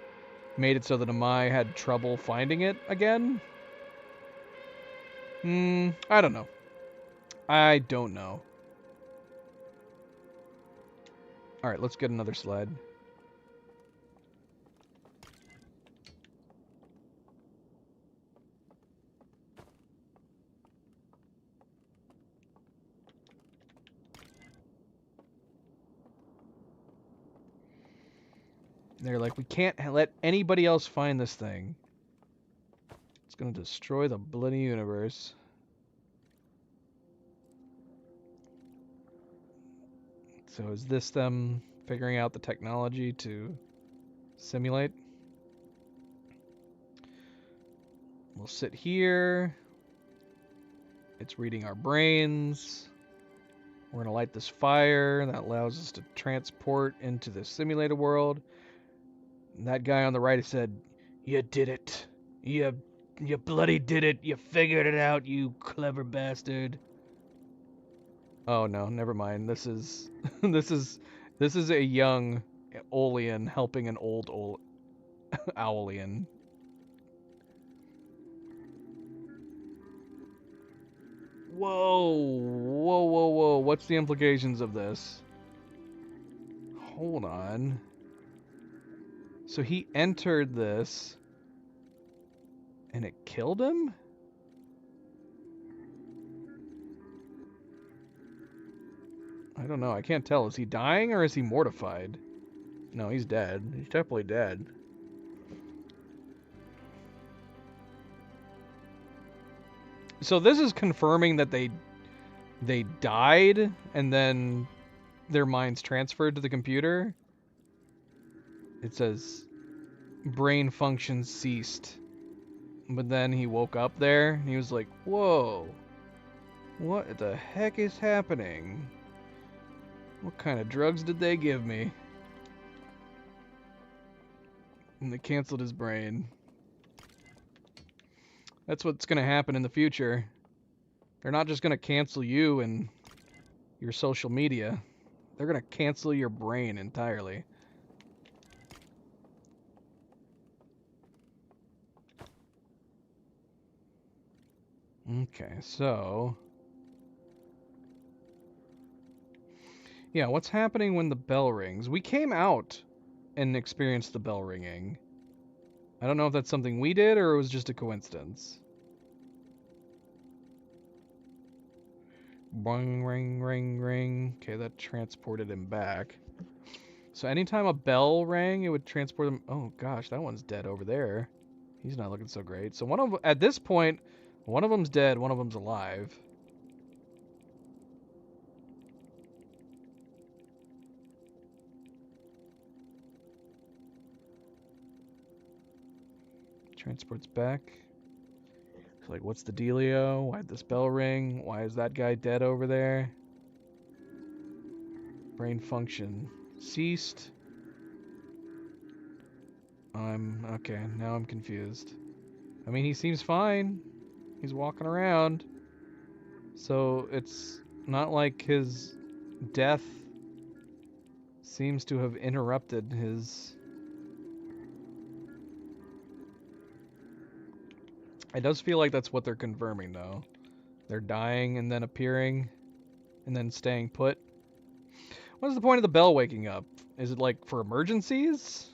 made it so that Nomai had trouble finding it again? I don't know. I don't know. Alright, let's get another sled. They're like, we can't let anybody else find this thing. It's gonna destroy the bloody universe. So is this them figuring out the technology to simulate? We'll sit here. It's reading our brains. We're gonna light this fire. That allows us to transport into the simulated world. And that guy on the right said, "You did it. You bloody did it. You figured it out, you clever bastard." Oh no, never mind. This is this is a young Olean helping an old Owlian. Whoa. What's the implications of this? Hold on. So he entered this and it killed him? I don't know. I can't tell. Is he dying or is he mortified? No, he's dead. He's definitely dead. So this is confirming that they died and then their minds transferred to the computer. It says brain function ceased. But then he woke up there and he was like, "Whoa. What the heck is happening? What kind of drugs did they give me?" And they canceled his brain. That's what's going to happen in the future. They're not just going to cancel you and your social media. They're going to cancel your brain entirely. Okay, so... yeah, what's happening when the bell rings? We came out and experienced the bell ringing. I don't know if that's something we did or it was just a coincidence. Boing, ring, ring, ring. Okay, that transported him back. So anytime a bell rang, it would transport him... oh gosh, that one's dead over there. He's not looking so great. So one of them, at this point, one of them's dead, one of them's alive. Transports back. So like, what's the dealio? Why'd this bell ring? Why is that guy dead over there? Brain function ceased. Okay, now I'm confused. I mean, he seems fine. He's walking around. So it's not like his death seems to have interrupted his... it does feel like that's what they're confirming, though. They're dying and then appearing and then staying put. What's the point of the bell waking up? Is it like for emergencies?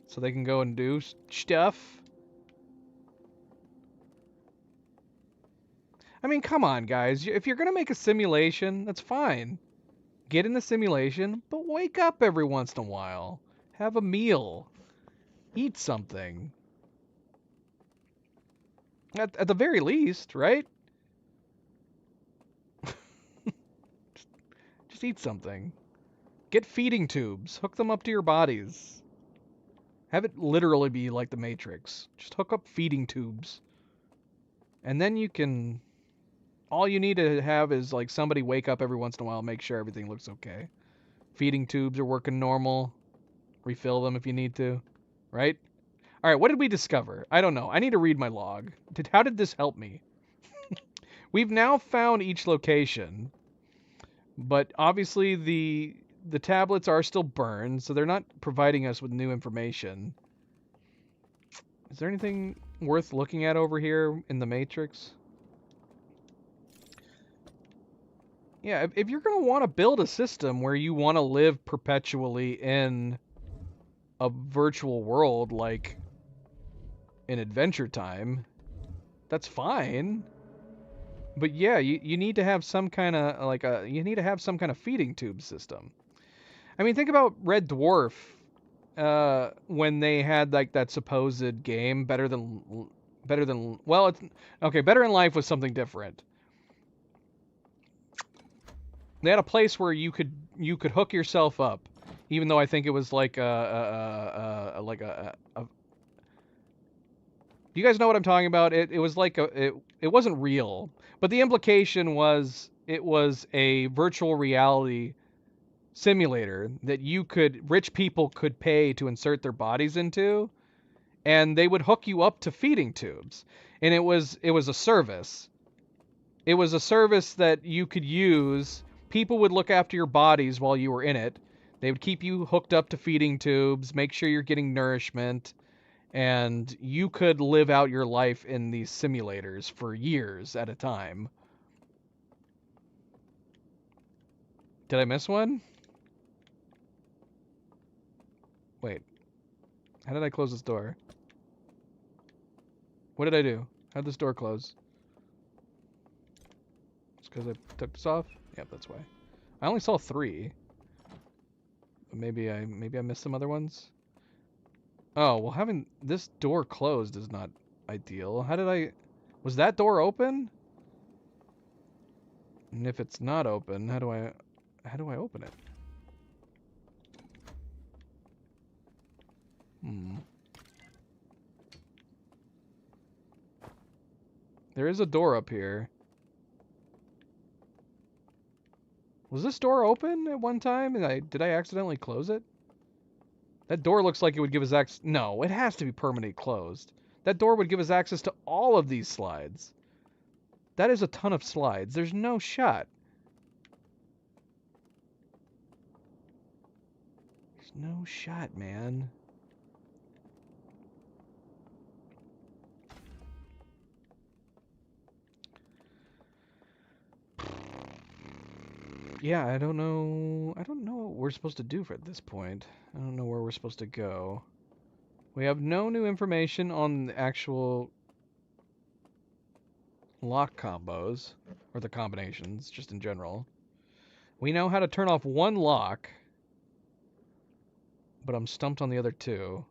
So they can go and do stuff? I mean, come on, guys. If you're gonna make a simulation, that's fine. Get in the simulation, but wake up every once in a while. Have a meal. Eat something. At the very least, right? Just eat something. Get feeding tubes. Hook them up to your bodies. Have it literally be like the Matrix. Just hook up feeding tubes. And then you can... All you need to have is like somebody wake up every once in a while and make sure everything looks okay. Feeding tubes are working normal. Refill them if you need to. Right? Alright, what did we discover? I don't know. I need to read my log. How did this help me? We've now found each location. But obviously the tablets are still burned, so they're not providing us with new information. Is there anything worth looking at over here in the Matrix? Yeah, if you're going to want to build a system where you want to live perpetually in a virtual world like in Adventure Time, that's fine. But yeah, you need to have some kind of you need to have some kind of feeding tube system. I mean, think about Red Dwarf when they had like that supposed game Better Than well, it's okay, Better in Life was something different. They had a place where you could hook yourself up, even though I think it was like do you guys know what I'm talking about? It was like it wasn't real, but the implication was it was a virtual reality simulator that rich people could pay to insert their bodies into, and they would hook you up to feeding tubes. And it was a service. It was a service that you could use. People would look after your bodies while you were in it. They would keep you hooked up to feeding tubes, make sure you're getting nourishment, and you could live out your life in these simulators for years at a time. Did I miss one? Wait. How did I close this door? What did I do? How'd this door close? It's because I took this off? Yep, that's why. I only saw 3. Maybe I missed some other ones? Oh, well, having this door closed is not ideal. How did I... Was that door open? And if it's not open, how do I open it? There is a door up here. Was this door open at one time? And did I accidentally close it? That door looks like it would give us access... No, it has to be permanently closed. That door would give us access to all of these slides. That is a ton of slides. There's no shot. There's no shot, man. Yeah, I don't know what we're supposed to do at this point. I don't know where we're supposed to go. We have no new information on the actual lock combos, or the combinations, just in general. We know how to turn off one lock, but I'm stumped on the other 2.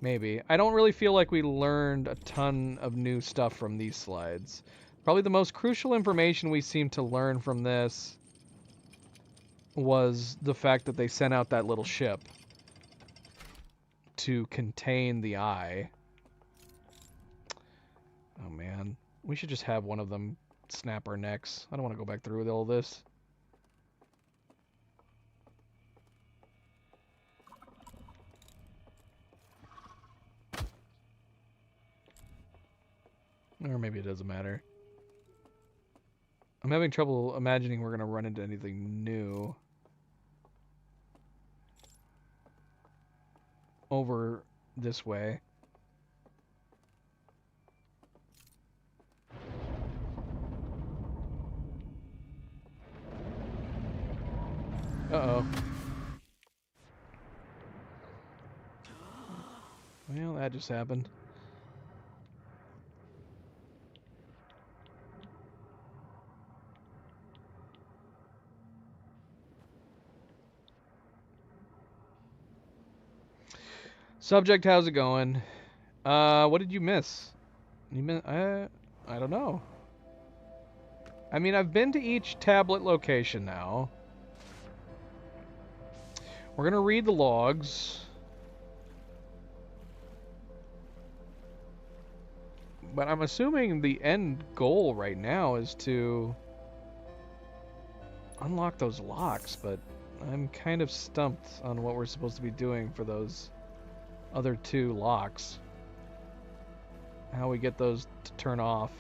Maybe. I don't really feel like we learned a ton of new stuff from these slides. Probably the most crucial information we seem to learn from this was the fact that they sent out that little ship to contain the eye. Oh man, we should just have one of them snap our necks. I don't want to go back through with all this. Or maybe it doesn't matter. I'm having trouble imagining we're going to run into anything new over this way. Uh-oh. Well, that just happened. Subject, how's it going? What did you miss? You miss? I don't know. I mean, I've been to each tablet location now. We're gonna read the logs. But I'm assuming the end goal right now is to unlock those locks, but I'm kind of stumped on what we're supposed to be doing for those other two locks. How we get those to turn off.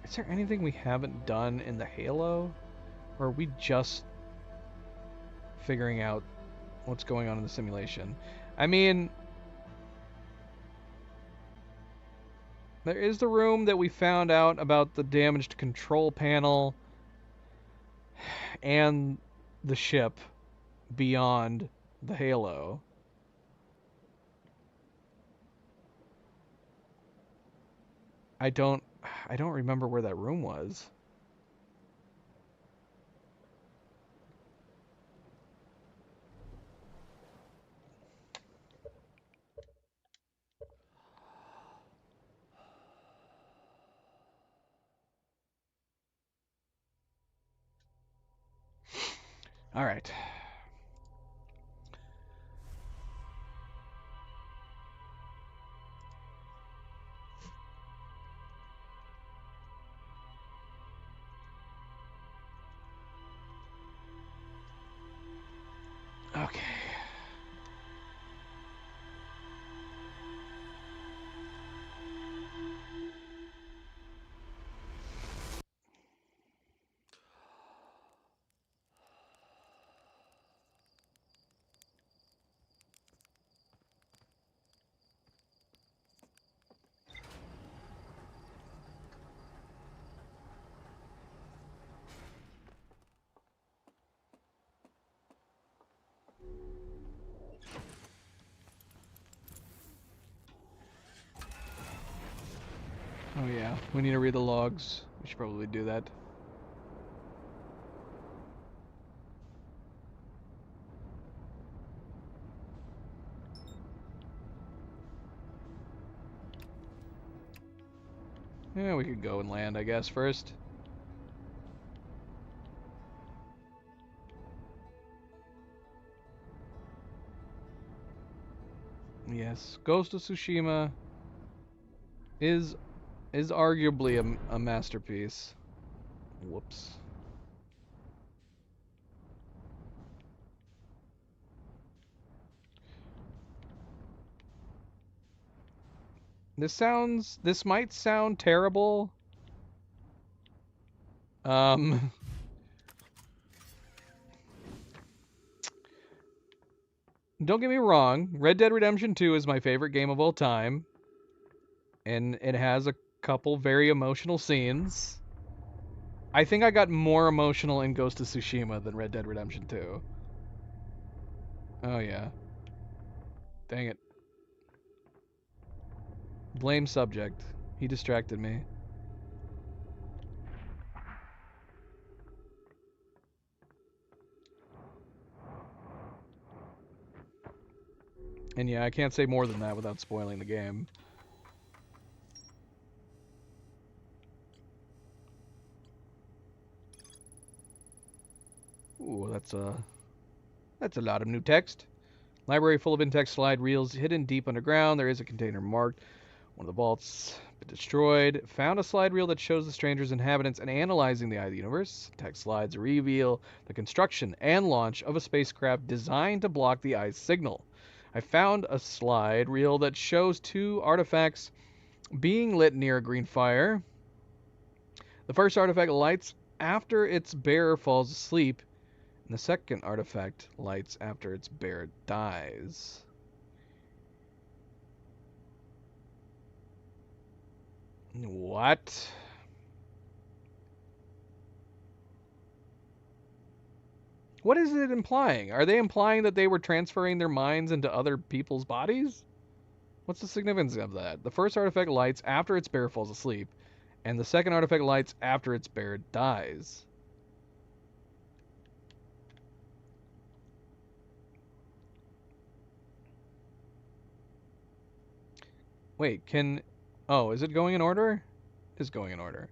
Is there anything we haven't done in the Halo? Or are we just figuring out what's going on in the simulation? I mean, there is the room that we found out about the damaged control panel and the ship beyond the Halo. I don't remember where that room was. All right. Okay. Oh yeah, we need to read the logs. We should probably do that. Yeah, we could go and land, I guess, first. Yes, Ghost of Tsushima is arguably a masterpiece. Whoops. This might sound terrible. Um Don't get me wrong, Red Dead Redemption 2 is my favorite game of all time. And it has a couple very emotional scenes. I think I got more emotional in Ghost of Tsushima than Red Dead Redemption 2. Oh yeah. Dang it. Blame subject. He distracted me. And yeah, I can't say more than that without spoiling the game. Ooh, that's a lot of new text. Library full of in-text slide reels hidden deep underground. There is a container marked. One of the vaults been destroyed. Found a slide reel that shows the stranger's inhabitants and analyzing the eye of the universe. Text slides reveal the construction and launch of a spacecraft designed to block the eye's signal. I found a slide reel that shows two artifacts being lit near a green fire. The first artifact lights after its bearer falls asleep, And the second artifact lights after its bearer dies. What? What is it implying? Are they implying that they were transferring their minds into other people's bodies? What's the significance of that? The first artifact lights after its bearer falls asleep, and the second artifact lights after its bearer dies. Wait, can... Oh, is it going in order? It is going in order.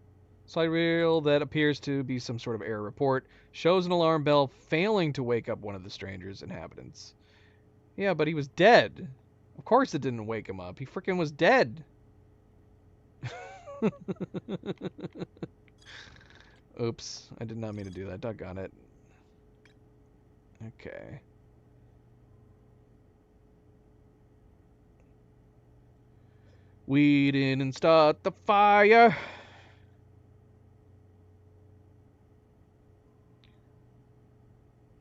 Slide reel that appears to be some sort of error report shows an alarm bell failing to wake up one of the stranger's inhabitants. Yeah, but he was dead. Of course it didn't wake him up. He freaking was dead. Oops, I did not mean to do that. Doggone it. Okay. We didn't start the fire.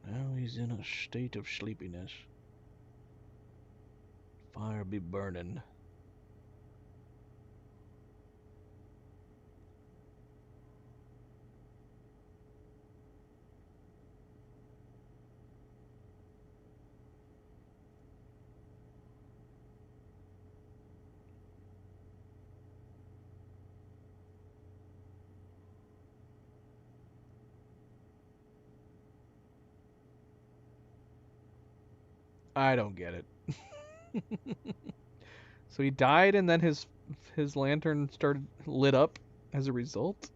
Now he's in a state of sleepiness. Fire be burning. I don't get it. So he died and then his lantern started lit up as a result?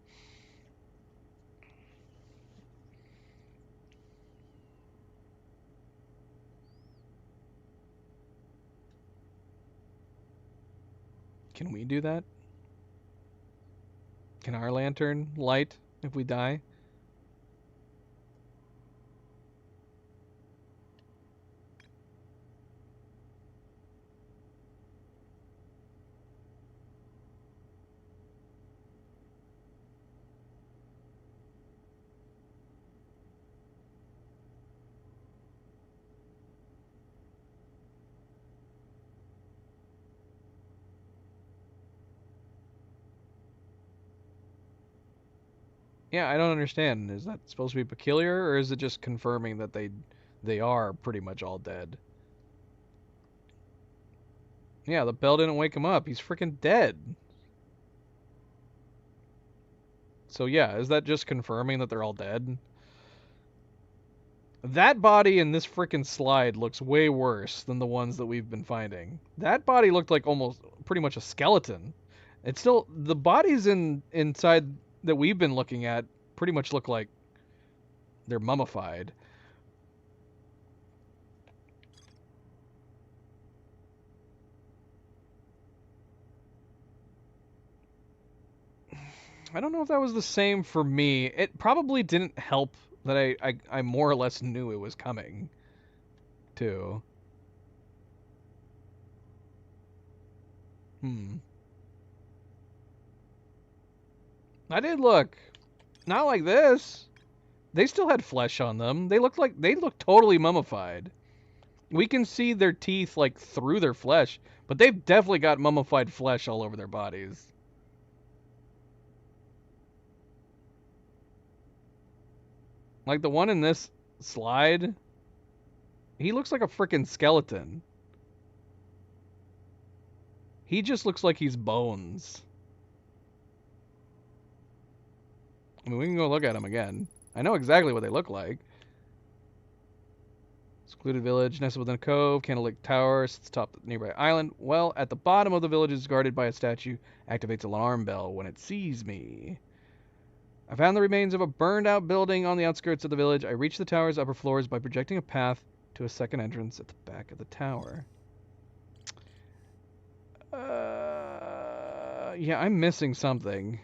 Can we do that? Can our lantern light if we die? Yeah, I don't understand. Is that supposed to be peculiar, or is it just confirming that they are pretty much all dead? Yeah, the bell didn't wake him up. He's freaking dead. So yeah, is that just confirming that they're all dead? That body in this freaking slide looks way worse than the ones that we've been finding. That body looked like almost pretty much a skeleton. It's still the bodies inside that we've been looking at pretty much look like they're mummified. I don't know if that was the same for me. It probably didn't help that I more or less knew it was coming, too. Hmm. I did look. Not like this. They still had flesh on them. They looked totally mummified. We can see their teeth like through their flesh, but they've definitely got mummified flesh all over their bodies. Like the one in this slide, he looks like a freaking skeleton. He just looks like he's bones. I mean, we can go look at him again. I know exactly what they look like. Secluded village, nestled within a cove, Candlelit Tower, sits atop the nearby island. Well, at the bottom of the village is guarded by a statue, activates an alarm bell when it sees me. I found the remains of a burned out building on the outskirts of the village. I reached the tower's upper floors by projecting a path to a second entrance at the back of the tower. Yeah, I'm missing something.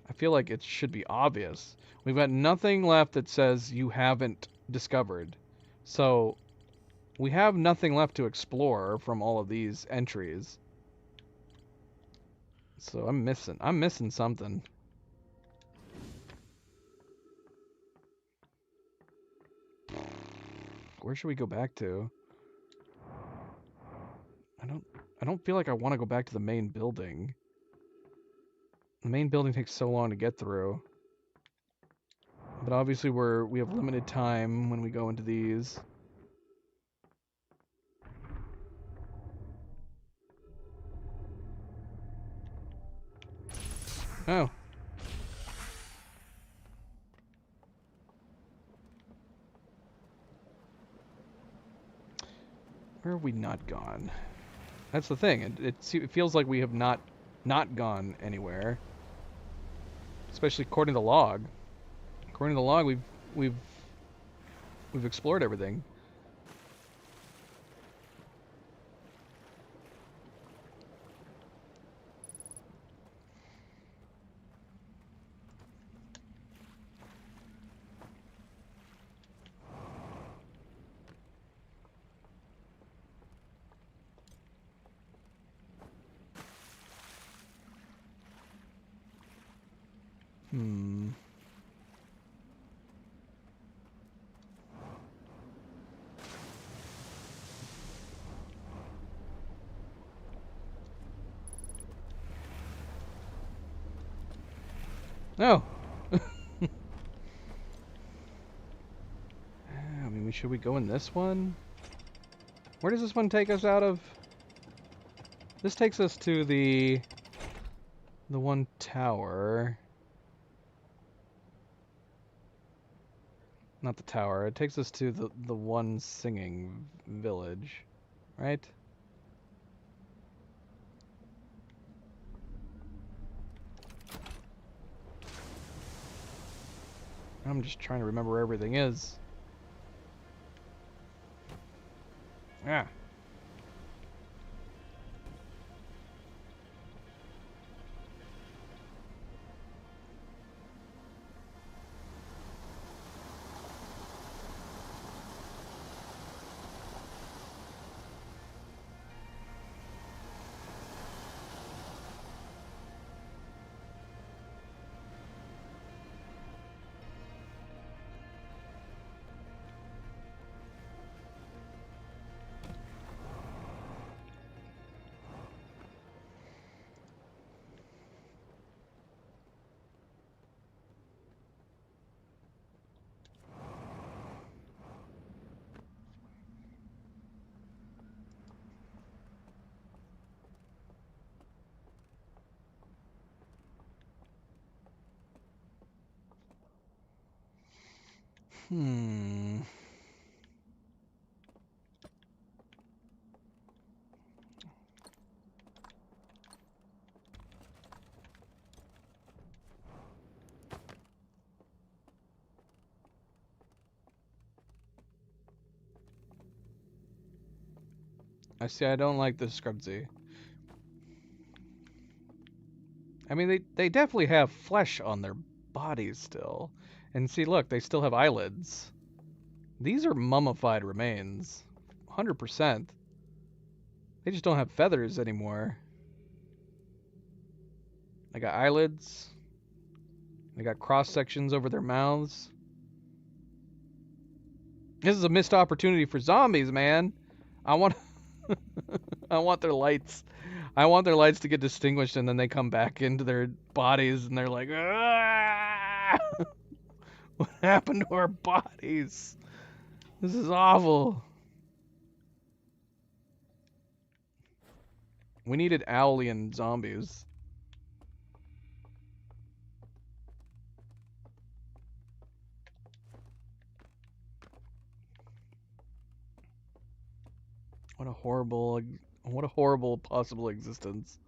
I feel like it should be obvious. We've got nothing left that says you haven't discovered. So, we have nothing left to explore from all of these entries. So I'm missing something. Where should we go back to? I don't feel like I want to go back to the main building. The main building takes so long to get through. But obviously we have limited time when we go into these. Oh. Where have we not gone? That's the thing. It feels like we have not gone anywhere. Especially according to the log. According to the log, we've explored everything. Hmm. Oh. I mean, should we go in this one? Where does this one take us out of? This takes us to the one tower. Not the tower. It takes us to the one singing village, right? I'm just trying to remember where everything is. Yeah. Hmm. I see. I don't like the discrepancy. I mean, they definitely have flesh on their bodies still. And see, look, they still have eyelids. These are mummified remains. 100%. They just don't have feathers anymore. They got eyelids. They got cross sections over their mouths. This is a missed opportunity for zombies, man. I want I want their lights. I want their lights to get distinguished and then they come back into their bodies and they're like, "Ah! What happened to our bodies? This is awful." We needed Owlian zombies. What a horrible possible existence.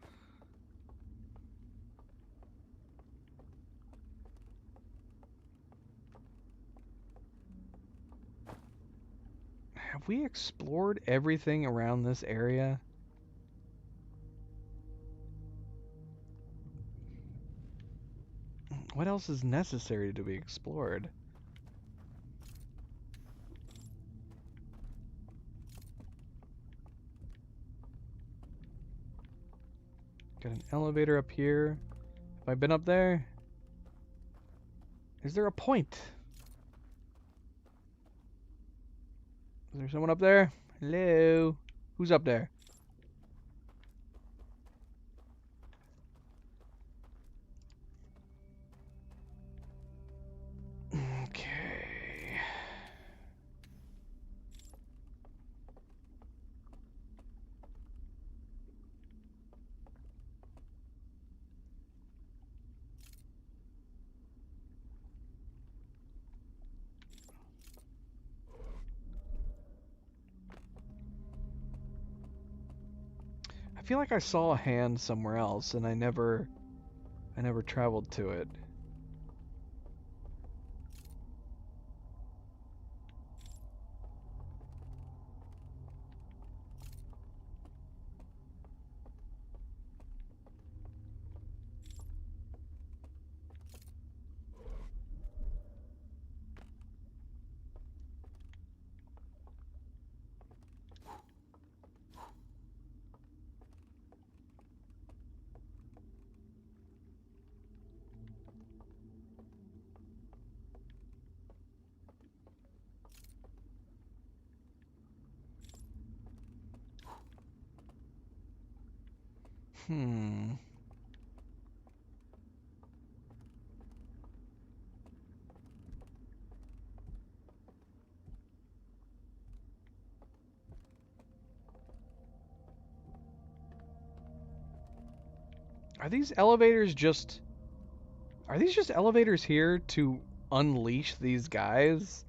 Have we explored everything around this area? What else is necessary to be explored? Got an elevator up here. Have I been up there? Is there a point? Is there someone up there? Hello? Who's up there? Okay. I feel like I saw a hand somewhere else and I never traveled to it. Hmm. Are these elevators just... Are these just elevators here to unleash these guys?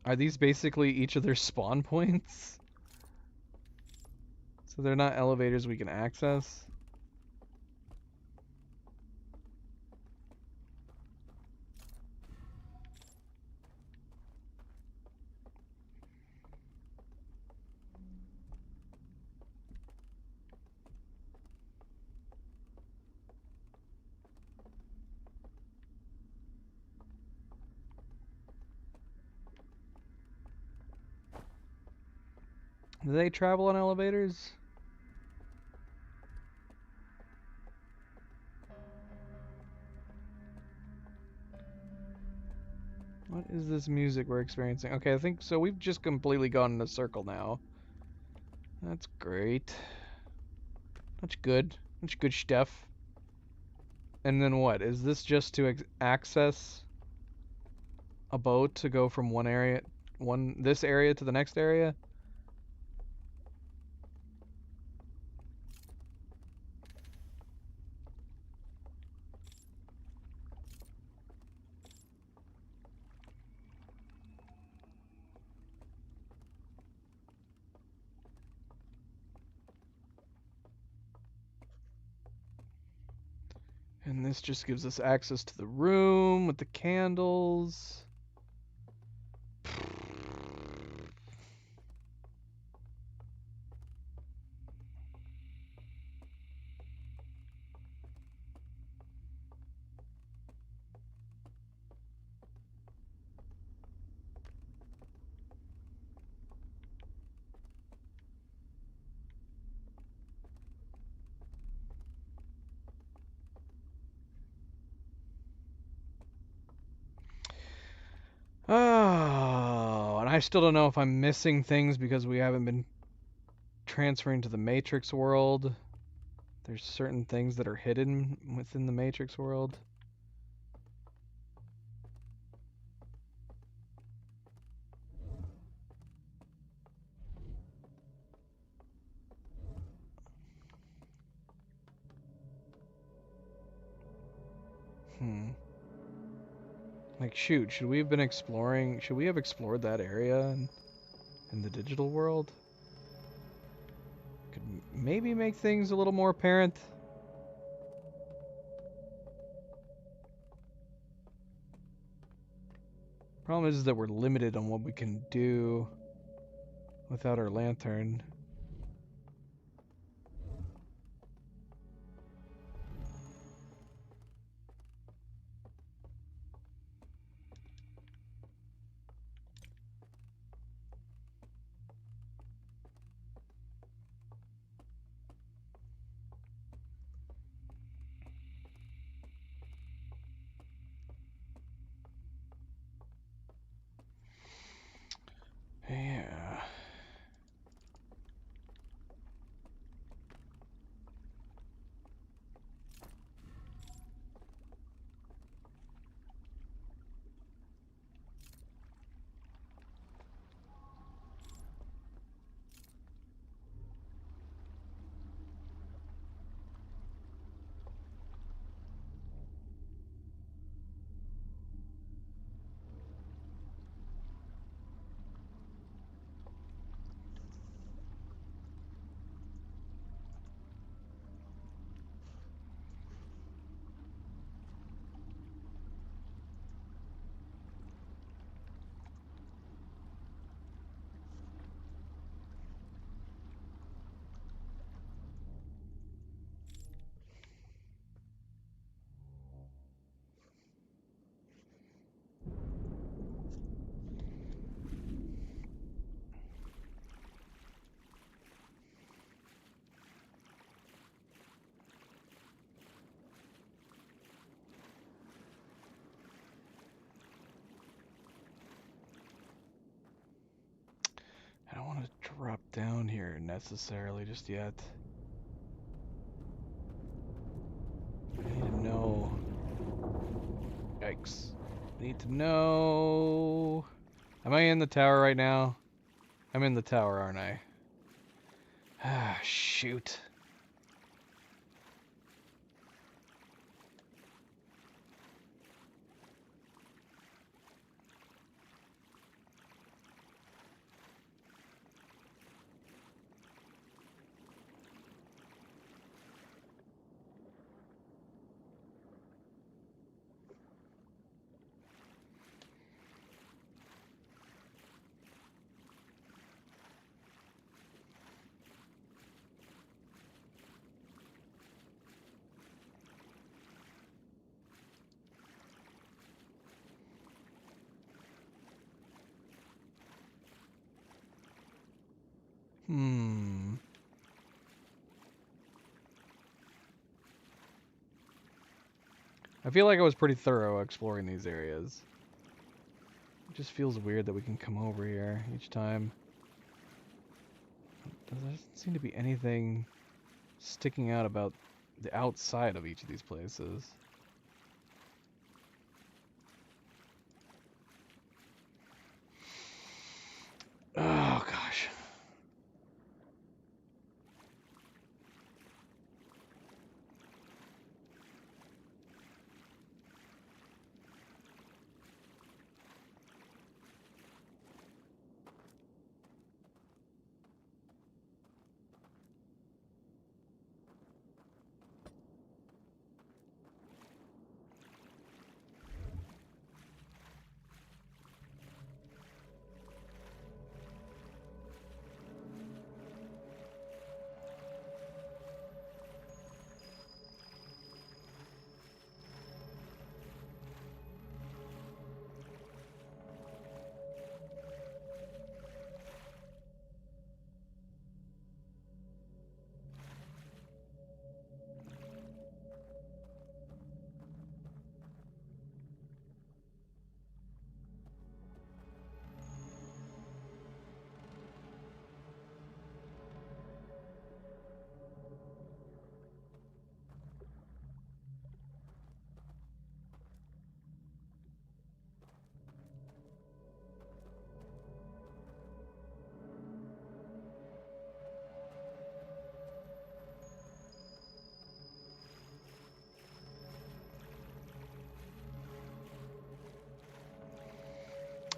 Are these basically each of their spawn points? So they're not elevators we can access? Do they travel on elevators? What is this music we're experiencing? Okay, I think so. We've just completely gone in a circle now. That's great. That's good. That's good stuff. And then what? Is this just to access a boat to go from this area to the next area? And this just gives us access to the room with the candles. Oh, and I still don't know if I'm missing things because we haven't been transferring to the Matrix world. There's certain things that are hidden within the Matrix world. Like, shoot, should we have been exploring? Should we have explored that area in the digital world? Could maybe make things a little more apparent. Problem is that we're limited on what we can do without our lantern. down here necessarily just yet. I need to know. Yikes. I need to know. Am I in the tower right now? I'm in the tower, aren't I? Ah, shoot. I feel like I was pretty thorough exploring these areas. It just feels weird that we can come over here each time. There doesn't seem to be anything sticking out about the outside of each of these places. Oh, gosh.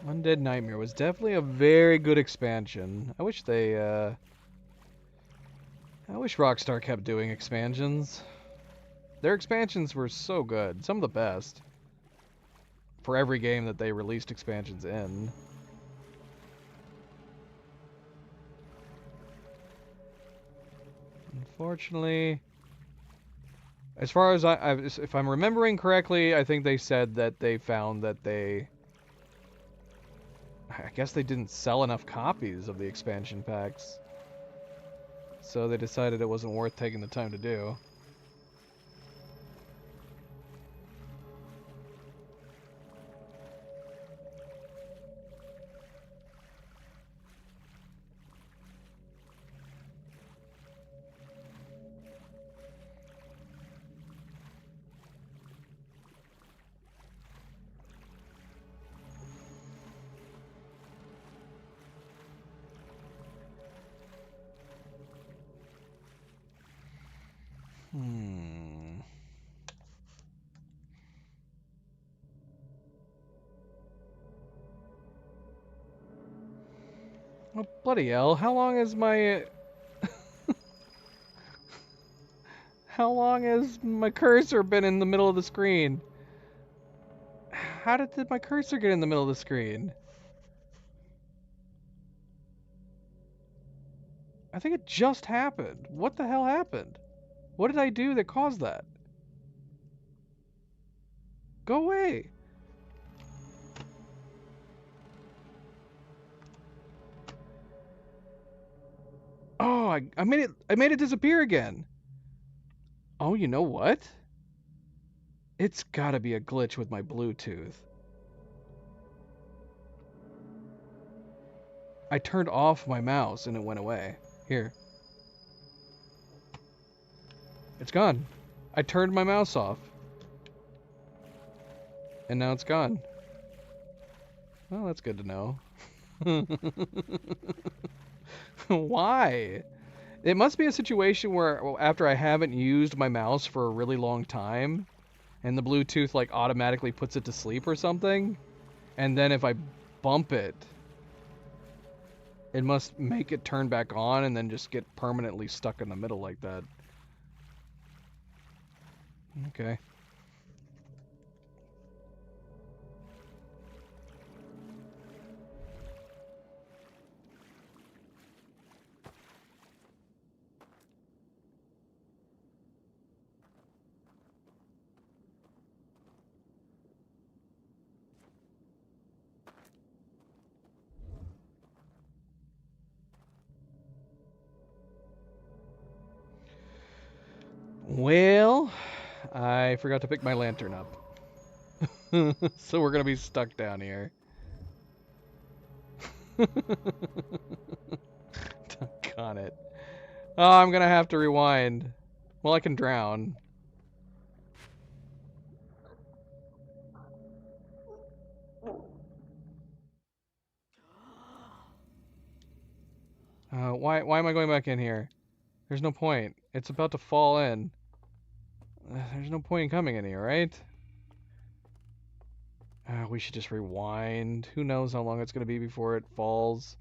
Undead Nightmare was definitely a very good expansion. I wish Rockstar kept doing expansions. Their expansions were so good. Some of the best. For every game that they released expansions in. Unfortunately, as far as if I'm remembering correctly, I think they said that they found that I guess they didn't sell enough copies of the expansion packs. So they decided it wasn't worth taking the time to do. Oh, bloody hell. How long has my... How long has my cursor been in the middle of the screen? How did my cursor get in the middle of the screen? I think it just happened. What the hell happened? What did I do that caused that? Go away. Oh, I made it disappear again. Oh, you know what? It's gotta be a glitch with my Bluetooth. I turned off my mouse and it went away. Here. It's gone. I turned my mouse off. And now it's gone. Well, that's good to know. Why? It must be a situation where after I haven't used my mouse for a really long time, and the Bluetooth like automatically puts it to sleep or something, and then if I bump it, it must make it turn back on and then just get permanently stuck in the middle like that. Okay. Well, I forgot to pick my lantern up. So we're gonna be stuck down here. Doggone it. Oh, I'm gonna have to rewind. Well, I can drown. Why am I going back in here? There's no point. It's about to fall in. There's no point in coming in here, right? We should just rewind. Who knows how long it's gonna be before it falls.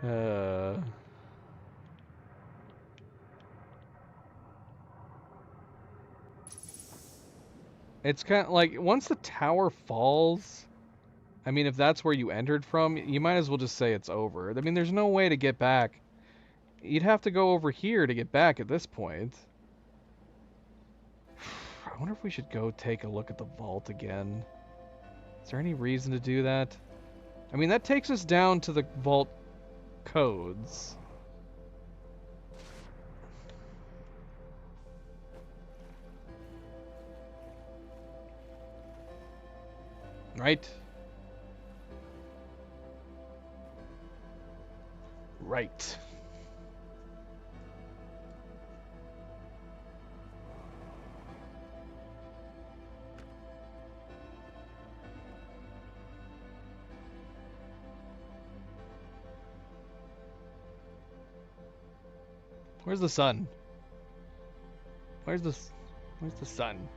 uh... It's kind of like, once the tower falls, I mean, if that's where you entered from, you might as well just say it's over. I mean, there's no way to get back. You'd have to go over here to get back at this point. I wonder if we should go take a look at the vault again. Is there any reason to do that? I mean, that takes us down to the vault codes. Right? Right. Where's the sun? Where's the sun?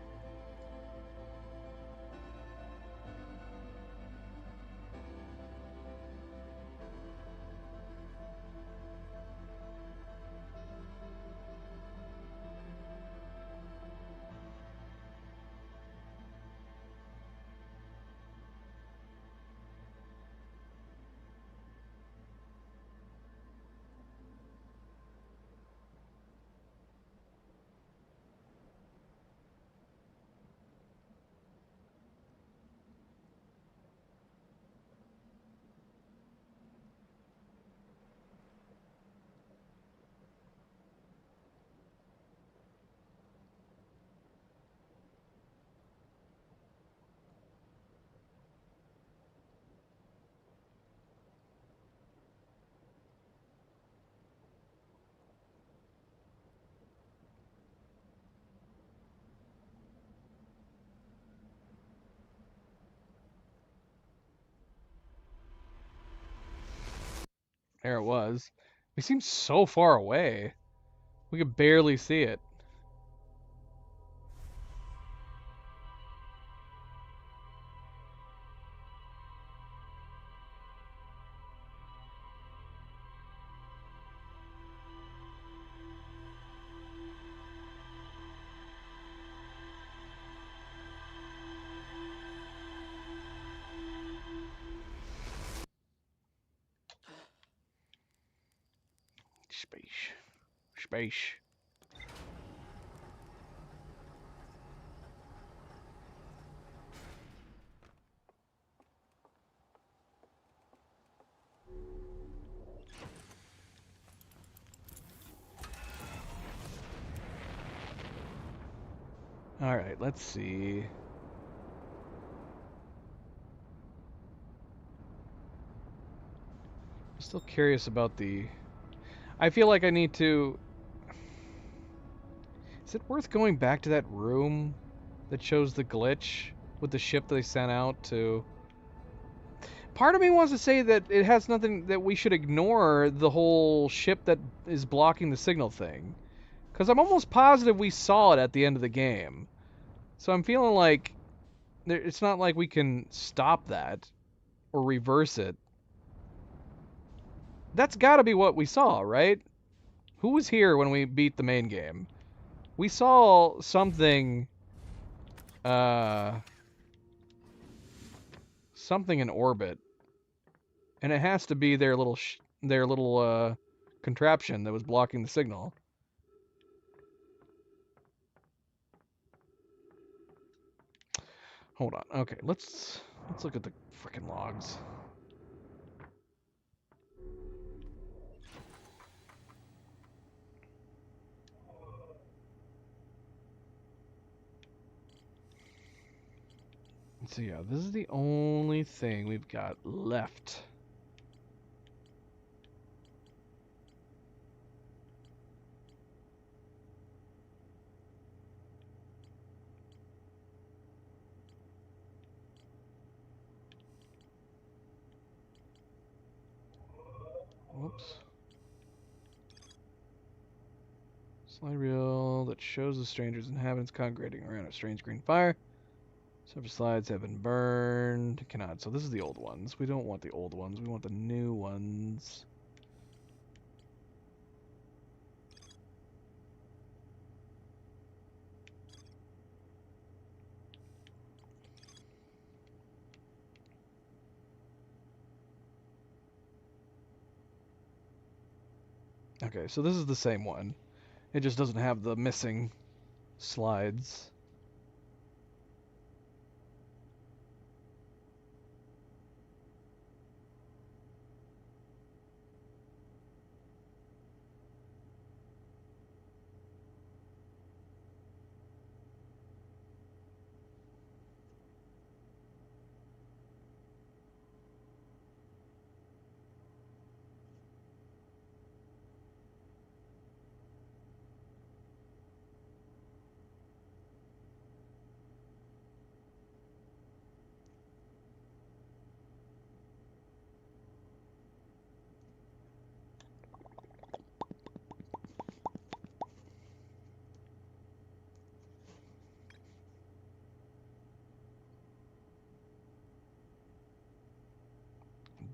There it was. We seem so far away. We could barely see it. Space. Space. All right, let's see. I'm still curious about the... I feel like I need to... Is it worth going back to that room that shows the glitch with the ship they sent out to... Part of me wants to say that it has nothing, that we should ignore the whole ship that is blocking the signal thing. Because I'm almost positive we saw it at the end of the game. So I'm feeling like it's not like we can stop that or reverse it. That's got to be what we saw, right? Who was here when we beat the main game? We saw something, something in orbit. And it has to be their little contraption that was blocking the signal. Hold on. Okay, let's look at the freaking logs. So yeah, this is the only thing we've got left. Whoops. Slide reel that shows the stranger's inhabitants congregating around a strange green fire. Several slides have been burned. Cannot. So this is the old ones. We don't want the old ones. We want the new ones. Okay, so this is the same one. It just doesn't have the missing slides.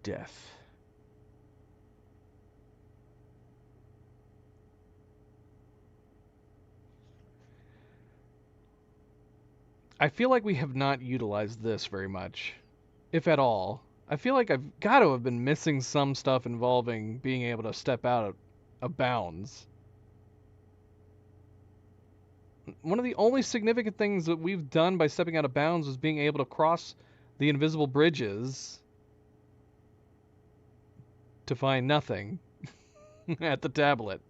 Death. I feel like we have not utilized this very much, if at all. I feel like I've got to have been missing some stuff involving being able to step out of bounds. One of the only significant things that we've done by stepping out of bounds was being able to cross the invisible bridges to find nothing at the tablet.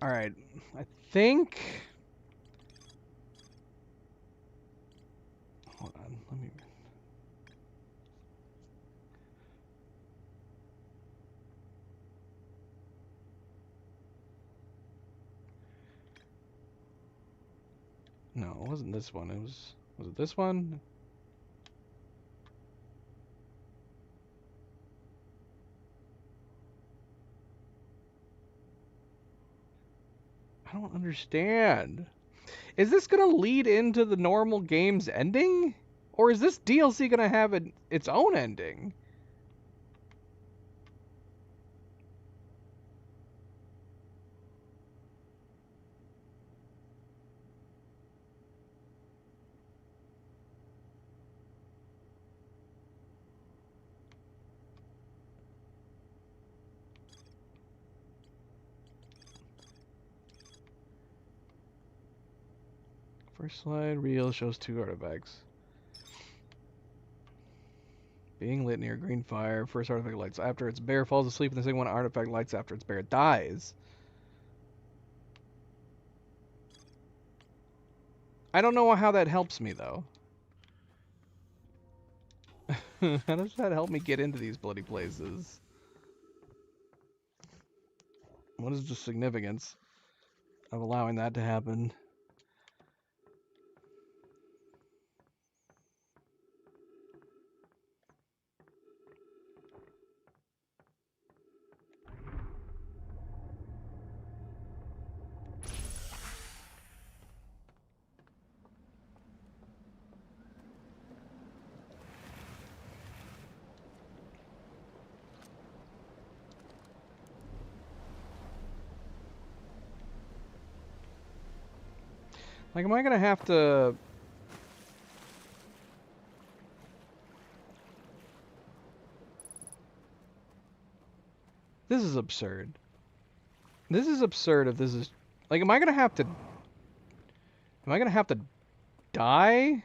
All right, I think. Hold on, let me. No, it wasn't this one. It was. Was it this one? I don't understand. Is this gonna lead into the normal game's ending? Or is this DLC gonna have its own ending? First slide reel shows 2 artifacts. Being lit near green fire. First artifact lights after its bear falls asleep, and the second one artifact lights after its bear dies. I don't know how that helps me, though. How does that help me get into these bloody places? What is the significance of allowing that to happen? Like, am I gonna have to... This is absurd. This is absurd if this is... Like, am I gonna have to... Am I gonna have to die?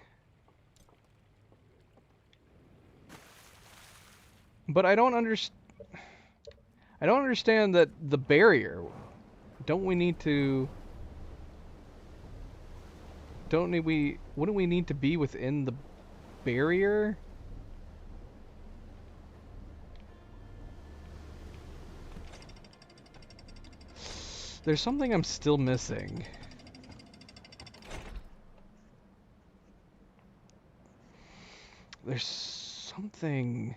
But I don't understand... I don't understand that the barrier... Don't we need to... Wouldn't we need to be within the barrier? There's something I'm still missing. There's something...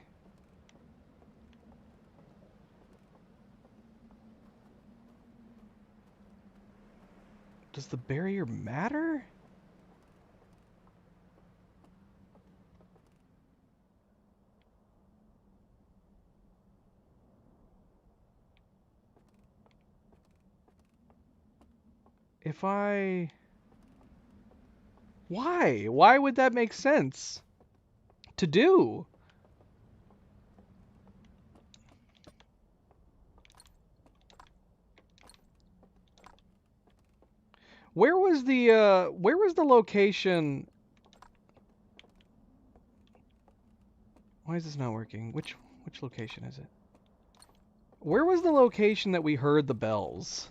Does the barrier matter? If I... Why? Why would that make sense to do? Where was the location? Why is this not working? Which location is it? Where was the location that we heard the bells?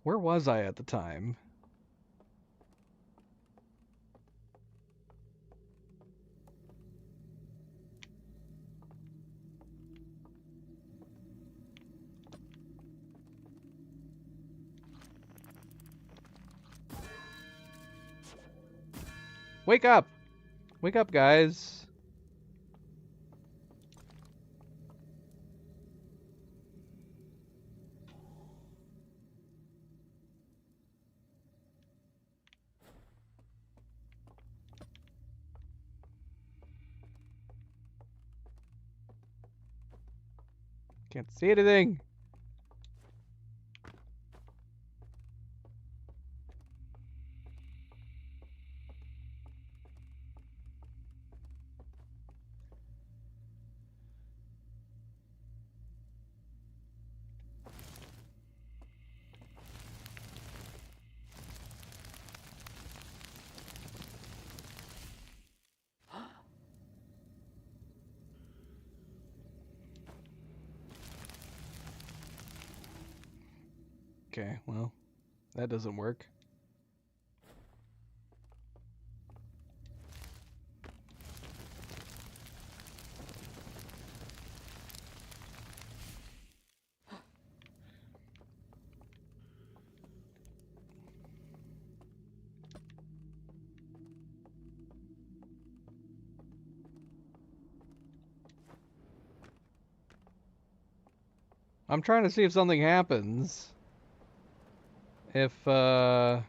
Where was I at the time? Wake up! Wake up, guys. Can't see anything. Okay, well, that doesn't work. I'm trying to see if something happens. If I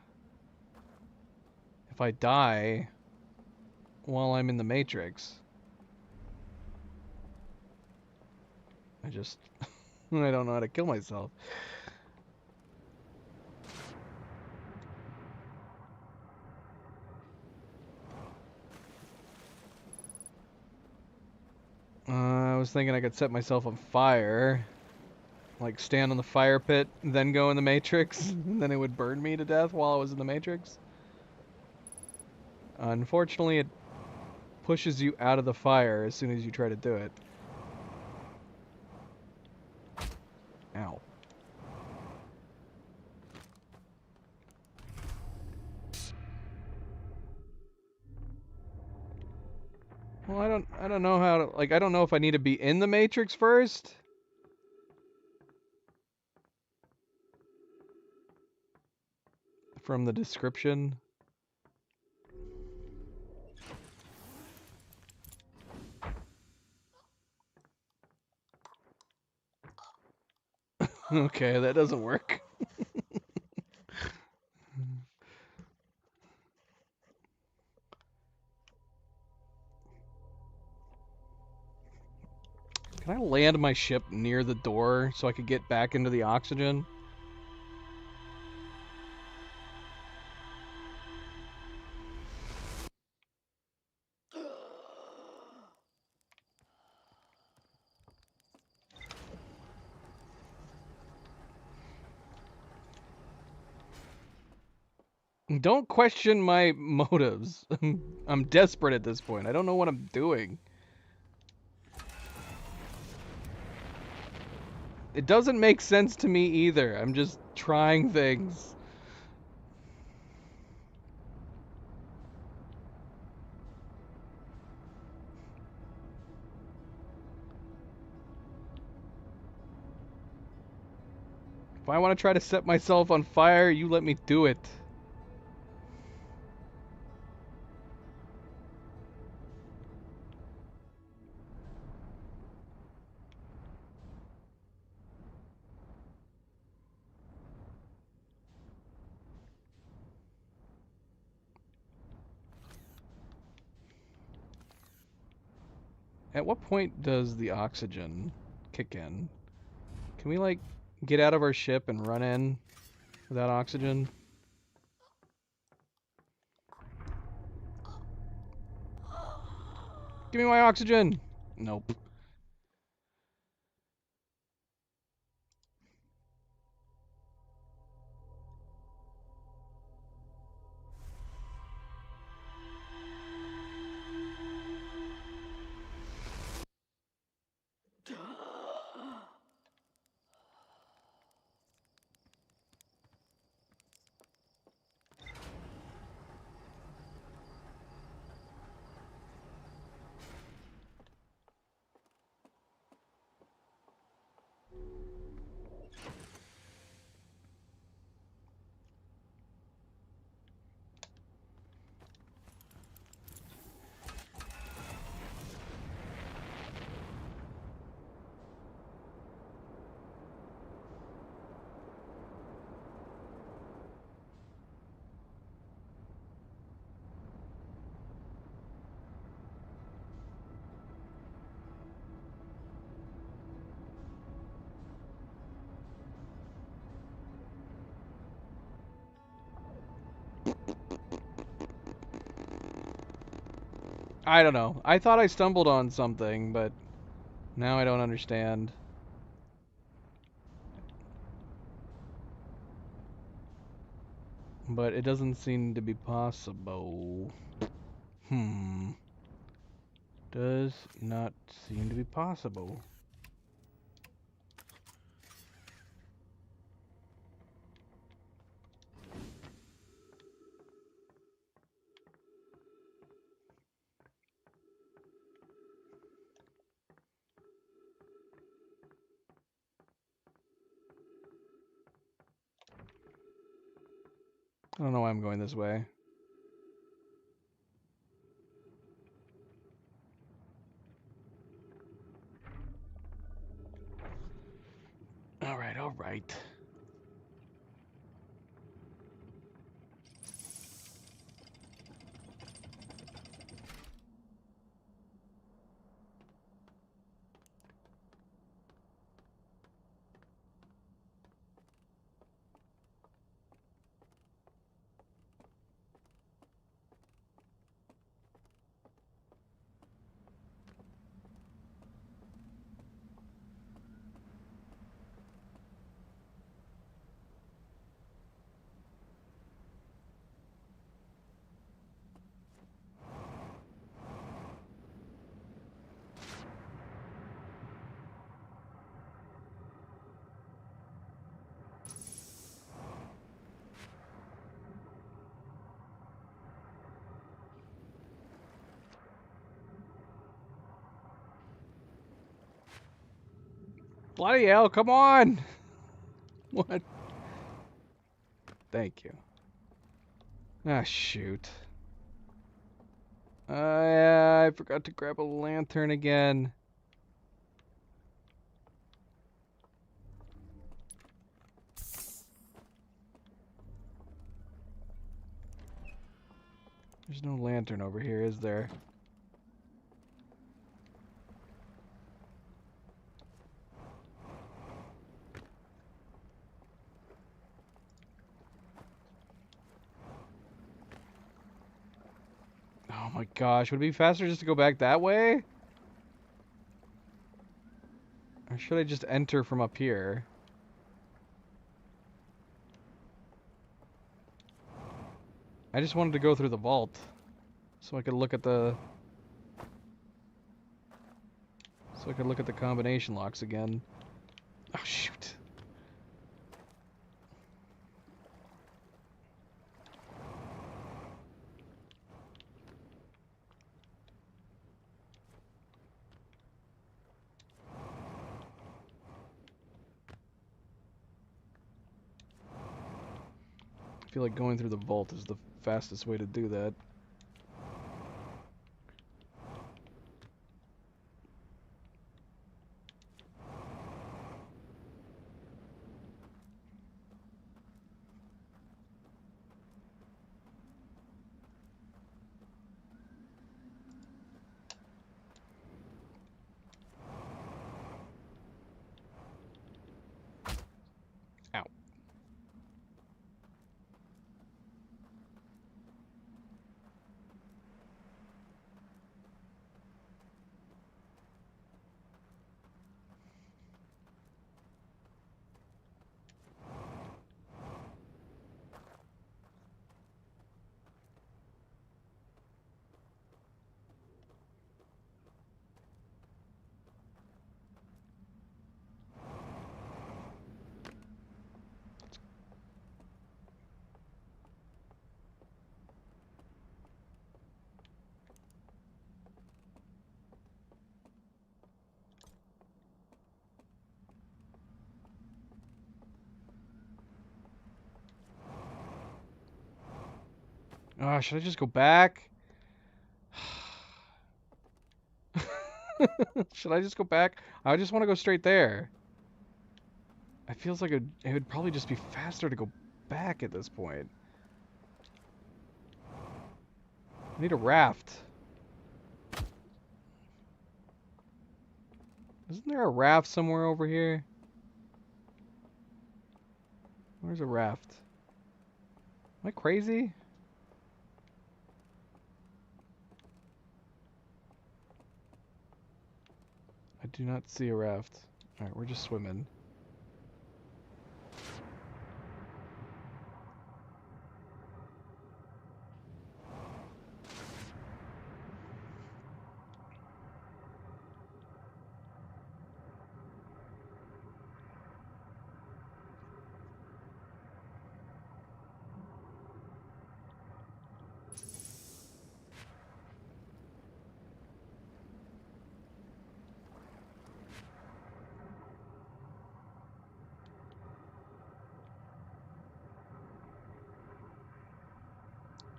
die while I'm in the Matrix. I just I don't know how to kill myself. I was thinking I could set myself on fire. Like stand on the fire pit, then go in the Matrix, and then it would burn me to death while I was in the Matrix. Unfortunately, it pushes you out of the fire as soon as you try to do it. Ow. Well, I don't know how to, like, I don't know if I need to be in the Matrix first. From the description. Okay, that doesn't work. Can I land my ship near the door so I could get back into the oxygen? Don't question my motives. I'm desperate at this point. I don't know what I'm doing. It doesn't make sense to me either. I'm just trying things. If I want to try to set myself on fire, you let me do it. At what point does the oxygen kick in? Can we, like, get out of our ship and run in without oxygen? Give me my oxygen! Nope. I don't know. I thought I stumbled on something, but now I don't understand. But it doesn't seem to be possible. Does not seem to be possible. I don't know why I'm going this way. Alright, alright. Bloody hell, come on! What? Thank you. Ah, shoot. Yeah, I forgot to grab a lantern again. There's no lantern over here, is there? Oh my gosh, would it be faster just to go back that way? Or should I just enter from up here? I just wanted to go through the vault. So I could look at the... So I could look at the combination locks again. Oh, shoot. I feel like going through the vault is the fastest way to do that. Ow. Oh, should I just go back? Should I just go back? I just want to go straight there. It feels like it would probably just be faster to go back at this point. I need a raft. Isn't there a raft somewhere over here? Where's a raft? Am I crazy? do not see a raft. Alright, we're just swimming.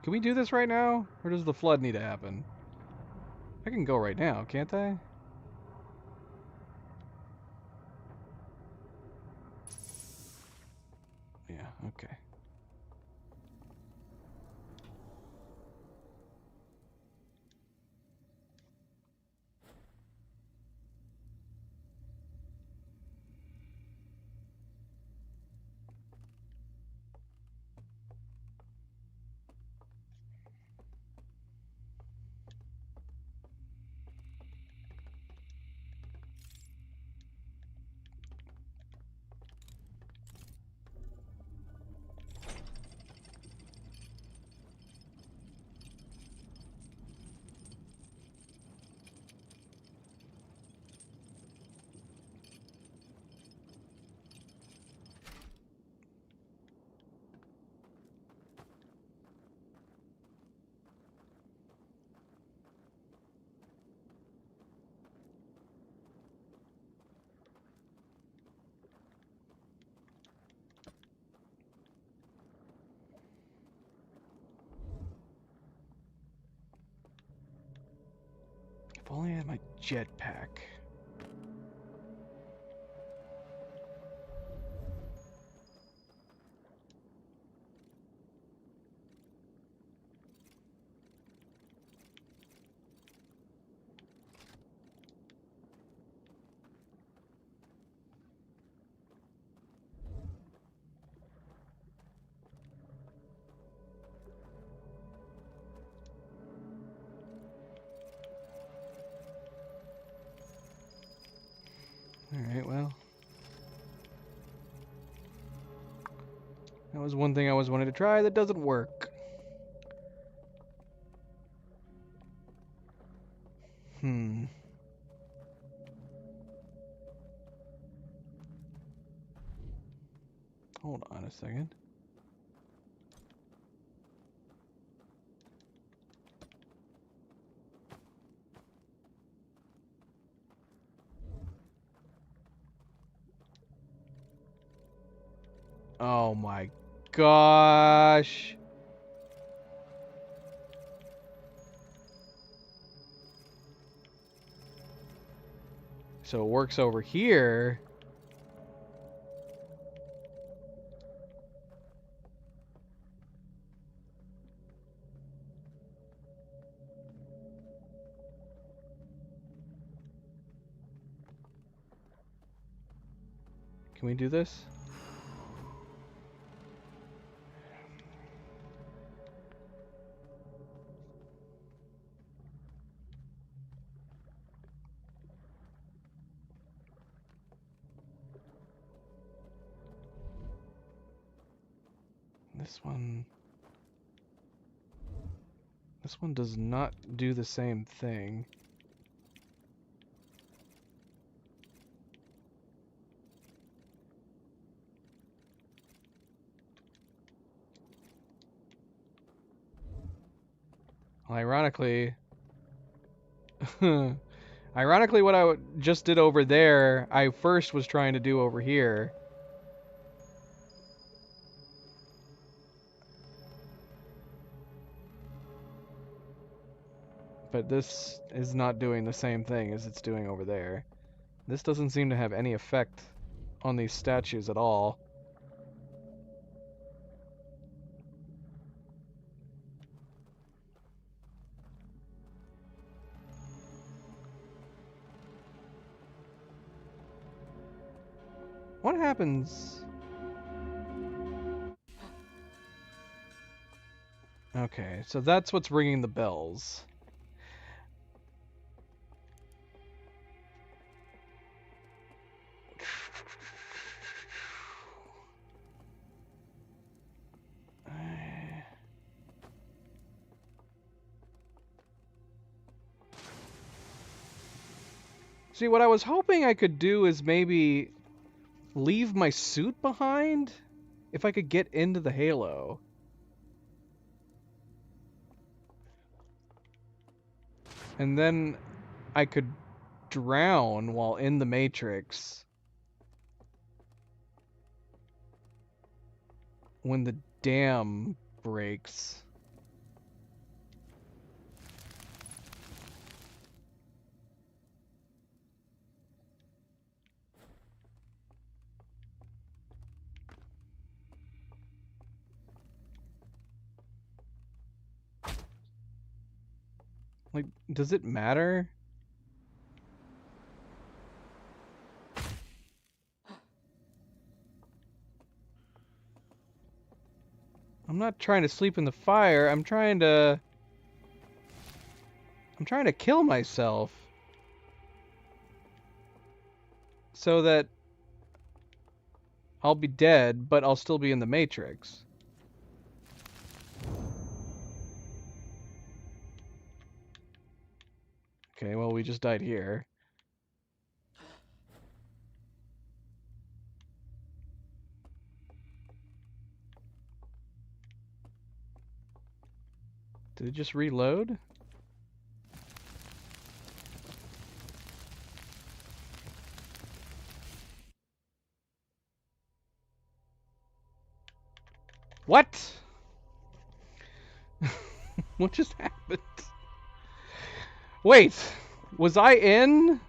Can we do this right now? Or does the flood need to happen? I can go right now, can't I? Yeah, okay. If only I had my jetpack. Alright, well. That was one thing I always wanted to try that doesn't work. Hold on a second. Oh my gosh. So it works over here. Can we do this? This one does not do the same thing. Ironically, ironically, what I just did over there, I first was trying to do over here. But this is not doing the same thing as it's doing over there. This doesn't seem to have any effect on these statues at all. What happens? Okay, so that's what's ringing the bells. See, what I was hoping I could do is maybe leave my suit behind if I could get into the Halo. And then I could drown while in the Matrix when the dam breaks. Like, does it matter? I'm not trying to sleep in the fire. I'm trying to kill myself so that I'll be dead, but I'll still be in the Matrix. Okay, well, we just died here. Did it just reload? What? What just happened? Wait, was I in?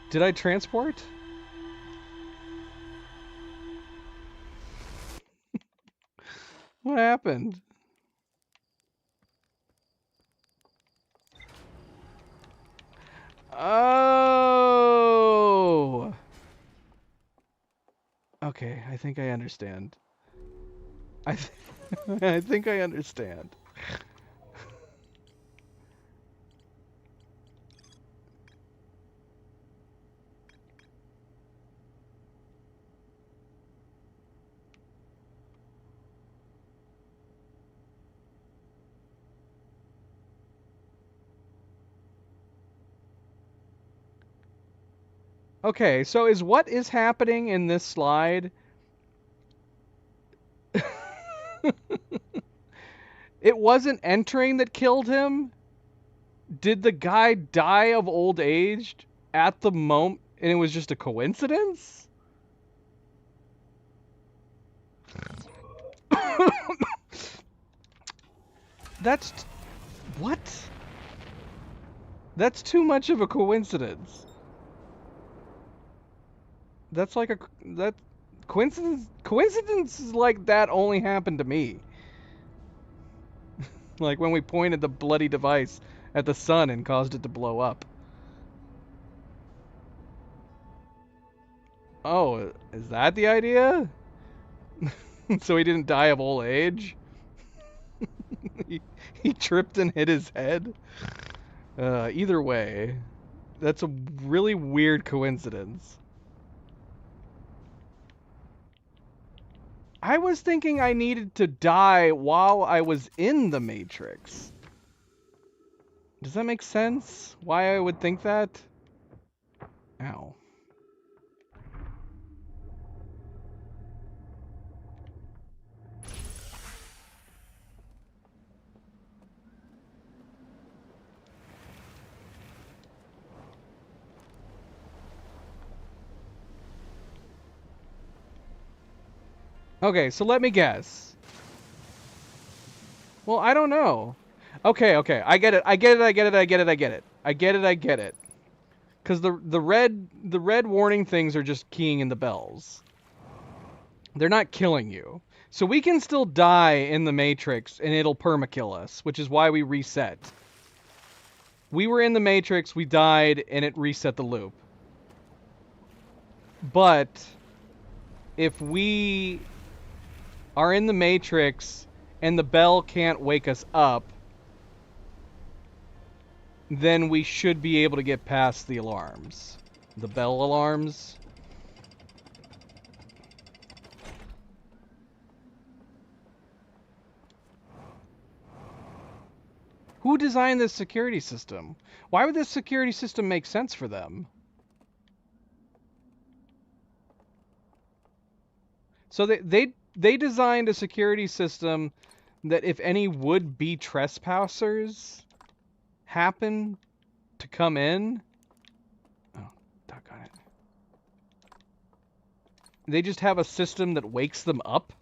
Did I transport? What happened? Oh. Okay, I think I understand. I think I understand. Okay, so is what is happening in this slide? It wasn't entering that killed him? Did the guy die of old age at the moment and it was just a coincidence? That's what? That's too much of a coincidence. That's like that coincidences like that only happen to me. Like when we pointed the bloody device at the sun and caused it to blow up. Oh, is that the idea? So he didn't die of old age? he, he tripped and hit his head? Either way, that's a really weird coincidence. I was thinking I needed to die while I was in the Matrix. Does that make sense? Why I would think that? Ow. Okay, so let me guess. Well, I don't know. Okay, I get it. I get it. Cuz the red warning things are just keying in the bells. They're not killing you. So we can still die in the Matrix and it'll permakill us, which is why we reset. We were in the Matrix, we died, and it reset the loop. But if we are in the Matrix and the bell can't wake us up, then we should be able to get past the alarms. The bell alarms. Who designed this security system? Why would this security system make sense for them? So they designed a security system that if any would-be trespassers happen to come in, oh, doggone it. They just have a system that wakes them up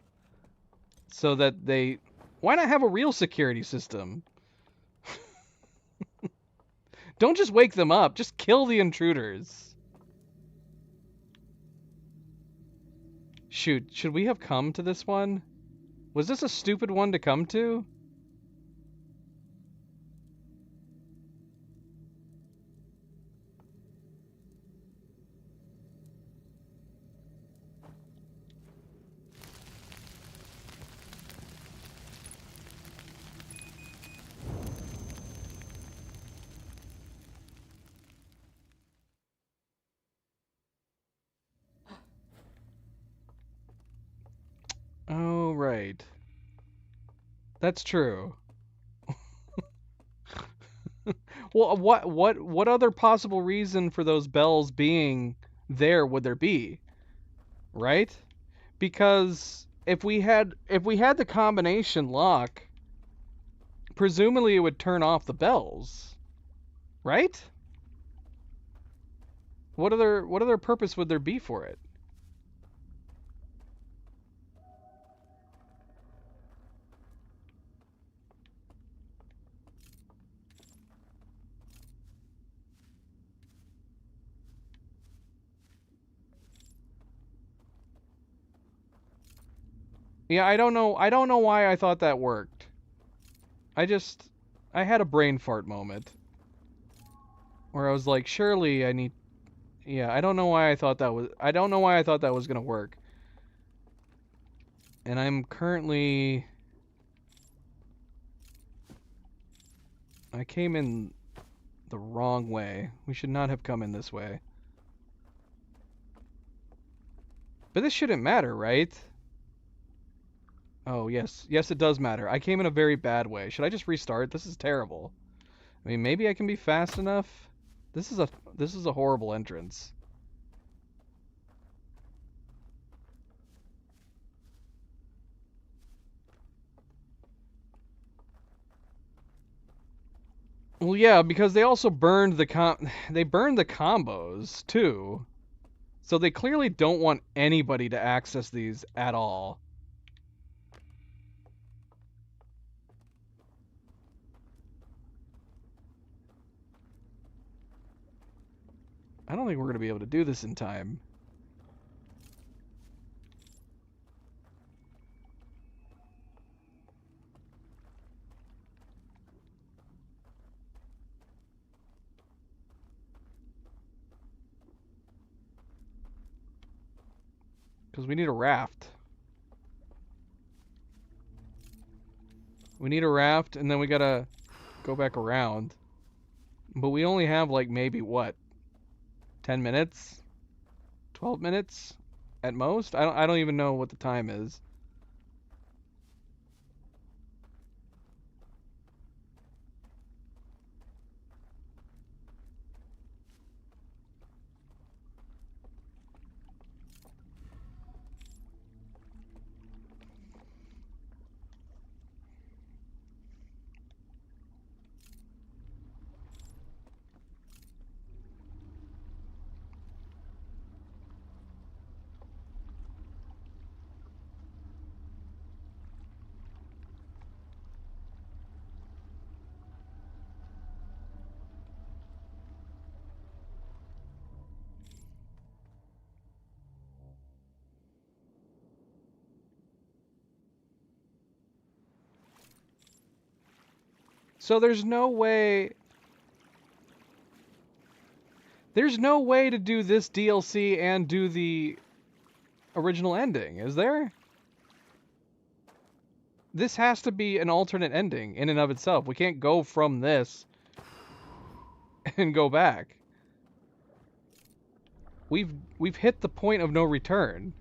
so that they... Why not have a real security system? Don't just wake them up, just kill the intruders. Shoot, should we have come to this one? Was this a stupid one to come to? Oh, right. That's true. Well, what other possible reason for those bells being there would there be? Right? Because if we had the combination lock, presumably it would turn off the bells. Right? What other purpose would there be for it? Yeah, I don't know why I thought that worked. I had a brain fart moment where I was like, surely I need... Yeah, I don't know why I thought that was gonna work. And I'm currently... I came in the wrong way. We should not have come in this way. But this shouldn't matter, right? Oh, yes. Yes, it does matter. I came in a very bad way. Should I just restart? This is terrible. I mean, maybe I can be fast enough. This is a horrible entrance. Well, yeah, because they also burned the combos too. So they clearly don't want anybody to access these at all. I don't think we're going to be able to do this in time. Because we need a raft. We need a raft, and then we gotta go back around. But we only have, like, maybe, what? 10 minutes? 12 minutes? At most? I don't even know what the time is. So there's no way... There's no way to do this DLC and do the original ending, is there? This has to be an alternate ending in and of itself. We can't go from this and go back. We've hit the point of no return.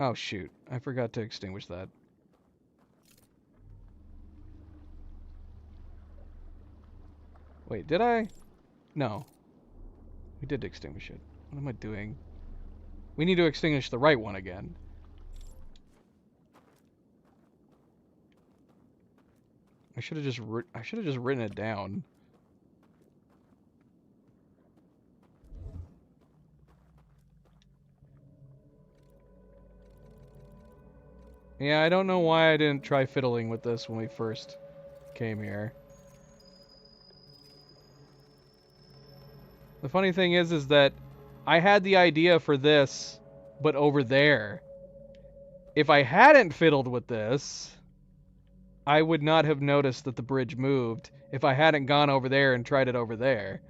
Oh, shoot. I forgot to extinguish that. Wait, did I? No. We did extinguish it. What am I doing? We need to extinguish the right one again. I should have just written it down. Yeah, I don't know why I didn't try fiddling with this when we first came here. The funny thing is that I had the idea for this, but over there. If I hadn't fiddled with this, I would not have noticed that the bridge moved if I hadn't gone over there and tried it over there.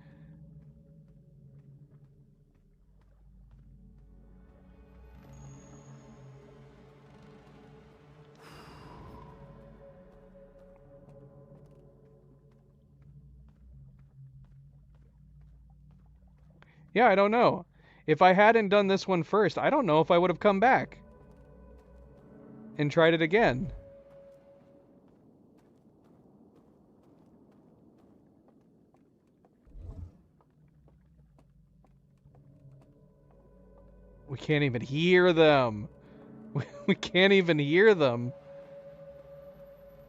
Yeah, I don't know. If I hadn't done this one first, I don't know if I would have come back and tried it again. We can't even hear them. We can't even hear them.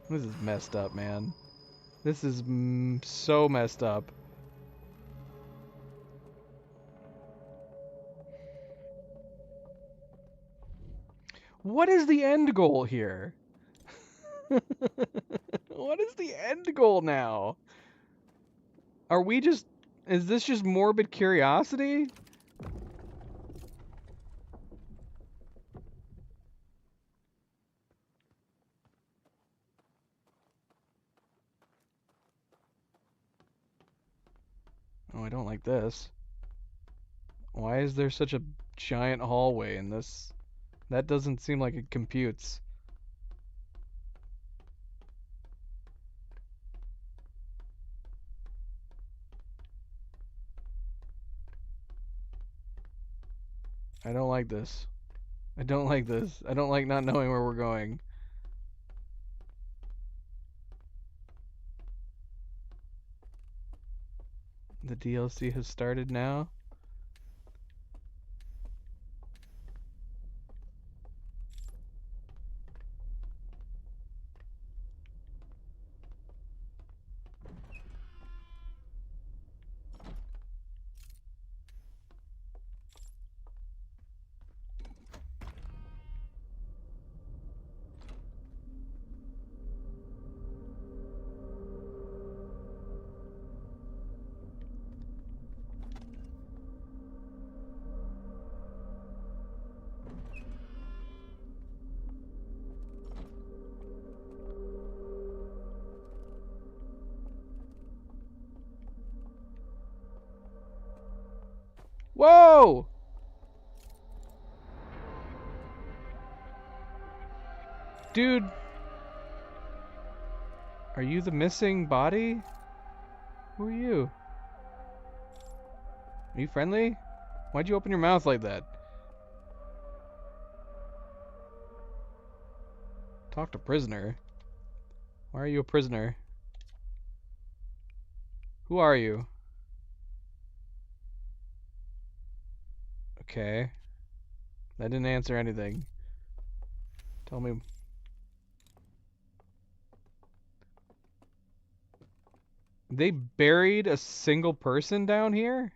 This is messed up, man. This is so messed up. What is the end goal here? What is the end goal now? Are we just... Is this just morbid curiosity? Oh, I don't like this. Why is there such a giant hallway in this? That doesn't seem like it computes. I don't like this. I don't like this. I don't like not knowing where we're going. The DLC has started now. Whoa! Dude. Are you the missing body? Who are you? Are you friendly? Why'd you open your mouth like that? Talk to prisoner. Why are you a prisoner? Who are you? Okay. That didn't answer anything. Tell me. They buried a single person down here?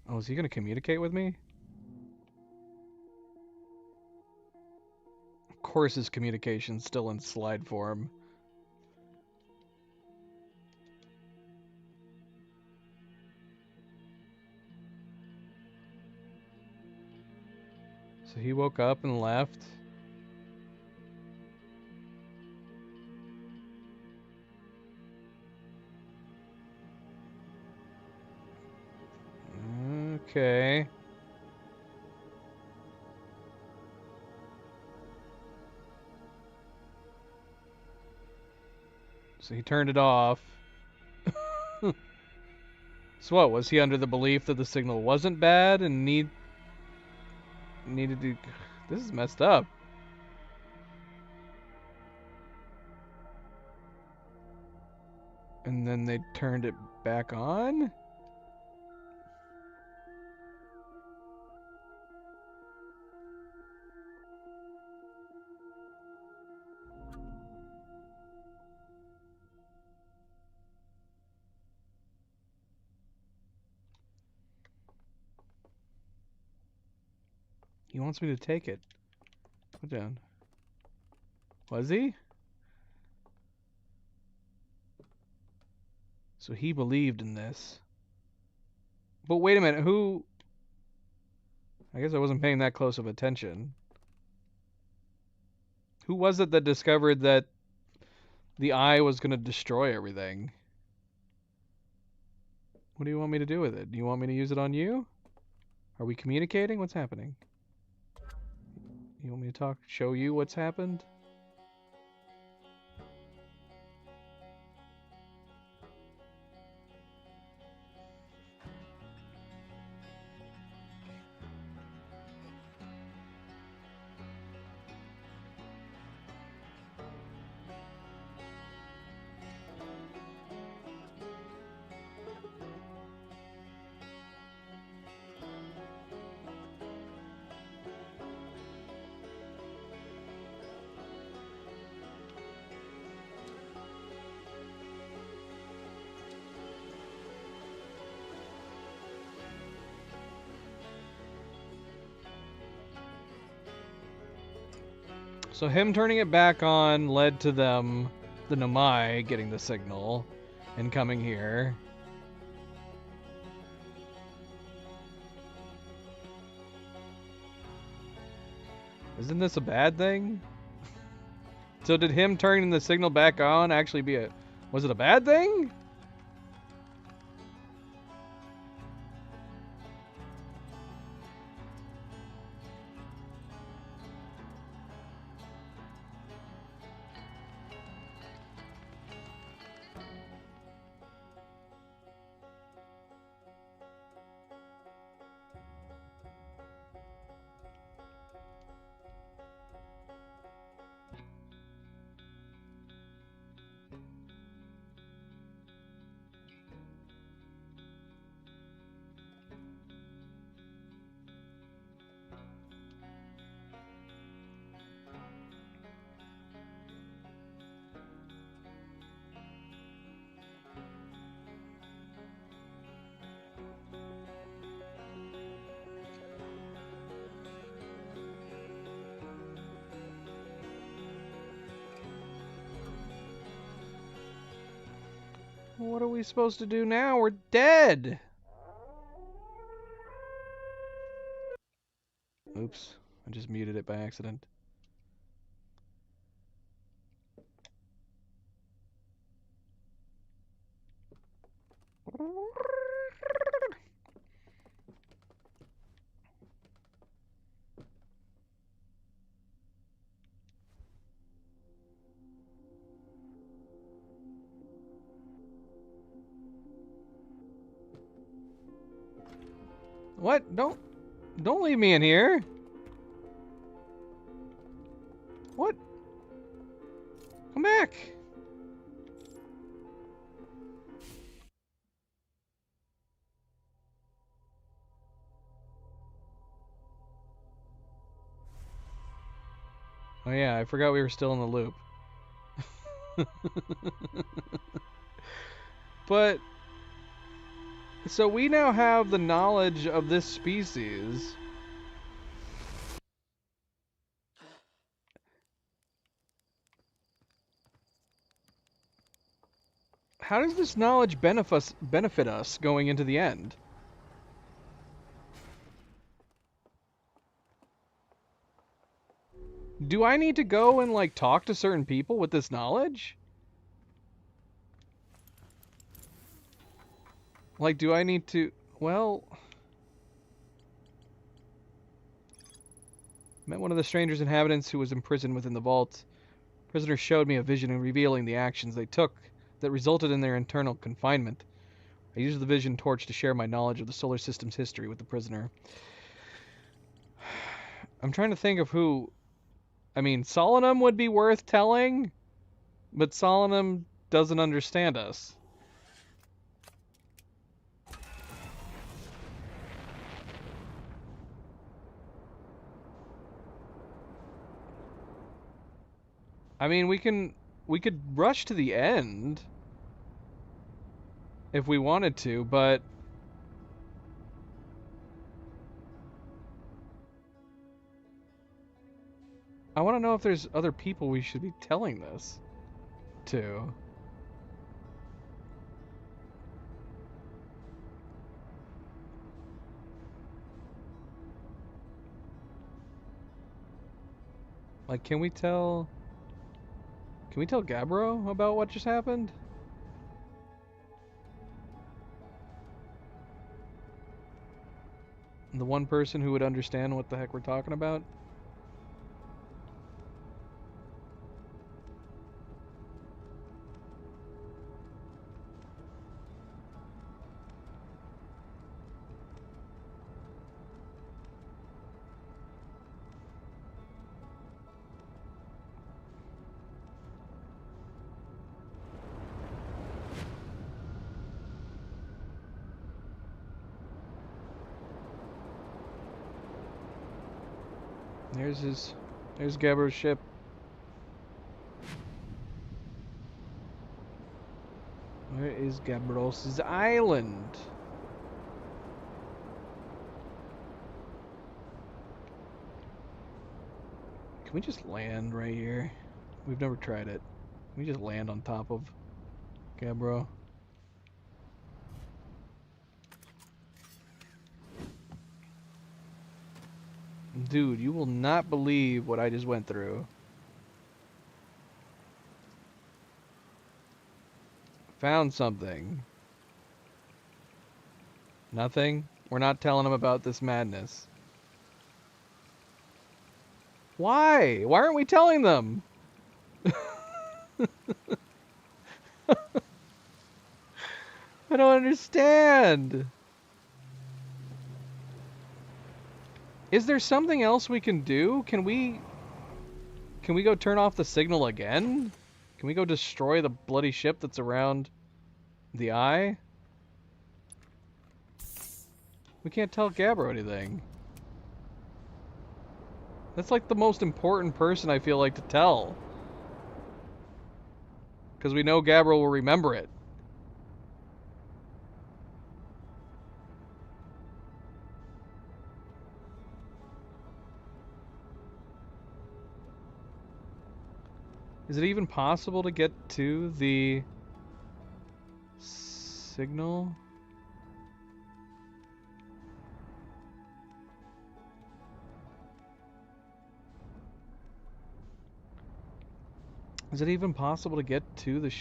Oh, is he gonna communicate with me? Of course his communication's still in slide form. So he woke up and left. Okay. So he turned it off. So what, was he under the belief that the signal wasn't bad and needed to... This is messed up. And then they turned it back on? He wants me to take it. Put down. Was he? So he believed in this. But wait a minute, who... I guess I wasn't paying that close of attention. Who was it that discovered that the eye was going to destroy everything? What do you want me to do with it? Do you want me to use it on you? Are we communicating? What's happening? You want me to talk, show you what's happened? So him turning it back on led to them, the Nomai, getting the signal and coming here. Isn't this a bad thing? So did him turning the signal back on actually be a... Was it a bad thing? What are we supposed to do now? We're dead! Oops, I just muted it by accident. What? Don't leave me in here. What? Come back. Oh yeah, I forgot we were still in the loop. But so we now have the knowledge of this species. How does this knowledge benefit us going into the end? Do I need to go and like talk to certain people with this knowledge? Like, do I need to... Well... Met one of the stranger's inhabitants who was imprisoned within the vault. Prisoner showed me a vision revealing the actions they took that resulted in their internal confinement. I used the vision torch to share my knowledge of the solar system's history with the prisoner. I'm trying to think of who... I mean, Solanum would be worth telling, but Solanum doesn't understand us. I mean, we could rush to the end if we wanted to, but I want to know if there's other people we should be telling this to. Like, can we tell Gabbro about what just happened? The one person who would understand what the heck we're talking about? There's Gabbro's ship. Where is Gabbros' island? Can we just land right here? We've never tried it. Can we just land on top of Gabbro? Dude, you will not believe what I just went through. Found something. Nothing? We're not telling them about this madness. Why? Why aren't we telling them? I don't understand. Is there something else we can do? Can we go turn off the signal again? Can we go destroy the bloody ship that's around the eye? We can't tell Gabbro anything. That's like the most important person I feel like to tell. Because we know Gabbro will remember it. Is it even possible to get to the signal? Is it even possible to get to the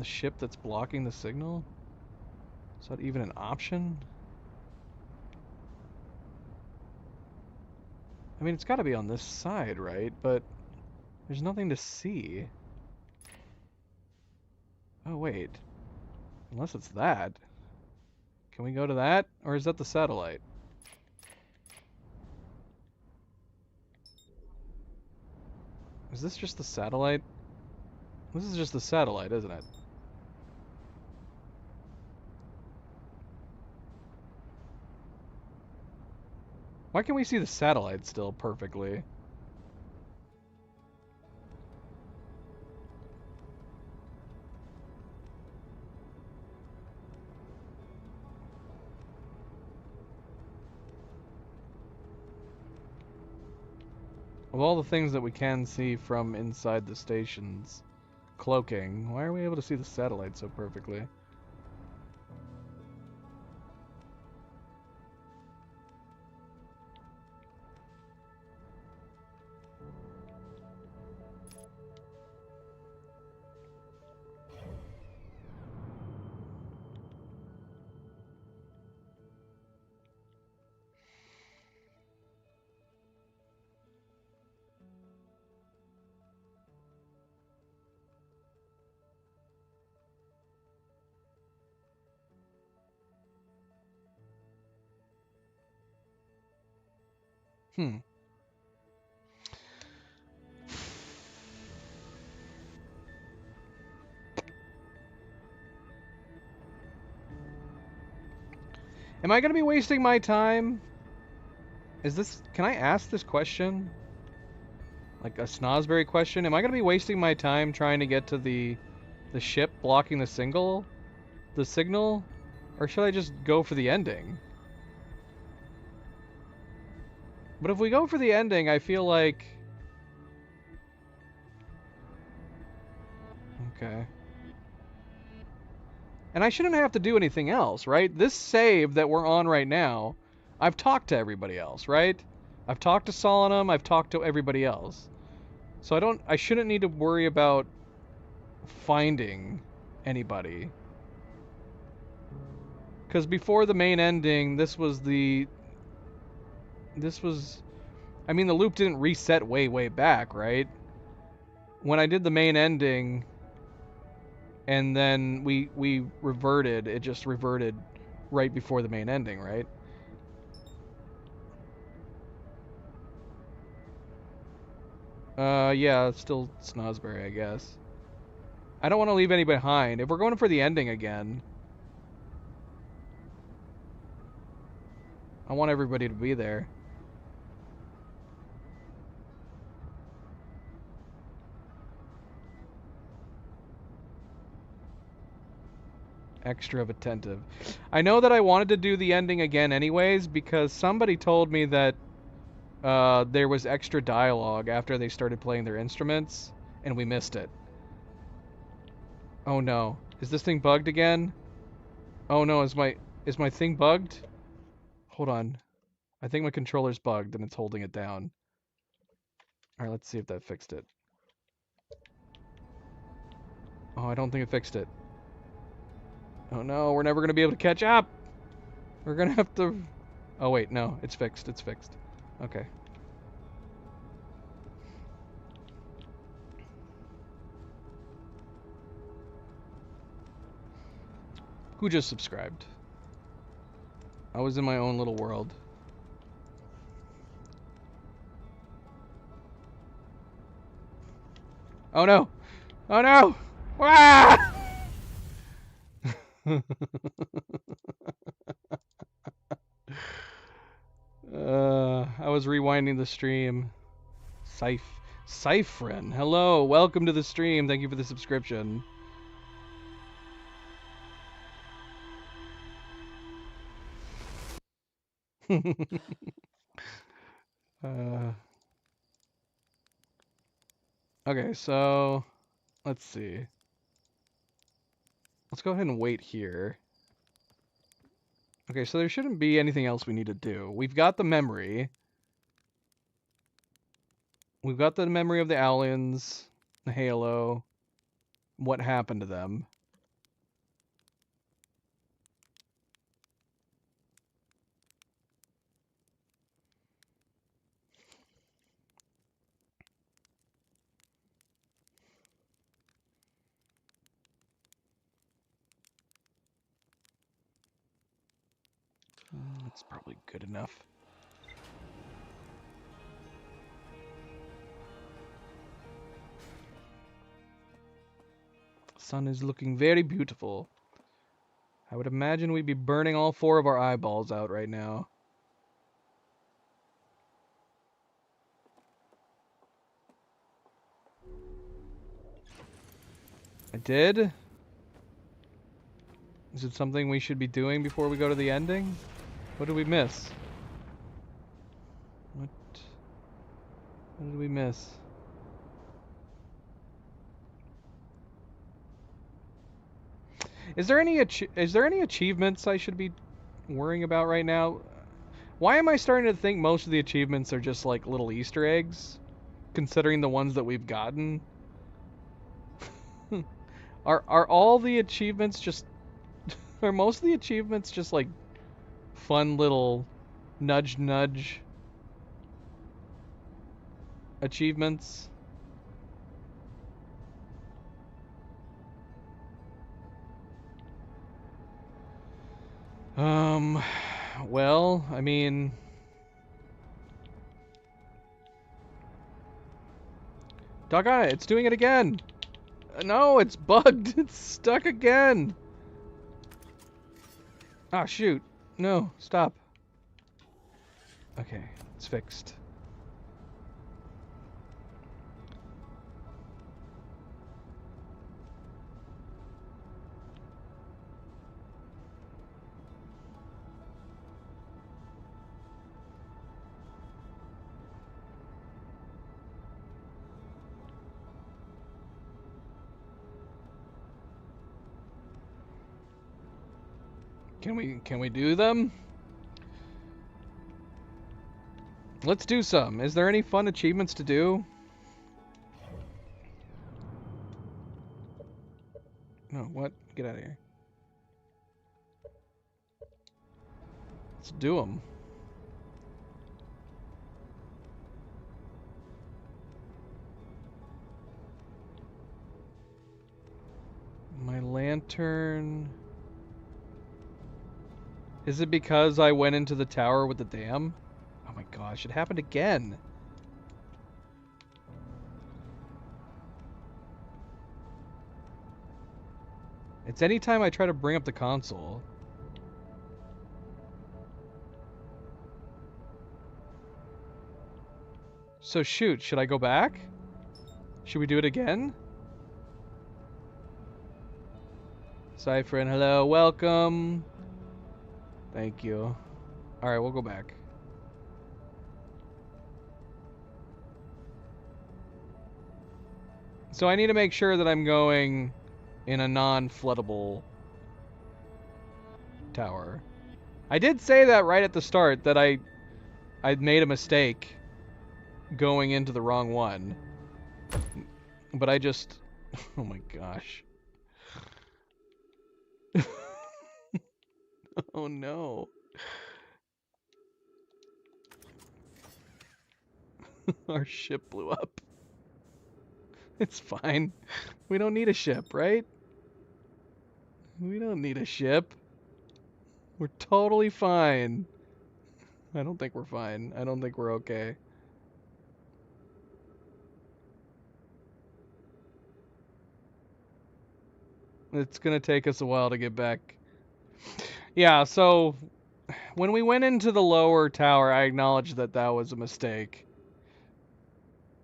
ship that's blocking the signal? Is that even an option? I mean, it's got to be on this side, right? But there's nothing to see. Oh, wait. Unless it's that. Can we go to that? Or is that the satellite? Is this just the satellite? This is just the satellite, isn't it? Why can we see the satellite still perfectly? Of all the things that we can see from inside the station's cloaking, why are we able to see the satellite so perfectly? Hmm. Am I going to be wasting my time? Can I ask this question? Like a Snosberry question? Am I going to be wasting my time trying to get to the ship blocking the signal? Or should I just go for the ending? But if we go for the ending, I feel like... Okay. And I shouldn't have to do anything else, right? This save that we're on right now, I've talked to everybody else, right? I've talked to Solanum, I've talked to everybody else. So I shouldn't need to worry about finding anybody. Because before the main ending, I mean, the loop didn't reset way back, right? When I did the main ending, and then we reverted, it just reverted right before the main ending, right? Yeah, it's still Snosberry, I guess. I don't want to leave anybody behind. If we're going for the ending again, I want everybody to be there. Extra of attentive. I know that I wanted to do the ending again anyways, because somebody told me that there was extra dialogue after they started playing their instruments, and we missed it. Oh no. Is this thing bugged again? Oh no, is my thing bugged? Hold on. I think my controller's bugged and it's holding it down. Alright, let's see if that fixed it. Oh, I don't think it fixed it. Oh no, we're never gonna be able to catch up! We're gonna have to... Oh wait, no, it's fixed, it's fixed. Okay. Who just subscribed? I was in my own little world. Oh no! Oh no! Ah! I was rewinding the stream. Cyphrin, hello, welcome to the stream. Thank you for the subscription. Okay, so let's see. Let's go ahead and wait here. Okay, so there shouldn't be anything else we need to do. We've got the memory. We've got the memory of the aliens, the Halo, what happened to them. That's probably good enough. Sun is looking very beautiful. I would imagine we'd be burning all 4 of our eyeballs out right now. I did? Is it something we should be doing before we go to the ending? What did we miss? What did we miss? Is there any achievements I should be worrying about right now? Why am I starting to think most of the achievements are just like little Easter eggs, considering the ones that we've gotten? Are all the achievements just are most of the achievements just like fun little nudge nudge achievements? Well, I mean, Doggone it, it's doing it again. No, it's bugged. It's stuck again. Ah, shoot. No, stop. Okay, it's fixed. Can we do them? Let's do some. Is there any fun achievements to do? No, what? Get out of here. Let's do them. My lantern... Is it because I went into the tower with the dam? Oh my gosh, it happened again. It's anytime I try to bring up the console. So shoot, should I go back? Should we do it again? Cypherin, hello, welcome. Thank you. Alright, we'll go back. So I need to make sure that I'm going in a non-floodable tower. I did say that right at the start, that I made a mistake going into the wrong one. But I just... Oh my gosh. Oh no. Our ship blew up. It's fine. We don't need a ship, right? We don't need a ship. We're totally fine. I don't think we're fine. I don't think we're okay. It's gonna take us a while to get back. Yeah, so when we went into the lower tower, I acknowledged that that was a mistake.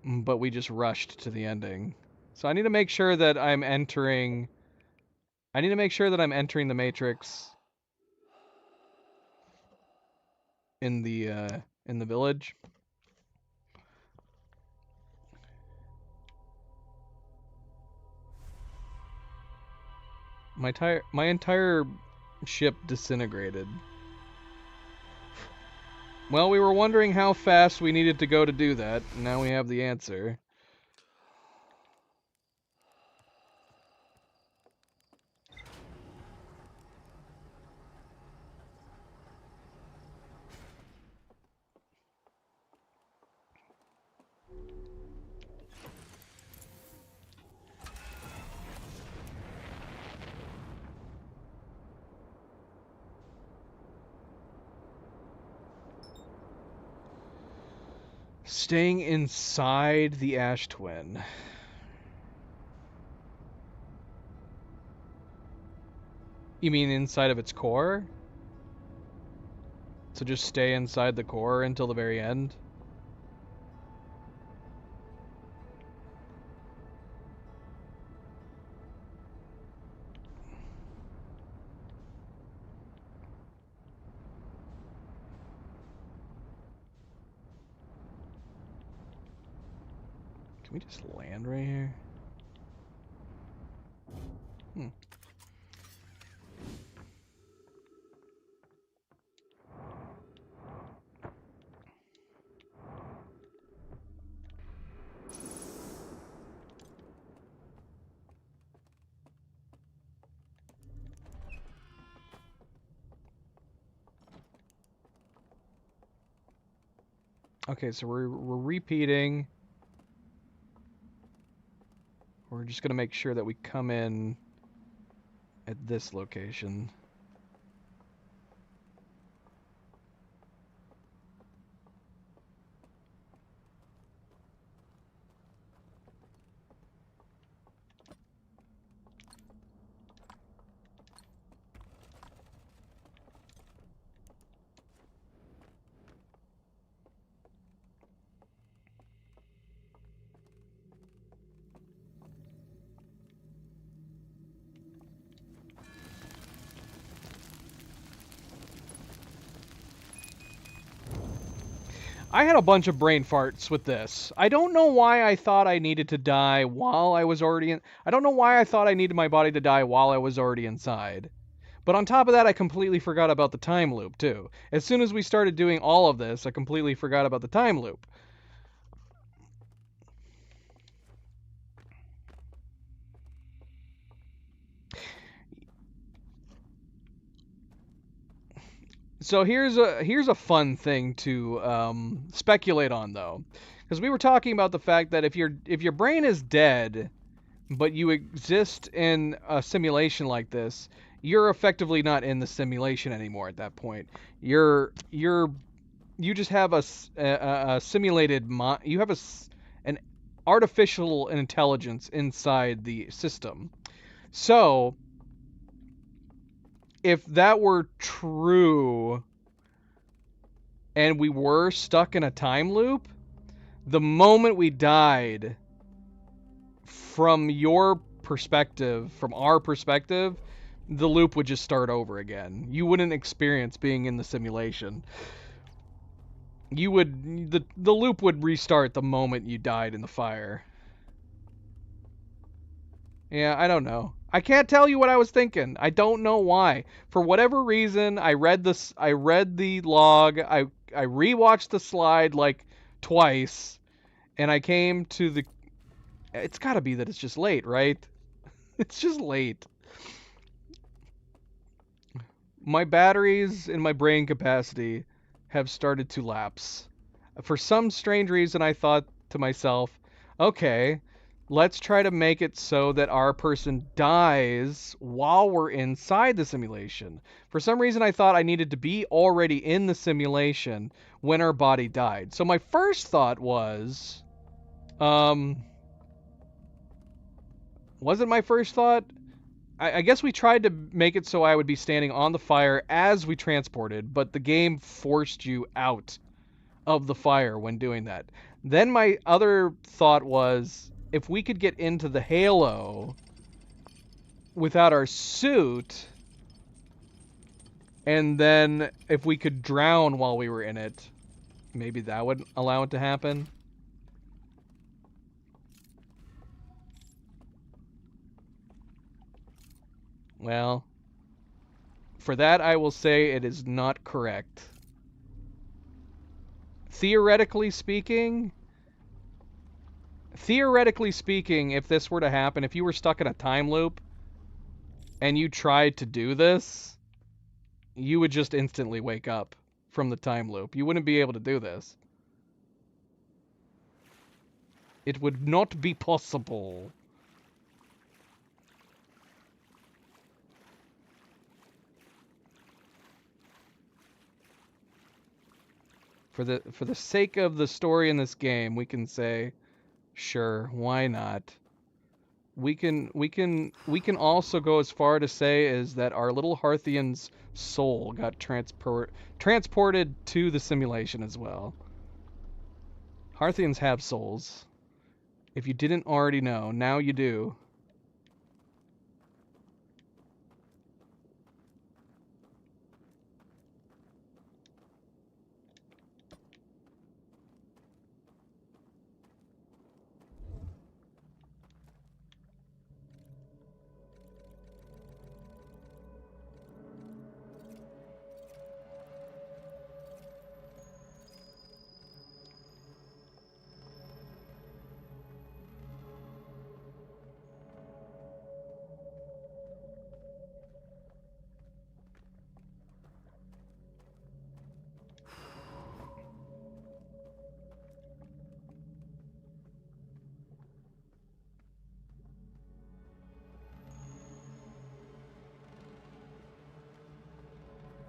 But we just rushed to the ending. So I need to make sure that I'm entering... I need to make sure that I'm entering the Matrix in the village. My entire ship disintegrated. Well, we were wondering how fast we needed to go to do that, and now we have the answer. Staying inside the Ash Twin. You mean inside of its core? So just stay inside the core until the very end? Can we just land right here? Hmm. Okay, so we're repeating. We're just gonna make sure that we come in at this location. I had a bunch of brain farts with this. I don't know why I thought I needed to die while I was already in. I don't know why I thought I needed my body to die while I was already inside. But on top of that, I completely forgot about the time loop, too. As soon as we started doing all of this, I completely forgot about the time loop. So here's a fun thing to speculate on, though, because we were talking about the fact that if your brain is dead, but you exist in a simulation like this, you're effectively not in the simulation anymore at that point. You just have a simulated you have an artificial intelligence inside the system. So if that were true and we were stuck in a time loop, the moment we died, from your perspective, from our perspective, the loop would just start over again. You wouldn't experience being in the simulation. The loop would restart the moment you died in the fire. Yeah, I don't know. I can't tell you what I was thinking. I don't know why. For whatever reason, I read the log, I rewatched the slide like twice, and I came to the it's got to be that it's just late, right? It's just late. My batteries in my brain capacity have started to lapse. For some strange reason, I thought to myself, okay, let's try to make it so that our person dies while we're inside the simulation. For some reason, I thought I needed to be already in the simulation when our body died. So my first thought was, wasn't my first thought? I guess we tried to make it so I would be standing on the fire as we transported, but the game forced you out of the fire when doing that. Then my other thought was, if we could get into the halo without our suit, and then if we could drown while we were in it, maybe that would allow it to happen. Well, for that I will say it is not correct. Theoretically speaking, if this were to happen, if you were stuck in a time loop and you tried to do this, you would just instantly wake up from the time loop. You wouldn't be able to do this. It would not be possible. For the sake of the story in this game, we can say, sure, why not? We can also go as far to say is that our little Harthian's soul got transported to the simulation as well. Harthians have souls. If you didn't already know, now you do.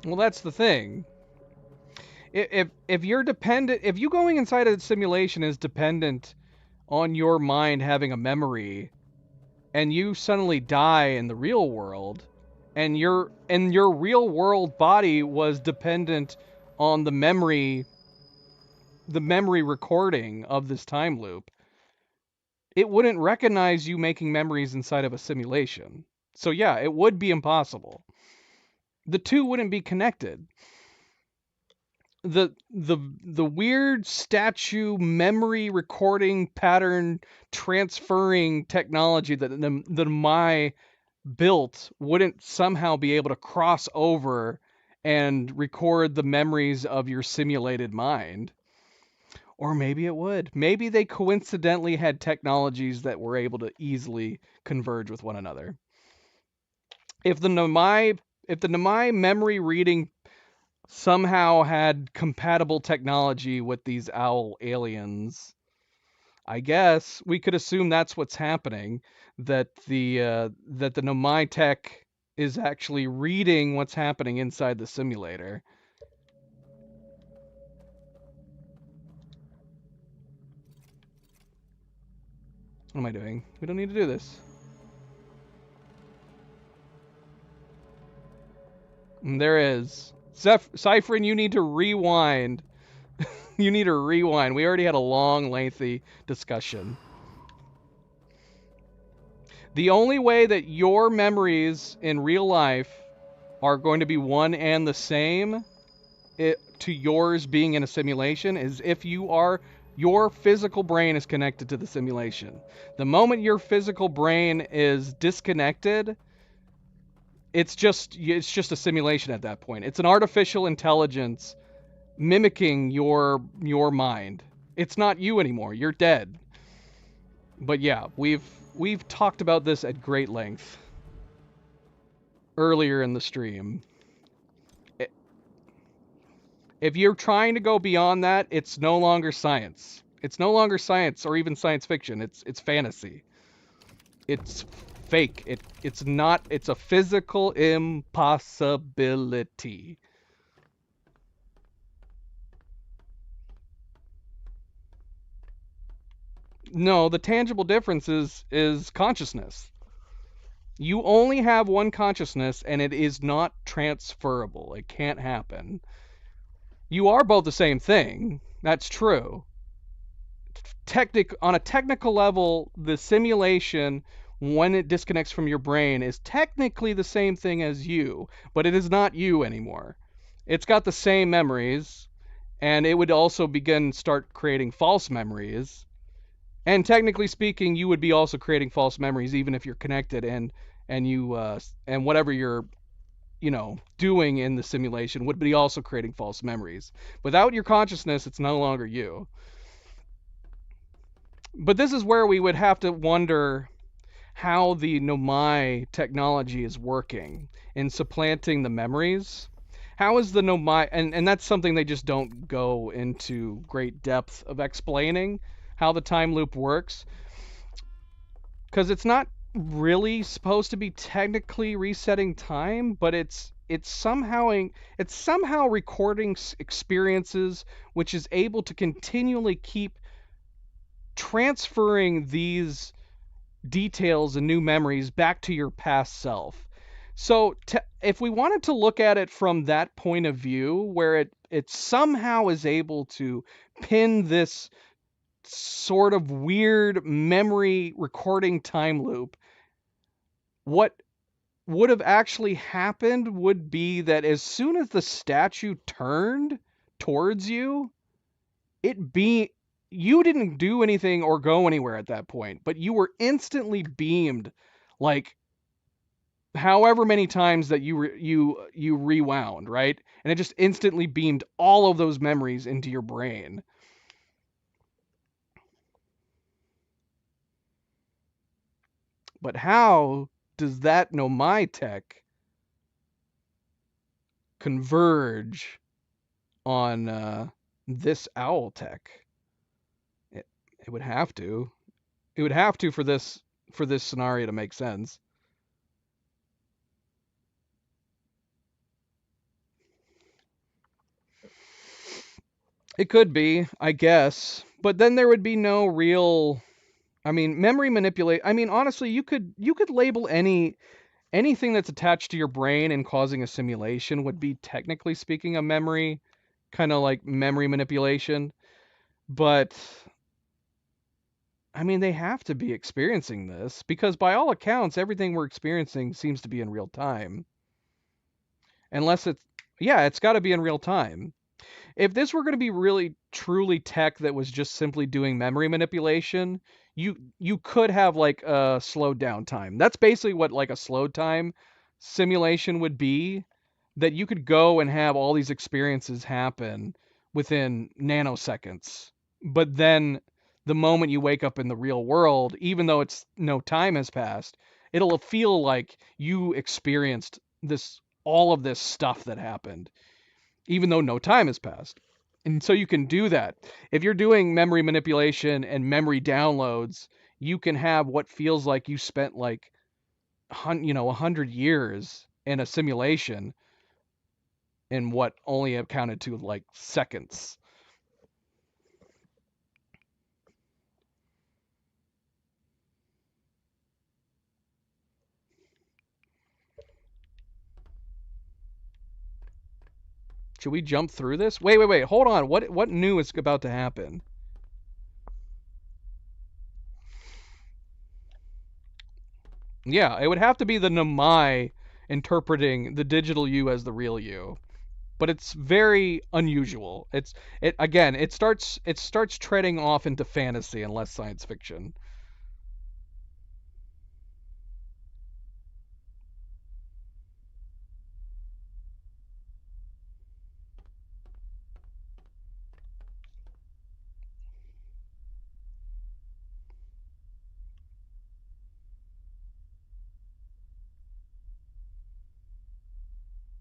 Well, that's the thing. If you're dependent, if you going inside a simulation is dependent on your mind having a memory, and you suddenly die in the real world, and your real world body was dependent on the memory recording of this time loop, it wouldn't recognize you making memories inside of a simulation. So yeah, it would be impossible. The two wouldn't be connected. the weird statue memory recording pattern transferring technology that the my built wouldn't somehow be able to cross over and record the memories of your simulated mind. Or maybe it would. Maybe they coincidentally had technologies that were able to easily converge with one another. If the Nomai memory reading somehow had compatible technology with these owl aliens, I guess we could assume that's what's happening. That the Nomai tech is actually reading what's happening inside the simulator. What am I doing? We don't need to do this. And there is. Cyphrin, you need to rewind. You need to rewind. We already had a long, lengthy discussion. The only way that your memories in real life are going to be one and the same to yours being in a simulation is if your physical brain is connected to the simulation. The moment your physical brain is disconnected, it's just a simulation at that point. It's an artificial intelligence mimicking your mind. It's not you anymore. You're dead. But yeah, we've talked about this at great length earlier in the stream. If you're trying to go beyond that, it's no longer science. It's no longer science or even science fiction. It's fantasy. It's fake. It's not. It's a physical impossibility. No, the tangible difference is consciousness. You only have one consciousness, and it is not transferable. It can't happen. You are both the same thing. That's true. On a technical level, the simulation, when it disconnects from your brain, is technically the same thing as you, but it is not you anymore. It's got the same memories, and it would also start creating false memories. And technically speaking, you would be also creating false memories even if you're connected and you and whatever you're doing in the simulation would be also creating false memories. Without your consciousness, it's no longer you. But this is where we would have to wonder how the Nomai technology is working in supplanting the memories. How is the Nomai, and that's something they just don't go into great depth of explaining how the time loop works, because it's not really supposed to be technically resetting time, but it's somehow recording experiences, which is able to continually keep transferring these details and new memories back to your past self. So if we wanted to look at it from that point of view, where it somehow is able to pin this sort of weird memory recording time loop, what would have actually happened would be that as soon as the statue turned towards you, you didn't do anything or go anywhere at that point, but you were instantly beamed, like however many times that you rewound, right? And it just instantly beamed all of those memories into your brain. But how does that Nomai tech converge on this owl tech? It would have to. It would have to for this scenario to make sense. It could be, I guess, but then there would be no real. I mean, memory manipulate. I mean, honestly, you could label anything that's attached to your brain and causing a simulation would be technically speaking a memory, kind of like memory manipulation. But I mean, they have to be experiencing this because by all accounts, everything we're experiencing seems to be in real time. Unless it's got to be in real time. If this were going to be really truly tech that was just simply doing memory manipulation, you could have like a slowed down time. That's basically what like a slowed time simulation would be, that you could go and have all these experiences happen within nanoseconds. But then the moment you wake up in the real world, even though it's no time has passed, it'll feel like you experienced this all of this stuff that happened even though no time has passed. And so you can do that. If you're doing memory manipulation and memory downloads, you can have what feels like you spent like 100 years in a simulation in what only accounted to like seconds. Should we jump through this? Wait. Hold on. What new is about to happen? Yeah, it would have to be the Namai interpreting the digital you as the real you. But it's very unusual. It again, it starts treading off into fantasy and less science fiction.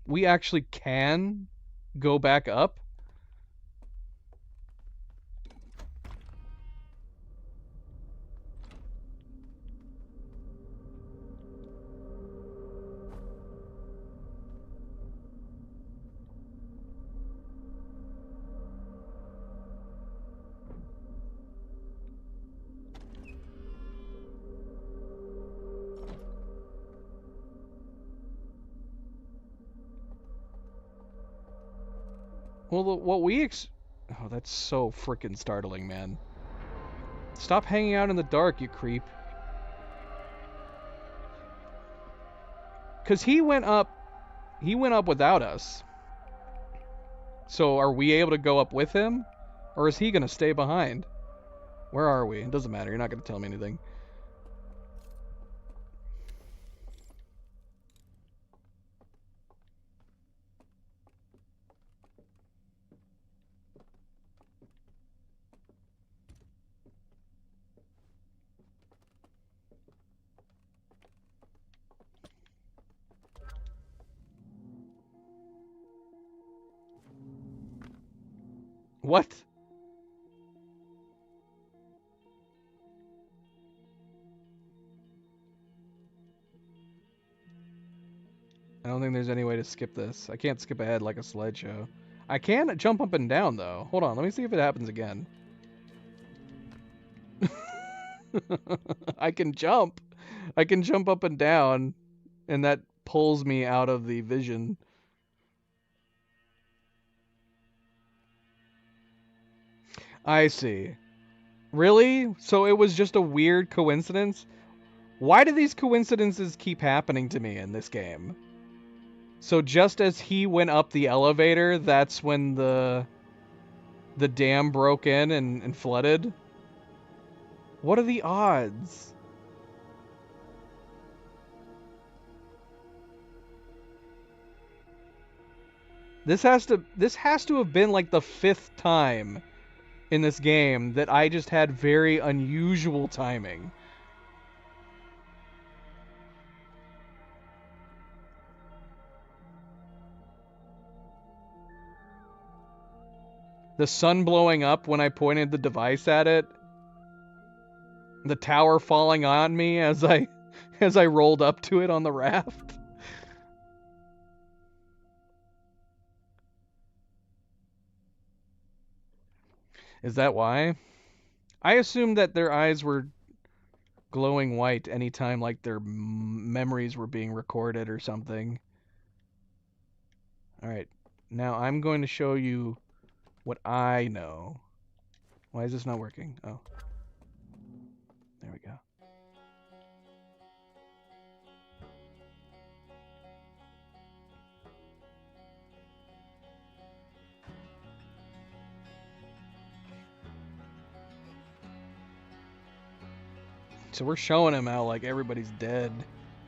We actually can go back up. Well, oh, that's so freaking startling, man. Stop hanging out in the dark, you creep. Cuz he went up without us. So are we able to go up with him or is he going to stay behind? Where are we? It doesn't matter. You're not going to tell me anything. What? I don't think there's any way to skip this. I can't skip ahead like a slideshow. I can jump up and down though. Hold on, let me see if it happens again. I can jump. I can jump up and down, and that pulls me out of the vision. I see. Really? So it was just a weird coincidence? Why do these coincidences keep happening to me in this game? So just as he went up the elevator, that's when the dam broke in and flooded? What are the odds? This has to have been like the fifth time in this game that I just had very unusual timing. The sun blowing up when I pointed the device at it. The tower falling on me as I as I rolled up to it on the raft. Is that why? I assumed that their eyes were glowing white anytime like their memories were being recorded or something. All right. Now I'm going to show you what I know. Why is this not working? Oh. There we go. So we're showing him how, like, everybody's dead.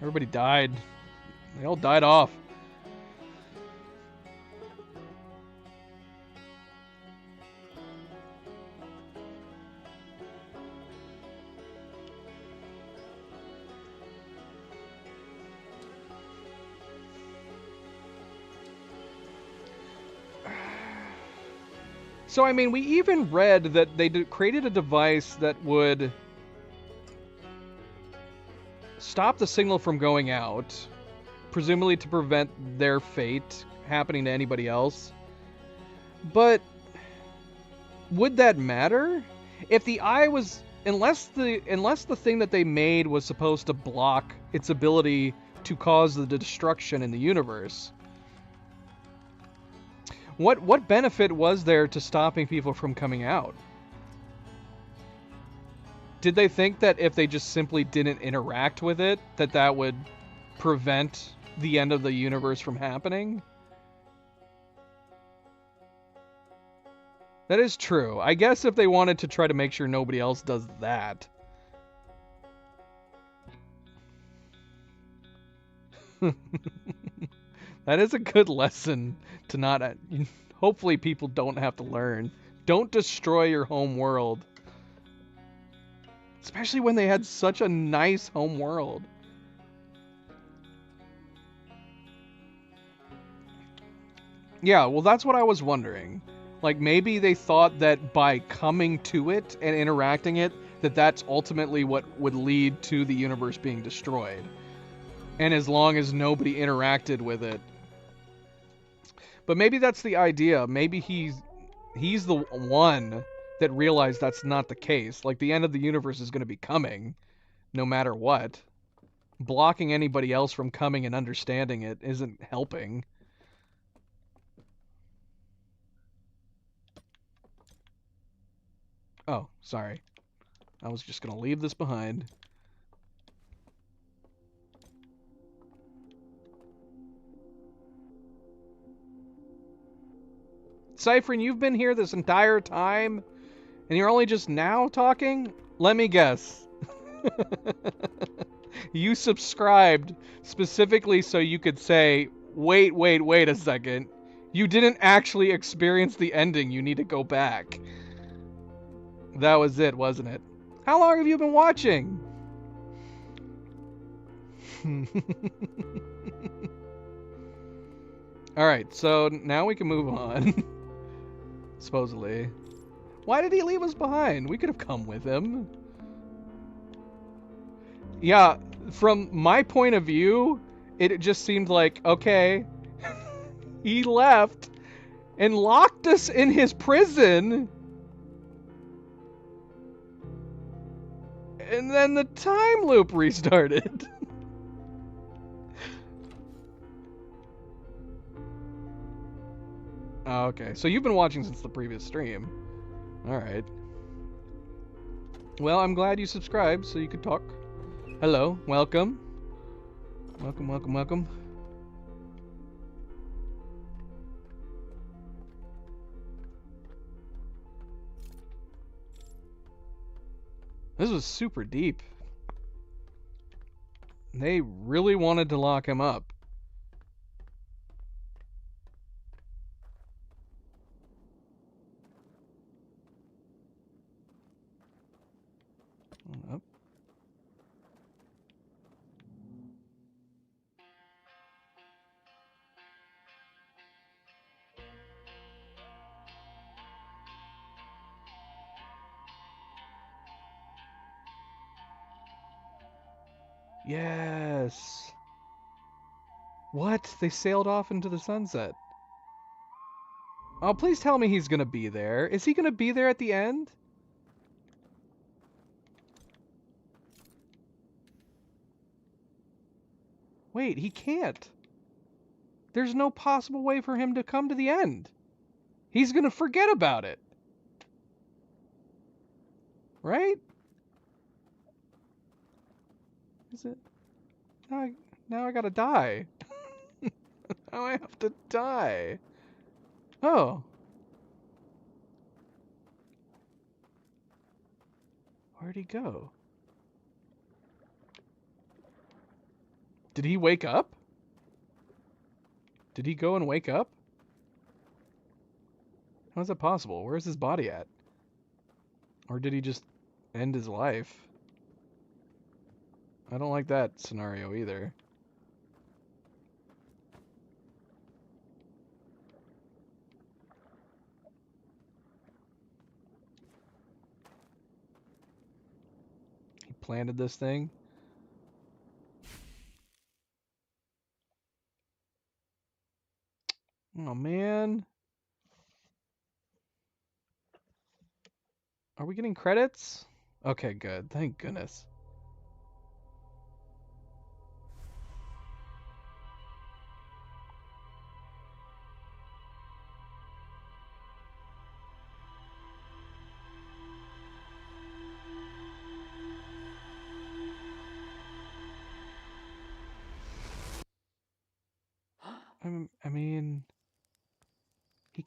Everybody died. They all died off. So, I mean, we even read that they created a device that would stop the signal from going out, presumably to prevent their fate happening to anybody else. But would that matter? If the eye was, unless the thing that they made was supposed to block its ability to cause the destruction in the universe, what benefit was there to stopping people from coming out? Did they think that if they just simply didn't interact with it, that would prevent the end of the universe from happening? That is true. I guess if they wanted to try to make sure nobody else does that. That is a good lesson to not... Hopefully people don't have to learn. Don't destroy your home world. Especially when they had such a nice home world. Yeah, well, that's what I was wondering. Like, maybe they thought that by coming to it and interacting it, that's ultimately what would lead to the universe being destroyed. And as long as nobody interacted with it. But maybe that's the idea. Maybe he's the one that realized that's not the case. Like, the end of the universe is going to be coming, no matter what. Blocking anybody else from coming and understanding it isn't helping. Oh, sorry. I was just going to leave this behind. Cyphrin, you've been here this entire time, and you're only just now talking? Let me guess. You subscribed specifically so you could say, wait a second. You didn't actually experience the ending. You need to go back. That was it, wasn't it? How long have you been watching? Alright, so now we can move on. Supposedly. Why did he leave us behind? We could have come with him. Yeah, from my point of view, it just seemed like, okay, he left and locked us in his prison. And then the time loop restarted. Oh, okay, so you've been watching since the previous stream. Alright. Well, I'm glad you subscribed so you could talk. Hello, welcome. Welcome. This was super deep. They really wanted to lock him up. Up. Yes. What? They sailed off into the sunset. Oh, please tell me he's gonna be there. Is he gonna be there at the end? Wait, he can't. There's no possible way for him to come to the end. He's gonna forget about it. Right? Is it? Now I gotta die. Now I have to die. Oh. Where'd he go? Did he wake up? Did he go and wake up? How is that possible? Where's his body at? Or did he just end his life? I don't like that scenario either. He planted this thing. Oh, man. Are we getting credits? Okay, good. Thank goodness. I mean, he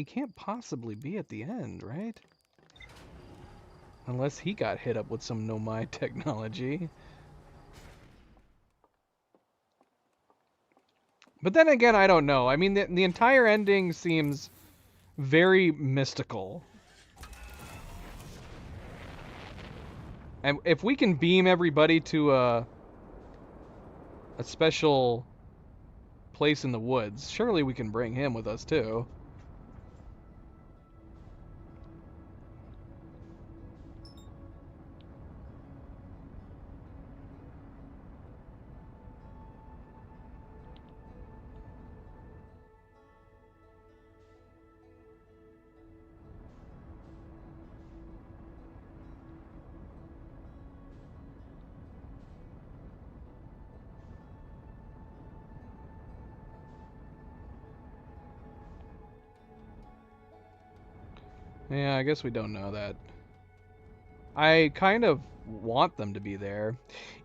can't possibly be at the end, right? Unless he got hit up with some Nomai technology. But then again, I don't know. I mean, the entire ending seems very mystical. And if we can beam everybody to a special place in the woods, surely we can bring him with us too. Yeah, I guess we don't know that. I kind of want them to be there,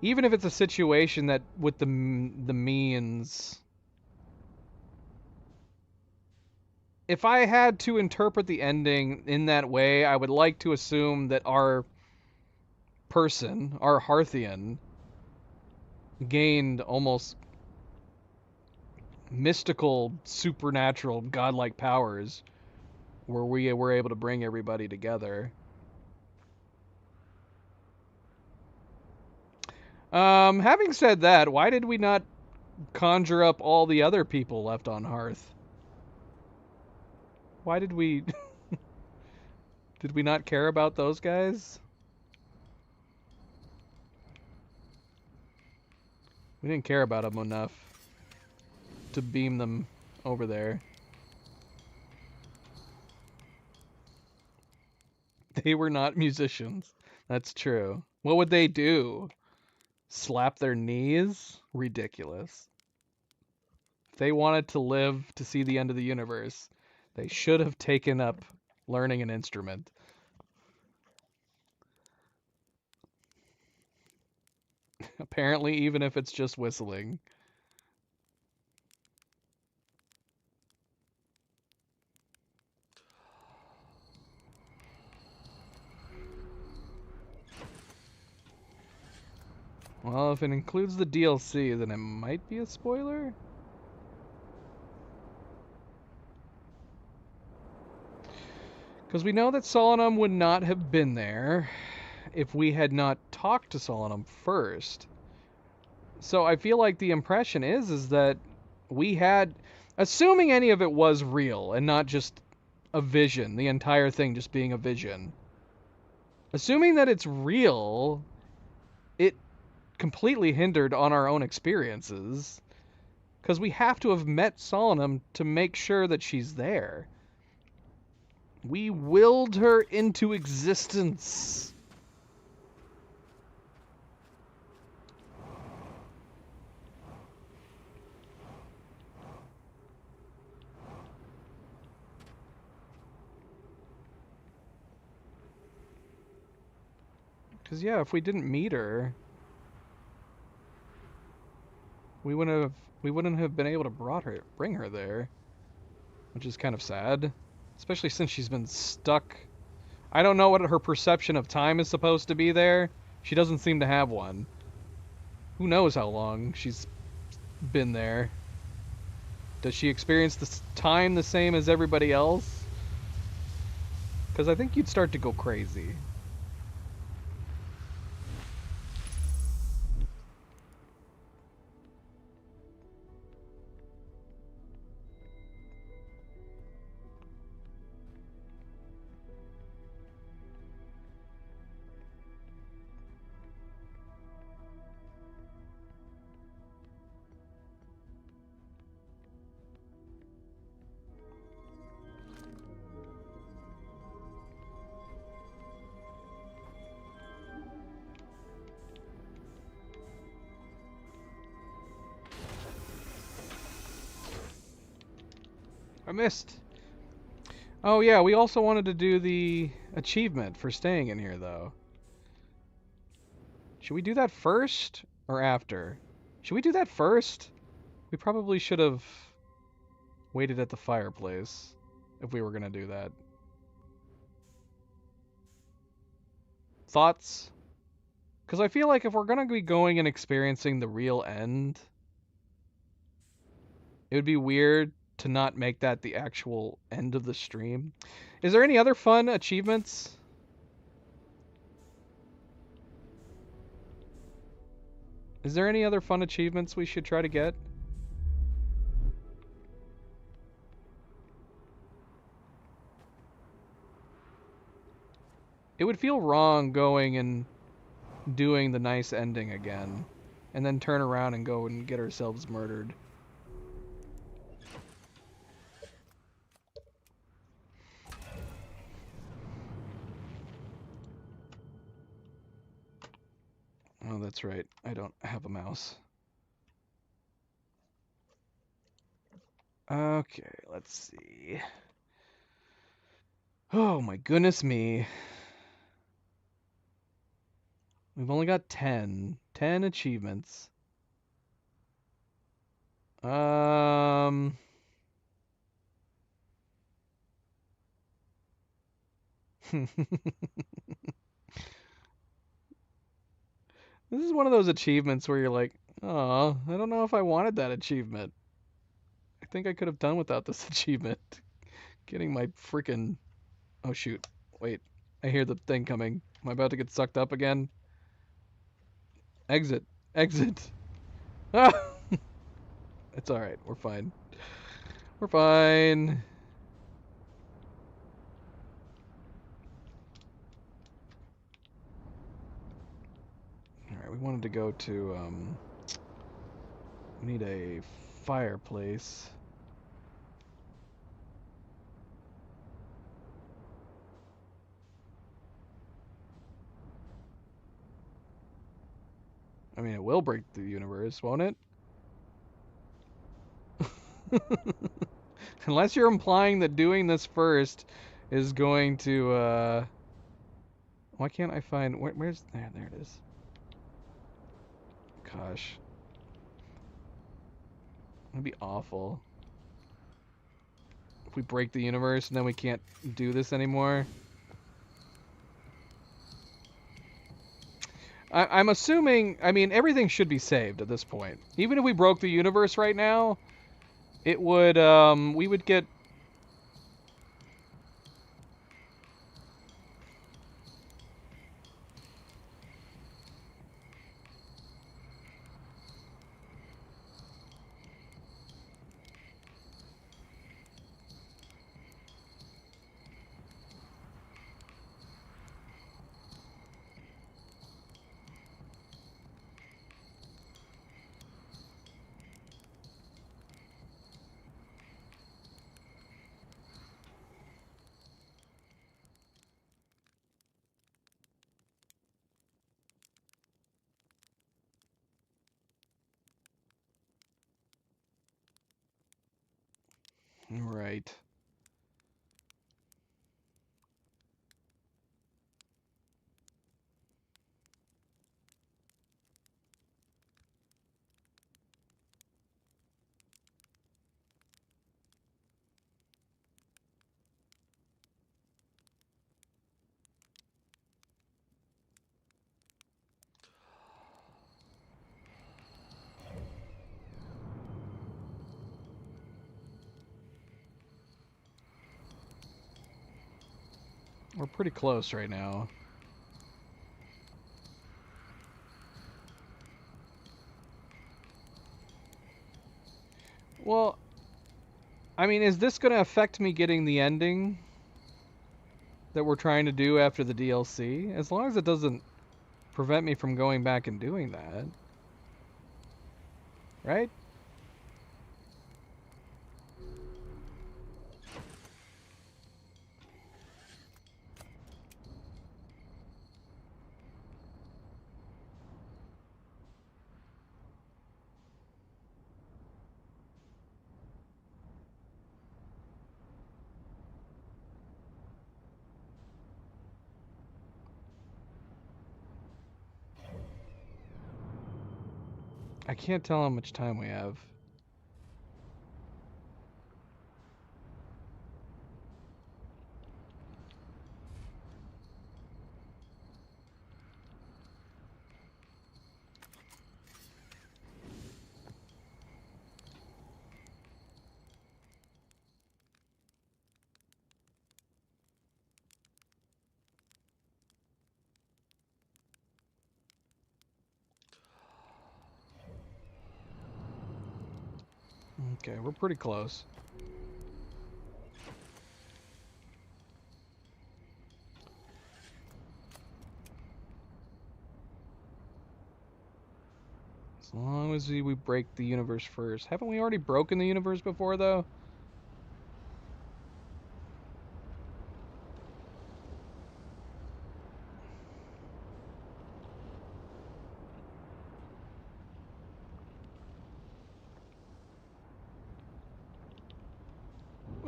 even if it's a situation that with the means. If I had to interpret the ending in that way, I would like to assume that our person, our Hearthian, gained almost mystical, supernatural, godlike powers where we were able to bring everybody together. Having said that, why did we not conjure up all the other people left on Hearth? Why did we... Did we not care about those guys? We didn't care about them enough to beam them over there. They were not musicians. That's true. What would they do? Slap their knees? Ridiculous. If they wanted to live to see the end of the universe, they should have taken up learning an instrument. Apparently, even if it's just whistling. Well, if it includes the DLC, then it might be a spoiler? Because we know that Solanum would not have been there if we had not talked to Solanum first. So I feel like the impression is that we had, assuming any of it was real and not just a vision, the entire thing just being a vision. Assuming that it's real, it completely hindered on our own experiences. Because we have to have met Solanum to make sure that she's there. We willed her into existence. Because, yeah, if we didn't meet her, we wouldn't have been able to bring her there. Which is kind of sad. Especially since she's been stuck. I don't know what her perception of time is supposed to be there. She doesn't seem to have one. Who knows how long she's been there? Does she experience this time the same as everybody else? Because I think you'd start to go crazy. I missed. Oh yeah, we also wanted to do the achievement for staying in here though. Should we do that first or after? Should we do that first? We probably should have waited at the fireplace if we were gonna do that. Thoughts? Because I feel like if we're gonna be going and experiencing the real end, it would be weird to not make that the actual end of the stream. Is there any other fun achievements? Is there any other fun achievements we should try to get? It would feel wrong going and doing the nice ending again, and then turn around and go and get ourselves murdered. Oh, that's right. I don't have a mouse. Okay, let's see. Oh my goodness me. We've only got 10. 10 achievements. Um... This is one of those achievements where you're like, oh, I don't know if I wanted that achievement. I think I could have done without this achievement. Getting my freaking... Oh shoot. Wait. I hear the thing coming. Am I about to get sucked up again? Exit. Exit. Ah! It's alright. We're fine. We're fine. Alright, we wanted to go to, we need a fireplace. I mean, it will break the universe, won't it? Unless you're implying that doing this first is going to, why can't I find... where's... There it is. Gosh. That'd be awful. If we break the universe and then we can't do this anymore. I'm assuming... I mean, everything should be saved at this point. Even if we broke the universe right now, it would, we would get... Right. We're pretty close right now. Well, I mean, is this going to affect me getting the ending that we're trying to do after the DLC? As long as it doesn't prevent me from going back and doing that. Right? I can't tell how much time we have. Okay, we're pretty close. As long as we break the universe first. Haven't we already broken the universe before, though?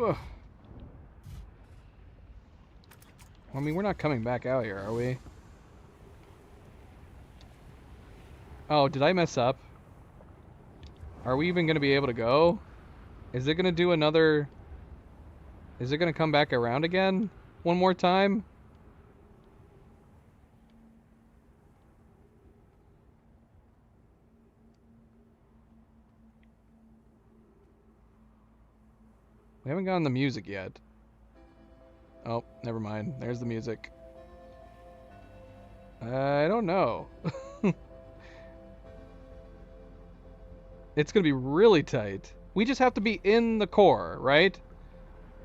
Ugh. I mean, we're not coming back out here, are we? Oh, did I mess up? Are we even going to be able to go? Is it going to do another... Is it going to come back around again? One more time? We haven't gotten the music yet. Oh, never mind. There's the music. I don't know. It's going to be really tight. We just have to be in the core, right?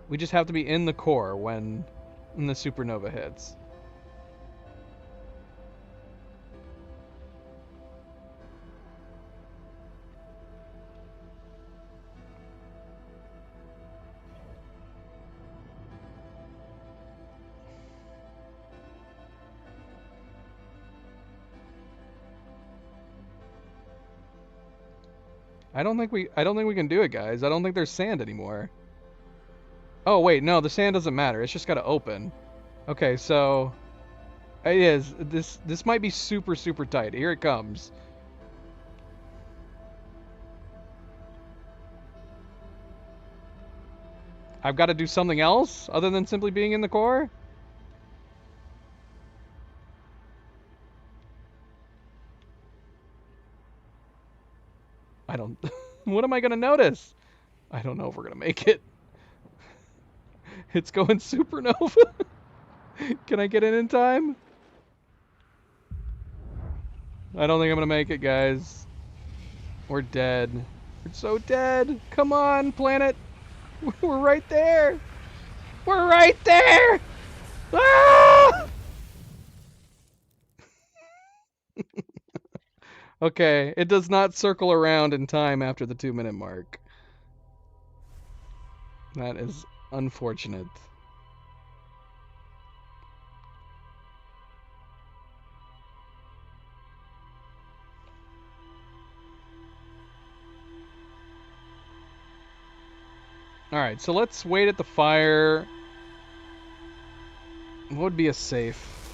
We just have to be in the core when the supernova hits. I don't think we can do it, guys. I don't think there's sand anymore. Oh, wait, no, the sand doesn't matter. It's just got to open. Okay, so it is. This might be super super tight. Here it comes. I've got to do something else other than simply being in the core? I don't... What am I going to notice? I don't know if we're going to make it. It's going supernova. Can I get in time? I don't think I'm going to make it, guys. We're dead. We're so dead. Come on, planet. We're right there. We're right there. Ah! Okay, it does not circle around in time after the 2-minute mark. That is unfortunate. Alright, so let's wait at the fire. What would be a safe?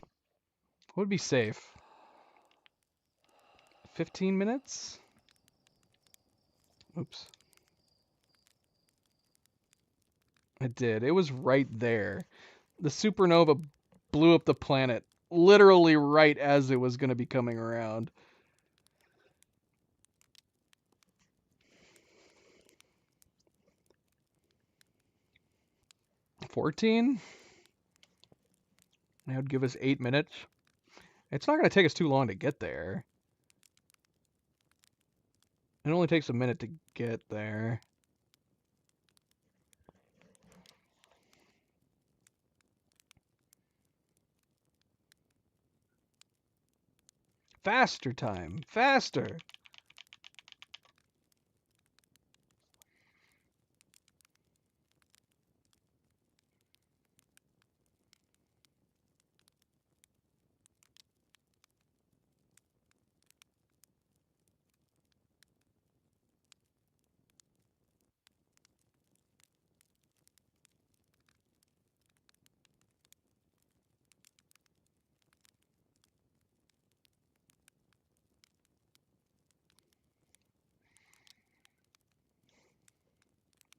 What would be safe? 15 minutes? Oops. It did. It was right there. The supernova blew up the planet literally right as it was going to be coming around. 14? That would give us 8 minutes. It's not going to take us too long to get there. It only takes a minute to get there. Faster time. Faster.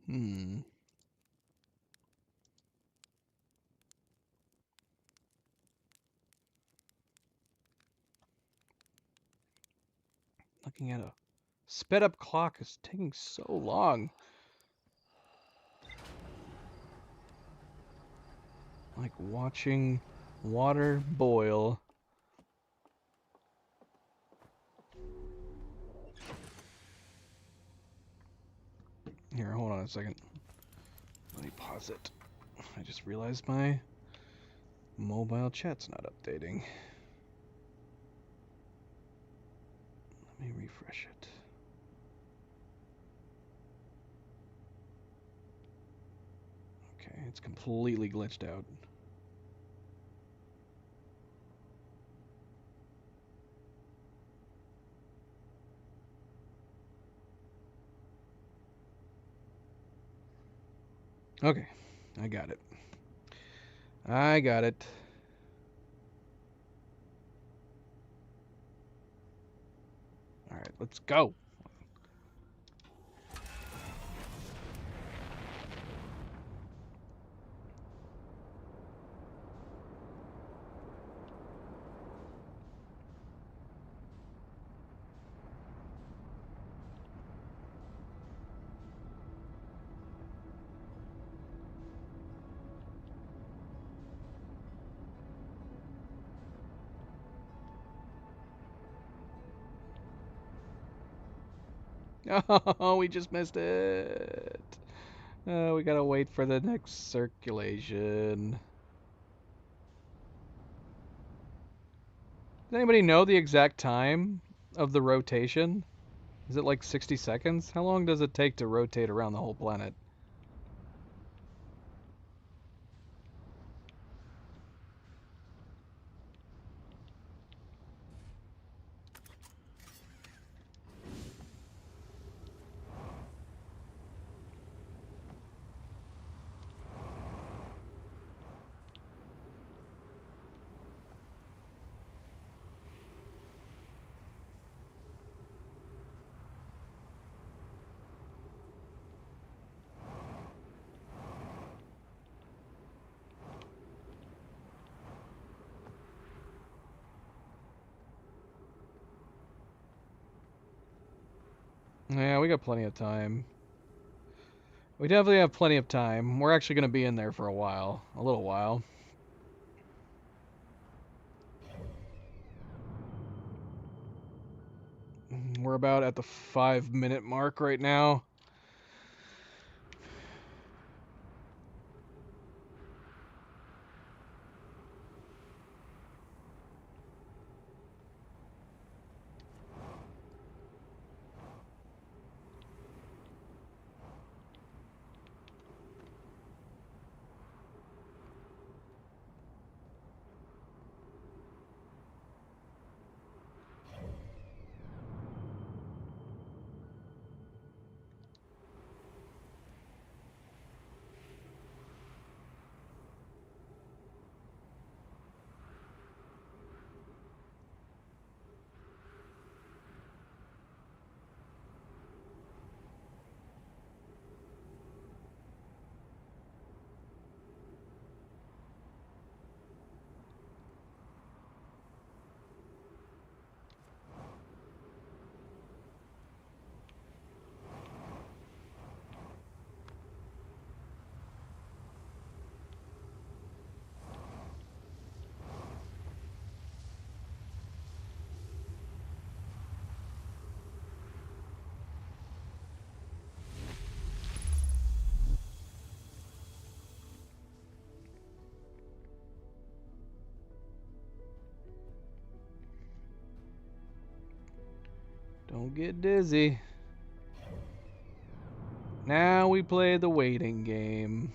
Hmm. Looking at a sped up clock is taking so long. Like watching water boil. Here, hold on a second. Let me pause it. I just realized my mobile chat's not updating. Let me refresh it. Okay, it's completely glitched out. Okay, I got it. I got it. Alright, let's go. Oh, we just missed it. We gotta wait for the next circulation. Does anybody know the exact time of the rotation? Is it like 60 seconds? How long does it take to rotate around the whole planet? Yeah, we got plenty of time. We definitely have plenty of time. We're actually going to be in there for a while. A little while. We're about at the 5-minute mark right now. Don't get dizzy. Now we play the waiting game.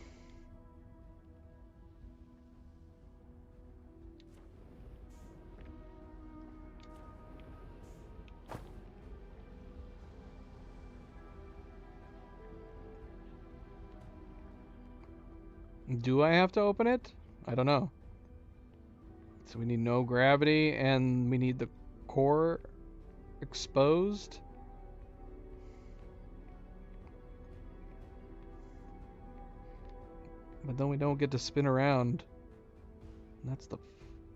Do I have to open it? I don't know. So we need no gravity and we need the core exposed. But then we don't get to spin around.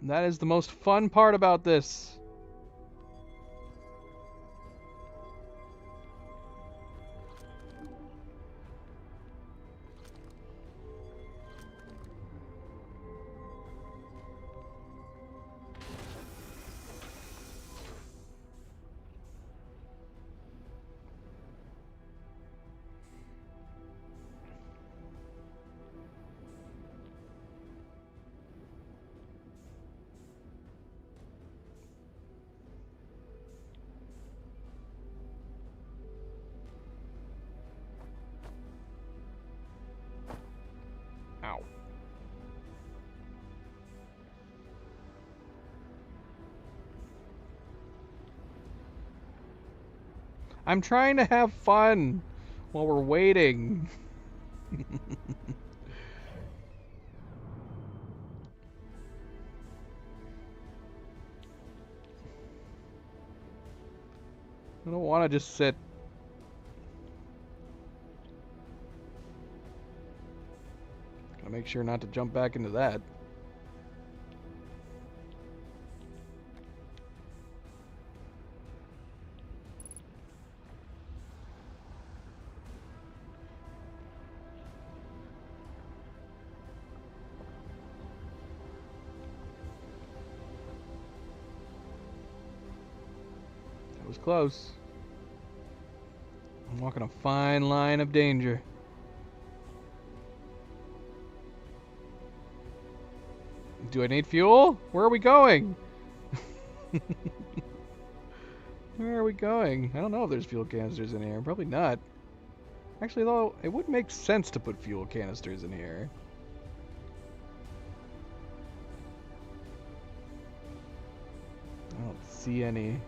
That is the most fun part about this. Ow. I'm trying to have fun while we're waiting. I don't want to just sit. Gotta make sure not to jump back into that. That was close. I'm walking a fine line of danger. Do I need fuel? Where are we going? Where are we going? I don't know if there's fuel canisters in here. Probably not. Actually, though, it would make sense to put fuel canisters in here. I don't see any.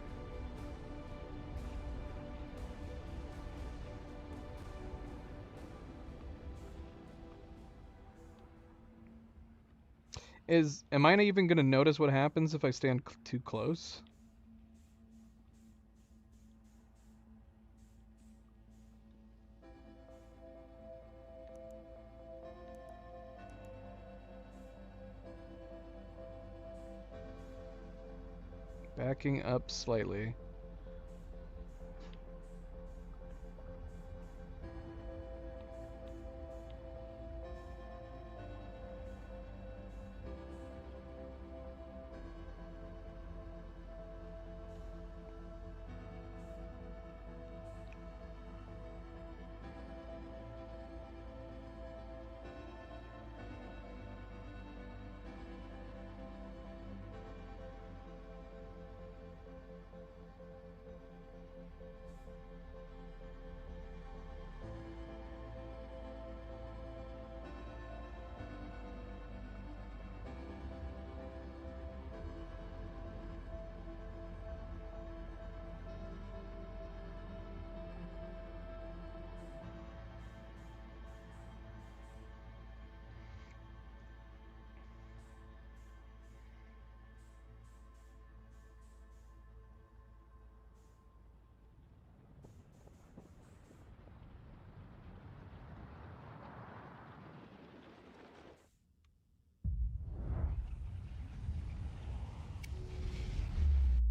Am I not even going to notice what happens if I stand too close? Backing up slightly.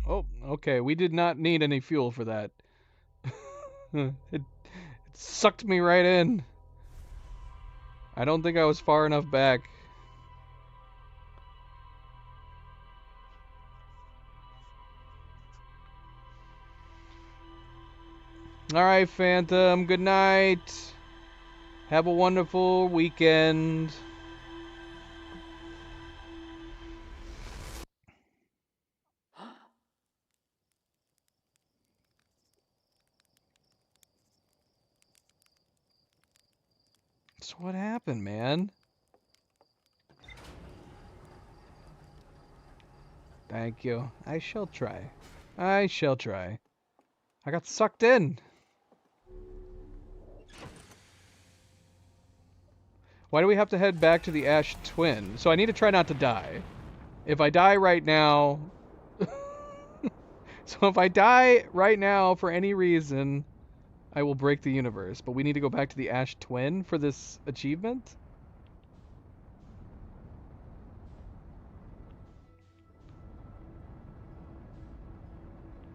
Oh, okay. We did not need any fuel for that. It sucked me right in. I don't think I was far enough back. Alright, Phantom. Good night. Have a wonderful weekend. So what happened, man? Thank you. I shall try. I shall try. I got sucked in. Why do we have to head back to the Ash Twin? So I need to try not to die. If I die right now... So if I die right now for any reason, I will break the universe. But we need to go back to the Ash Twin for this achievement?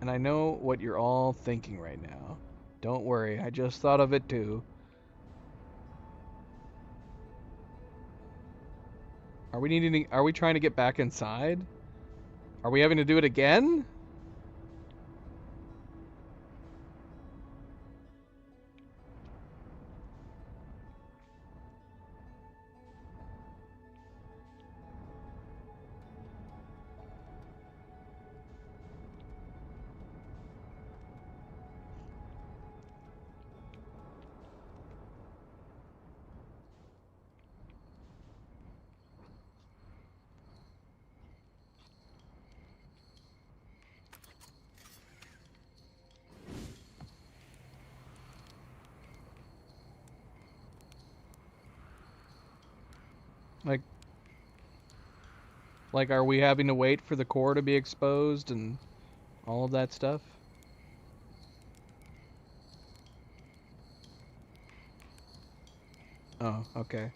And I know what you're all thinking right now. Don't worry, I just thought of it too. Are we trying to get back inside? Are we having to do it again? Like, are we having to wait for the core to be exposed and all of that stuff? Oh, okay.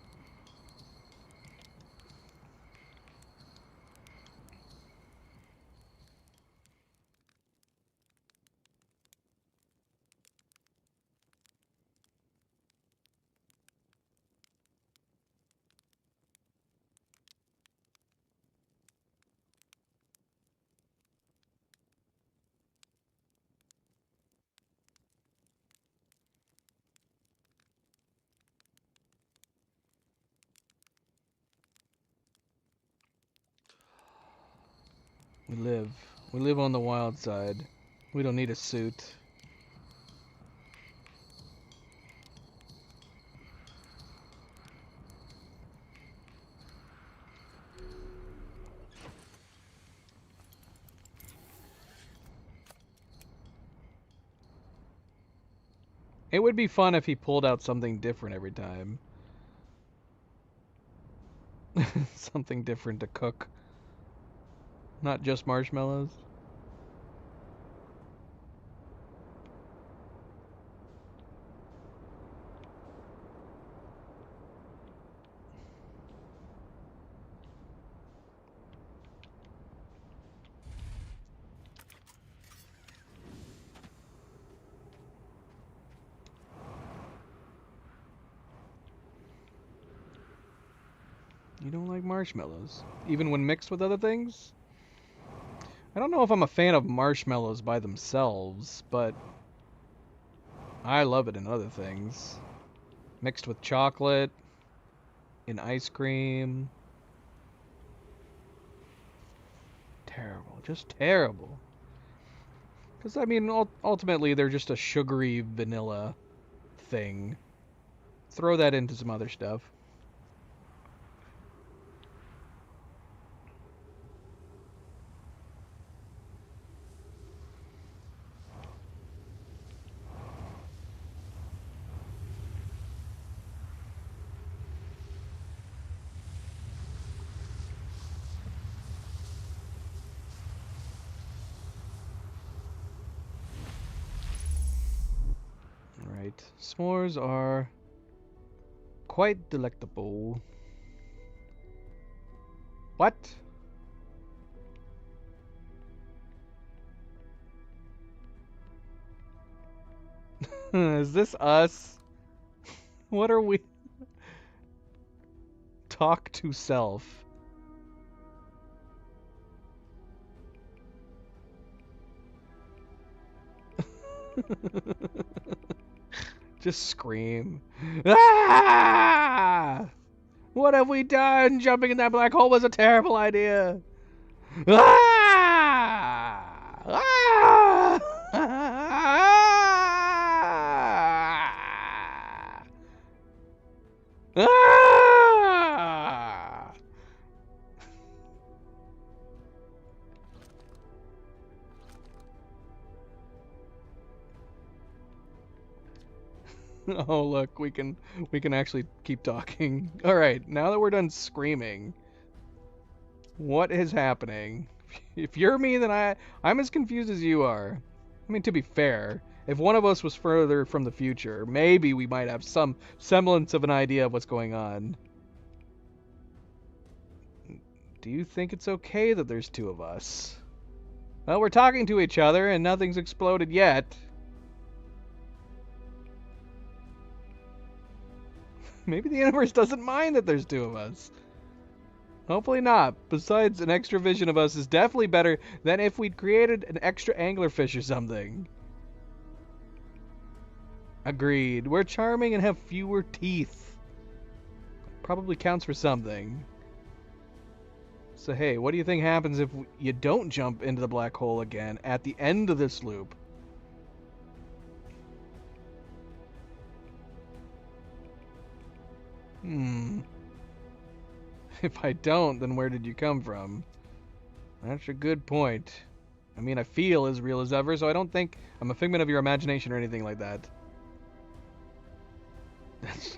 We live. We live on the wild side. We don't need a suit. It would be fun if he pulled out something different every time. Something different to cook. Not just marshmallows. You don't like marshmallows, even when mixed with other things? I don't know if I'm a fan of marshmallows by themselves, but I love it in other things. Mixed with chocolate, in ice cream. Terrible, just terrible. Because, I mean, ultimately, they're just a sugary vanilla thing. Throw that into some other stuff. Right. S'mores are quite delectable. What? Is this us? What are we? Talk to self. Just scream. Ah! What have we done? Jumping in that black hole was a terrible idea. Ah! Ah! Ah! Oh, look, we can actually keep talking. All right, now that we're done screaming, what is happening? If you're me, then I'm as confused as you are. I mean, to be fair, if one of us was further from the future, maybe we might have some semblance of an idea of what's going on. Do you think it's okay that there's two of us? Well, we're talking to each other and nothing's exploded yet. Maybe the universe doesn't mind that there's two of us. Hopefully not. Besides, an extra vision of us is definitely better than if we'd created an extra anglerfish or something. Agreed. We're charming and have fewer teeth. Probably counts for something. So hey, what do you think happens if you don't jump into the black hole again at the end of this loop? If I don't, then where did you come from? That's a good point. I mean, I feel as real as ever, so I don't think I'm a figment of your imagination or anything like that. That's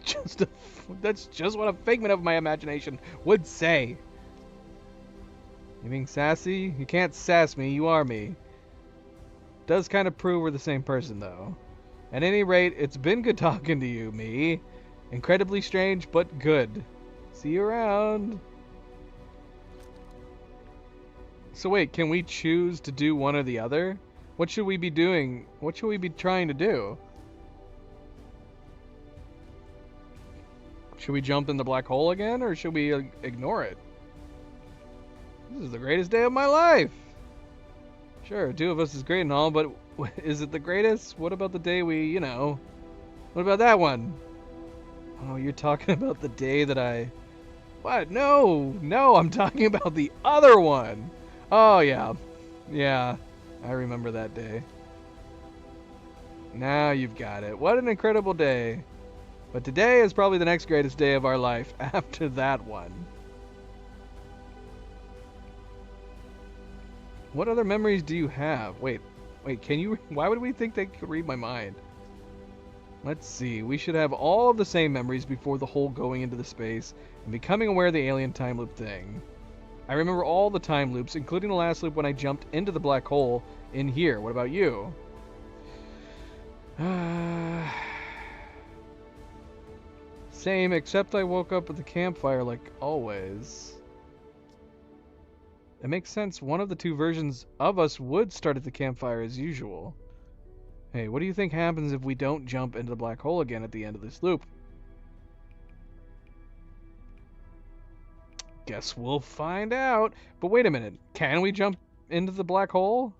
just what a figment of my imagination would say. You being sassy? You can't sass me, you are me. Does kind of prove we're the same person, though. At any rate, it's been good talking to you, me. Incredibly strange, but good. See you around. So wait, can we choose to do one or the other? What should we be doing? What should we be trying to do? Should we jump in the black hole again, or should we ignore it? This is the greatest day of my life! Sure, two of us is great and all, but is it the greatest? What about the day what about that one? Oh, you're talking about the day that I... What? No, I'm talking about the other one! Oh, yeah. Yeah, I remember that day. Now you've got it. What an incredible day. But today is probably the next greatest day of our life after that one. What other memories do you have? Wait, can you... Why would we think they could read my mind? Let's see. We should have all of the same memories before the whole going into the space and becoming aware of the alien time loop thing. I remember all the time loops, including the last loop when I jumped into the black hole in here. What about you? Same, except I woke up at the campfire like always. It makes sense. One of the two versions of us would start at the campfire as usual. Hey, what do you think happens if we don't jump into the black hole again at the end of this loop? Guess we'll find out. But wait a minute. Can we jump into the black hole?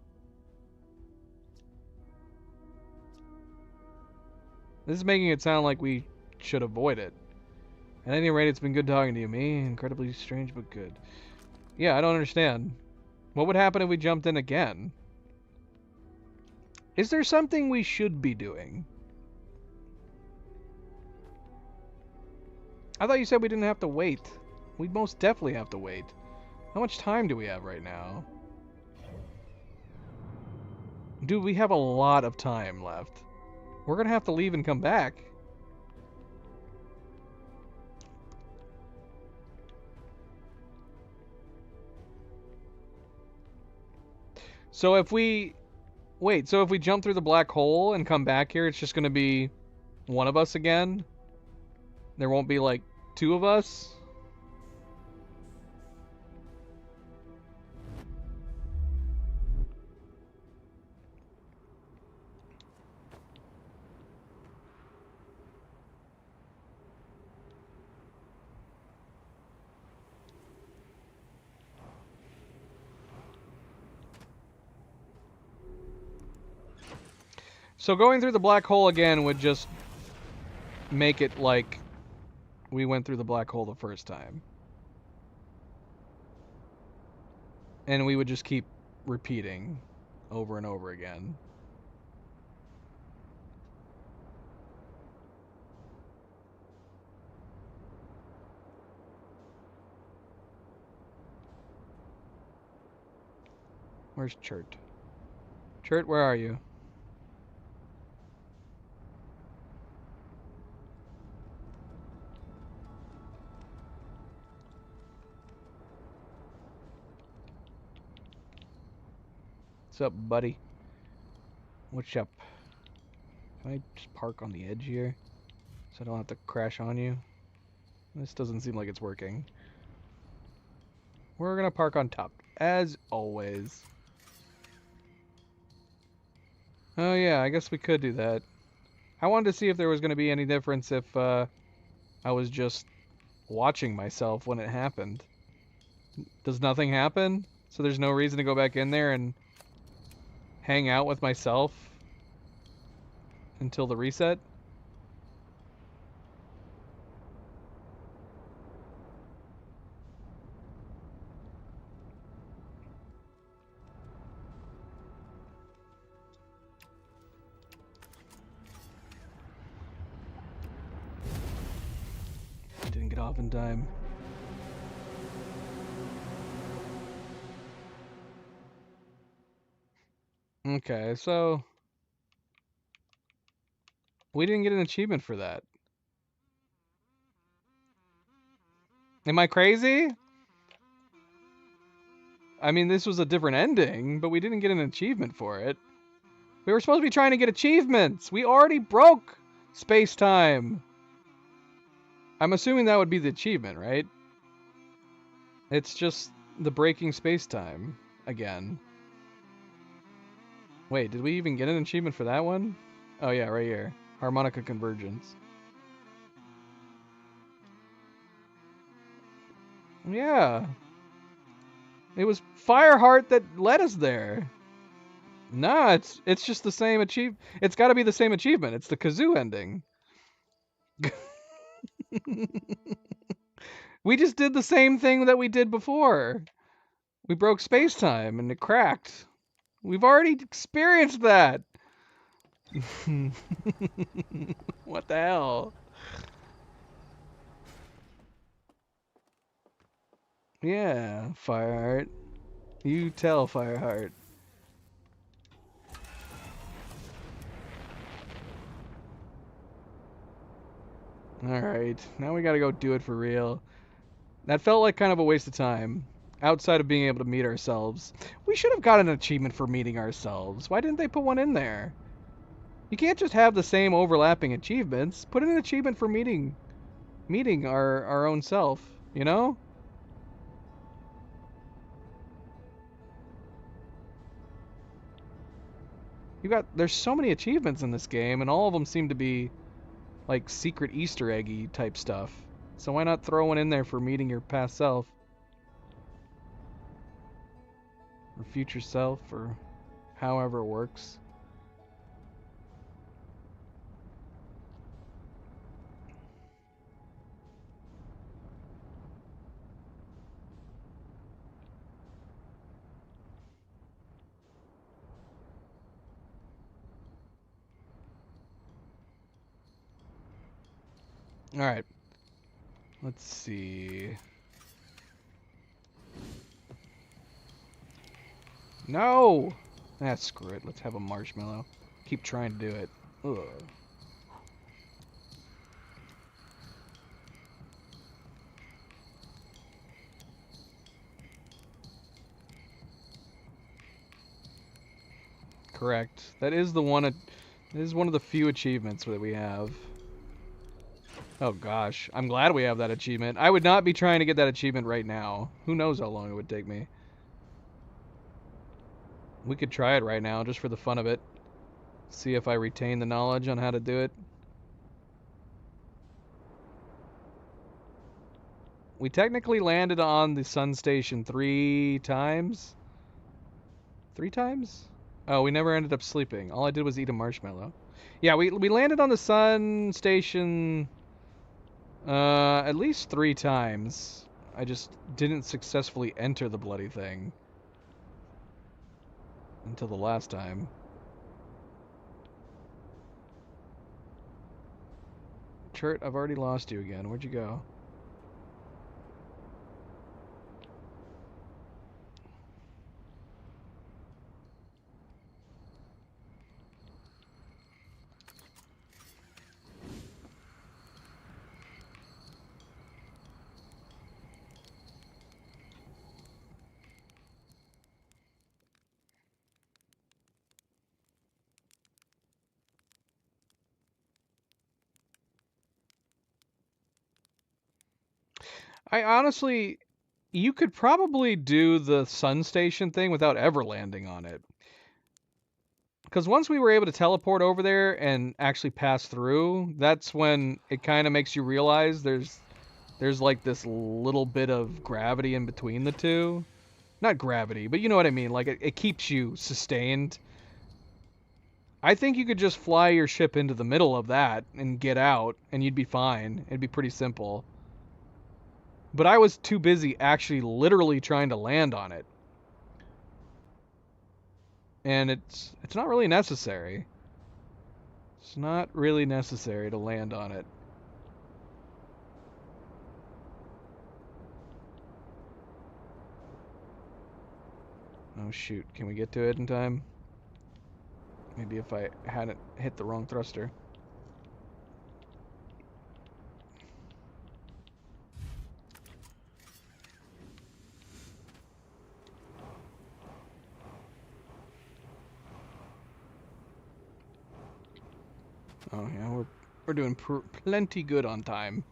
This is making it sound like we should avoid it. At any rate, it's been good talking to you, me. Incredibly strange, but good. Yeah, I don't understand. What would happen if we jumped in again? Is there something we should be doing? I thought you said we didn't have to wait. We'd most definitely have to wait. How much time do we have right now? Dude, we have a lot of time left. We're gonna have to leave and come back. So if we... Wait, so if we jump through the black hole and come back here, it's just gonna be one of us again? There won't be, like, two of us? So going through the black hole again would just make it like we went through the black hole the first time. And we would just keep repeating over and over again. Where's Chert? Chert, where are you? What's up, buddy? What's up? Can I just park on the edge here so I don't have to crash on you? This doesn't seem like it's working. We're gonna park on top, as always. Oh yeah, I guess we could do that. I wanted to see if there was gonna be any difference if I was just watching myself when it happened. Does nothing happen? So there's no reason to go back in there and hang out with myself until the reset? Didn't get off in time. Okay, so we didn't get an achievement for that. Am I crazy? I mean, this was a different ending, but we didn't get an achievement for it. We were supposed to be trying to get achievements. We already broke space-time. I'm assuming that would be the achievement, right? It's just the breaking space-time again. Wait, did we even get an achievement for that one? Oh yeah, right here. Harmonica convergence. Yeah. It was Fireheart that led us there. Nah, it's just the same It's got to be the same achievement. It's the kazoo ending. We just did the same thing that we did before. We broke space-time and it cracked. We've already experienced that. What the hell? Yeah, Fireheart. You tell, Fireheart. Alright, now we gotta go do it for real. That felt like kind of a waste of time. Outside of being able to meet ourselves. We should have got an achievement for meeting ourselves. Why didn't they put one in there? You can't just have the same overlapping achievements. Put in an achievement for meeting our own self, you know? There's so many achievements in this game, and all of them seem to be like secret Easter eggy type stuff. So why not throw one in there for meeting your past self? Or future self, or however it works. Alright. Let's see. No! Ah, screw it. Let's have a marshmallow. Keep trying to do it. Ugh. Correct. That is one of the few achievements that we have. Oh gosh, I'm glad we have that achievement. I would not be trying to get that achievement right now. Who knows how long it would take me. We could try it right now, just for the fun of it. See if I retain the knowledge on how to do it. We technically landed on the sun station 3 times? 3 times? Oh, we never ended up sleeping. All I did was eat a marshmallow. Yeah, we landed on the sun station at least 3 times. I just didn't successfully enter the bloody thing. Until the last time. Chert, I've already lost you again. Where'd you go? I honestly, you could probably do the sun station thing without ever landing on it. Because once we were able to teleport over there and actually pass through, that's when it kind of makes you realize there's like this little bit of gravity in between the two. Not gravity, but you know what I mean. Like it keeps you sustained. I think you could just fly your ship into the middle of that and get out, and you'd be fine. It'd be pretty simple. But I was too busy actually literally trying to land on it. And it's not really necessary. It's not really necessary to land on it. Oh shoot, can we get to it in time? Maybe if I hadn't hit the wrong thruster. Oh yeah, we're doing plenty good on time.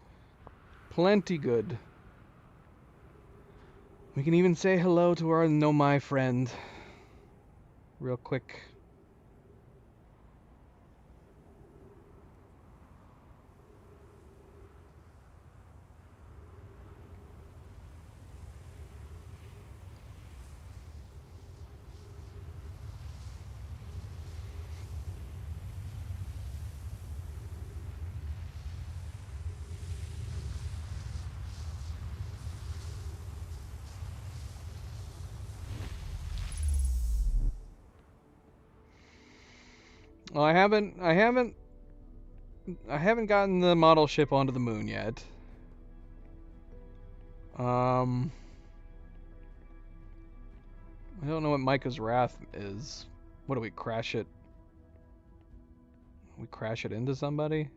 Plenty good. We can even say hello to our Nomai friend. Real quick. Well, I haven't gotten the model ship onto the moon yet. I don't know what Micah's Wrath is. What do we crash it? We crash it into somebody?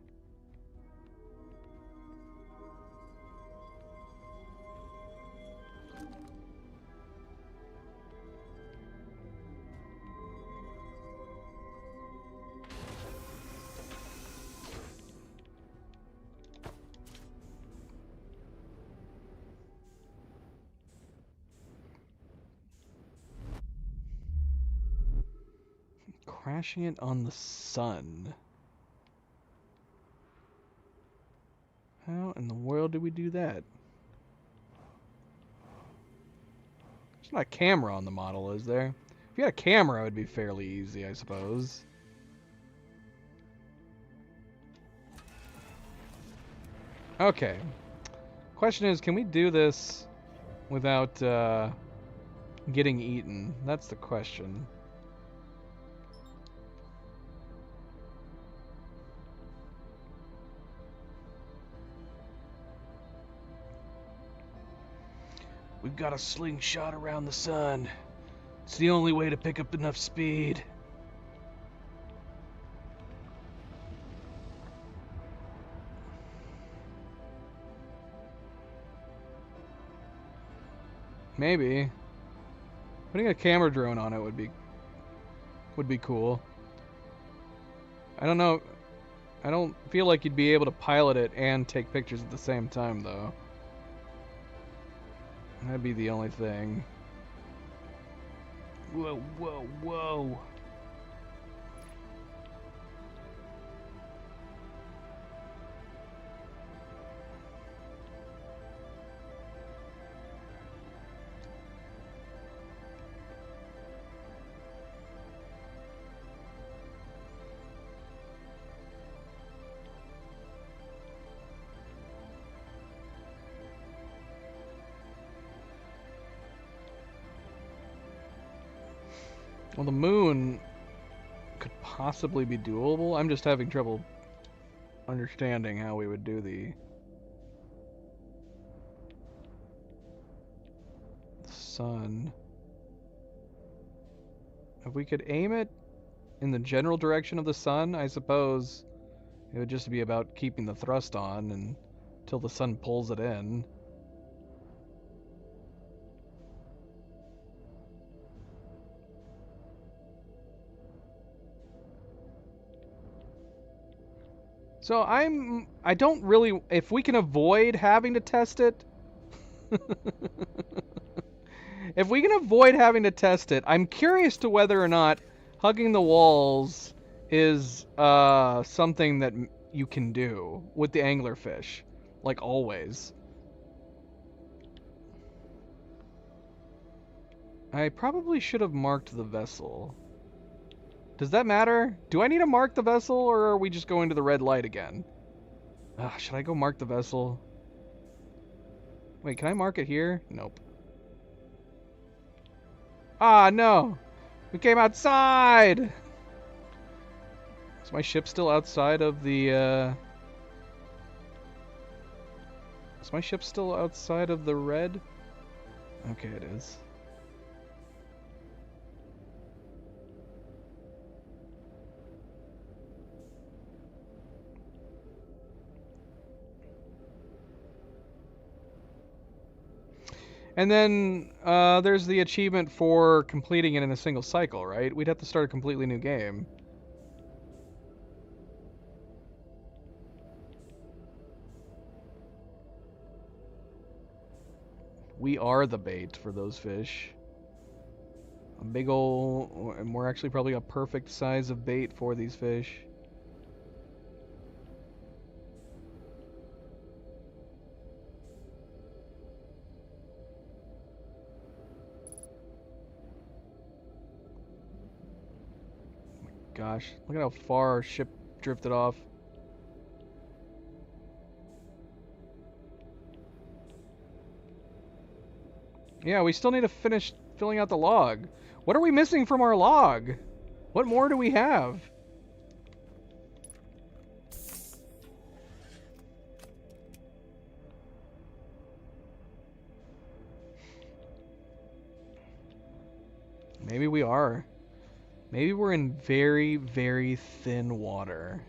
Crashing it on the sun. How in the world do we do that? There's not a camera on the model, is there? If you had a camera, it would be fairly easy, I suppose. Okay. Question is, can we do this without getting eaten? That's the question. We've got a slingshot around the sun. It's the only way to pick up enough speed. Maybe. Putting a camera drone on it would be cool. I don't know. I don't feel like you'd be able to pilot it and take pictures at the same time, though. That'd be the only thing. Whoa, whoa, whoa. Well, the moon could possibly be doable. I'm just having trouble understanding how we would do the sun. If we could aim it in the general direction of the sun, I suppose it would just be about keeping the thrust on until the sun pulls it in. So I don't really, if we can avoid having to test it, If we can avoid having to test it, I'm curious to whether or not hugging the walls is something that you can do with the anglerfish, like always. I probably should have marked the vessel. Does that matter? Do I need to mark the vessel, or are we just going to the red light again? Should I go mark the vessel? Wait, can I mark it here? Nope. Ah, no! We came outside! Is my ship still outside of the, Is my ship still outside of the red? Okay, it is. And then there's the achievement for completing it in a single cycle, right? We'd have to start a completely new game. We are the bait for those fish. A big ol'... and we're actually probably a perfect size of bait for these fish. Gosh, look at how far our ship drifted off. Yeah, we still need to finish filling out the log. What are we missing from our log? What more do we have? Maybe we are. Maybe we're in very, very thin water.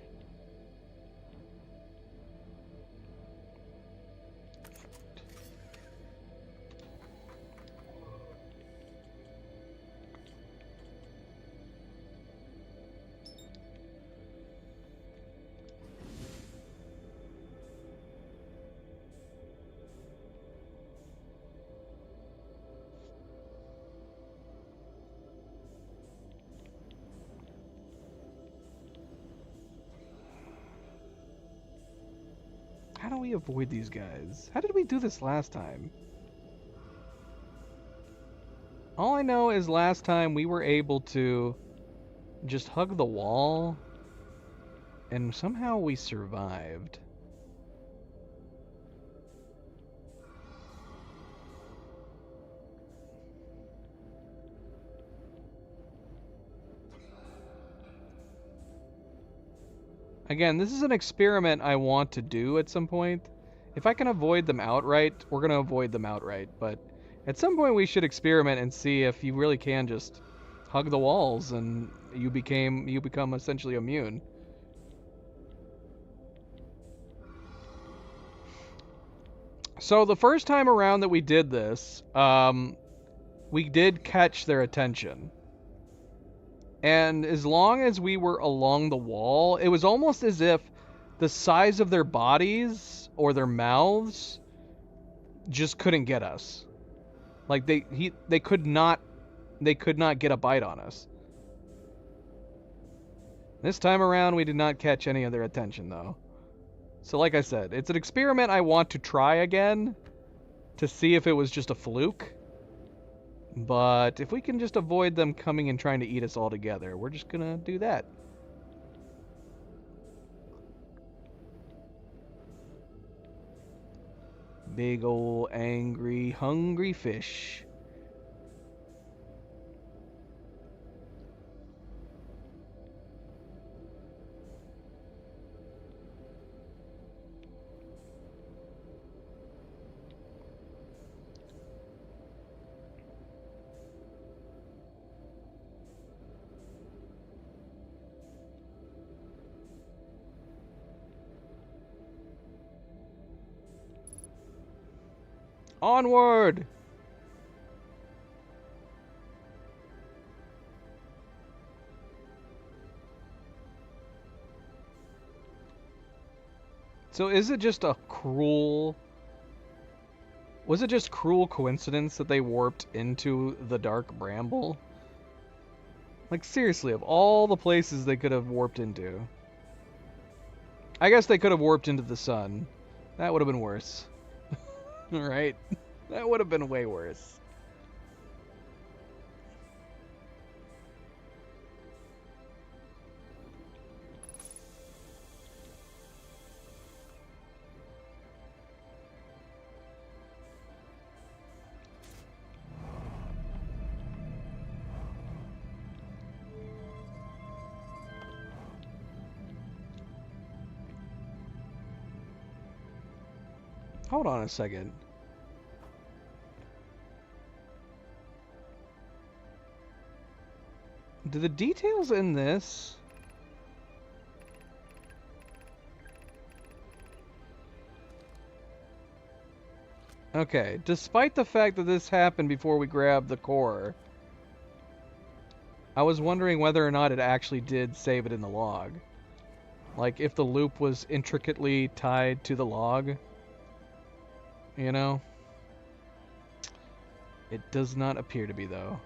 How do we avoid these guys? How did we do this last time? All I know is last time we were able to just hug the wall, and somehow we survived. Again, this is an experiment I want to do at some point. If I can avoid them outright, we're going to avoid them outright, but at some point we should experiment and see if you really can just hug the walls and you become essentially immune. So the first time around that we did this, we did catch their attention. And as long as we were along the wall, it was almost as if the size of their bodies or their mouths just couldn't get us. Like they could not get a bite on us. This time around we did not catch any of their attention though. So like I said, it's an experiment I want to try again to see if it was just a fluke. But if we can just avoid them coming and trying to eat us all together, we're just gonna do that. Big ol' angry, hungry fish. Onward! So is it just a cruel Was it just cruel coincidence that they warped into the Dark Bramble? Like, seriously, of all the places they could have warped into. I guess they could have warped into the sun. That would have been worse. Right? That would have been way worse. Hold on a second. Do the details in this... Okay, despite the fact that this happened before we grabbed the core, I was wondering whether or not it actually did save it in the log. Like, if the loop was intricately tied to the log. You know? It does not appear to be, though.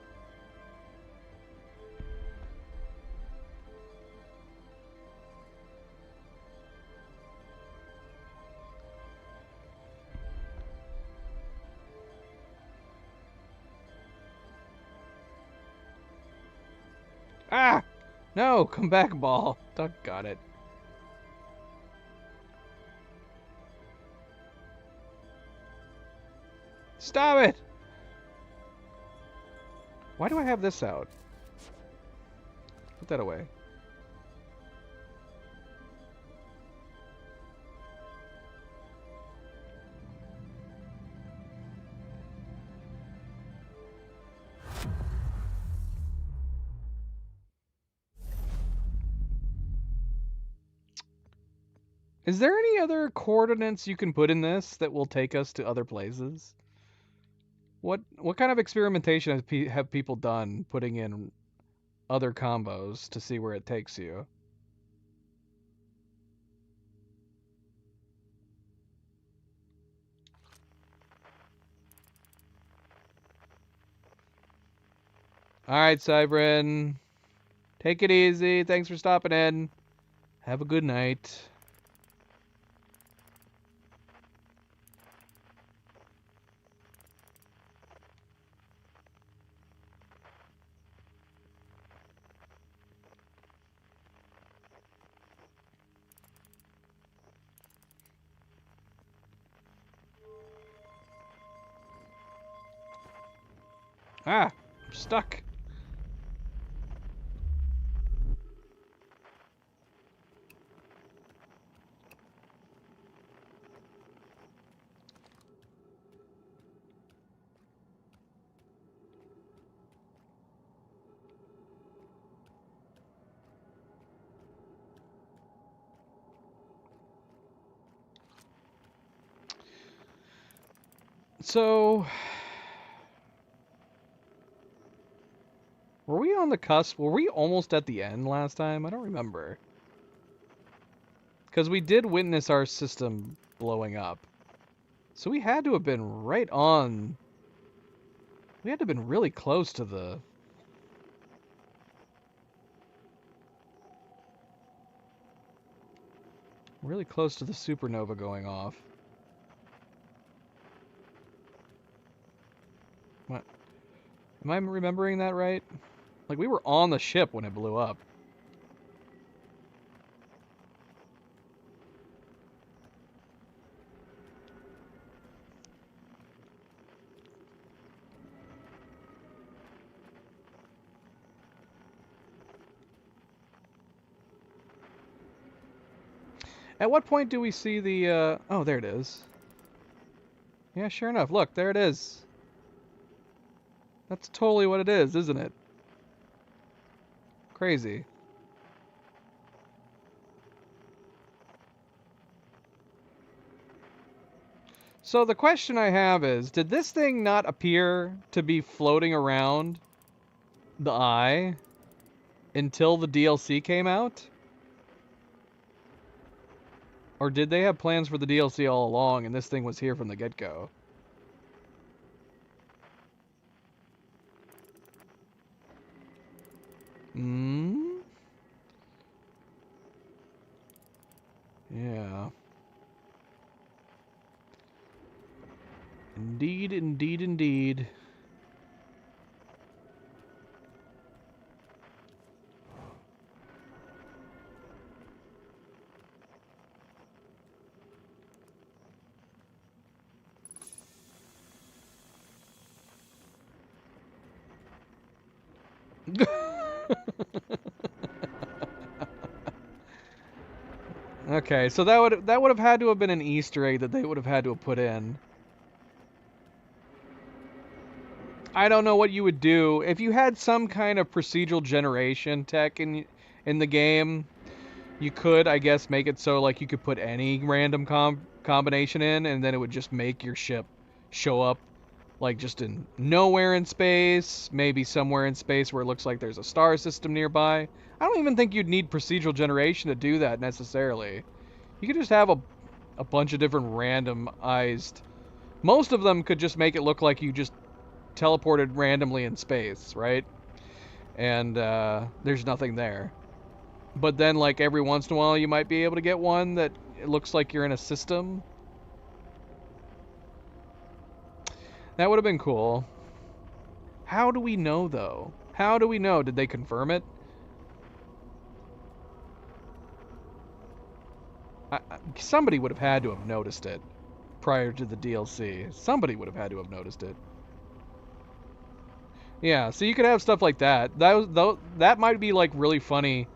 Ah! No! Come back, ball! Duck got it. Stop it! Why do I have this out? Put that away. Is there any other coordinates you can put in this that will take us to other places? What kind of experimentation have people done putting in other combos to see where it takes you? Alright, Cybrin. Take it easy. Thanks for stopping in. Have a good night. Ah, I'm stuck. So, were we on the cusp? Were we almost at the end last time? I don't remember. Because we did witness our system blowing up. So we had to have been right on... We had to have been really close to the... Really close to the supernova going off. What? Am I remembering that right? Like, we were on the ship when it blew up. At what point do we see the, Oh, there it is. Yeah, sure enough. Look, there it is. That's totally what it is, isn't it? Crazy. So the question I have is, did this thing not appear to be floating around the eye until the DLC came out? Or did they have plans for the DLC all along and this thing was here from the get-go? Indeed, indeed, indeed. Okay, so that would have had to have been an Easter egg that they would have had to have put in. I don't know what you would do if you had some kind of procedural generation tech in the game. You could, I guess, make it so like you could put any random combination in, and then it would just make your ship show up like just in nowhere in space, maybe somewhere in space where it looks like there's a star system nearby. I don't even think you'd need procedural generation to do that necessarily. You could just have a bunch of different randomized. Most of them could just make it look like you just teleported randomly in space, right? And there's nothing there. But then, like, every once in a while, you might be able to get one that it looks like you're in a system. That would have been cool. How do we know, though? How do we know? Did they confirm it? Somebody would have had to have noticed it prior to the DLC. Somebody would have had to have noticed it. Yeah, so you could have stuff like that. That might be like really funny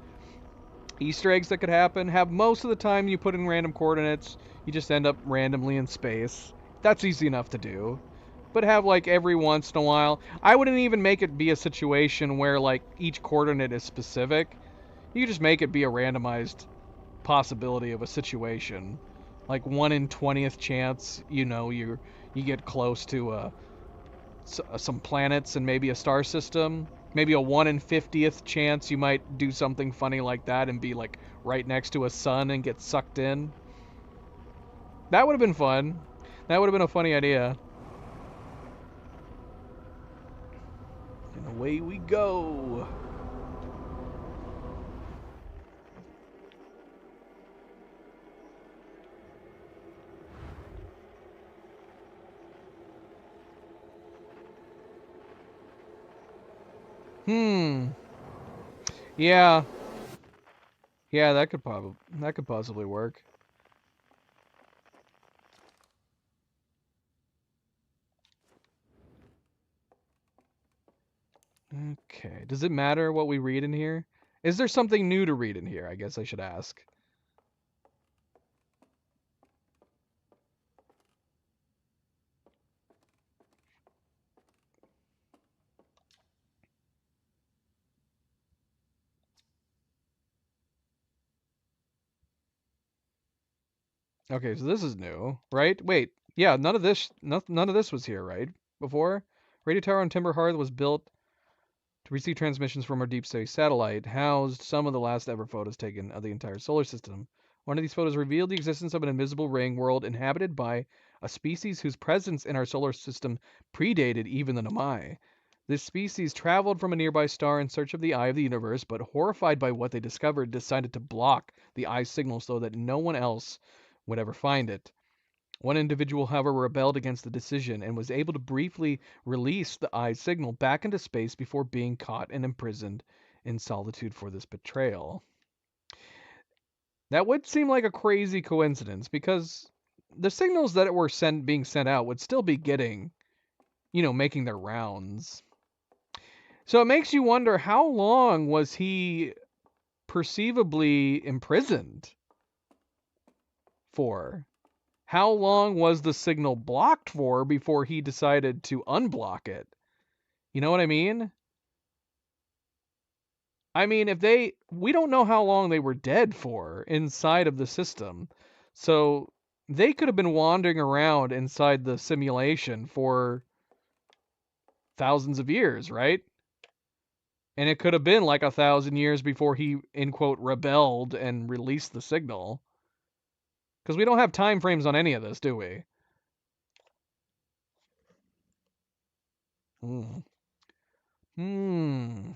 Easter eggs that could happen. Have most of the time you put in random coordinates, you just end up randomly in space. That's easy enough to do. But have like every once in a while, I wouldn't even make it be a situation where like each coordinate is specific. You could just make it be a randomized possibility of a situation. Like 1 in 20th chance, you get close to some planets and maybe a star system. Maybe a 1 in 50th chance you might do something funny like that and be like right next to a sun and get sucked in. That would have been fun. That would have been a funny idea. And away we go. Hmm. Yeah. Yeah, that could possibly work. Okay. Does it matter what we read in here? Is there something new to read in here? I guess I should ask. Okay, so this is new, right? Wait. Yeah, none of this was here, right? Before? Radio tower on Timber Hearth was built to receive transmissions from our deep space satellite, housed some of the last ever photos taken of the entire solar system. One of these photos revealed the existence of an invisible ring world inhabited by a species whose presence in our solar system predated even the Nomai. This species traveled from a nearby star in search of the eye of the universe, but horrified by what they discovered, decided to block the eye's signal so that no one else would ever find it. One individual, however, rebelled against the decision and was able to briefly release the eye's signal back into space before being caught and imprisoned in solitude for this betrayal. That would seem like a crazy coincidence because the signals that were being sent out would still be getting, making their rounds. So it makes you wonder, how long was he perceivably imprisoned for? How long was the signal blocked for before he decided to unblock it? You know what I mean? I mean, we don't know how long they were dead for inside of the system. So they could have been wandering around inside the simulation for thousands of years, right? And it could have been like 1,000 years before he, in quote, rebelled and released the signal. Because we don't have time frames on any of this, do we? Hmm. Hmm.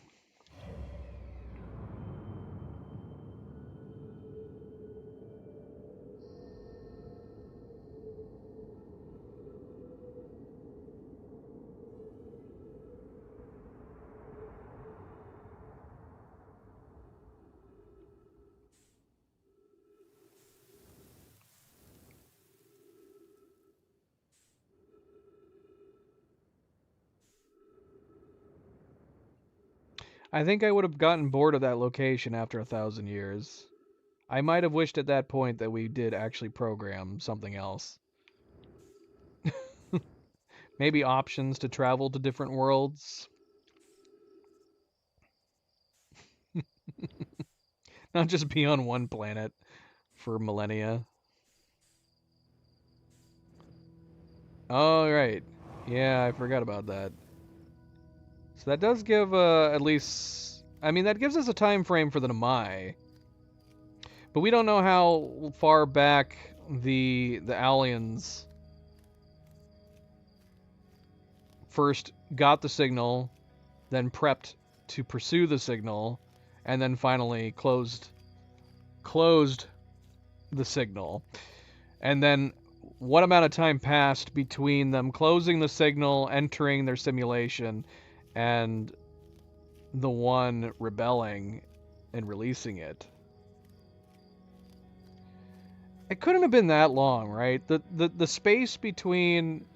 I think I would have gotten bored of that location after 1,000 years. I might have wished at that point that we did actually program something else. Maybe options to travel to different worlds. Not just be on one planet for millennia. Oh, right. Yeah, I forgot about that. So that does give at least... I mean, that gives us a time frame for the Namai. But we don't know how far back the aliens first got the signal, then prepped to pursue the signal, and then finally closed the signal. And then what amount of time passed between them closing the signal, entering their simulation, and the one rebelling and releasing it? It couldn't have been that long, right? The space between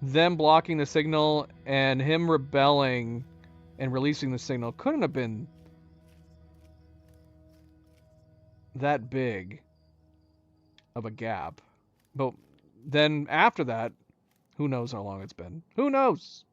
them blocking the signal and him rebelling and releasing the signal couldn't have been that big of a gap. But then after that, who knows how long it's been? Who knows?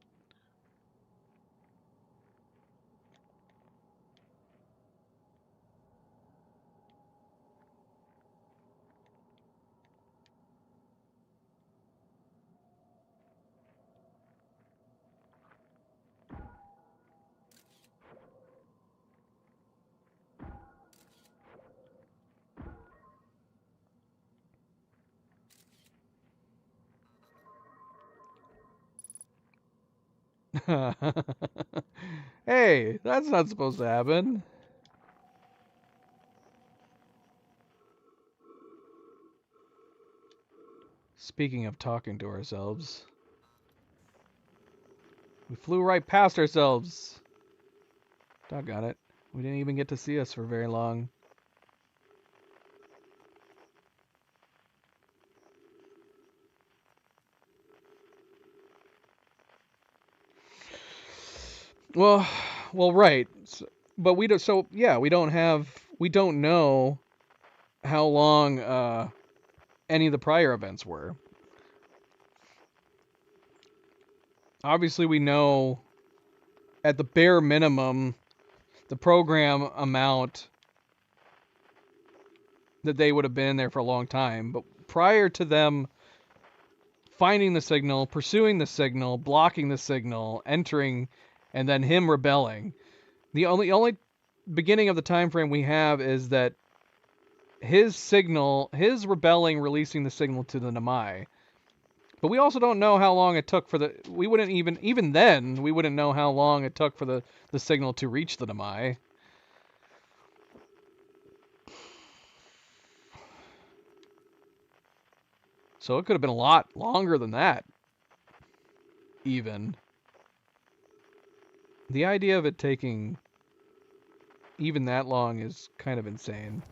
Hey, that's not supposed to happen. Speaking of talking to ourselves, we flew right past ourselves. Doggone it. We didn't even get to see us for very long. Well, right. But we don't. So yeah, we don't have. We don't know how long any of the prior events were. Obviously, we know at the bare minimum the program amount that they would have been there for a long time. But prior to them finding the signal, pursuing the signal, blocking the signal, entering, and then him rebelling, the only beginning of the time frame we have is that his rebelling, releasing the signal to the Namai. But we also don't know how long it took for we wouldn't even then, we wouldn't know how long it took for the signal to reach the Namai. So it could have been a lot longer than that, even. The idea of it taking even that long is kind of insane.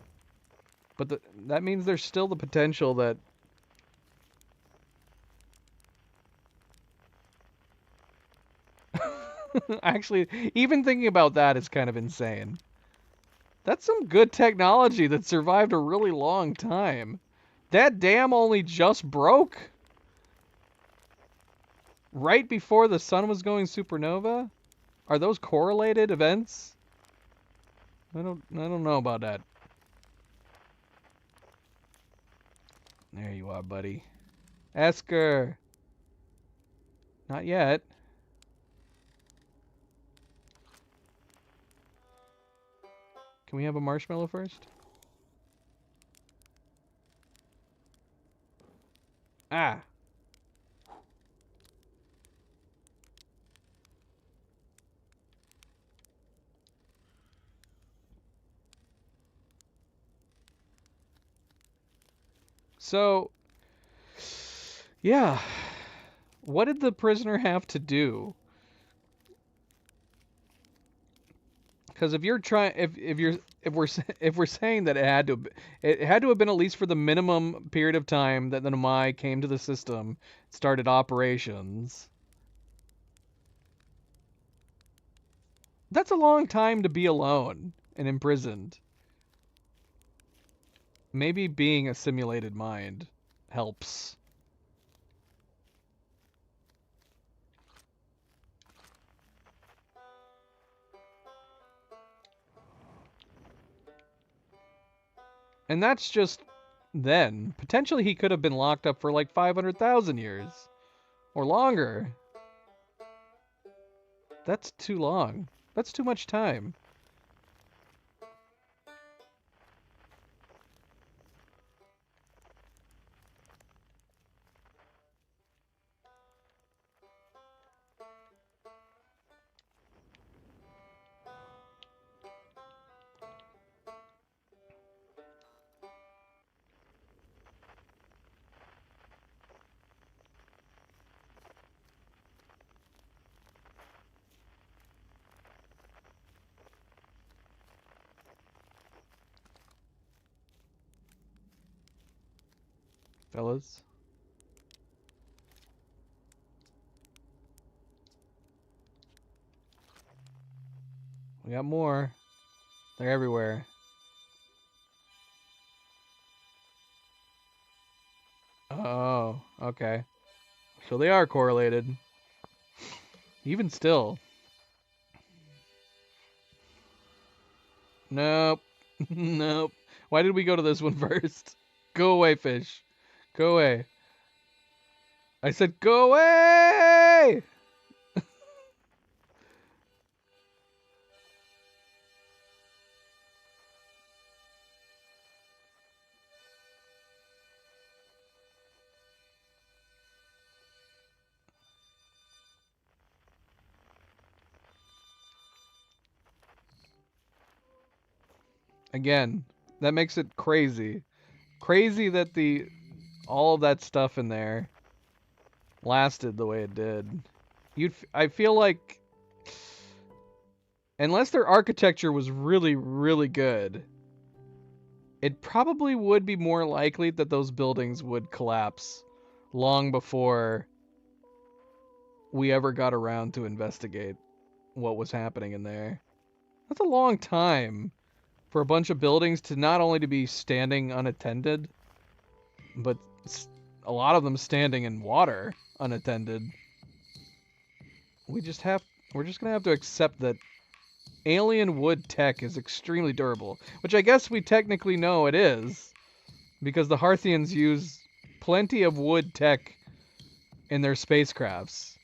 But that means there's still the potential that actually, even thinking about that is kind of insane. That's some good technology that survived a really long time. That dam only just broke right before the sun was going supernova? Are those correlated events? I don't know about that. There you are, buddy. Esker. Not yet. Can we have a marshmallow first? Ah. So, yeah. What did the prisoner have to do? Because if we're saying that it had to have been at least for the minimum period of time that the Namai came to the system, started operations. That's a long time to be alone and imprisoned. Maybe being a simulated mind helps. And that's just then. Potentially he could have been locked up for like 500,000 years. Or longer. That's too long. That's too much time. Fellas. We got more. They're everywhere. Oh, okay. So they are correlated. Even still. Nope. Nope. Why did we go to this one first? Go away, fish. Go away. I said go away! Again, that makes it crazy. Crazy that all of that stuff in there lasted the way it did. I feel like unless their architecture was really, really good, it probably would be more likely that those buildings would collapse long before we ever got around to investigate what was happening in there. That's a long time for a bunch of buildings to not only to be standing unattended, but a lot of them standing in water unattended. We're just gonna have to accept that alien wood tech is extremely durable, which I guess we technically know it is, because the Harthians use plenty of wood tech in their spacecrafts.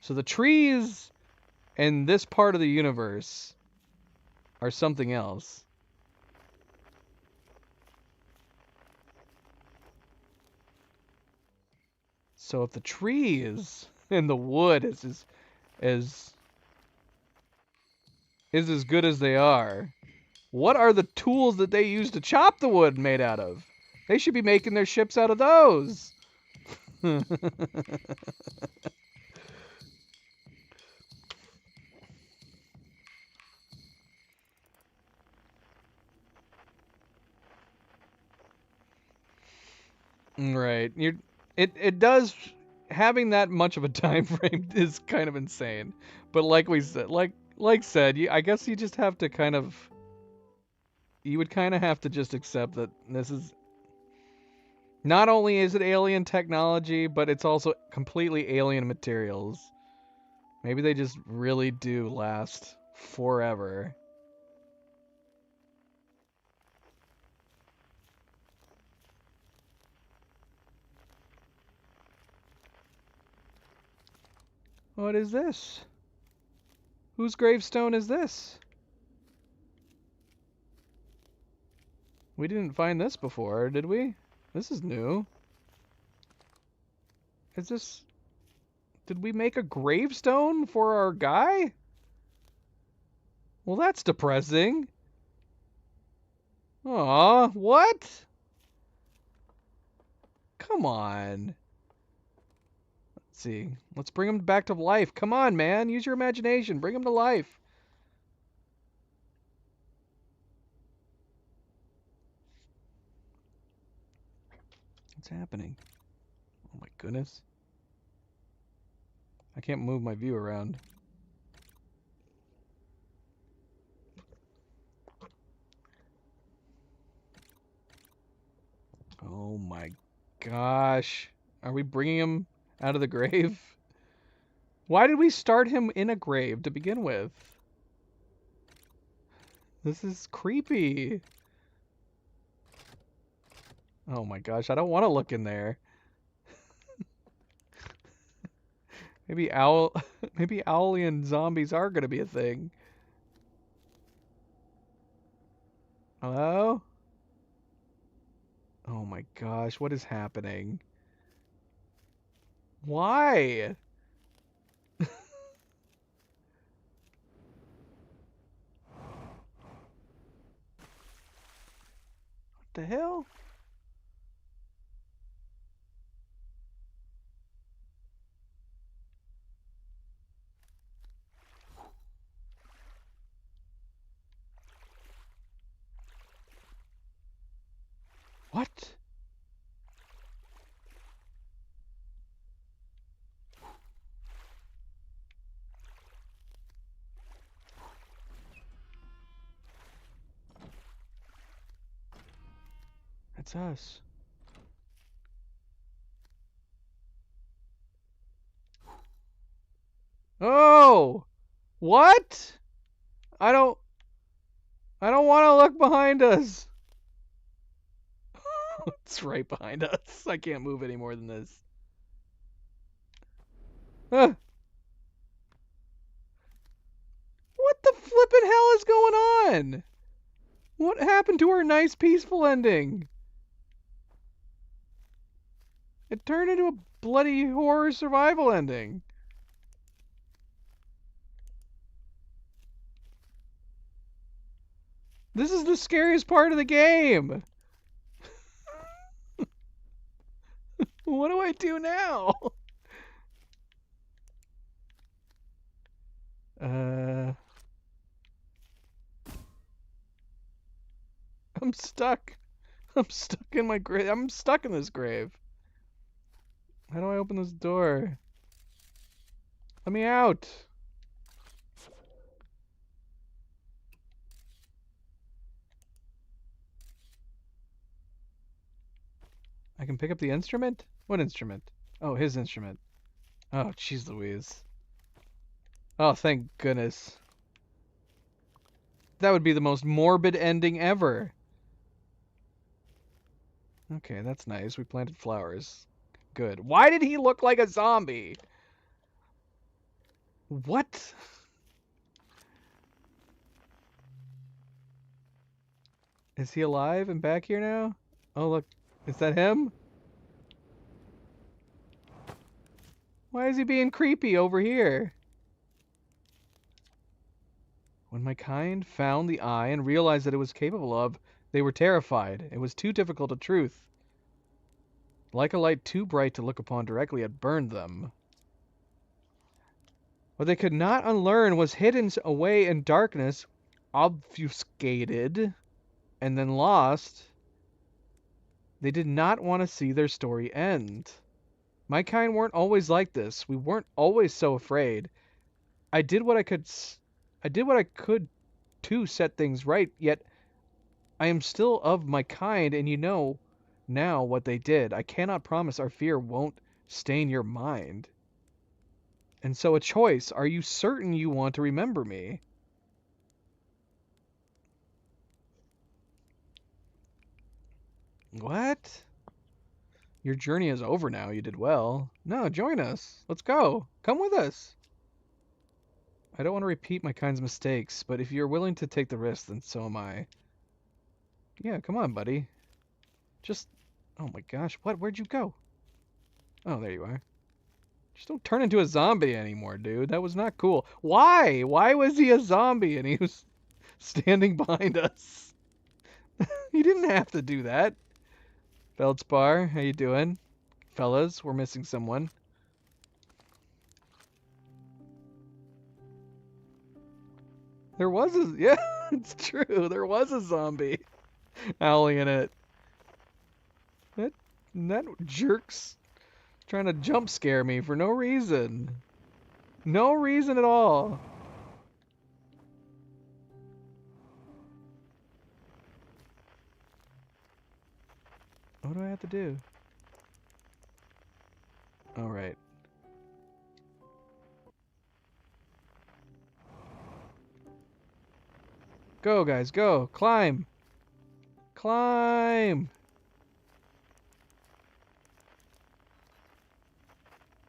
So the trees in this part of the universe are something else. So if the trees and the wood is as good as they are, what are the tools that they use to chop the wood made out of? They should be making their ships out of those. Right. It does having that much of a time frame is kind of insane. But like we said, like said, I guess you just have to you would kind of have to just accept that this is not only is it alien technology, but it's also completely alien materials. Maybe they just really do last forever. What is this? Whose gravestone is this? We didn't find this before, did we? This is new. Is this... Did we make a gravestone for our guy? Well, that's depressing. Aw, what? Come on. Let's see. Let's bring him back to life. Come on, man. Use your imagination. Bring him to life. What's happening? Oh my goodness. I can't move my view around. Oh my gosh. Are we bringing him out of the grave? Why did we start him in a grave to begin with? This is creepy. Oh my gosh, I don't want to look in there. Maybe owlian zombies are gonna be a thing. Hello? Oh my gosh, what is happening? Why? What the hell? What? That's us. Oh! What? I don't want to look behind us. It's right behind us. I can't move any more than this. What the flippin' hell is going on? What happened to our nice peaceful ending? It turned into a bloody horror survival ending. This is the scariest part of the game. What do I do now? I'm stuck. I'm stuck in my grave. I'm stuck in this grave. How do I open this door? Let me out. I can pick up the instrument? What instrument? Oh, his instrument. Oh, jeez Louise. Oh, thank goodness. That would be the most morbid ending ever. Okay, that's nice. We planted flowers. Good. Why did he look like a zombie? What? Is he alive and back here now? Oh, look. Is that him? Why is he being creepy over here? When my kind found the eye and realized that it was capable of, they were terrified. It was too difficult a truth. Like a light too bright to look upon directly, it burned them. What they could not unlearn was hidden away in darkness, obfuscated, and then lost. They did not want to see their story end. My kind weren't always like this. We weren't always so afraid. I did what I could to set things right, yet I am still of my kind, and you know now what they did. I cannot promise our fear won't stain your mind. And so a choice. Are you certain you want to remember me? What? Your journey is over now. You did well. No, join us. Let's go. Come with us. I don't want to repeat my kind's mistakes, but if you're willing to take the risk, then so am I. Yeah, come on, buddy. Just... Oh my gosh, what? Where'd you go? Oh, there you are. Just don't turn into a zombie anymore, dude. That was not cool. Why? Why was he a zombie and he was standing behind us? He didn't have to do that. Feldspar, how you doing? Fellas, we're missing someone. There was a... Yeah, it's true. There was a zombie howling in it. That jerk's trying to jump scare me for no reason. No reason at all. What do I have to do? All right. Go, guys, go. Climb. Climb.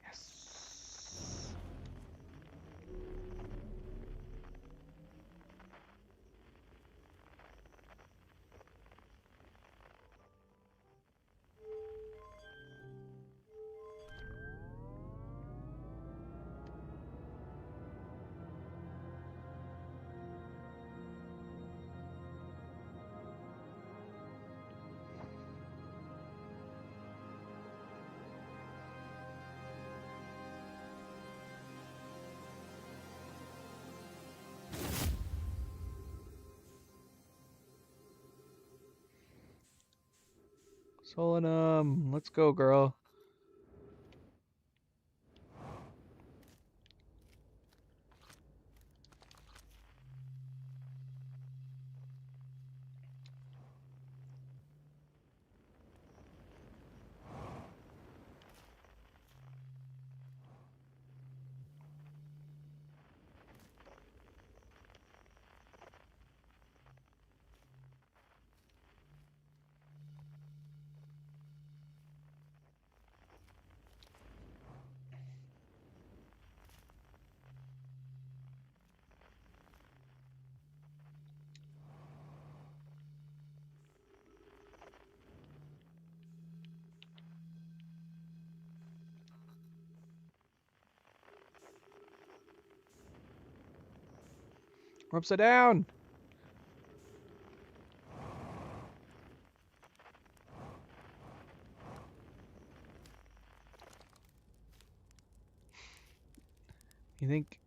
Yes. Solanum, let's go, girl. We're upside down. You think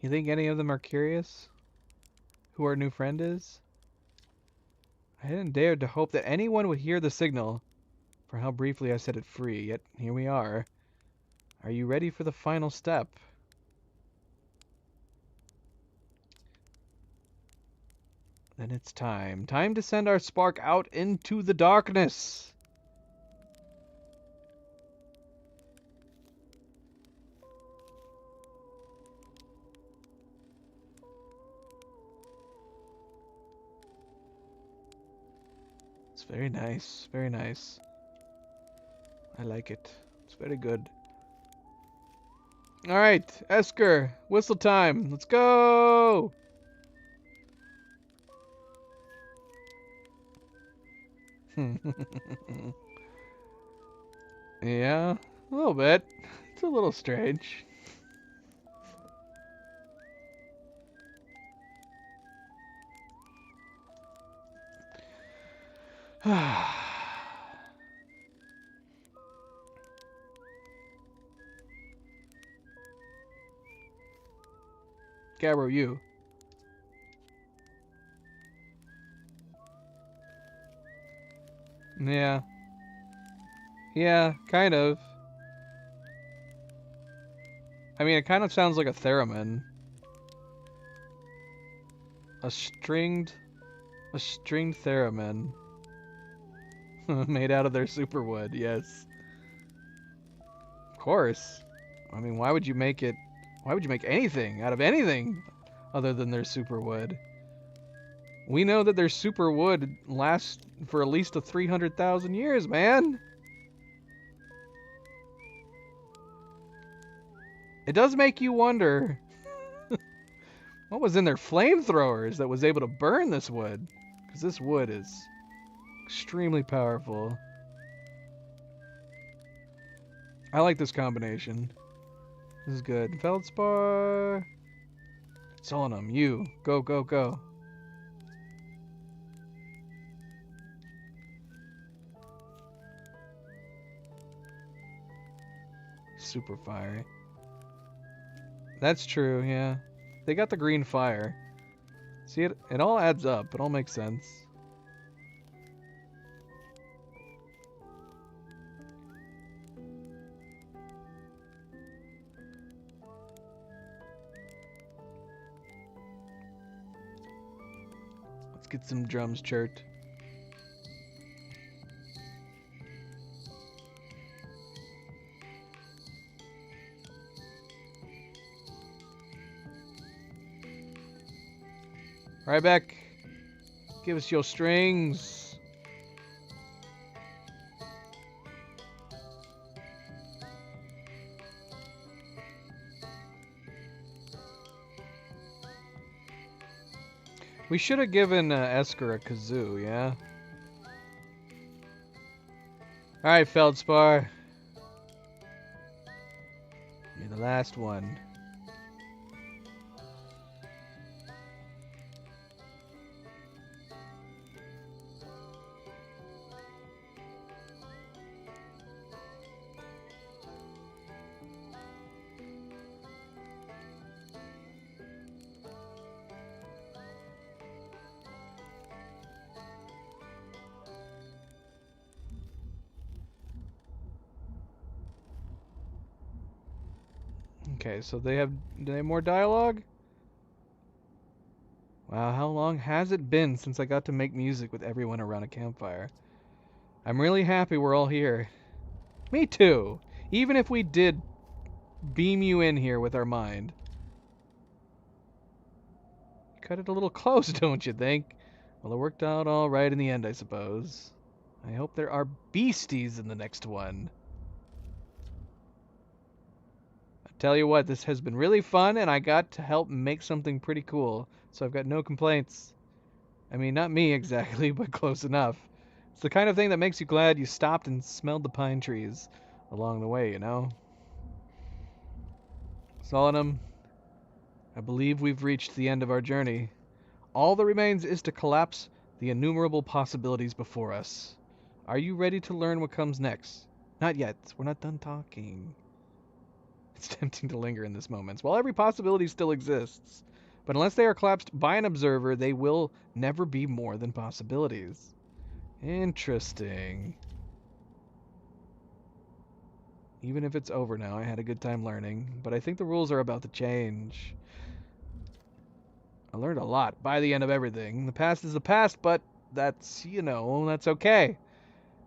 any of them are curious who our new friend is? I hadn't dared to hope that anyone would hear the signal for how briefly I set it free, yet here we are. Are you ready for the final step? Then it's time. Time to send our spark out into the darkness. It's very nice. Very nice. I like it. It's very good. All right, Esker, whistle time. Let's go. Yeah, a little bit. It's a little strange. Gabro, you. Yeah. Yeah, kind of. I mean, it kind of sounds like a theremin. A stringed theremin. Made out of their superwood, yes. Of course. I mean, why would you make anything out of anything other than their superwood? We know that their superwood lasts for at least 300,000 years, man. It does make you wonder what was in their flamethrowers that was able to burn this wood, because this wood is extremely powerful. I like this combination. This is good. Feldspar. Solanum, you. Go, go, go. Super fiery. That's true, yeah. They got the green fire. See, it all adds up. It all makes sense. get some drums chirped. Ryback, give us your strings. We should have given Esker a kazoo, yeah? Alright, Feldspar. You're the last one. Okay, so do they have more dialogue? Wow, how long has it been since I got to make music with everyone around a campfire? I'm really happy we're all here. Me too. Even if we did beam you in here with our mind. Cut it a little close, don't you think? Well, it worked out all right in the end, I suppose. I hope there are beasties in the next one. Tell you what, this has been really fun, and I got to help make something pretty cool, so I've got no complaints. I mean, not me exactly, but close enough. It's the kind of thing that makes you glad you stopped and smelled the pine trees along the way, you know? Solemnum, I believe we've reached the end of our journey. All that remains is to collapse the innumerable possibilities before us. Are you ready to learn what comes next? Not yet. We're not done talking. It's tempting to linger in this moment. While every possibility still exists, but unless they are collapsed by an observer, they will never be more than possibilities. Interesting. Even if it's over now, I had a good time learning, but I think the rules are about to change. I learned a lot by the end of everything. The past is the past, but that's, that's okay.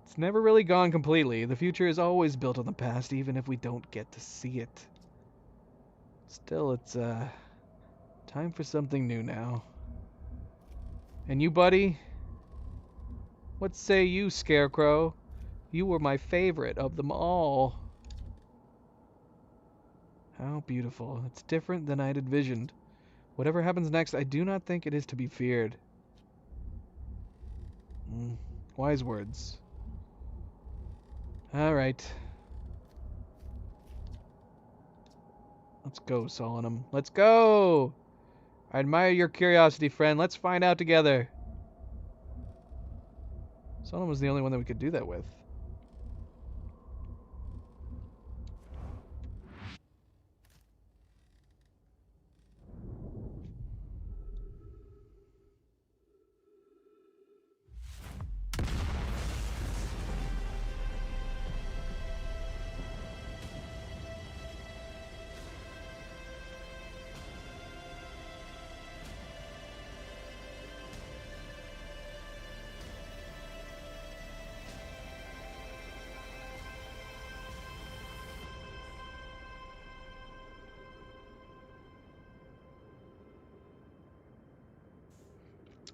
It's never really gone completely. The future is always built on the past, even if we don't get to see it. Still, it's, time for something new now. And you, buddy? What say you, Scarecrow? You were my favorite of them all. How beautiful. It's different than I'd envisioned. Whatever happens next, I do not think it is to be feared. Wise words. Alright. Let's go, Solemnum. Let's go! I admire your curiosity, friend. Let's find out together. Solemnum was the only one that we could do that with.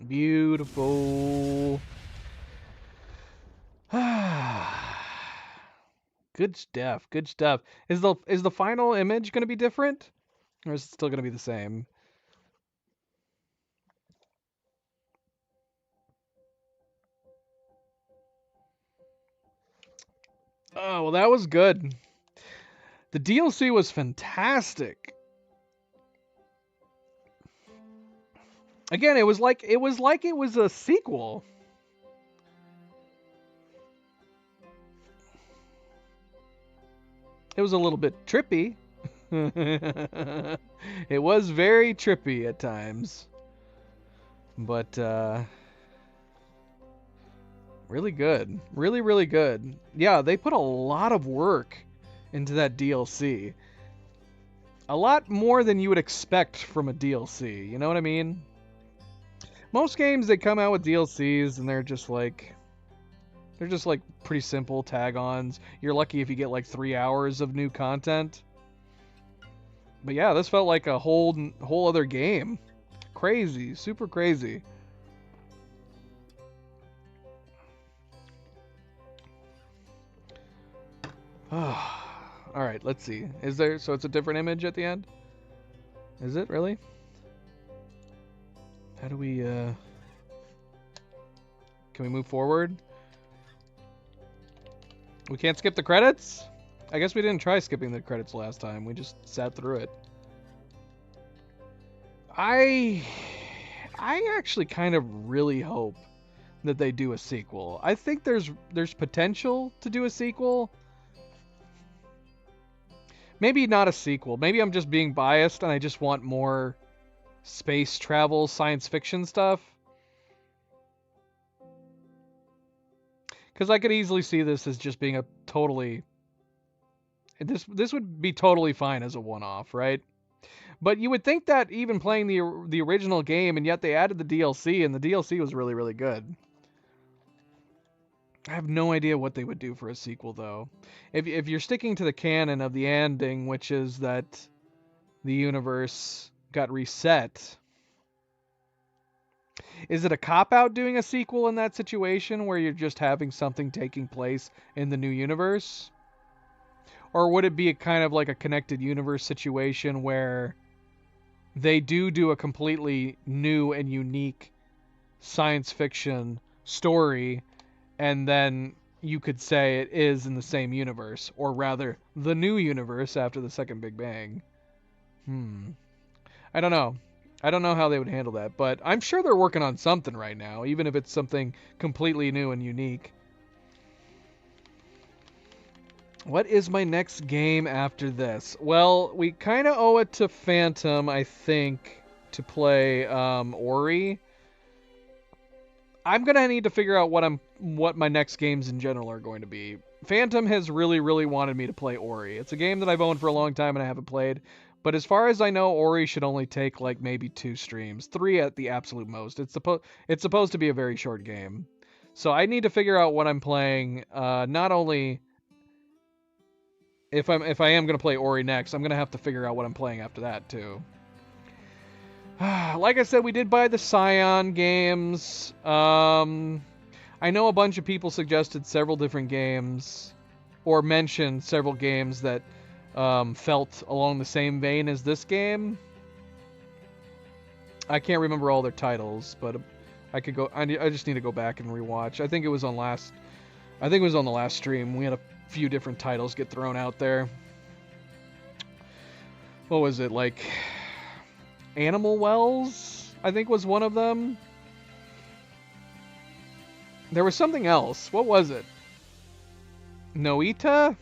Beautiful. Good stuff. Good stuff. Is the final image going to be different, or is it still going to be the same? Oh, well, that was good. The DLC was fantastic. Again, it was like it was a sequel. It was a little bit trippy. It was very trippy at times. But really good. Really, really good. Yeah, they put a lot of work into that DLC. A lot more than you would expect from a DLC. You know what I mean? Most games they come out with DLCs and they're just like pretty simple tag-ons. You're lucky if you get like 3 hours of new content. But yeah, this felt like a whole other game. Crazy, super crazy. All right, let's see. Is there so it's a different image at the end? Is it really? How do we can we move forward? We can't skip the credits? I guess we didn't try skipping the credits last time. We just sat through it. I actually kind of really hope that they do a sequel. I think there's potential to do a sequel. Maybe not a sequel. Maybe I'm just being biased and I just want more space travel, science fiction stuff. Because I could easily see this as just being a totally... This would be totally fine as a one-off, right? But you would think that even playing the original game, and yet they added the DLC, and the DLC was really, really good. I have no idea what they would do for a sequel, though. If you're sticking to the canon of the ending, which is that the universe got reset, is it a cop-out doing a sequel in that situation where you're just having something taking place in the new universe? Or would it be a kind of like a connected universe situation where they do a completely new and unique science fiction story, and then you could say it is in the same universe, or rather, the new universe after the second Big Bang? I don't know. I don't know how they would handle that, but I'm sure they're working on something right now, even if it's something completely new and unique. What is my next game after this? Well, we kind of owe it to Phantom, I think, to play Ori. I'm gonna need to figure out what my next games in general are going to be. Phantom has really, really wanted me to play Ori. It's a game that I've owned for a long time and I haven't played. But as far as I know, Ori should only take like maybe 2 streams, 3 at the absolute most. It's supposed to be a very short game. So I need to figure out what I'm playing. Not only if I am gonna play Ori next, I'm gonna have to figure out what I'm playing after that too. Like I said, we did buy the Scion games. I know a bunch of people suggested several different games, or mentioned several games that felt along the same vein as this game. I can't remember all their titles, but I could go. I just need to go back and rewatch. I think it was on the last stream. We had a few different titles get thrown out there. What was it, like Animal Wells, I think was one of them. There was something else. What was it? Noita?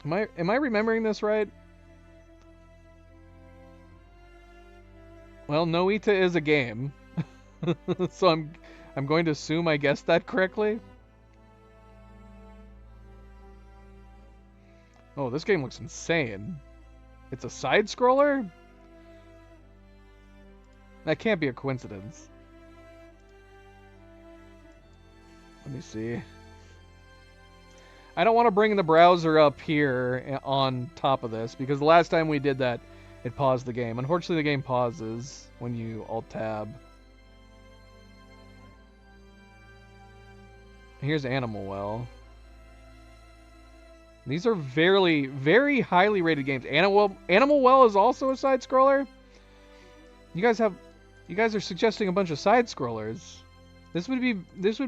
Am I remembering this right? Well, Noita is a game. So I'm going to assume I guessed that correctly. Oh, this game looks insane. It's a side scroller? That can't be a coincidence. Let me see. I don't want to bring the browser up here on top of this, because the last time we did that, it paused the game. Unfortunately, the game pauses when you Alt-Tab. Here's Animal Well. These are very, very highly rated games. Animal Well is also a side scroller. You guys are suggesting a bunch of side scrollers. This would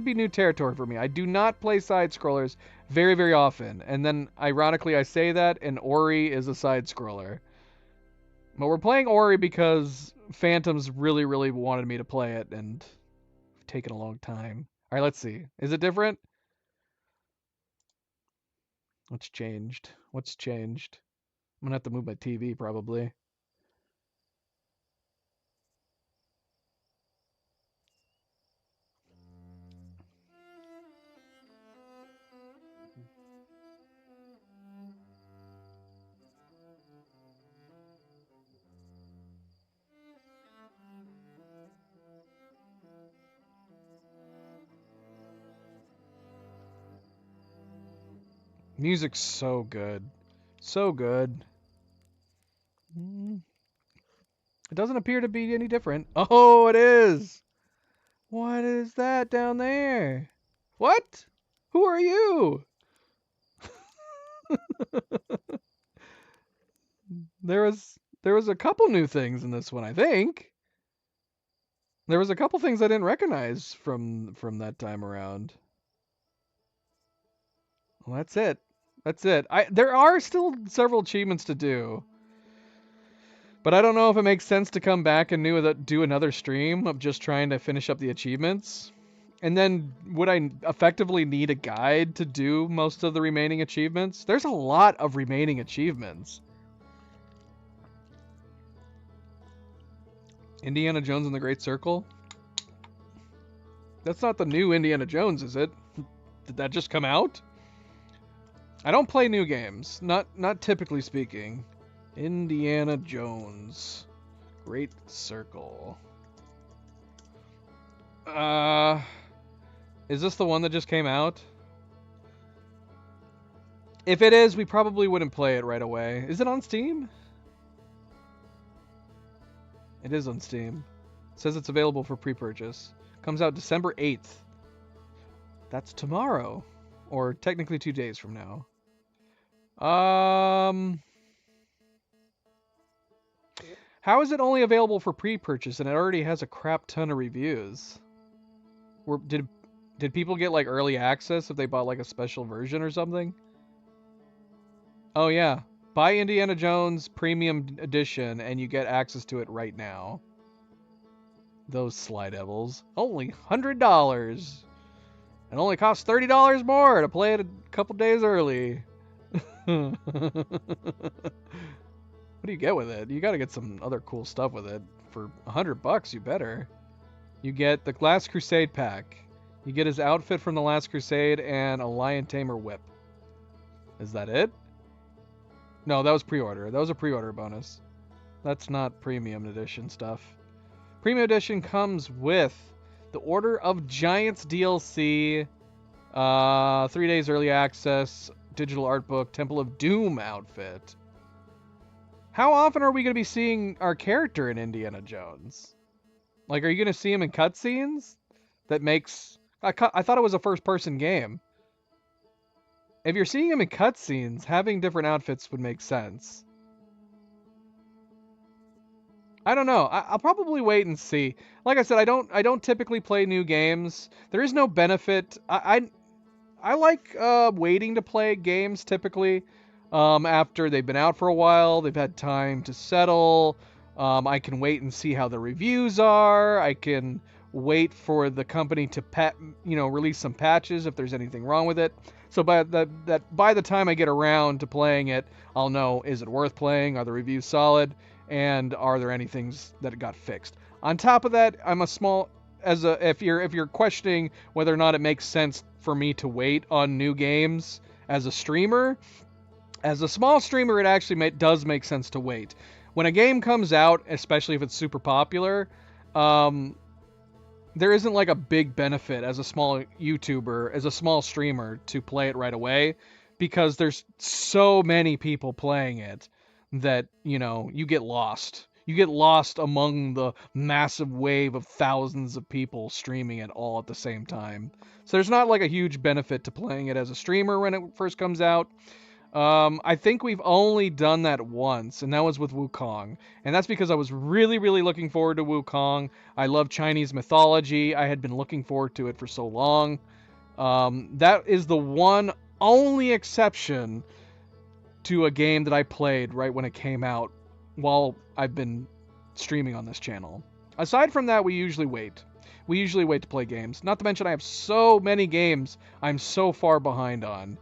be new territory for me. I do not play side scrollers very, very often. And then ironically I say that, and Ori is a side scroller. But we're playing Ori because Phantom's really, really wanted me to play it, and it's taken a long time. Alright, let's see. Is it different? What's changed? What's changed? I'm gonna have to move my TV probably. Music's so good. So good. It doesn't appear to be any different. Oh, it is! What is that down there? What? Who are you? There was a couple new things in this one, I think. There was a couple things I didn't recognize from that time around. Well, that's it. That's it. There are still several achievements to do. But I don't know if it makes sense to come back and do another stream of just trying to finish up the achievements. And then would I effectively need a guide to do most of the remaining achievements? There's a lot of remaining achievements. Indiana Jones and the Great Circle? That's not the new Indiana Jones, is it? Did that just come out? I don't play new games. Not typically speaking. Indiana Jones. Great Circle. Is this the one that just came out? If it is, we probably wouldn't play it right away. Is it on Steam? It is on Steam. It says it's available for pre-purchase. Comes out December 8th. That's tomorrow. Or technically 2 days from now. How is it only available for pre-purchase and it already has a crap ton of reviews? Did people get like early access if they bought like a special version or something? Oh yeah. Buy Indiana Jones Premium Edition and you get access to it right now. Those Sly Devils. Only $100. It only costs $30 more to play it a couple days early. What do you get with it? You gotta get some other cool stuff with it. For $100, you better. You get the Last Crusade pack. You get his outfit from the Last Crusade and a Lion Tamer whip. Is that it? No, that was pre-order. That was a pre-order bonus. That's not premium edition stuff. Premium edition comes with the Order of Giants DLC, 3 days early access, digital art book, Temple of Doom outfit. How often are we going to be seeing our character in Indiana Jones? Like, are you going to see him in cutscenes? That makes... I thought it was a first-person game. If you're seeing him in cutscenes, having different outfits would make sense. I don't know. I'll probably wait and see. Like I said, I don't typically play new games. There is no benefit. I like waiting to play games typically after they've been out for a while. They've had time to settle. I can wait and see how the reviews are. I can wait for the company to release some patches if there's anything wrong with it. So by the time I get around to playing it, I'll know, is it worth playing? Are the reviews solid? And are there any things that got fixed? On top of that, if you're questioning whether or not it makes sense for me to wait on new games as a streamer, as a small streamer, it actually does make sense to wait. When a game comes out, especially if it's super popular, there isn't like a big benefit as a small YouTuber, as a small streamer, to play it right away, because there's so many people playing it that, you get lost. You get lost among the massive wave of thousands of people streaming it all at the same time. So there's not like a huge benefit to playing it as a streamer when it first comes out. I think we've only done that once, and that was with Wukong. And that's because I was really, really looking forward to Wukong. I love Chinese mythology. I had been looking forward to it for so long. That is the one only exception to a game that I played right when it came out while I've been streaming on this channel. Aside from that, we usually wait. We usually wait to play games. Not to mention I have so many games I'm so far behind on.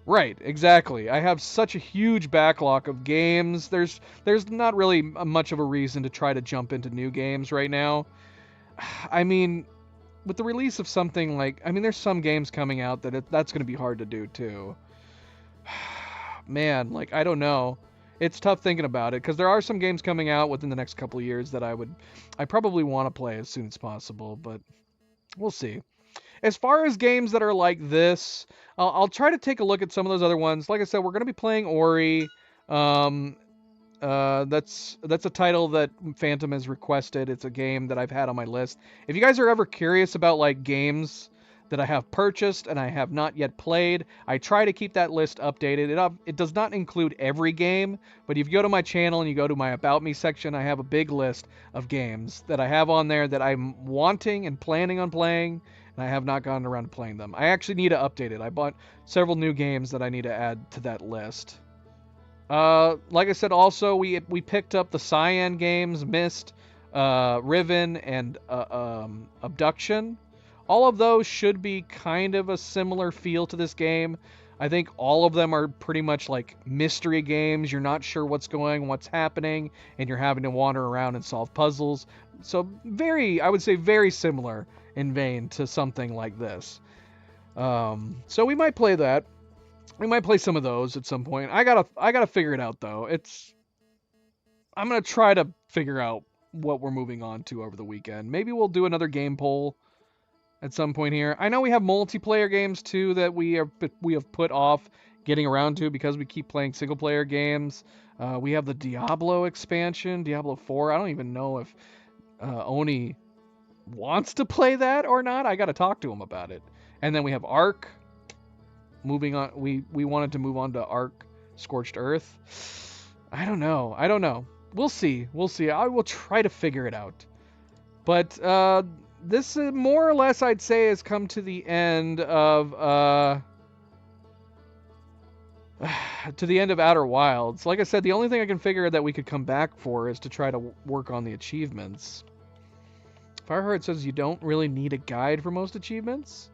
Right, exactly. I have such a huge backlog of games. There's not really much of a reason to try to jump into new games right now. I mean, with the release of something like... there's some games coming out that's going to be hard to do, too. Man, I don't know. It's tough thinking about it, because there are some games coming out within the next couple of years that I probably want to play as soon as possible, but we'll see. As far as games that are like this, I'll try to take a look at some of those other ones. Like I said, we're going to be playing Ori. Um, that's a title that Phantom has requested. It's a game that I've had on my list. If you guys are ever curious about like games that I have purchased and I have not yet played, I try to keep that list updated. It does not include every game, but if you go to my channel and you go to my About Me section, I have a big list of games that I have on there that I'm wanting and planning on playing, and I have not gotten around to playing them. I actually need to update it. I bought several new games that I need to add to that list. Like I said, also we picked up the Cyan games, Myst, Riven, and Abduction. All of those should be kind of a similar feel to this game. I think all of them are pretty much like mystery games. You're not sure what's happening, and you're having to wander around and solve puzzles. So I would say very similar in vein to something like this. So we might play that. We might play some of those at some point. I gotta figure it out though. I'm gonna try to figure out what we're moving on to over the weekend. Maybe we'll do another game poll at some point here. I know we have multiplayer games too that we have put off getting around to because we keep playing single player games. We have the Diablo expansion, Diablo 4. I don't even know if Oni wants to play that or not. I got to talk to him about it. And then we have Ark. Moving on, we wanted to move on to Ark Scorched Earth. I don't know. We'll see. I will try to figure it out. But this more or less, I'd say, has come to the end of Outer Wilds. Like I said, the only thing I can figure that we could come back for is to try to work on the achievements. Fireheart says you don't really need a guide for most achievements.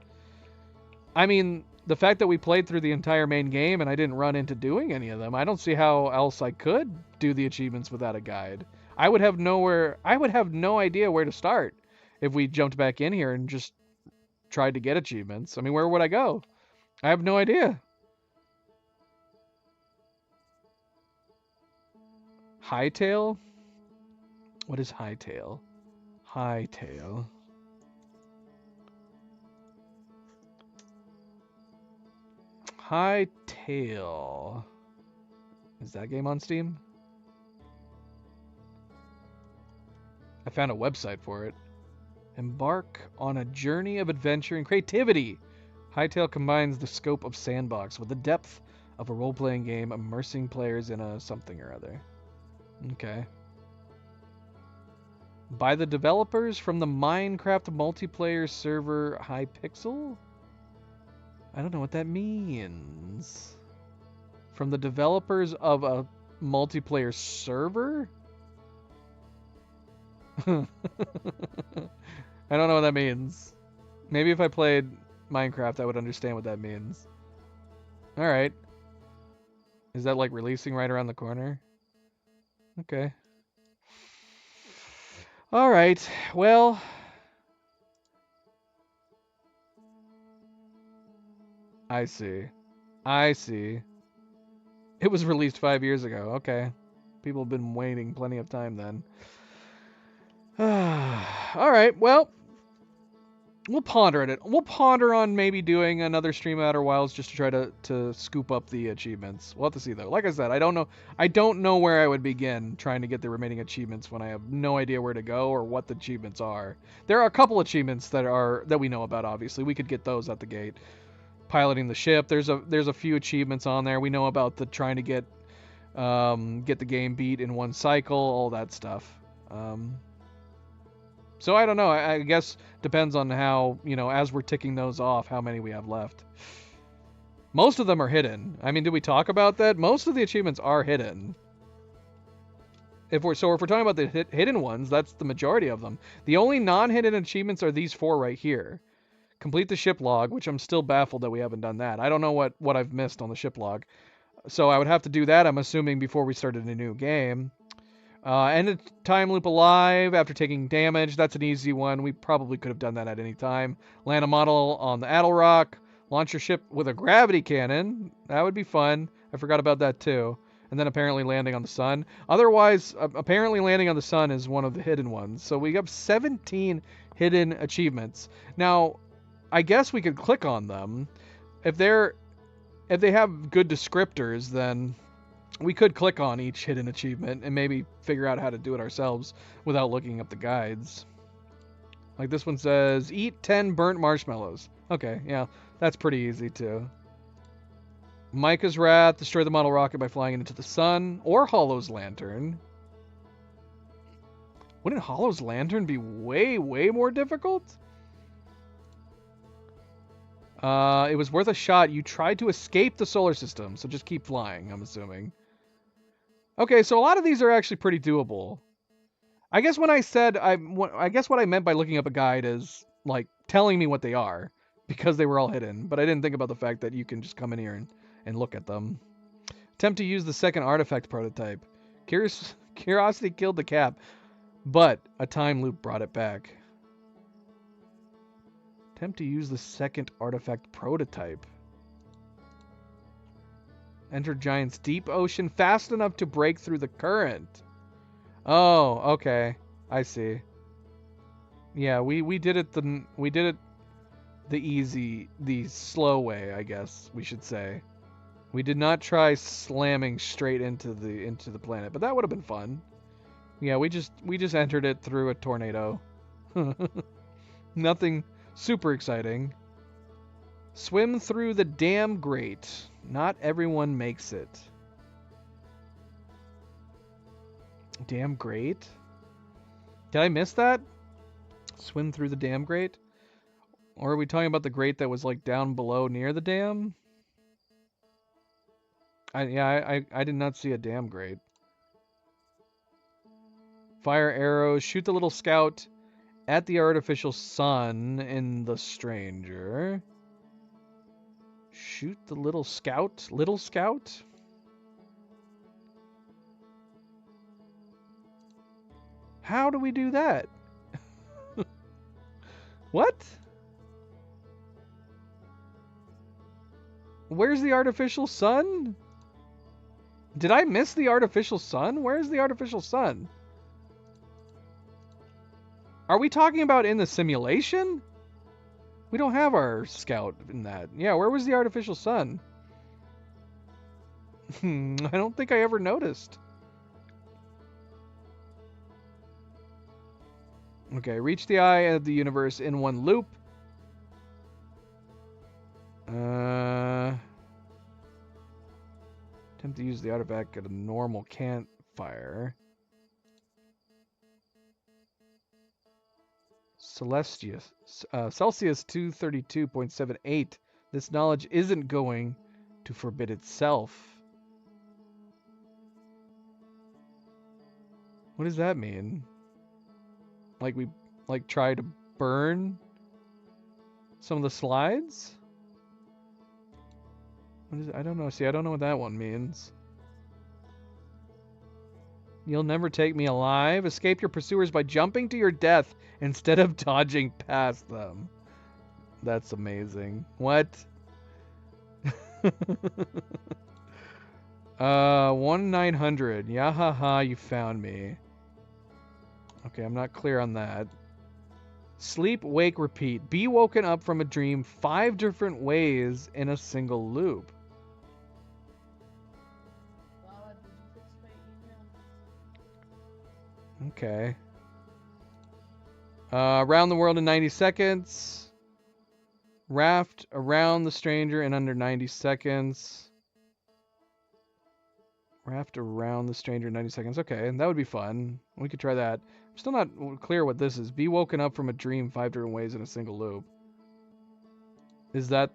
I mean, the fact that we played through the entire main game and I didn't run into doing any of them, I don't see how else I could do the achievements without a guide. I would have no idea where to start if we jumped back in here and just tried to get achievements. I mean, where would I go? I have no idea. Hightail? What is Hightail? Hightail. Hightail. Is that game on Steam? I found a website for it. Embark on a journey of adventure and creativity. Hightail combines the scope of Sandbox with the depth of a role-playing game, immersing players in a something or other. Okay. By the developers from the Minecraft multiplayer server Hypixel? I don't know what that means. From the developers of a multiplayer server? I don't know what that means. Maybe if I played Minecraft, I would understand what that means. Alright. Is that like releasing right around the corner? Okay. Alright, well... I see. It was released 5 years ago. Okay. People have been waiting plenty of time then. Alright, well... We'll ponder it. We'll ponder on maybe doing another stream of Outer Wilds just to try to scoop up the achievements. We'll have to see though. Like I said, I don't know where I would begin trying to get the remaining achievements when I have no idea where to go or what the achievements are. There are a couple achievements that we know about, obviously. We could get those at the gate. Piloting the ship. There's a few achievements on there. We know about the trying to get the game beat in one cycle, all that stuff. So I don't know. I guess depends on how, as we're ticking those off, how many we have left. Most of them are hidden. I mean, did we talk about that? Most of the achievements are hidden. If we're talking about the hidden ones, that's the majority of them. The only non-hidden achievements are these 4 right here. Complete the ship log, which I'm still baffled that we haven't done that. I don't know what I've missed on the ship log. So I would have to do that, I'm assuming, before we started a new game. End a time loop alive after taking damage. That's an easy one. We probably could have done that at any time. Land a model on the Addle Rock. Launch your ship with a gravity cannon. That would be fun. I forgot about that too. And then apparently landing on the sun. Otherwise, apparently landing on the sun is one of the hidden ones. So we have 17 hidden achievements. Now, I guess we could click on them. If they have good descriptors, then we could click on each hidden achievement and maybe figure out how to do it ourselves without looking up the guides. Like this one says, eat 10 burnt marshmallows. Okay, yeah, that's pretty easy too. Micah's Wrath, destroy the model rocket by flying it into the sun, or Hollow's Lantern. Wouldn't Hollow's Lantern be way, way more difficult? It was worth a shot. You tried to escape the solar system, so just keep flying, I'm assuming. Okay, so a lot of these are actually pretty doable. I guess when I said, I guess what I meant by looking up a guide is, like, telling me what they are, because they were all hidden, but I didn't think about the fact that you can just come in here and look at them. Attempt to use the second artifact prototype. Curiosity killed the cap, but a time loop brought it back. Attempt to use the second artifact prototype. Enter Giant's deep ocean fast enough to break through the current. Oh, okay. I see. Yeah, we did it the slow way, I guess we should say. We did not try slamming straight into the planet, but that would have been fun. Yeah, we just entered it through a tornado. Nothing super exciting. Swim through the dam grate. Not everyone makes it. Dam grate? Did I miss that? Swim through the dam grate? Or are we talking about the grate that was like down below near the dam? I did not see a dam grate. Fire arrows. Shoot the little scout at the artificial sun in the stranger. Shoot the little scout? Little scout? How do we do that? What? Where's the artificial sun? Did I miss the artificial sun? Where's the artificial sun? Are we talking about in the simulation? We don't have our scout in that. Yeah, where was the artificial sun? I don't think I ever noticed. Okay, reach the eye of the universe in one loop. Attempt to use the artifact at a normal campfire. Celsius 232.78. This knowledge isn't going to forbid itself. What does that mean? Like we try to burn some of the slides? What is it? I don't know. See, I don't know what that one means. You'll never take me alive. Escape your pursuers by jumping to your death instead of dodging past them. That's amazing. What? 1-900. Yahaha, you found me. Okay, I'm not clear on that. Sleep, wake, repeat. Be woken up from a dream 5 different ways in a single loop. Did you fix my email? Okay. Around the world in 90 seconds. Raft around the stranger in under 90 seconds. Raft around the stranger in 90 seconds. Okay, that would be fun. We could try that. I'm still not clear what this is. Be woken up from a dream 5 different ways in a single loop. Is that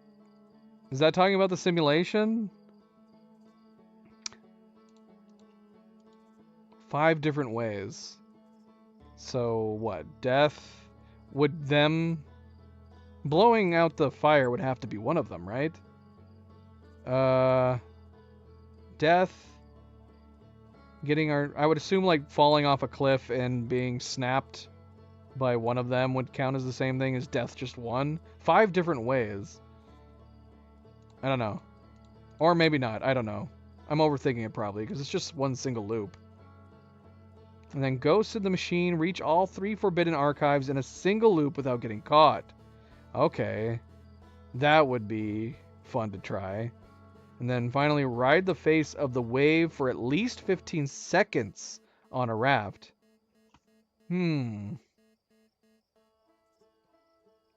talking about the simulation? 5 different ways. So what? Death? Would them blowing out the fire would have to be one of them, right? Death. Getting I would assume like falling off a cliff and being snapped by one of them would count as the same thing as death, just one. 5 different ways. I don't know. Or maybe not. I don't know. I'm overthinking it probably because it's just one single loop. And then ghosts in the machine reach all 3 forbidden archives in a single loop without getting caught. Okay. That would be fun to try. And then finally, ride the face of the wave for at least 15 seconds on a raft.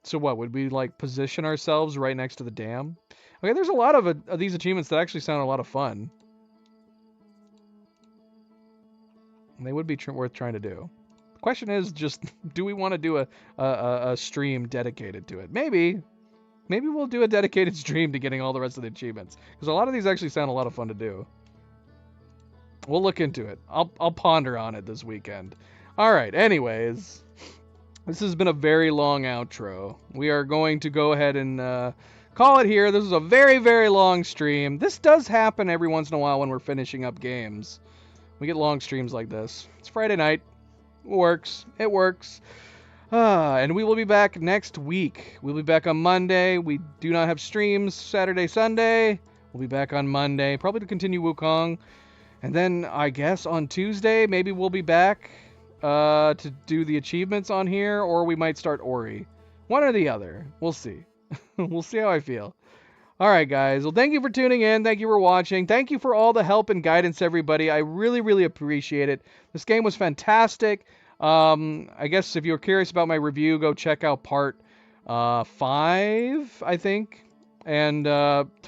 So what, would we like position ourselves right next to the dam? Okay, there's a lot of these achievements that actually sound a lot of fun. And they would be worth trying to do. The question is just, do we want to do a stream dedicated to it? Maybe. Maybe we'll do a dedicated stream to getting all the rest of the achievements. Because a lot of these actually sound a lot of fun to do. We'll look into it. I'll ponder on it this weekend. Alright, anyways. This has been a very long outro. We are going to go ahead and call it here. This is a very, very long stream. This does happen every once in a while when we're finishing up games. We get long streams like this. It's Friday night. It works. It works. And we will be back next week. We'll be back on Monday. We do not have streams Saturday, Sunday. We'll be back on Monday, probably to continue Wukong. And then I guess on Tuesday, maybe we'll be back to do the achievements on here, or we might start Ori. One or the other. We'll see. We'll see how I feel. All right, guys. Well, thank you for tuning in. Thank you for watching. Thank you for all the help and guidance, everybody. I really, really appreciate it. This game was fantastic. I guess if you're curious about my review, go check out part 5, I think. And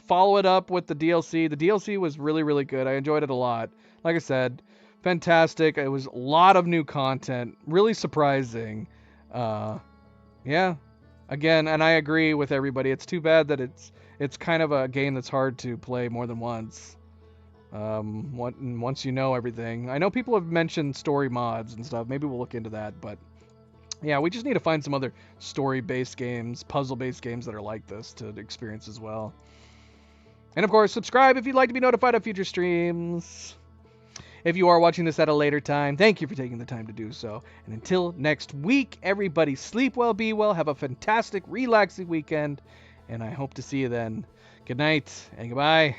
follow it up with the DLC. The DLC was really, really good. I enjoyed it a lot. Like I said, fantastic. It was a lot of new content. Really surprising. Yeah. Again, and I agree with everybody. It's too bad that it's kind of a game that's hard to play more than once. Once you know everything. I know people have mentioned story mods and stuff. Maybe we'll look into that, but yeah, we just need to find some other story-based games, puzzle-based games that are like this to experience as well. And of course, subscribe if you'd like to be notified of future streams. If you are watching this at a later time, thank you for taking the time to do so. And until next week, everybody sleep well, be well, have a fantastic, relaxing weekend, and I hope to see you then. Good night and goodbye.